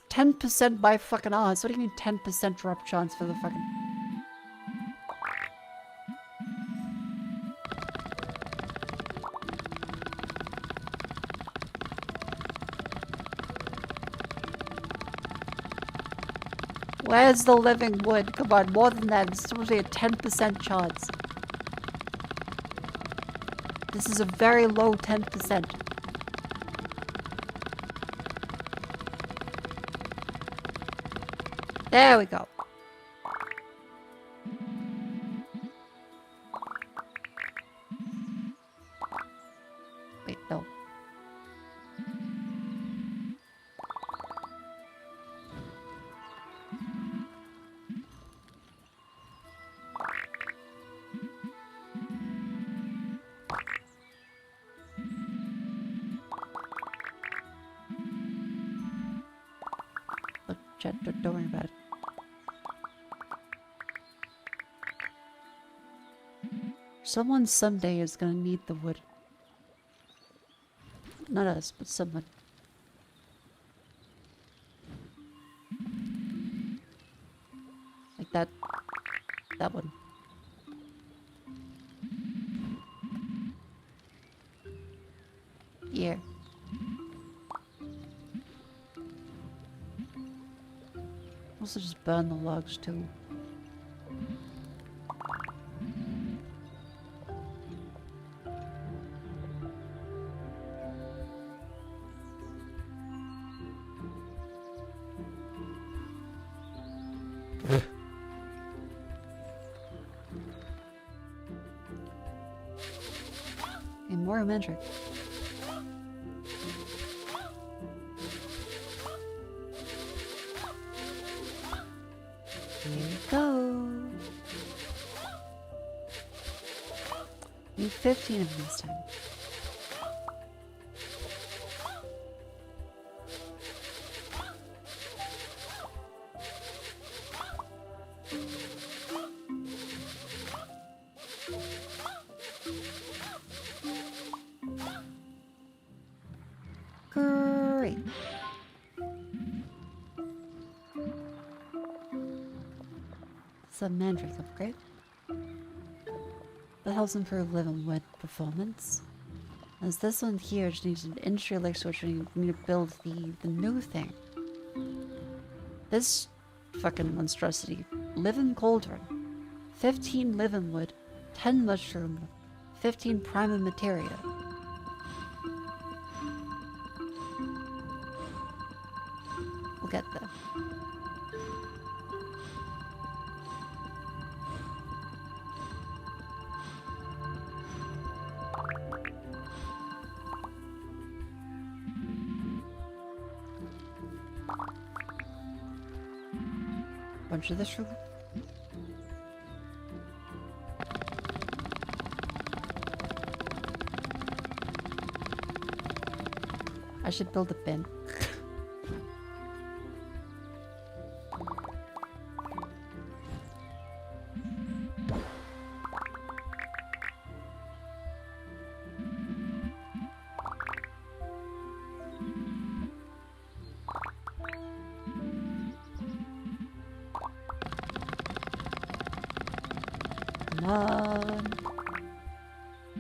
10% by fucking odds. What do you mean 10% drop chance for the fucking... Where's the living wood? Come on, more than that. It's supposed to be a 10% chance. This is a very low 10%. There we go. Wait, no. Look, chat, don't worry about it. Someone someday is gonna need the wood. Not us, but someone. Like that one. Yeah. Also just burn the logs too. And more mandrake. Here we go. Need 15 of them this time. Great. It's a mandrake upgrade. That helps improve living wood performance. As this one here just needs an industry elixir, which we need to build the new thing. This fucking monstrosity. Living cauldron. 15 living wood, 10 mushroom, 15 prime materia. We'll get there. Bunch of this room. I should build a bin. Come on.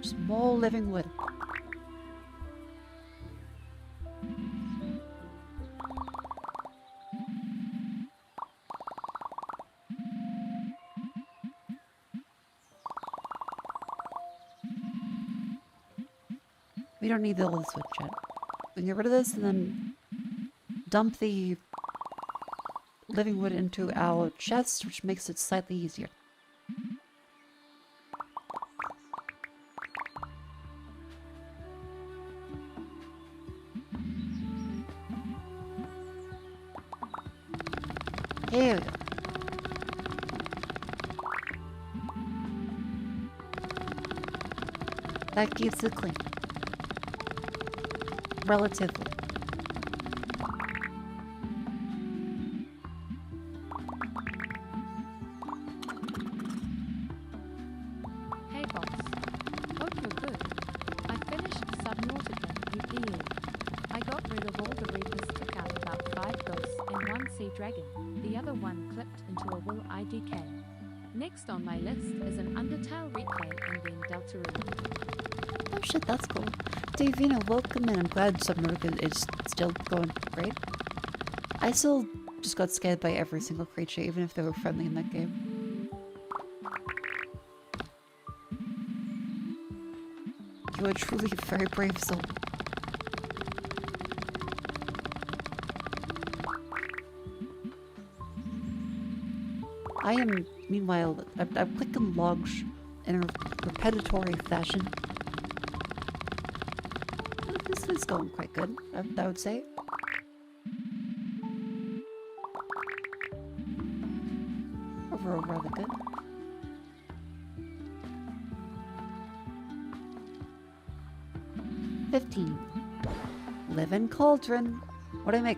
Just more living wood. We don't need all this wood yet. We can get rid of this and then dump the living wood into our chest, which makes it slightly easier. Here we go. That keeps it clean. Relatively. Hey boss. Hope you're good. I finished Subnautica UPU. I got rid of all the reapers, took out about 5 ghosts and 1 sea dragon. The other one clipped into a wool IDK. Next on my list is an Undertale replay and then Deltarune. Oh shit, that's cool. Davina, welcome in. I'm glad Subnautica is still going great. I still just got scared by every single creature, even if they were friendly in that game. You are truly a very brave soul. I am, meanwhile, I'm clicking logs in a repetitive fashion. This is going quite good, I would say. Overall, rather good. $15. Live-in cauldron. What do I make?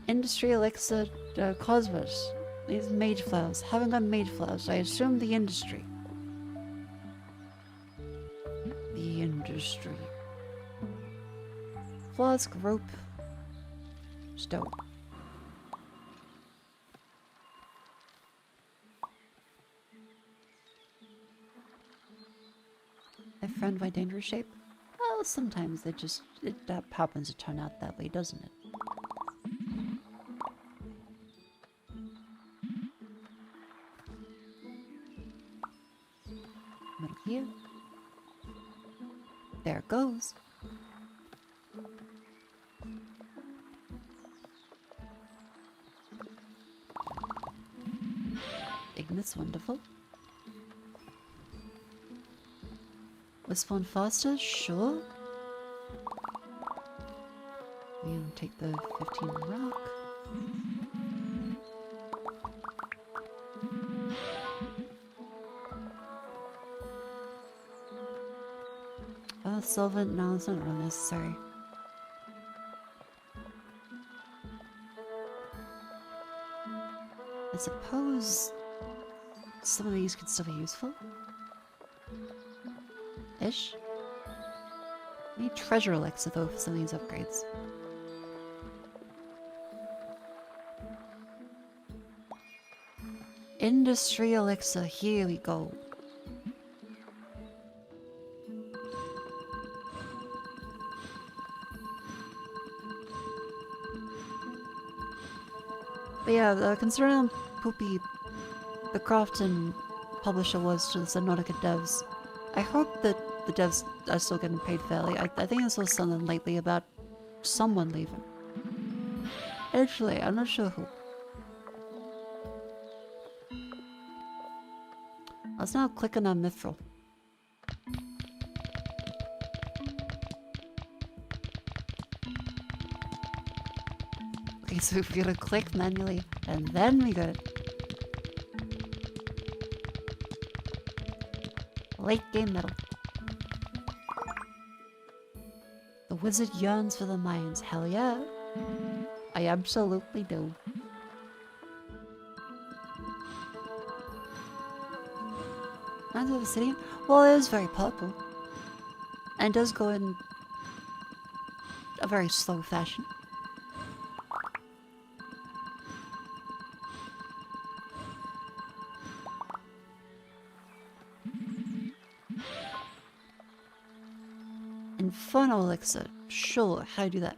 Industry elixir cosmos. These mage flowers. Haven't got mage flowers. I assume the industry. The industry. Flask, rope, stone. I found my dangerous shape. Well, sometimes it happens to turn out that way, doesn't it? Middle here. There it goes. Ignis, wonderful. Will spawn faster? Sure. We'll take the 15 rock. Solvent? No, it's not really necessary. I suppose some of these could still be useful. Ish. I need treasure elixir though for some of these upgrades. Industry elixir, here we go. But yeah, considering how poopy the craft and publisher was to the Subnautica devs, I hope that the devs are still getting paid fairly. I think I saw something lately about someone leaving. Actually, I'm not sure who. Let's now click on our mithril. Okay, so we gotta click manually, and then we got it. Late game medal. The wizard yearns for the mines. Hell yeah. I absolutely do. Mines of the city? Well, it is very purple. And does go in a very slow fashion. Infernal elixir. Sure, how do you do that?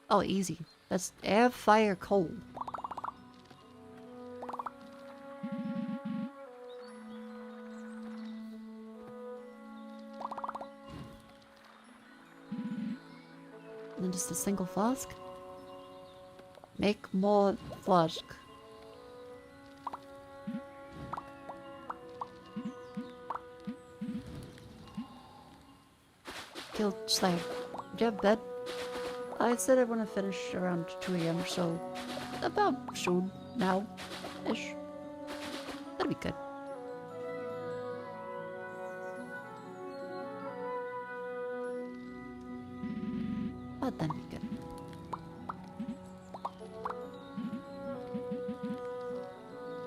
Oh, easy. That's air, fire, cold. And then just a single flask. Make more flask. Kill slave. Do you have bed? I said I want to finish around 2 AM, so about soon now-ish. That'd be good. But that'd be good.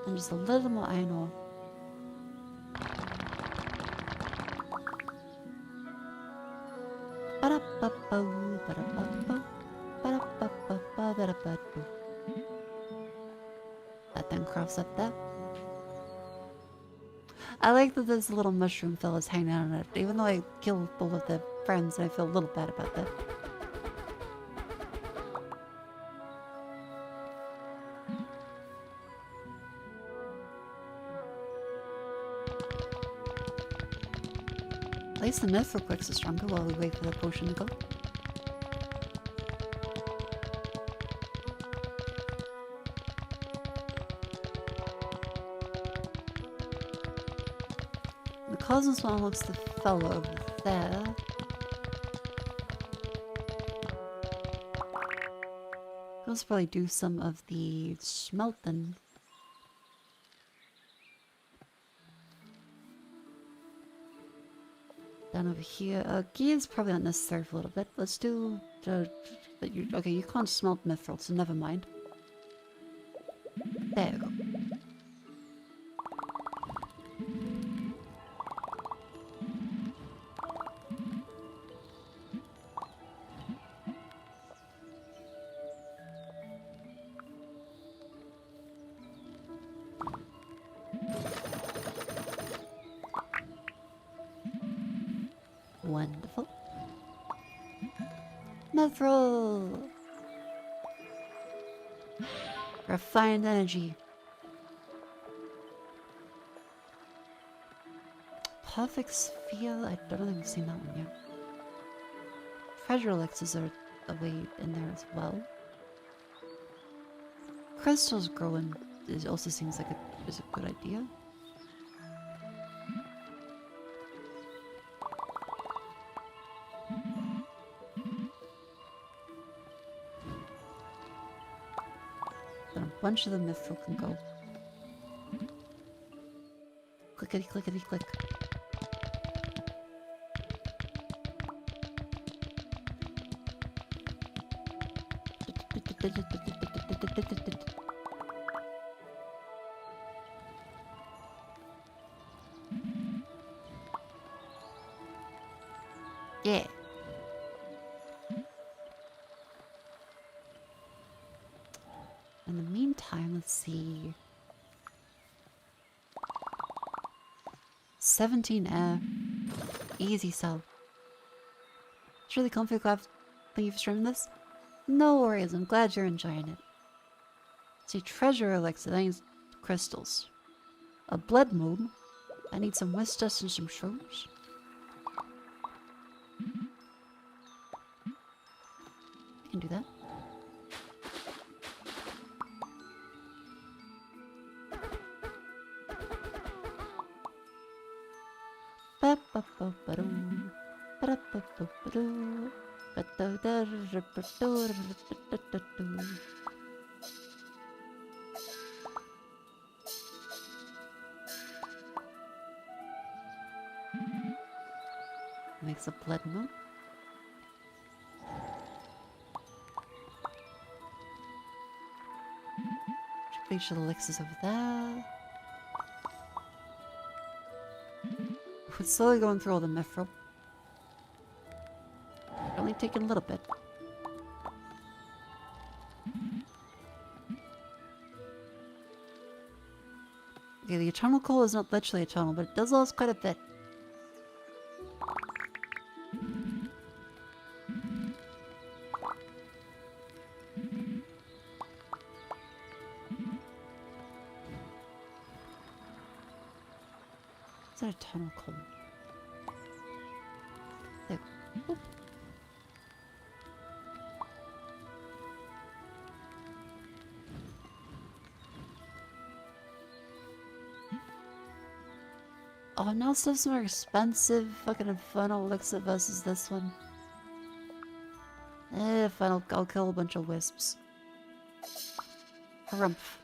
And just a little more iron ore. That then crafts up there. I like that there's little mushroom fellas hanging out on it, even though I killed both of their friends and I feel a little bad about that. At least the myth reflects is stronger while we wait for the potion to go. The Cosmos one looks the fellow over there. Let's probably do some of the smelting. Down over here. Key is probably not necessary for a little bit. Let's do... okay, you can't smelt mithril, so never mind. There we go. Wonderful. Mithril! Refined energy. Perfect sphere? I don't think I've seen that one yet. Treasure elixirs are a way in there as well. Crystals growing also seems like is a good idea. Bunch of the mithril can go. Clickety clickety click. Yeah. In the meantime, let's see. 17 air. Easy sell. It's really comfy, glad you've streamed this. No worries, I'm glad you're enjoying it. See, treasure elixir, that needs crystals. A blood moon. I need some west dust and some shrooms. I can do that. Makes a blood moon. Facial elixirs over there. We're slowly going through all the mithril. Only taking a little bit. Okay, the eternal coal is not literally eternal, but it does last quite a bit. Is that eternal coal? There. Oop. Oh, now stuff's more expensive. Fucking infernal elixir versus this one. Fine, I'll kill a bunch of wisps. Harumph.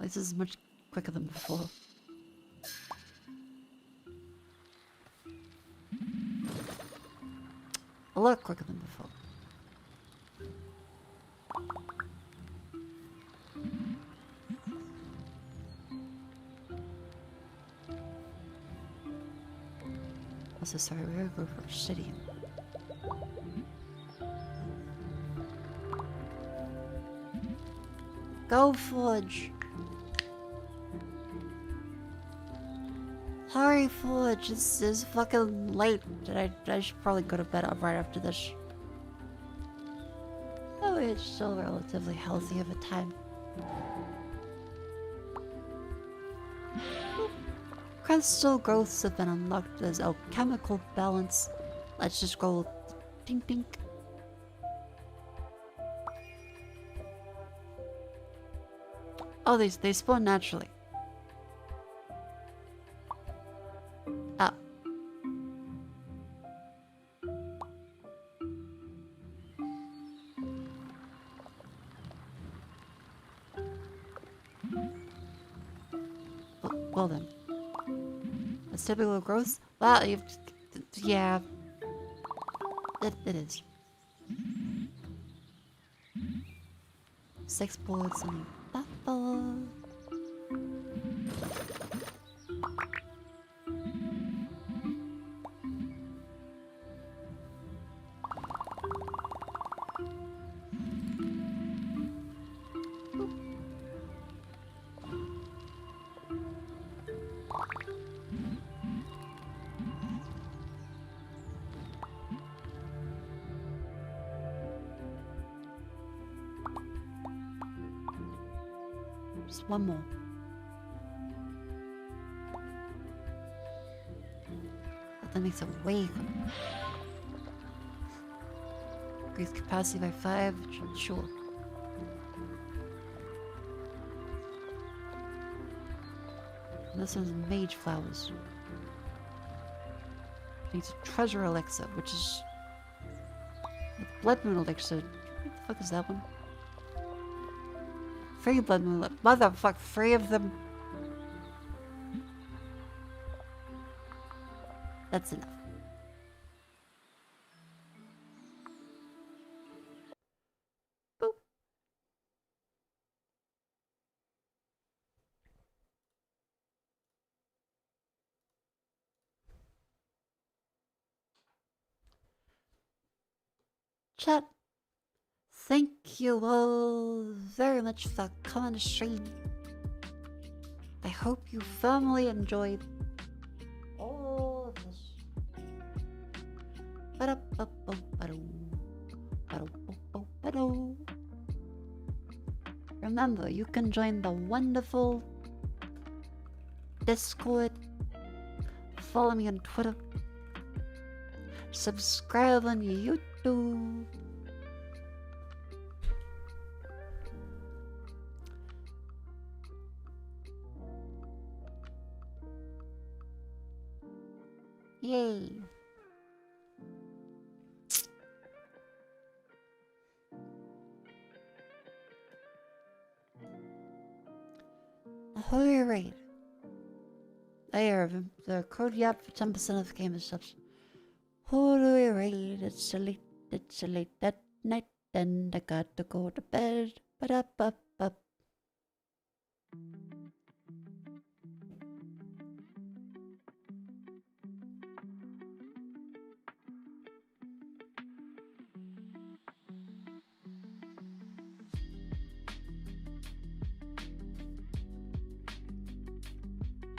This is much quicker than before. A lot quicker than before. Also, sorry, we're gonna go for obsidian. Go, Forge! Hurry, Forge! This is fucking late. I should probably go to bed right after this. Oh, it's still relatively healthy of a time. Crystal growths have been unlocked as alchemical balance. Let's just go tink tink. Oh, they spawn naturally. Ah. Well then. That's typical growth. Well, yeah. It is. 6 bullets and a bubble. Just one more. That makes it way quicker. Increase capacity by 5, sure. And this one's mage flowers. Needs a treasure elixir, which is blood moon elixir. What the fuck is that one? 3 blood moon, motherfuck, 3 of them. That's enough. Boop. Chat. Thank you all very much for coming to stream. I hope you firmly enjoyed all of this. Remember, you can join the wonderful Discord, follow me on Twitter, subscribe on YouTube. Yay. Alright. There, the code yap for 10% of the game is subs. Alright, it's late that night, and I got to go to bed. But up.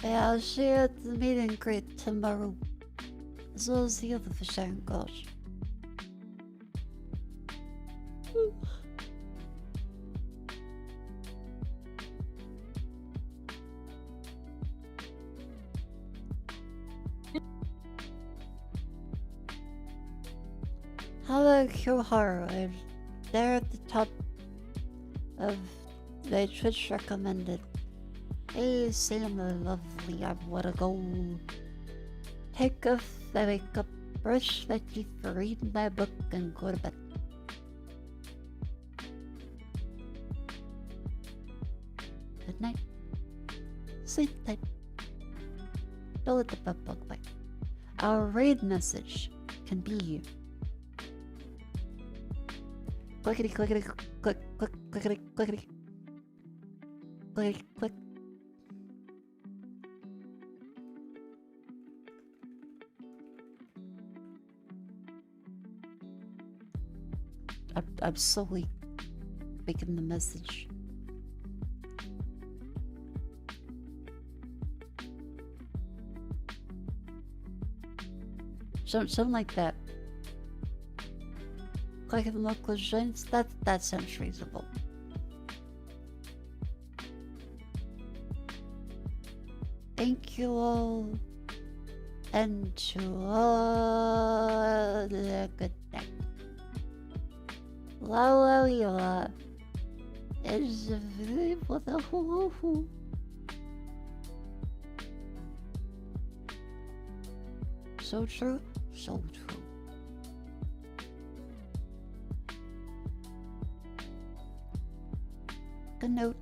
Yeah, I'll see you at the meet and greet tomorrow, as well as the other fishing girls. How about Kyohara? They're at the top of the Twitch recommended. Hey, Sailor Lovely, I wanna go. Take off my makeup, brush my teeth, read my book, and go to bed. Good night. Sleep tight. Don't let the bed bug bite. Our raid message can be clickety clickety click click clickety clickety clickety click. I'm slowly making the message. Something like that. Like the local giants, that sounds reasonable. Thank you all, and to all a good night. La is for the hoo. So true, so true. Good note.